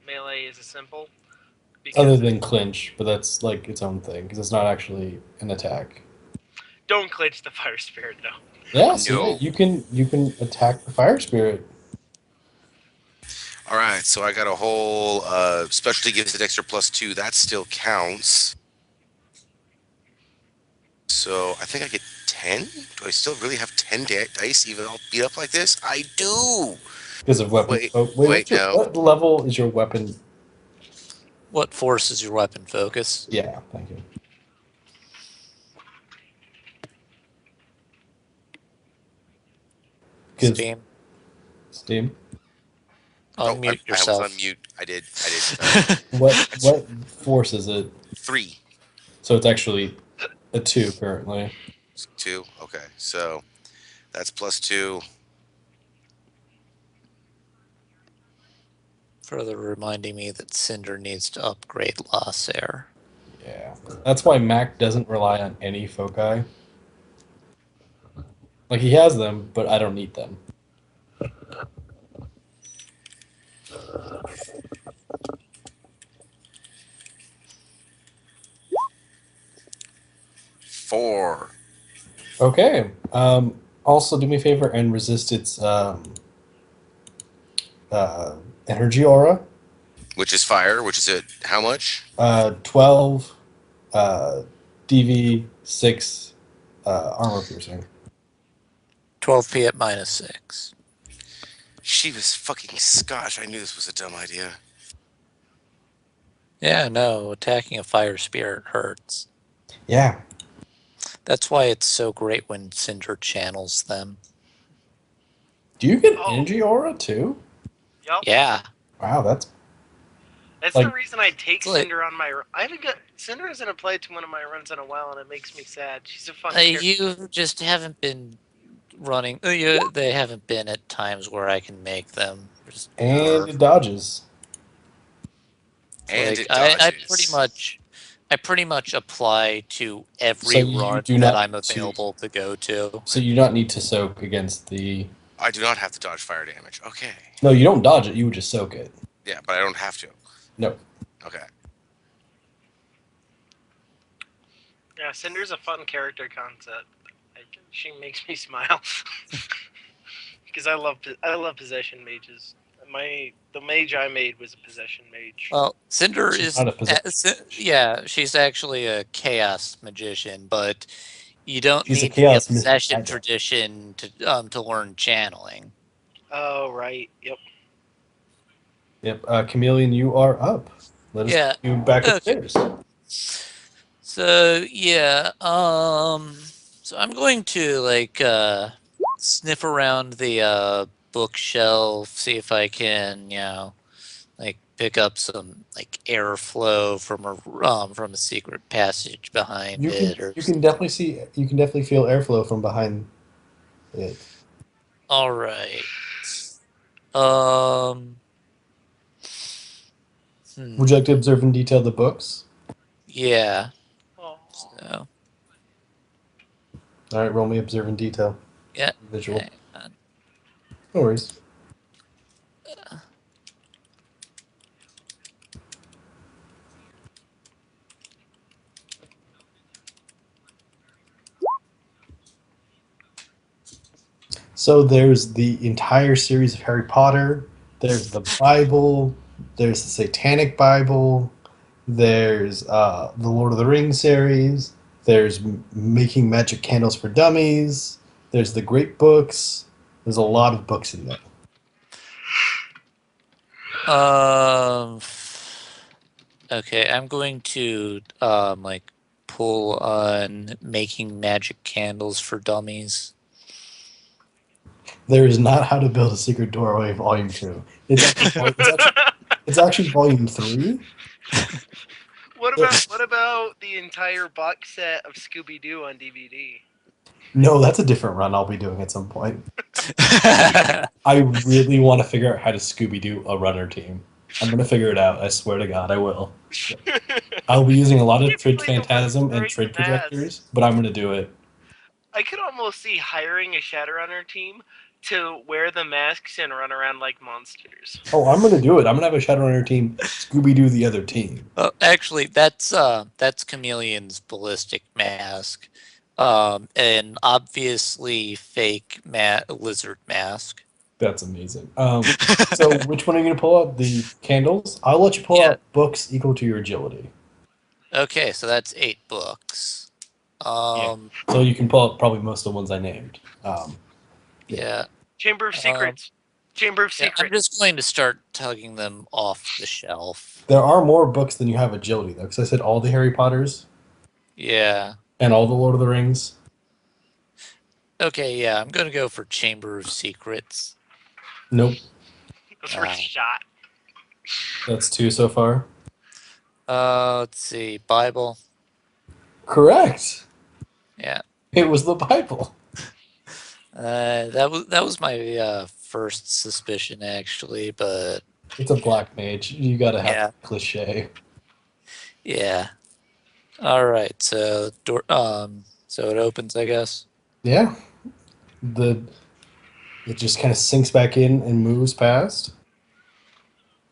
melee is a simple. Other than clinch, but that's like its own thing because it's not actually an attack. Don't clinch the fire spirit though. Yeah, so No. you can attack the fire spirit. All right. So I got a whole specialty gives it extra +2. That still counts. So I think I get 10. Do I still really have 10 dice even all beat up like this? I do. Because of weapon. Wait, wait, no. what level is your weapon? What force is your weapon focus? Yeah, thank you. Because Steam. Steam. Oh, Unmute I was yourself. on mute. I did. What force is it? 3. So it's actually a 2 currently. 2. Okay, so that's +2. Further reminding me that Cinder needs to upgrade Loss Air. Yeah, that's why Mac doesn't rely on any foci. Like he has them, but I don't need them. Four. Okay. Also, do me a favor and resist its uh, energy aura. Which is fire, which is at how much? 12 DV 6 armor piercing. 12p at -6. She was fucking Scotch. I knew this was a dumb idea. Yeah, no, attacking a fire spirit hurts. Yeah. That's why it's so great when Cinder channels them. Do you get Oh. energy aura too? Yep. Yeah. Wow, that's That's like- the reason I take It's like- Cinder on my. I haven't got Cinder hasn't applied to one of my runs in a while, and it makes me sad. She's a fun character. You just haven't been running. They haven't been at times where I can make them. Just, and it dodges. And like, it I dodges. pretty much apply to every So you run do that not I'm to- available to go to. So you do not need to soak against the. I do not have to dodge fire damage. Okay. No, you don't dodge it. You would just soak it. Yeah, but I don't have to. No. Okay. Yeah, Cinder's a fun character concept. She makes me smile because I love possession mages. The mage I made was a possession mage. Well, Cinder She's is not a possession. yeah, she's actually a chaos magician, but you don't She's a need to be a chaos possession magic. tradition to learn channeling. Oh right, yep. Yep. Chameleon, you are up. Let us Yeah, get you back okay. upstairs. So yeah, so I'm going to like sniff around the bookshelf, see if I can, like pick up some like airflow from a secret passage behind You it, can or you can definitely see you can definitely feel airflow from behind it. all right. Um. Would you like to observe in detail the books? Yeah. Oh. So All right, roll me observe in detail. yeah. Visual. Hang on. No worries. So there's the entire series of Harry Potter. There's the Bible. There's the Satanic Bible. There's the Lord of the Rings series. There's Making Magic Candles for Dummies. There's the Great Books. There's a lot of books in there. Okay, I'm going to like pull on making magic candles for dummies. There is not How to Build a Secret Doorway Volume 2. It's actually Volume 3. What about the entire box set of Scooby Doo on DVD? No, that's a different run I'll be doing at some point. I really want to figure out how to Scooby-Doo a runner team. I'm going to figure it out. I swear to God, I will. I'll be using a lot of Can't Trid believe it Phantasm wasn't and right Trid in the past. Projectors, but I'm going to do it. I could almost see hiring a Shadowrunner team to wear the masks and run around like monsters. Oh, I'm going to do it. I'm going to have a Shadowrunner team Scooby-Doo the other team. Actually, that's Chameleon's ballistic mask, an obviously fake lizard mask. That's amazing. So which one are you going to pull out? The candles? I'll let you pull Yeah. out books equal to your agility. Okay, so that's 8 books. So you can pull out probably most of the ones I named. Yeah. Chamber of Secrets. Chamber of Yeah, I'm Secret. just going to start tugging them off the shelf. There are more books than you have agility, though, because I said all the Harry Potters Yeah. and all the Lord of the Rings. Okay, yeah, I'm gonna go for Chamber of Secrets. Nope, That's worth a Uh, shot. that's 2 so far. let's see, Bible. Correct. Yeah. It was the Bible. That was my first suspicion actually, but It's a black mage. You gotta have yeah, cliche. yeah. All right, so so it opens, I guess. Yeah. The it just kind of sinks back in and moves past.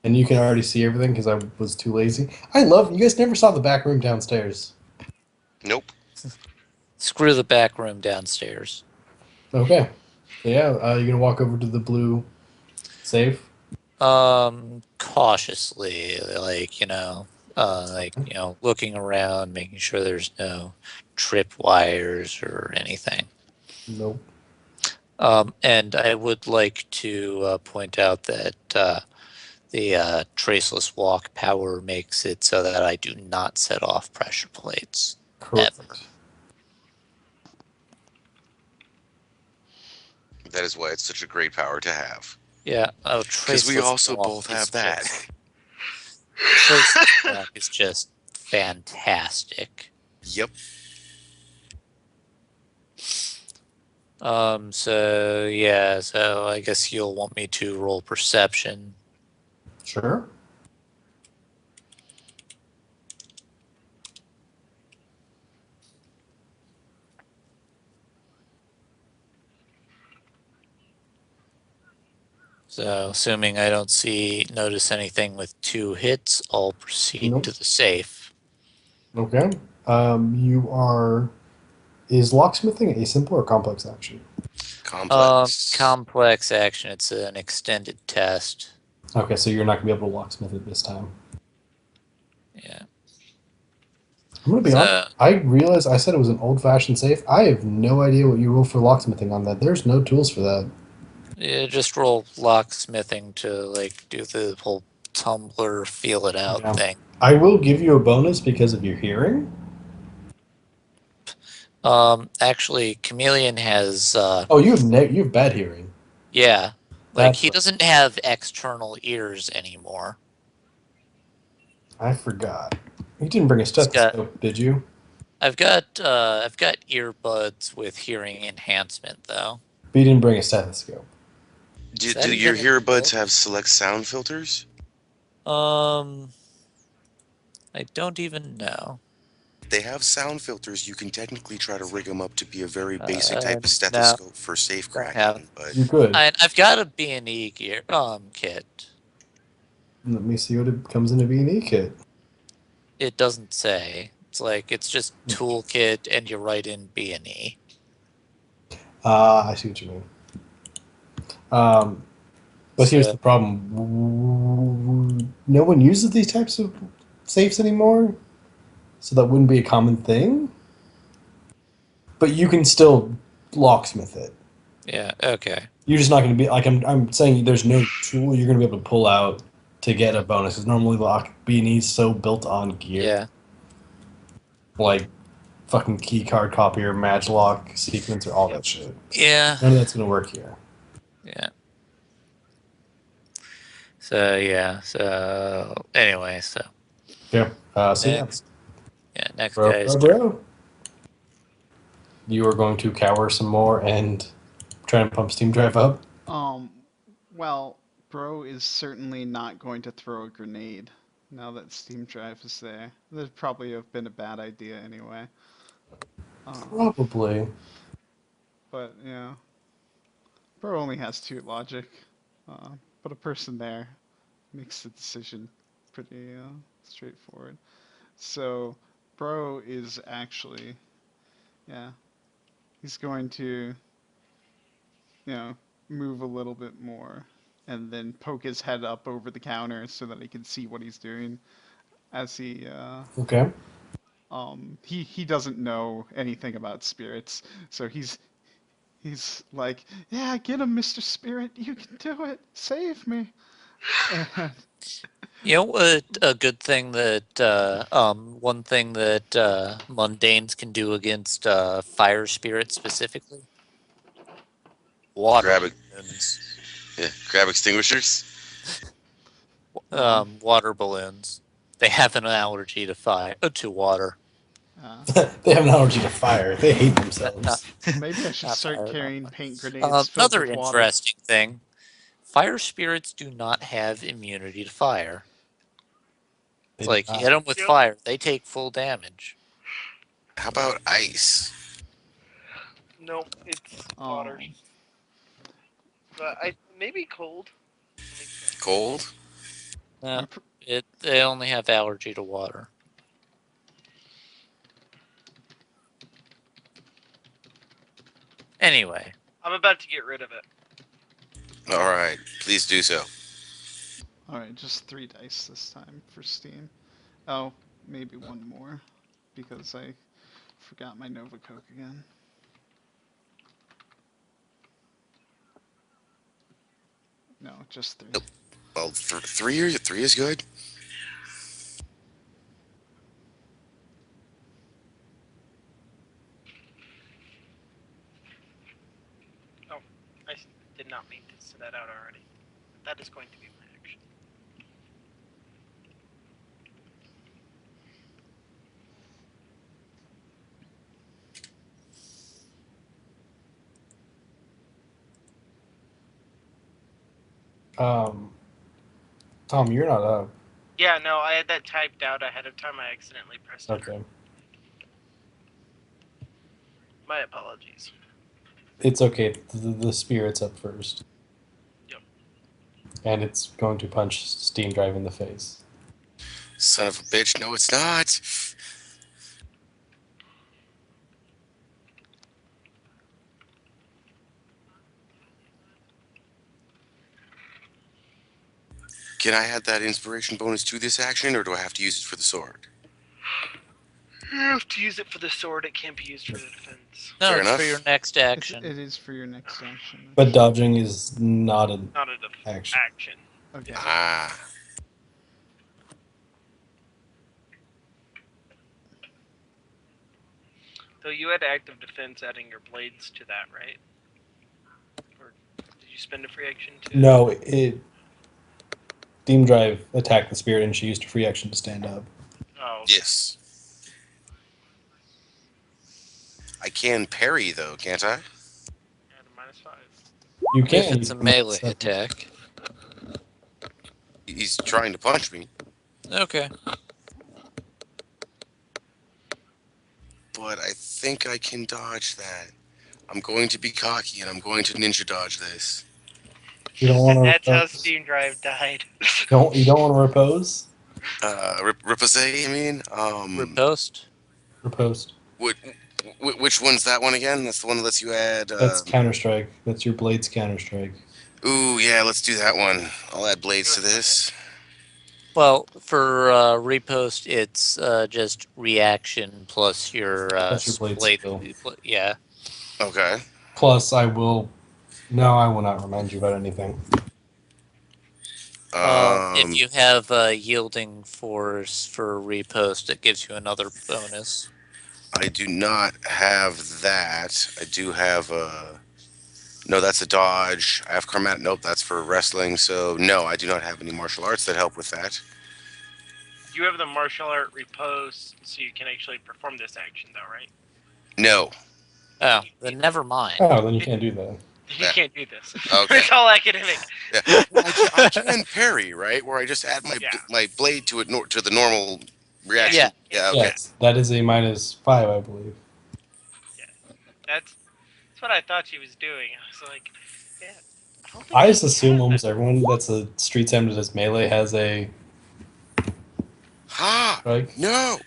And you can already see everything because I was too lazy. I love you guys never saw the back room downstairs. Nope. Screw the back room downstairs. Okay. So yeah, you're gonna walk over to the blue safe. Cautiously, looking around, making sure there's no trip wires or anything. Nope. And I would like to point out that the traceless walk power makes it so that I do not set off pressure plates ever. Correct. That is why it's such a great power to have. Yeah. Oh, Because we traceless also walk both is have that. just traceless walk is just fantastic. Yep. So yeah, so I guess you'll want me to roll perception. Sure. So assuming I don't notice anything with 2 hits, I'll proceed Nope. to the safe. Okay. You are. Is locksmithing a simple or complex action? Complex. Complex action. It's an extended test. Okay, so you're not gonna be able to locksmith it this time. Yeah. I'm gonna be honest. So I realized I said it was an old-fashioned safe. I have no idea what you roll for locksmithing on that. There's no tools for that. yeah, just roll locksmithing to like do the whole tumbler feel it out Yeah. thing. I will give you a bonus because of your hearing. Actually, Chameleon has Oh, you have bad hearing. yeah, like That's he right. doesn't have external ears anymore. I forgot. You didn't bring a He's got stethoscope, did you? I've got earbuds with hearing enhancement though. But you didn't bring a stethoscope. Is Do that your even in the earbuds book? have select sound filters? Um, I don't even know. They have sound filters. You can technically try to rig them up to be a very basic type of No, stethoscope for safe don't have. cracking, but You could. I've got a B&E gear kit. Let me see what it comes in a B&E kit. It doesn't say. It's like it's just toolkit, and you write in B&E. I see what you mean. But here's So the problem. No one uses these types of safes anymore, so that wouldn't be a common thing. But you can still locksmith it. yeah, okay. You're just not going to be like I'm saying. There's no tool you're going to be able to pull out to get a bonus. Because normally lock B&E's so built on gear, Yeah, like fucking key card copier, match lock, sequencer, all that shit. yeah, None of that's going to work here. yeah. So yeah, so anyway, so Yeah. So yeah, next, yeah, next bro, guy's bro, turn. bro. You are going to cower some more and try and pump steam drive up. Um, well, Bro is certainly not going to throw a grenade now that Steam Drive is there. That'd probably have been a bad idea anyway. Um, Probably. but yeah, Bro only has 2 logic, but a person there makes the decision pretty straightforward. So, Bro is actually, yeah, he's going to, you know, move a little bit more and then poke his head up over the counter so that he can see what he's doing as Okay. he doesn't know anything about spirits, so he's like, "Yeah, get him, Mr. Spirit. You can do it. Save me." And You know what? A good thing that one thing that mundanes can do against fire spirits specifically, water Grab it. balloons. Yeah, grab extinguishers. well, Water balloons. They have an allergy to fire to water. uh, They have an allergy to fire. They hate Not themselves. maybe I should not start fire. carrying paint grenades filled Another with water. interesting thing: fire spirits do not have immunity to fire. They It's do like you hit not. them with Yep. fire, they take full damage. How about ice? Nope, it's water. Oh, But I maybe cold. Let me check. Cold? No, I'm pr- they only have allergy to water. Anyway, I'm about to get rid of it. All right, please do so. all right. Just 3 dice this time for Steam. Oh, maybe one more because I forgot my Nova Coke again. No, just 3. Well, three is good. Oh, I did not mean to set that out already. That is going to be my action. Tom, you're not up. Yeah, no, I had that typed out ahead of time. I accidentally pressed it. Okay. My apologies. It's okay. The spirit's up first. Yep. And it's going to punch Steam Drive in the face. Son of a bitch. No, it's not. Can I add that inspiration bonus to this action, or do I have to use it for the sword? You have to use it for the sword. It can't be used for the defense. no, Fair it's for enough. your next It action. is for your next action. But dodging is not an Not an action. action. Okay. Ah, Though you had active defense adding your blades to that, right? Or did you spend a free action to? No, Steam Drive attacked the spirit and she used a free action to stand up. Oh, okay. yes. I can parry though, can't I? Add a -5. You If can. it's You a can melee step- attack. He's trying to punch me, Okay. but I think I can dodge that. I'm going to be cocky and I'm going to ninja dodge this. You don't want to That's how repose. Steam Drive died. You don't want to repose. Ripose, I mean. Riposte. Repose. Which, which one's that one again? That's the one that lets you add. That's Counter Strike. That's your Blade's Counter Strike. Ooh, yeah, let's do that one. I'll add blades to Do it, okay. this. Well, for riposte, it's just reaction plus your That's your blade blade. skill. Yeah. Okay. Plus, I will. No, I will not remind you about anything. If you have yielding force for riposte, it gives you another bonus. I do not have that. I do have no, that's a dodge. I have chromatic. Nope, that's for wrestling. So no, I do not have any martial arts that help with that. You have the martial art repose, so you can actually perform this action, though, right? No. Oh, then never mind. Oh, then you can't do that. You Yeah. can't do this. Okay. It's all academic. Yeah. Well, I can parry, right? Where I just add my Yeah. my blade to it to the normal reaction. Yeah. Yeah. Okay. Yes, that is a -5, I believe. That's what I thought she was doing. I was like, yeah. I don't think I she just assume has almost that. everyone that's a street time that does melee has a Ha! strike. No.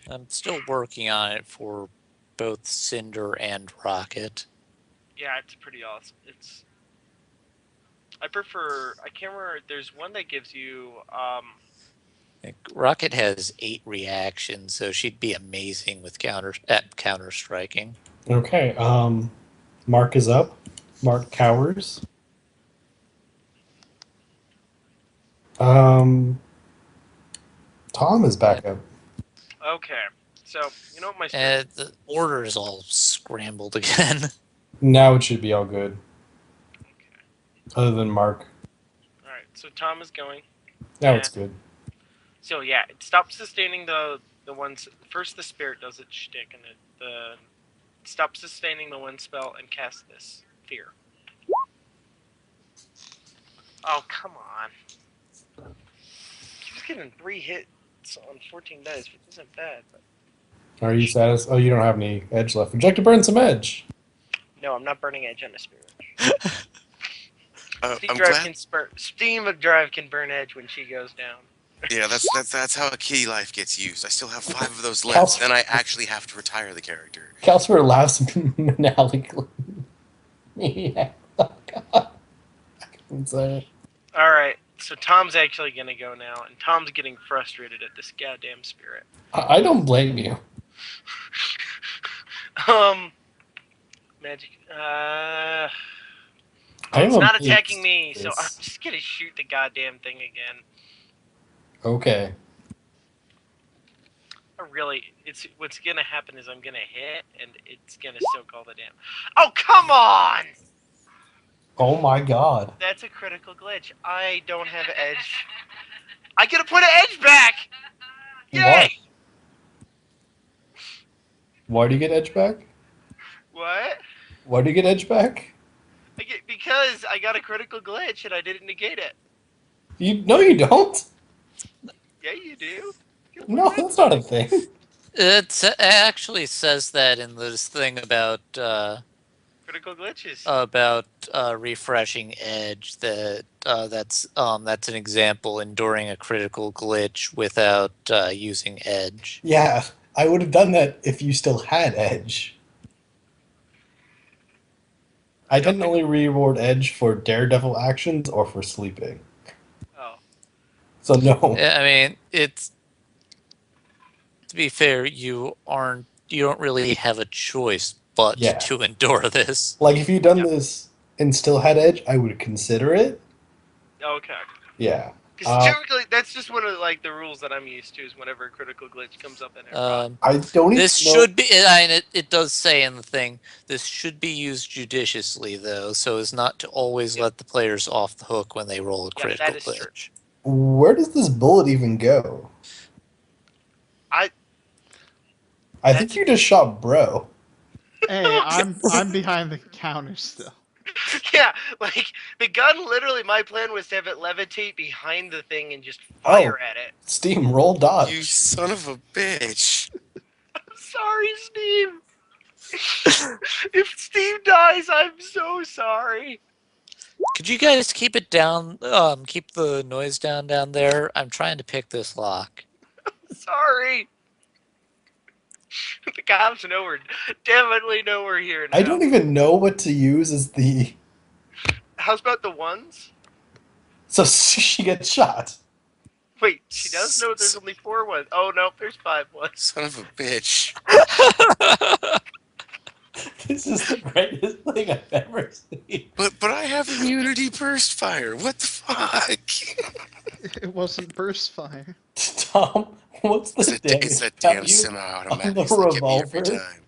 I'm still working on it for both Cinder and Rocket. Yeah, it's pretty awesome. It's. I prefer. I can't remember. There's one that gives you Like, Rocket has 8 reactions, so she'd be amazing with counter striking. Okay. Mark is up. Mark cowers. Um, Tom is back up. Okay. So, you know what my spirit... And the order is all scrambled again. Now it should be all good. Okay. Other than Mark. Alright, so Tom is going. Now it's good. So, yeah, it stops sustaining the ones... First the spirit does its shtick, and it stops sustaining the one spell and casts this. Fear. Oh, come on. He was getting 3 hits on 14 dice, which isn't bad, but... Are you satisfied? Oh, you don't have any edge left. Would you like to burn some edge? No, I'm not burning edge on a spirit. I'm glad. Steam of Drive can burn edge when she goes down. Yeah, that's how a kitty life gets used. I still have 5 of those left, then I actually have to retire the character. Calcifer laughs maniacally. Yeah. Oh, God. I couldn't say it. Alright, so Tom's actually gonna go now, and Tom's getting frustrated at this goddamn spirit. I don't blame you. Magic. I It's am not amazed attacking me, at so I'm this. just gonna shoot the goddamn thing again. Okay. What's gonna happen is I'm gonna hit, and it's gonna soak all the damage. Oh, come on! Oh my God. That's a critical glitch. I don't have edge. I gotta put an edge back! Yay! Why? Why do you get edge back? What? Why do you get edge back? Because I got a critical glitch and I didn't negate it. No, you don't. Yeah, you do. No, that's not a thing. It actually says that in this thing about Critical glitches. refreshing edge, that's an example, enduring a critical glitch without using edge. Yeah, I would have done that if you still had edge. I didn't only reward edge for daredevil actions or for sleeping. Oh. So no. I mean, it's, to be fair, you don't really have a choice but Yeah. to endure this. Like if you'd done this and still had edge, I would consider it. Okay. Yeah. Because typically, that's just one of the rules that I'm used to is whenever a critical glitch comes up in Aircraft. I don't even This know. should be. I mean, it does say in the thing. This should be used judiciously, though, so as not to always let the players off the hook when they roll a Yeah, critical that is glitch. true. Where does this bullet even go? I think you just shot bro. Hey, I'm behind the counter still. Yeah, like the gun. Literally, my plan was to have it levitate behind the thing and just fire at it. Steam, roll dodge. You son of a bitch. I'm sorry, Steve. If Steve dies, I'm so sorry. Could you guys keep it down? Keep the noise down there. I'm trying to pick this lock. Sorry. The cops definitely know we're here now. I don't even know what to use as the. How's about the ones? So she gets shot. Wait, she does know there's only 4 ones. Oh no, there's 5 ones. Son of a bitch. This is the greatest thing I've ever seen. But I have immunity burst fire. What the fuck? It wasn't burst fire. Tom, what's the damage It's that value damn semi-automatic on the that get me every revolver? time.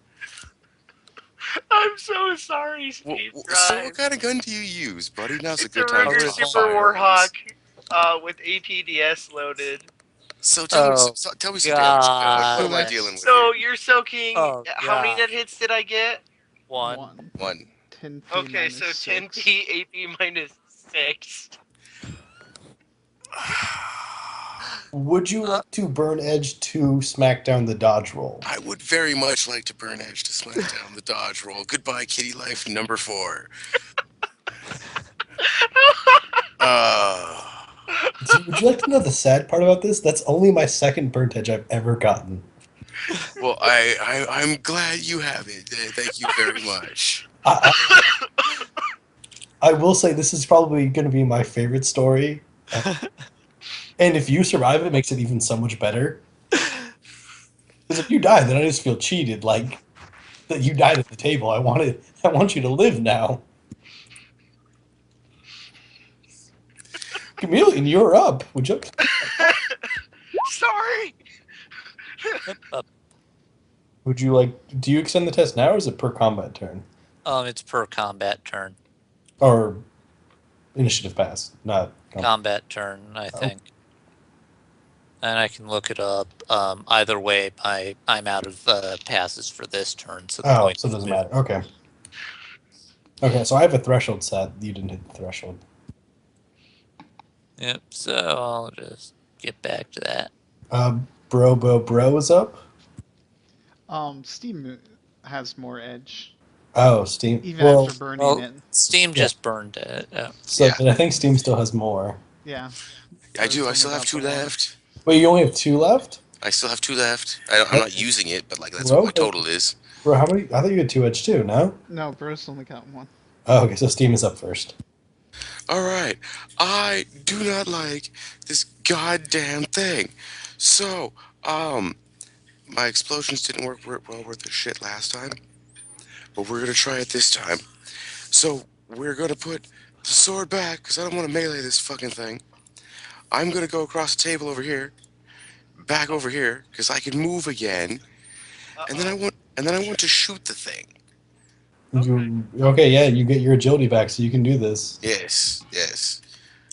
I'm so sorry, Steve. So what kind of gun do you use, buddy? Now's a It's a good time Ruger to talk Super firearms. Warhawk with ATDS loaded. So tell me some damage. What am I dealing with So here? you're soaking. Oh, how many God. net hits did I get? One. 10 P Okay, so minus 10 6. P, AP minus 6. Would you like to burn edge to smack down the dodge roll? I would very much like to burn edge to smack down the dodge roll. Goodbye, kitty life number 4. Would you like to know the sad part about this? That's only my second burnt edge I've ever gotten. Well, I'm glad you have it. Thank you very much. I will say this is probably going to be my favorite story. And if you survive, it makes it even so much better. Because if you die, then I just feel cheated. Like that you died at the table. I want you to live now. Chameleon, you're up. Would you? Sorry. Would you like? Do you extend the test now, or is it per combat turn, It's per combat turn. or initiative pass? Not Combat turn, I Oh. think. And I can look it up. Either way, I'm out of passes for this turn, so the Oh, point so it is doesn't moot. matter. Okay. Okay, so I have a threshold set. You didn't hit the threshold. Yep. So I'll just get back to that. Bro is up. Steam has more edge, Oh, Steam. even Well, after burning Well, it. Steam Yeah. just burned it. so Yeah. but I think Steam still has more. Yeah. I It's do. I only still have about 2 the one. left. Wait, you only have 2 left. I still have 2 left. I'm not using it, but like that's what Bro, my total is. bro, how many? I thought you had 2 edge too. No. No, Bruce only got one. Oh, okay. So Steam is up first. All right. I do not like this goddamn thing. So, my explosions didn't work well worth the shit last time, but we're gonna try it this time. So we're gonna put the sword back because I don't want to melee this fucking thing. I'm gonna go across the table over here, back over here because I can move again, and then I want to shoot the thing. Okay, yeah, you get your agility back, so you can do this. Yes, yes.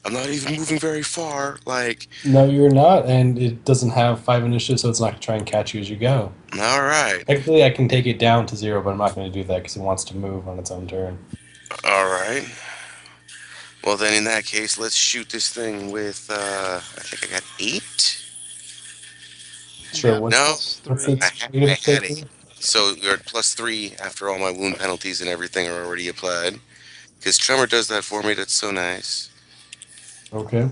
I'm not even moving very far. Like, No, you're not, and it doesn't have 5 initiative, so it's not going to try and catch you as you go. all right, Technically, I can take it down to 0, but I'm not going to do that because it wants to move on its own turn. all right. Well, then in that case, let's shoot this thing with. I think I got 8. Sure, Yeah, what's, No, what's +3. its I negative had taken? 8. So you're at +3 after all my wound penalties and everything are already applied. Because Tremor does that for me. That's so nice. Okay.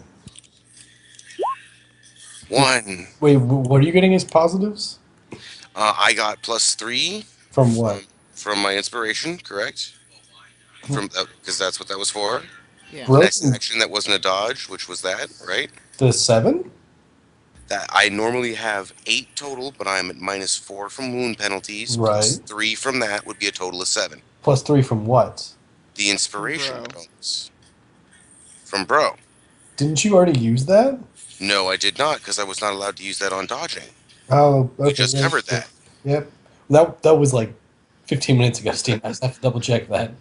1. Wait, what are you getting as positives? I got +3 From from what? my inspiration, correct? From because that's what that was for. Yeah. Bro, Next action that wasn't a dodge, which was that, right? the 7? That I normally have 8 total, but I'm at -4 from wound penalties. Right. +3 from that would be a total of 7. Plus 3 from what? The inspiration Bro. bonus from Bro. Didn't you already use that? No, I did not because I was not allowed to use that on dodging. Oh, We okay. just Yeah, covered yeah. that. Yep. That was like 15 minutes ago, Steve. I just have to double check that.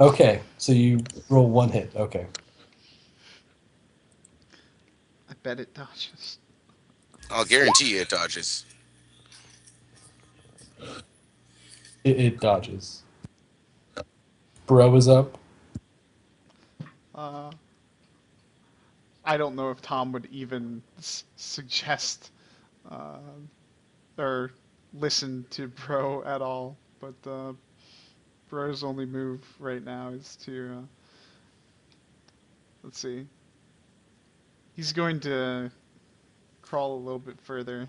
Okay, so you roll 1 hit. Okay. I bet it dodges. I'll guarantee you it dodges. It dodges. Bro is up. Uh, I don't know if Tom would even suggest uh, or listen to Bro at all, but Bro's only move right now is to let's see. He's going to crawl a little bit further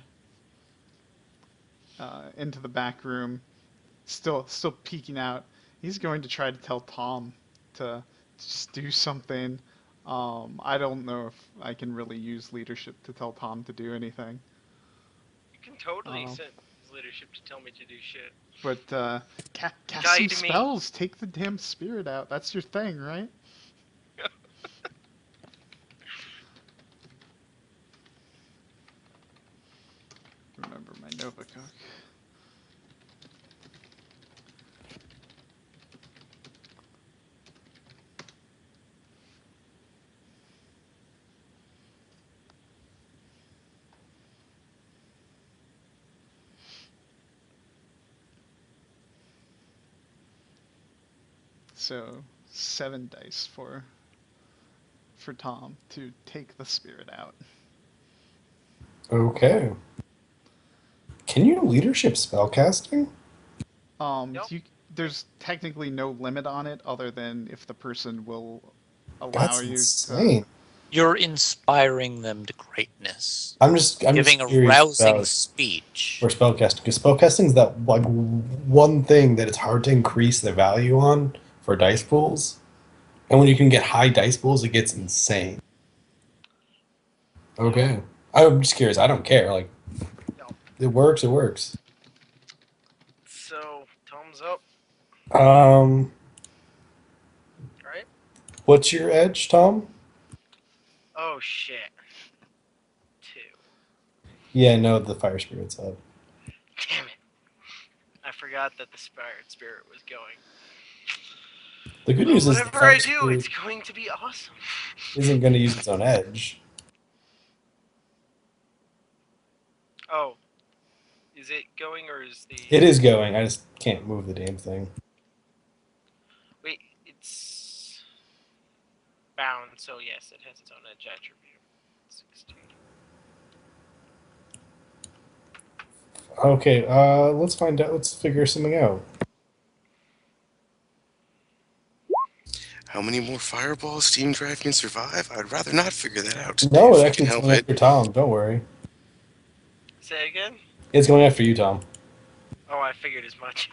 into the back room, still peeking out. He's going to try to tell Tom to just do something. I don't know if I can really use leadership to tell Tom to do anything. You can totally Oh. send his leadership to tell me to do shit. But cast some Guide me. spells, take the damn spirit out. That's your thing, right? Remember my Nova Cook. So 7 dice for Tom to take the spirit out. Okay. Can you do leadership spellcasting? Nope. There's technically no limit on it other than if the person will allow That's you insane. You're inspiring them to greatness, I'm just giving a curious rousing about speech. for spellcasting because spellcasting is that like one thing that it's hard to increase the value on for dice pools, and when you can get high dice pools, it gets insane. Okay. I'm just curious. I don't care. Like, No. it works. It works. So Tom's up, Um, right? what's your edge, Tom? Oh shit. 2. Yeah, no, the fire spirit's up. Damn it. I forgot that the spirit was going. The good Well, news is the whatever I fire do, spirit it's going to be awesome. isn't going to use its own edge. Oh, is it going or is the... It is going. I just can't move the damn thing. Wait, it's bound, so yes, it has its own edge attribute. 16. Okay, let's find out. Let's figure something out. How many more fireballs Steam Drive can survive? I'd rather not figure that out today No, if it we can actually is help going it. after Tom. Don't worry. Say again? It's going after you, Tom. Oh, I figured as much.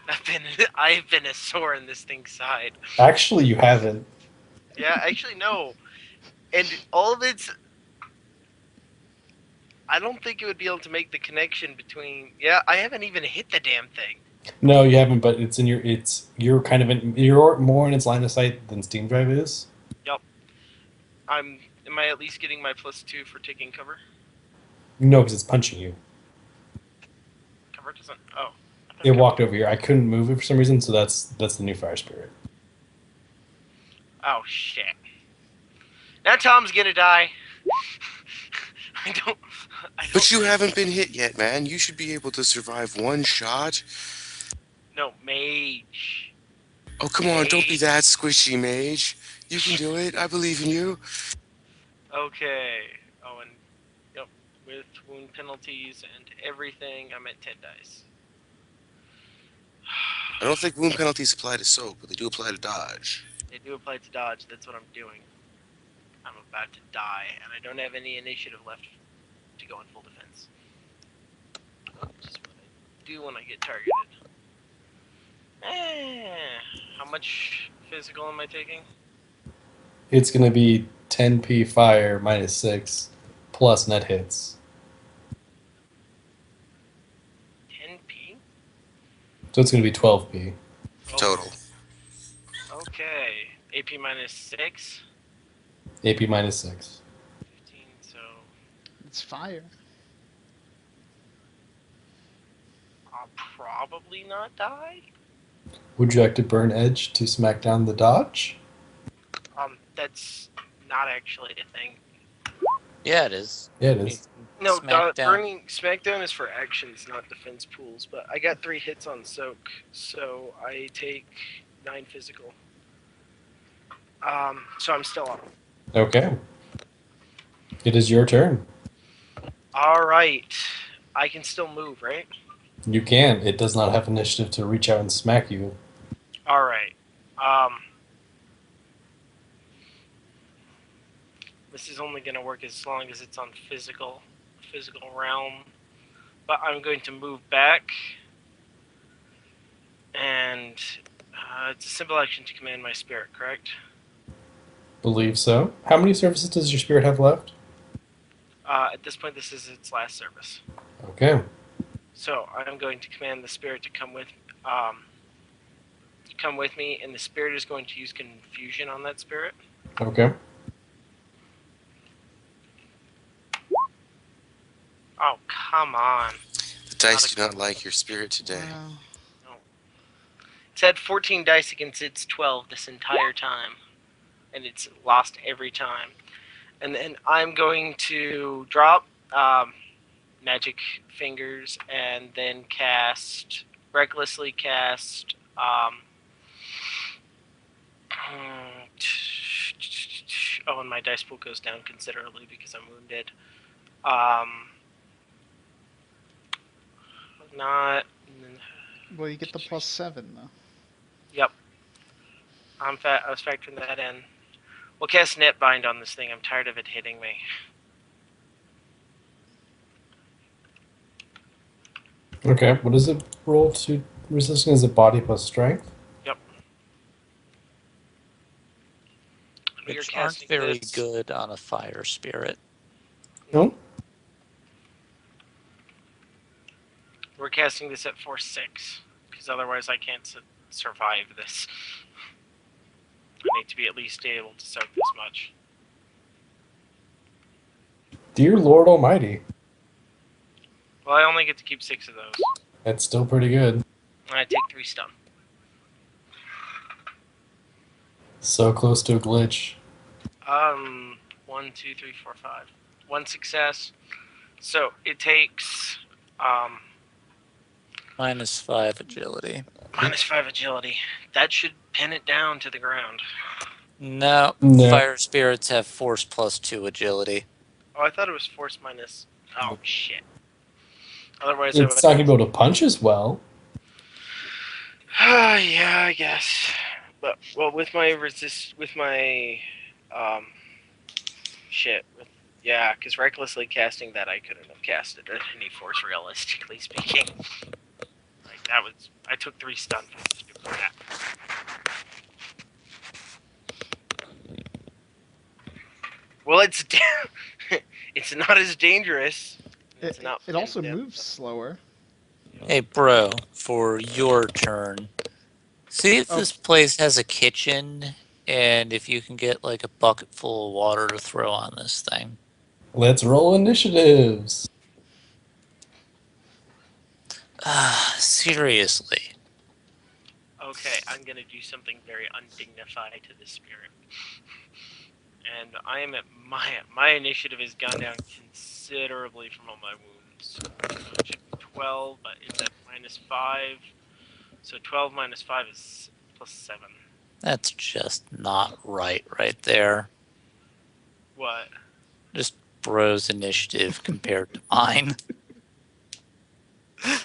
I've been a sore in this thing's side. Actually, you haven't. Yeah, actually no. And all of it's... I don't think it would be able to make the connection between... Yeah, I haven't even hit the damn thing. No, you haven't. But it's in your. You're kind of in. You're more in its line of sight than Steam Drive is. Yup. Am I at least getting my +2 for taking cover? No, because it's punching you. Cover doesn't... Oh. I thought It cover... walked over here. I couldn't move it for some reason, so that's the new fire spirit. Oh, shit. Now Tom's gonna die. I don't... But you haven't been hit yet, man. You should be able to survive one shot. No, mage. Oh, come on, don't be that squishy, mage. You can do it. I believe in you. Okay. Oh, and... Yep. With wound penalties and everything, I'm at 10 dice. I don't think wound penalties apply to soak, but they do apply to dodge. They do apply to dodge, that's what I'm doing. I'm about to die, and I don't have any initiative left to go in full defense. Which is what I do when I get targeted. How much physical am I taking? It's going to be 10p fire minus 6 plus net hits. 10p? So it's going to be 12p. Total. Okay. AP minus 6? AP minus 6. 15, so... It's fire. I'll probably not die? Would you like to burn edge to smack down the dodge? That's not actually a thing. Yeah, it is. Yeah, it is. No, Smackdown. burning Smackdown is for actions, not defense pools. But I got 3 hits on soak, so I take 9 physical. So I'm still up. Okay. It is your turn. All right, I can still move, right? You can. It does not have initiative to reach out and smack you. All right. This is only going to work as long as it's on physical realm. But I'm going to move back, and it's a simple action to command my spirit, correct? Believe so. How many services does your spirit have left? At this point, this is its last service. Okay. So I'm going to command the spirit to come with me, and the spirit is going to use confusion on that spirit. Okay. Oh, come on. The dice do not like your spirit today. Wow. It's had 14 dice against its 12 this entire time, and it's lost every time. And then I'm going to drop Magic Fingers and then recklessly cast oh, and my dice pool goes down considerably because I'm wounded. Not. Well, you get the +7 though. Yep. I was factoring that in. We'll cast Netbind on this thing. I'm tired of it hitting me. Okay. What does it roll to resistance? Is it body plus strength? Yep. Which aren't very good on a fire spirit. No? We're casting this at force 6, because otherwise I can't survive this. I need to be at least able to soak this much. Dear Lord Almighty. Well, I only get to keep 6 of those. That's still pretty good. And I take 3 stun. So close to a glitch. 1, 2, 3, 4, 5. 1 success. So it takes -5 agility. -5 agility. That should pin it down to the ground. No, No. fire spirits have force +2 agility. Oh, I thought it was force minus. Oh shit. Otherwise, I would. It's not going to be able to punch as well. Yeah, I guess. But well, with my shit. Yeah, because recklessly casting that, I couldn't have casted at any force, realistically speaking. Like that was, I took 3 stun for the stupid crap. Well, it's it's not as dangerous. It's not. It also moves slower. Hey, bro, for your turn, see if this place has a kitchen, and if you can get like a bucket full of water to throw on this thing. Let's roll initiatives. Seriously. Okay, I'm gonna do something very undignified to the spirit. And I am at my initiative has gone down considerably from all my wounds. So it should be 12, but it's at -5. So 12 minus 5 is +7. That's just not right there. What? Just bro's initiative compared to mine. Yeah,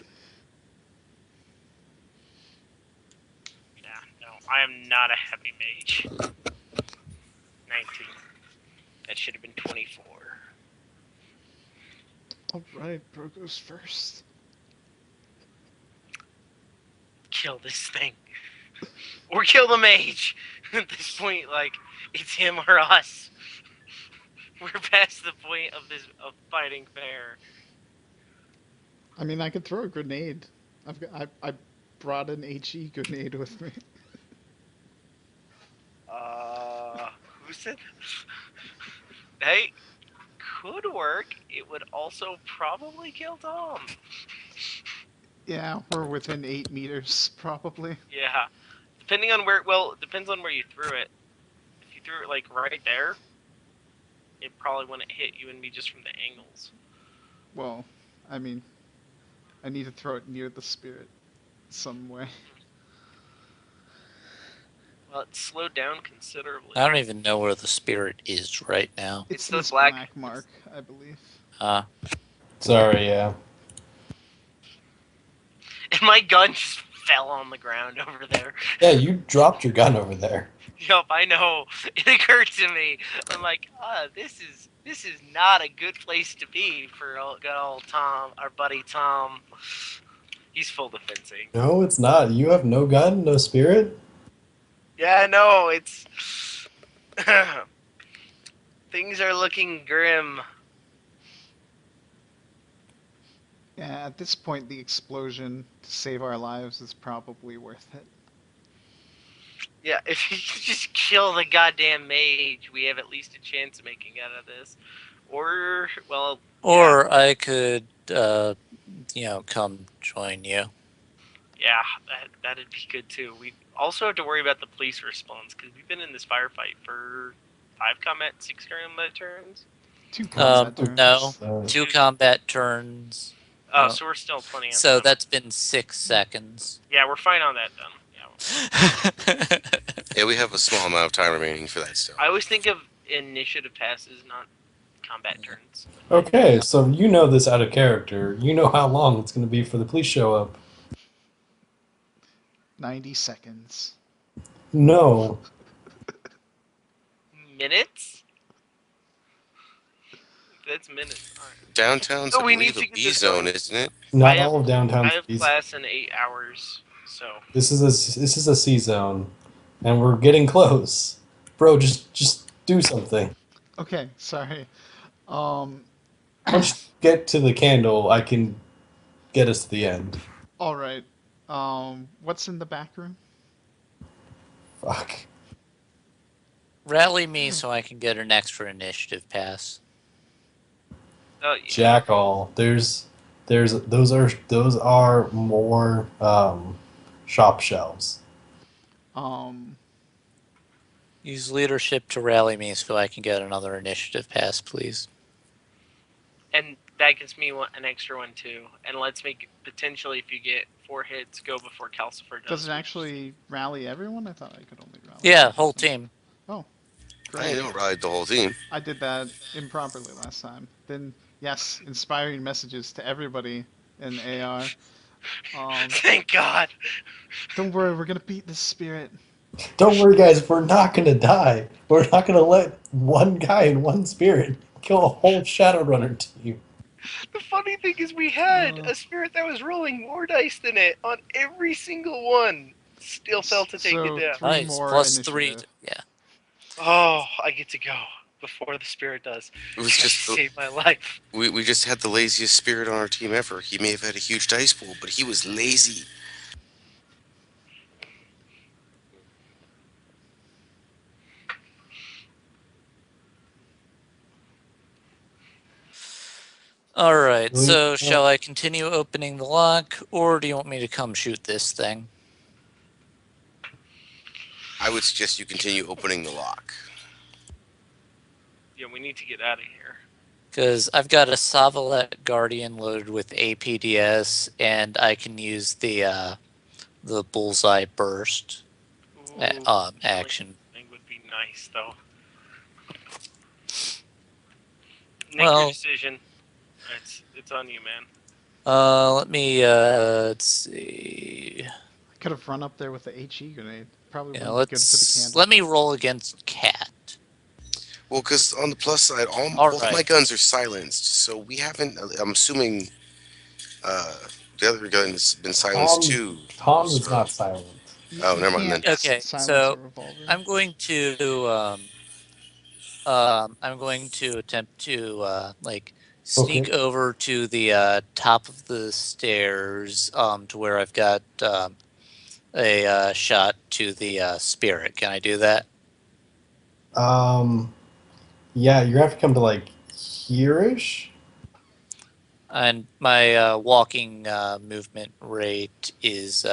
no, I am not a heavy mage. 19. That should have been 24. Alright, bro goes first. Kill this thing. Or kill the mage. At this point, like, it's him or us. We're past the point of fighting fair. I mean, I could throw a grenade. I brought an HE grenade with me. Who said? Hey, could work. It would also probably kill Tom. Yeah, we're within 8 meters, probably. Yeah. Depending on where, well, it depends on where you threw it. If you threw it, like, right there, it probably wouldn't hit you and me just from the angles. Well, I mean, I need to throw it near the spirit some way. Well, it's slowed down considerably. I don't even know where the spirit is right now. It's the this black mark, I believe. Sorry, yeah. And my gun just fell on the ground over there. Yeah, you dropped your gun over there. Yup, I know. It occurred to me. I'm like, this is not a good place to be for good old Tom, our buddy Tom. He's full defensing. No, it's not. You have no gun, no spirit? Yeah, I know. It's things are looking grim. Yeah, at this point, the explosion to save our lives is probably worth it. Yeah, if you could just kill the goddamn mage, we have at least a chance of making out of this. Or, well... Or yeah. I could, come join you. Yeah, that'd be good too. We also have to worry about the police response, because we've been in this firefight for 5 combat, 6 combat turns? 2 combat turns. No, 2 combat turns. Oh, so we're still plenty on So time. that's been 6 seconds. Yeah, we're fine on that then. Yeah. Yeah, we have a small amount of time remaining for that still. I always think of initiative passes, not combat turns. Okay, so you know this out of character. You know how long it's going to be for the police show up. 90 seconds. No. Minutes? That's minutes. All right. Downtown's, So I we believe, need to a get B this zone, going. isn't it? Not all of downtown. I have class in 8 hours, so... This is a C zone, and we're getting close. Bro, just do something. Okay, sorry. Once you get to the candle, I can get us to the end. All right. What's in the back room? Fuck. Rally me so I can get an extra initiative pass. Oh, yeah. Jack all. Those are more shop shelves. Um, Use leadership to rally me so I can get another initiative pass, please. And that gives me an extra one too, and lets me potentially, if you get 4 hits, go before Calcifer does. does it actually rally everyone? I thought I could only rally. Yeah, one whole person. team. Oh, I great. don't ride the whole team. I did that improperly last time. Then, yes, inspiring messages to everybody in AR. Thank God. Don't worry, we're gonna beat this spirit. Don't worry, guys. We're not gonna die. We're not gonna let one guy and one spirit kill a whole Shadowrunner team. The funny thing is, we had Uh, a spirit that was rolling more dice than it on every single one. Still failed to take it So down. 3 Nice. more Plus 3. initiative. Yeah. Oh, I get to go before the spirit does. It was just Save my life. we just had the laziest spirit on our team ever. He may have had a huge dice pool, but he was lazy. All right. Really? So, shall I continue opening the lock, or do you want me to come shoot this thing? I would suggest you continue opening the lock. Yeah, we need to get out of here. Because I've got a Savalette Guardian loaded with APDS, and I can use the bullseye burst Ooh, action. Thing would be nice though. Make Well- your decision. It's on you, man. Let me let's see. I could have run up there with the HE grenade. Probably Yeah, wouldn't be good for the candle. let me roll against Cat. Well, because on the plus side, All both my right. guns are silenced, so we haven't. I'm assuming the other gun's been silenced too. Tom is so- not silent. Oh, never mind then. Okay, silence so a revolver. I'm going to attempt to like sneak Okay. over to the top of the stairs to where I've got a shot to the spirit. Can I do that? Yeah, you're gonna have to come to like here-ish. And my walking movement rate is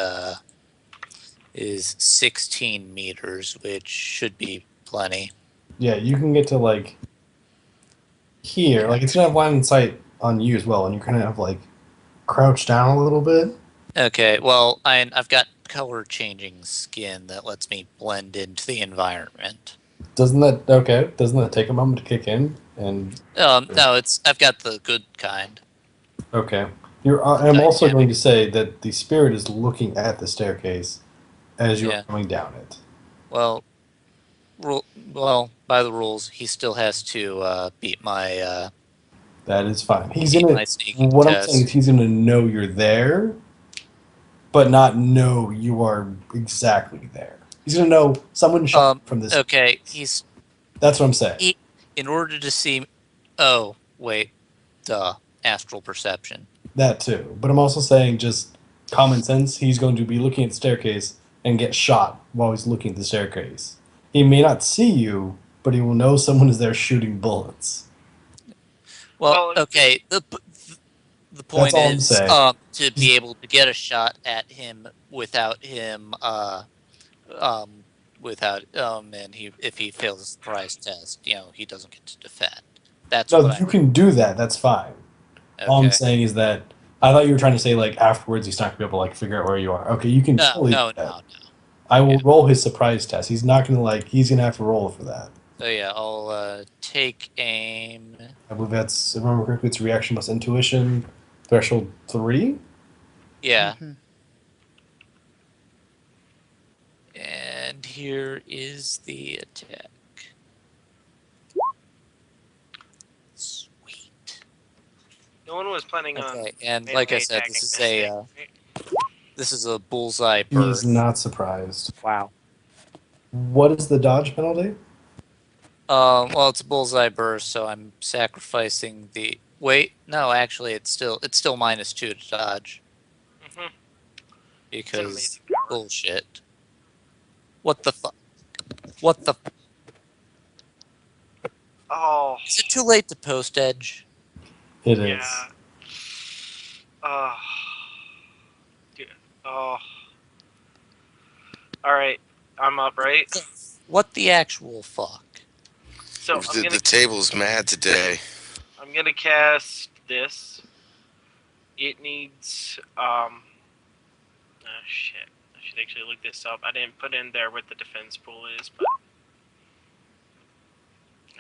16 meters, which should be plenty. Yeah, you can get to like here. Like it's gonna have line of sight on you as well, and you're gonna have like crouch down a little bit. Okay, well, I've got color changing skin that lets me blend into the environment. Doesn't that take a moment to kick in? And No, I've got the good kind. okay, I'm also Dynamic. going to say that the spirit is looking at the staircase as you're Yeah. coming down it. Well, by the rules, he still has to beat my That is fine. He's beat gonna. my sneaking What I'm test. saying is he's gonna know you're there, but not know you are exactly there. He's gonna know someone shot from this. Okay, That's what I'm saying. in order to see. Oh wait, duh. Astral perception. That too. But I'm also saying just common sense. He's going to be looking at the staircase and get shot while he's looking at the staircase. He may not see you, but he will know someone is there shooting bullets. Well, Well, okay. The point all I'm is saying. to be able to get a shot at him without him and if he fails the surprise test, he doesn't get to defend. That's No, what you can do that. That's fine. All I'm Okay. saying is that I thought you were trying to say like afterwards he's not gonna be able to like figure out where you are. Okay, you can No, totally no, do that. no. I will Yeah. roll his surprise test. He's not gonna he's gonna have to roll for that. So yeah, I'll take aim. I believe that's, if I remember correctly, it's reaction plus intuition, threshold 3. Yeah, Mhm. and here is the attack. Sweet. no one was planning on. Okay, and melee like I said, attacking this is thing, a right? this is a bullseye He is burst. not surprised. Wow. What is the dodge penalty? Well, it's a bullseye burst, so I'm sacrificing the Wait, no, actually, it's still -2 to dodge Hmm. It's an because amazing power. bullshit. What the fuck? What the? Oh, Is it too late to post edge? It is. yeah. Oh, dude. Oh. All right. I'm up, right? What the actual fuck? So The table's mad today. I'm gonna cast this. It needs oh shit. I should actually look this up. I didn't put in there what the defense pool is, but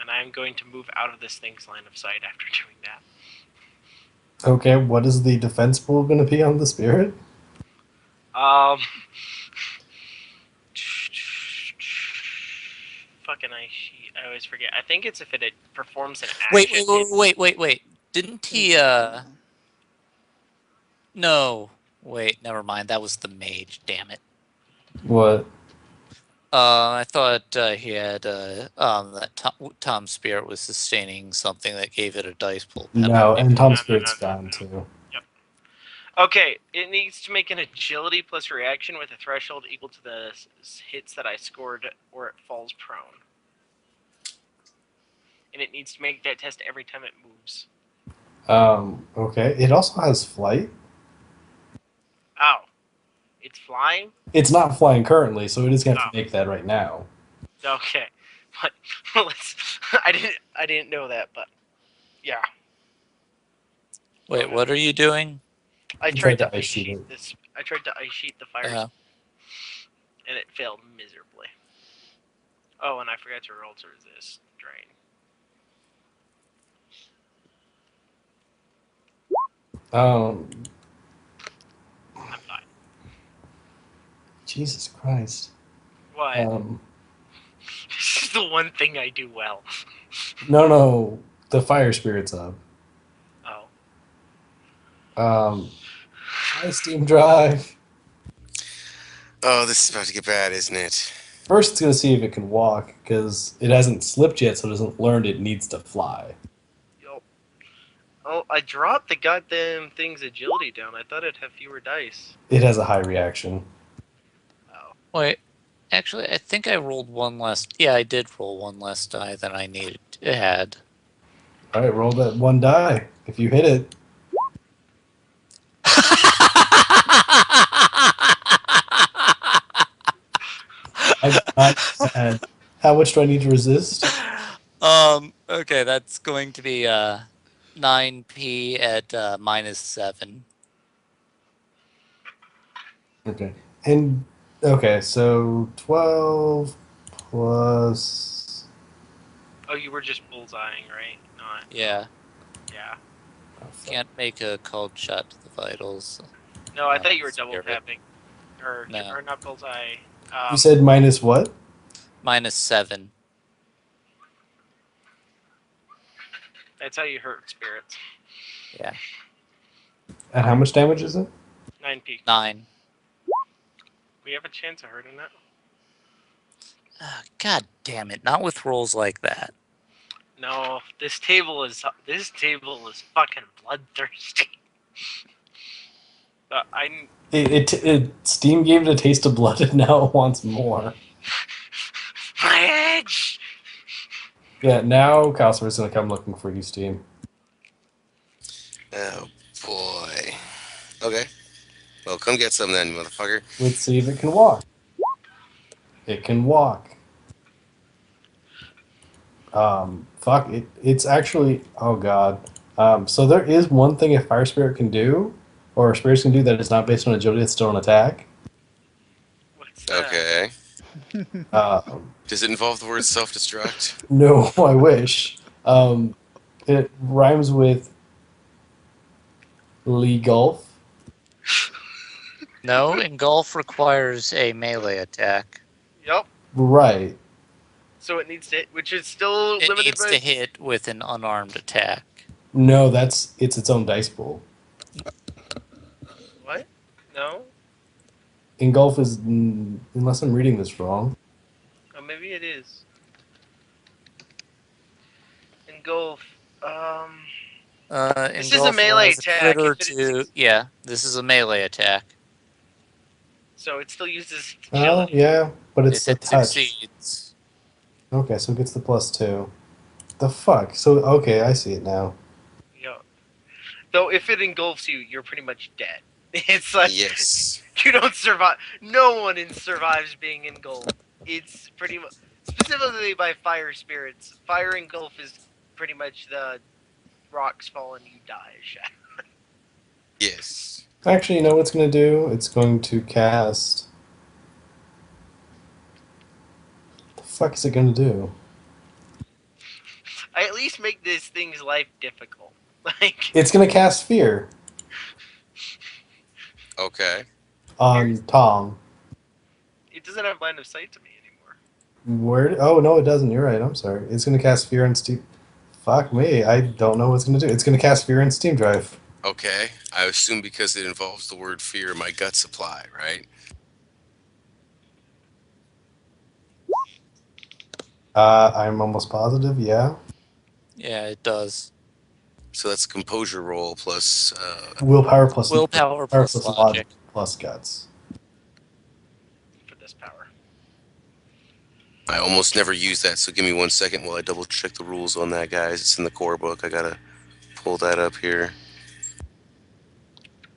and I'm going to move out of this thing's line of sight after doing that. Okay, what is the defense pool going to be on the spirit? Um fucking ice sheet. I always forget. I think it's if it performs an Wait, action. wait. Didn't he? No. Wait, never mind. That was the mage. Damn it. What? I thought he had that Tom Spirit was sustaining something that gave it a dice pool penalty. No, and Tom No, Spirit's no. gone too. Yep. Okay, it needs to make an agility plus reaction with a threshold equal to the hits that I scored, or it falls prone. And it needs to make that test every time it moves. Okay. It also has flight. Oh, it's flying? It's not flying currently, so it is going to have Oh. to make that right now. Okay. But let's I didn't know that, but yeah. Wait, what are you doing? I You tried tried to to ice ice sheet sheet it. this. I tried to ice sheet the fire, and it failed miserably. Oh, and I forgot to roll to resist drain. Um, I'm fine. Jesus Christ. What? This is the one thing I do well. No, the fire spirit's up. Oh. Hi, Steam Drive. Oh, this is about to get bad, isn't it? First, it's going to see if it can walk, because it hasn't slipped yet, so it hasn't learned it needs to fly. Yo. Oh, I dropped the goddamn thing's agility down. I thought it'd have fewer dice. It has a high reaction. Oh. Wait, actually, I think I rolled one less. Yeah, I did roll one less die than I needed. It had. All right, roll that one die. If you hit it, I'm not sad. How much do I need to resist? Okay, that's going to be 9p at -7. Okay. And okay, so 12 plus. Oh, you were just bullseyeing, right? Not. Yeah, Yeah. Oh, fuck. can't make a cold shot to the vitals. No, I thought you were double Spirit. tapping, No. or not bullseye. You said minus what? -7. That's how you hurt spirits. Yeah, And how much damage is it? 9p. 9. We have a chance of hurting that. God damn it! Not with rolls like that. No, this table is fucking bloodthirsty. I'm Steam gave it a taste of blood, and now it wants more. my edge. Yeah, now Cosmo's gonna come looking for you, Steam. Oh boy. Okay. Well, come get some then, motherfucker. Let's see if it can walk. It can walk. Fuck it. It's actually. Oh god. So there is one thing a fire spirit can do, or spirits can do that is not based on agility. It's still an attack. What's that? Okay. Um, Does it involve the word self-destruct? no, I wish. It rhymes with Lee Golf. No, engulf requires a melee attack. Yep. Right. So it needs to hit, which is still It limited needs by. to hit with an unarmed attack. No, it's its own dice pool. What? No. Engulf is, unless I'm reading this wrong. Oh, maybe it is. Engulf. This is a Engulf melee allows the attack. critter If it is, to... Yeah, this is a melee attack. so it still uses Oh, agility. yeah, but it's If the it touch. succeeds... Okay, so it gets the +2. The fuck? So, okay, I see it now. Yeah. Though if it engulfs you, you're pretty much dead. It's like Yes. you don't survive. No one survives being engulfed. It's pretty much specifically by fire spirits. Fire engulf is pretty much the rocks fall and you die. Yes. Actually, you know what it's going to do? It's going to cast. The fuck is it going to do? I at least make this thing's life difficult. Like It's going to cast Fear Okay. on Tom. it doesn't have line of sight to me anymore. Where? Oh, no, it doesn't. You're right. I'm sorry. It's going to cast Fear on Steam. Fuck me. I don't know what it's going to do. It's going to cast Fear on Steam Drive. Okay. I assume because it involves the word fear, my gut supply, right? I'm almost positive, yeah. Yeah, it does. So that's a composure roll plus. Willpower plus Willpower power plus plus logic. plus guts. For this power. I almost never use that, so give me 1 second while I double check the rules on that, guys. It's in the core book. I gotta pull that up here.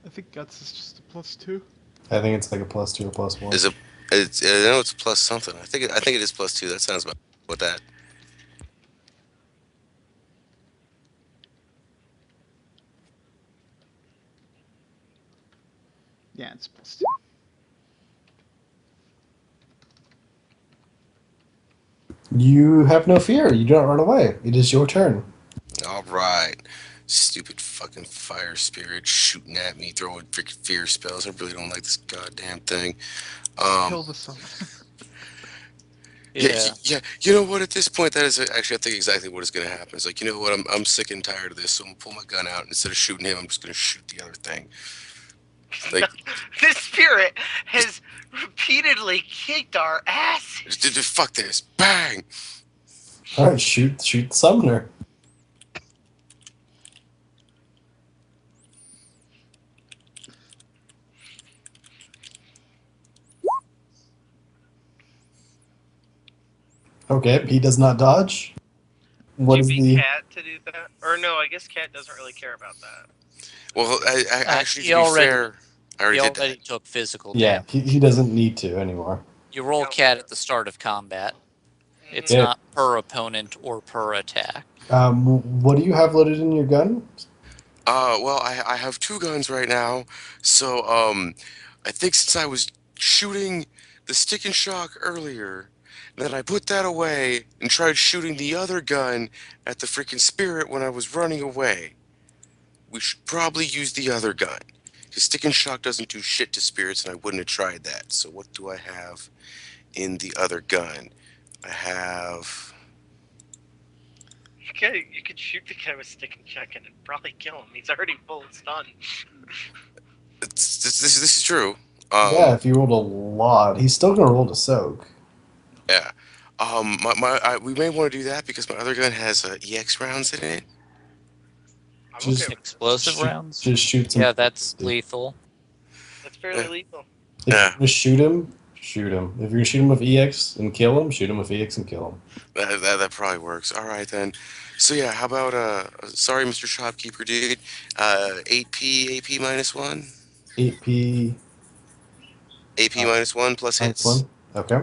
I think guts is just a +2. I think it's like a +2 or +1. Is it? It's, I know it's plus something. I think it is +2. That sounds about with that. Yeah, it's +2. You have no fear. You do not run away. It is your turn. All right. Stupid fucking fire spirit shooting at me, throwing freaking fear spells. I really don't like this goddamn thing. Kill the summoner. Yeah. Yeah. You know what? At this point, that is actually I think exactly what is going to happen. It's like, you know what? I'm sick and tired of this. So I'm gonna pull my gun out. And instead of shooting him, I'm just going to shoot the other thing. Like, This spirit has repeatedly kicked our asses. fuck this! Bang! All right, shoot the summoner. Okay, he does not dodge. What is Did you the? beat Cat to do that? Or no, I guess Cat doesn't really care about that. Well, I actually, he to be already- fair, I already He did already that. took physical Yeah, damage. he doesn't need to anymore. You roll Yeah. cat at the start of combat. It's Yeah. not per opponent or per attack. What do you have loaded in your gun? Well, I have two guns right now, so I think since I was shooting the stick and shock earlier, then I put that away and tried shooting the other gun at the freaking spirit when I was running away. We should probably use the other gun. Because stick and shock doesn't do shit to spirits, and I wouldn't have tried that. So what do I have in the other gun? I have. You could shoot the guy with stick and chuck and it'd probably kill him. He's already full stun. This is true. Yeah, if you rolled a lot, he's still gonna roll to soak. Yeah. We may want to do that because my other gun has EX rounds in it. I'm Just- okay with Explosive Shoot- rounds? Just shoot some. Yeah, that's lethal. That's fairly lethal. If Yeah. you're gonna shoot him, shoot him. If you're gonna shoot him with EX and kill him, shoot him with EX and kill him. That probably works. All right then. So yeah, how about sorry, Mr. Shopkeeper dude, 8p AP -1, 8p AP -1 plus hits. -1. Okay.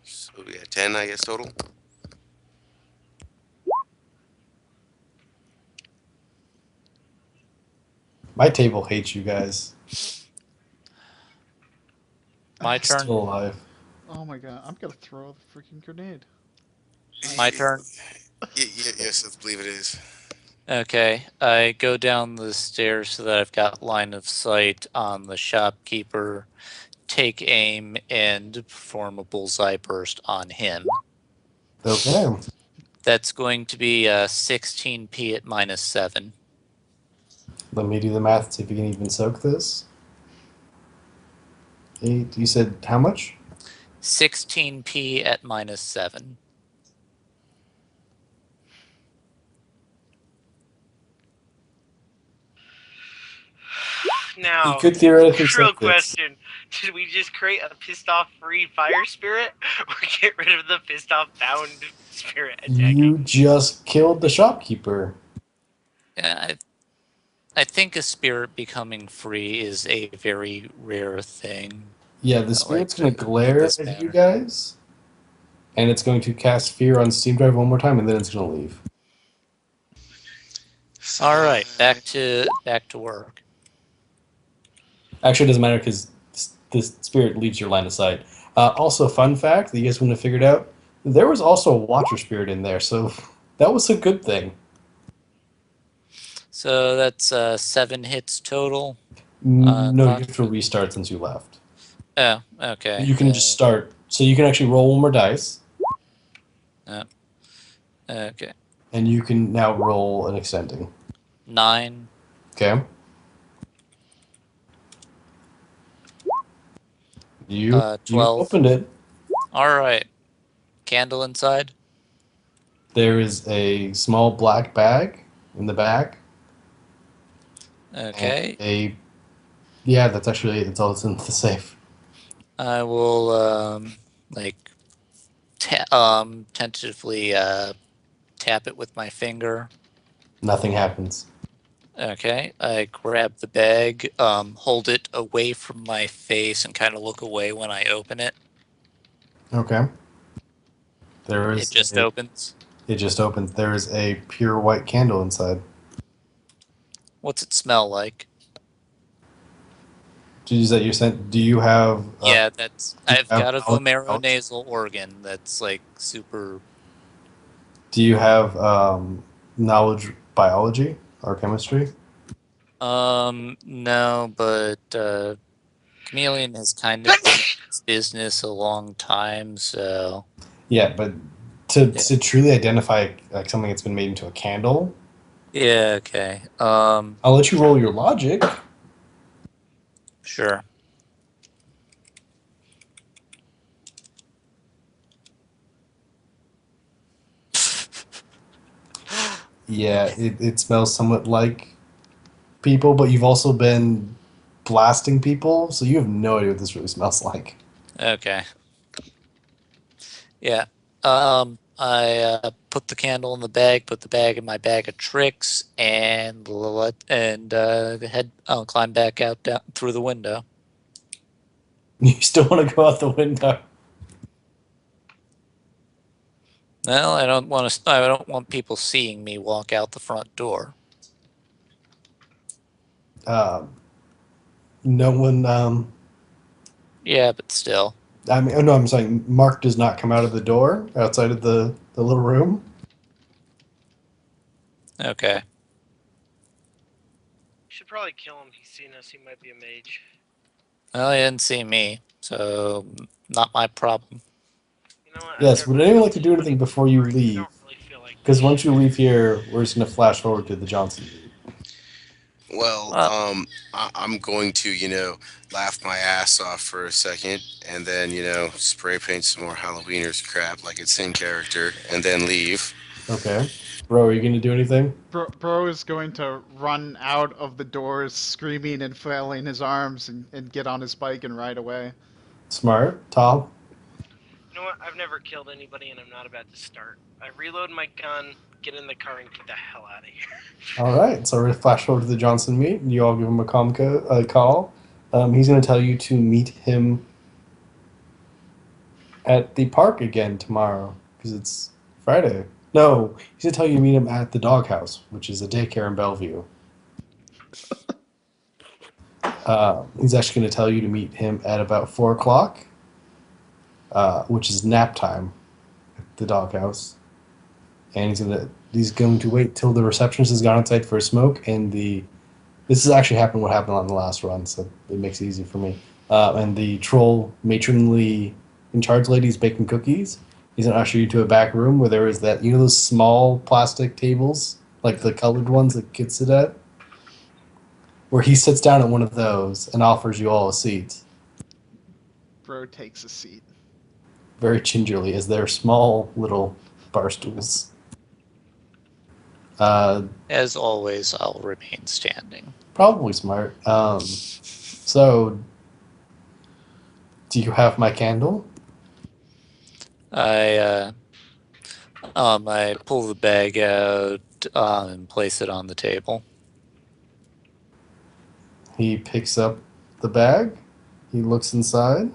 So we got 10, I guess total. My table hates you guys. My turn. Still alive. Oh my god, I'm gonna throw the freaking grenade. My turn. Yes, I believe it is. Okay, I go down the stairs so that I've got line of sight on the shopkeeper, take aim, and perform a bullseye burst on him. Okay. That's going to be 16p at -7. Let me do the math, see if you can even soak this. 8. You said how much? 16p at -7. He Now, could theoretically real sense this. question: should we just create a pissed off free fire spirit, or get rid of the pissed off bound spirit attacking? You just killed the shopkeeper. Yeah, I think a spirit becoming free is a very rare thing. Yeah, the Like spirit's going to in glare this at you manner. guys, and it's going to cast fear on Steam Drive one more time, and then it's going to leave. All right, Sigh. back to work. Actually, it doesn't matter because the spirit leaves your line of sight. Also, fun fact that you guys wouldn't have figured out: there was also a Watcher spirit in there, so that was a good thing. So that's 7 hits total. No, you Talk. have to restart since you left. Oh, okay. You can just start. So you can actually roll one more dice, Uh, okay. and you can now roll an extending. 9. Okay. You 12. opened it. All right. Candle inside. There is a small black bag in the back, and Okay. yeah, that's all that's in the safe. I will like tentatively tap it with my finger. Nothing happens. Okay. I grab the bag, hold it away from my face, and kind of look away when I open it. Okay. There It is just a. opens. It just opens. There is a pure white candle inside. What's it smell like? Is that your scent? Do you have? Yeah, that's. Do you I've have got a knowledge biology? glomerulonasal organ that's like super. Do you have knowledge biology or chemistry? No, but Chameleon has kind of been in this business a long time, so Yeah, but to yeah. to truly identify like something that's been made into a candle, Yeah, okay. I'll let you roll your logic. Sure. Yeah, it smells somewhat like people, but you've also been blasting people, so you have no idea what this really smells like. Okay. Yeah. I put the candle in the bag, put the bag in my bag of tricks, and head climb back out down through the window. You still want to go out the window. Well, I don't want to. I don't want people seeing me walk out the front door. Um, no one. Yeah, but still. I mean, oh no, I'm saying Mark does not come out of the door outside of the little room. Okay. Should probably kill him. He's seen us. He might be a mage. Well, he didn't see me, so not my problem. You know what? I've Yes. never Would anyone killed like to do anything anybody before you before. I leave? don't really feel like Because this once you shit. leave here, we're just gonna flash forward to the Johnson meeting. Well, Well, I'm going to, laugh my ass off for a second, and then, spray paint some more Halloweeners crap like it's in character, and then leave. Okay. Bro, are you gonna do anything? Bro is going to run out of the doors screaming and flailing his arms and get on his bike and ride away. Smart. Tom. You know what? I've never killed anybody, and I'm not about to start. I reload my gun, get in the car, and get the hell out of here. All right. So we're gonna flash forward to the Johnson meet. You all give him a call. He's gonna tell you to meet him at the park again tomorrow because it's Friday. No, he's gonna tell you to meet him at the doghouse, which is a daycare in Bellevue. He's actually gonna tell you to meet him at about 4 o'clock, which is nap time at the doghouse, and he's going to wait till the receptionist has gone outside for a smoke, and the this has actually happened. What happened on the last run, so it makes it easy for me. And the troll matronly in charge lady's baking cookies. He's gonna usher you to a back room where there is that those small plastic tables, like the colored ones that kids sit at, where he sits down at one of those and offers you all a seat, Bro takes a seat. very gingerly, as they're small little bar stools. As always, I'll remain standing. Probably smart. So, do you have my candle? I pull the bag out and place it on the table. He picks up the bag. He looks inside.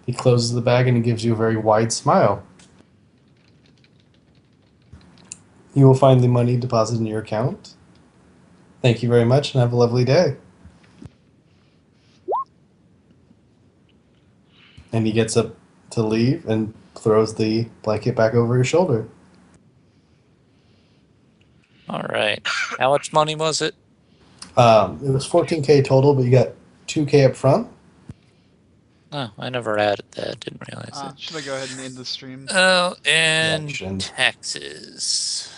He closes the bag and he gives you a very wide smile. You will find the money deposited in your account. Thank you very much and have a lovely day. And he gets up to leave and throws the blanket back over his shoulder. All right. How much money was it? It was 14K total, but you got 2K up front. Oh, I never added that. Didn't realize it. Should I go ahead and end the stream? Oh, and Action. taxes.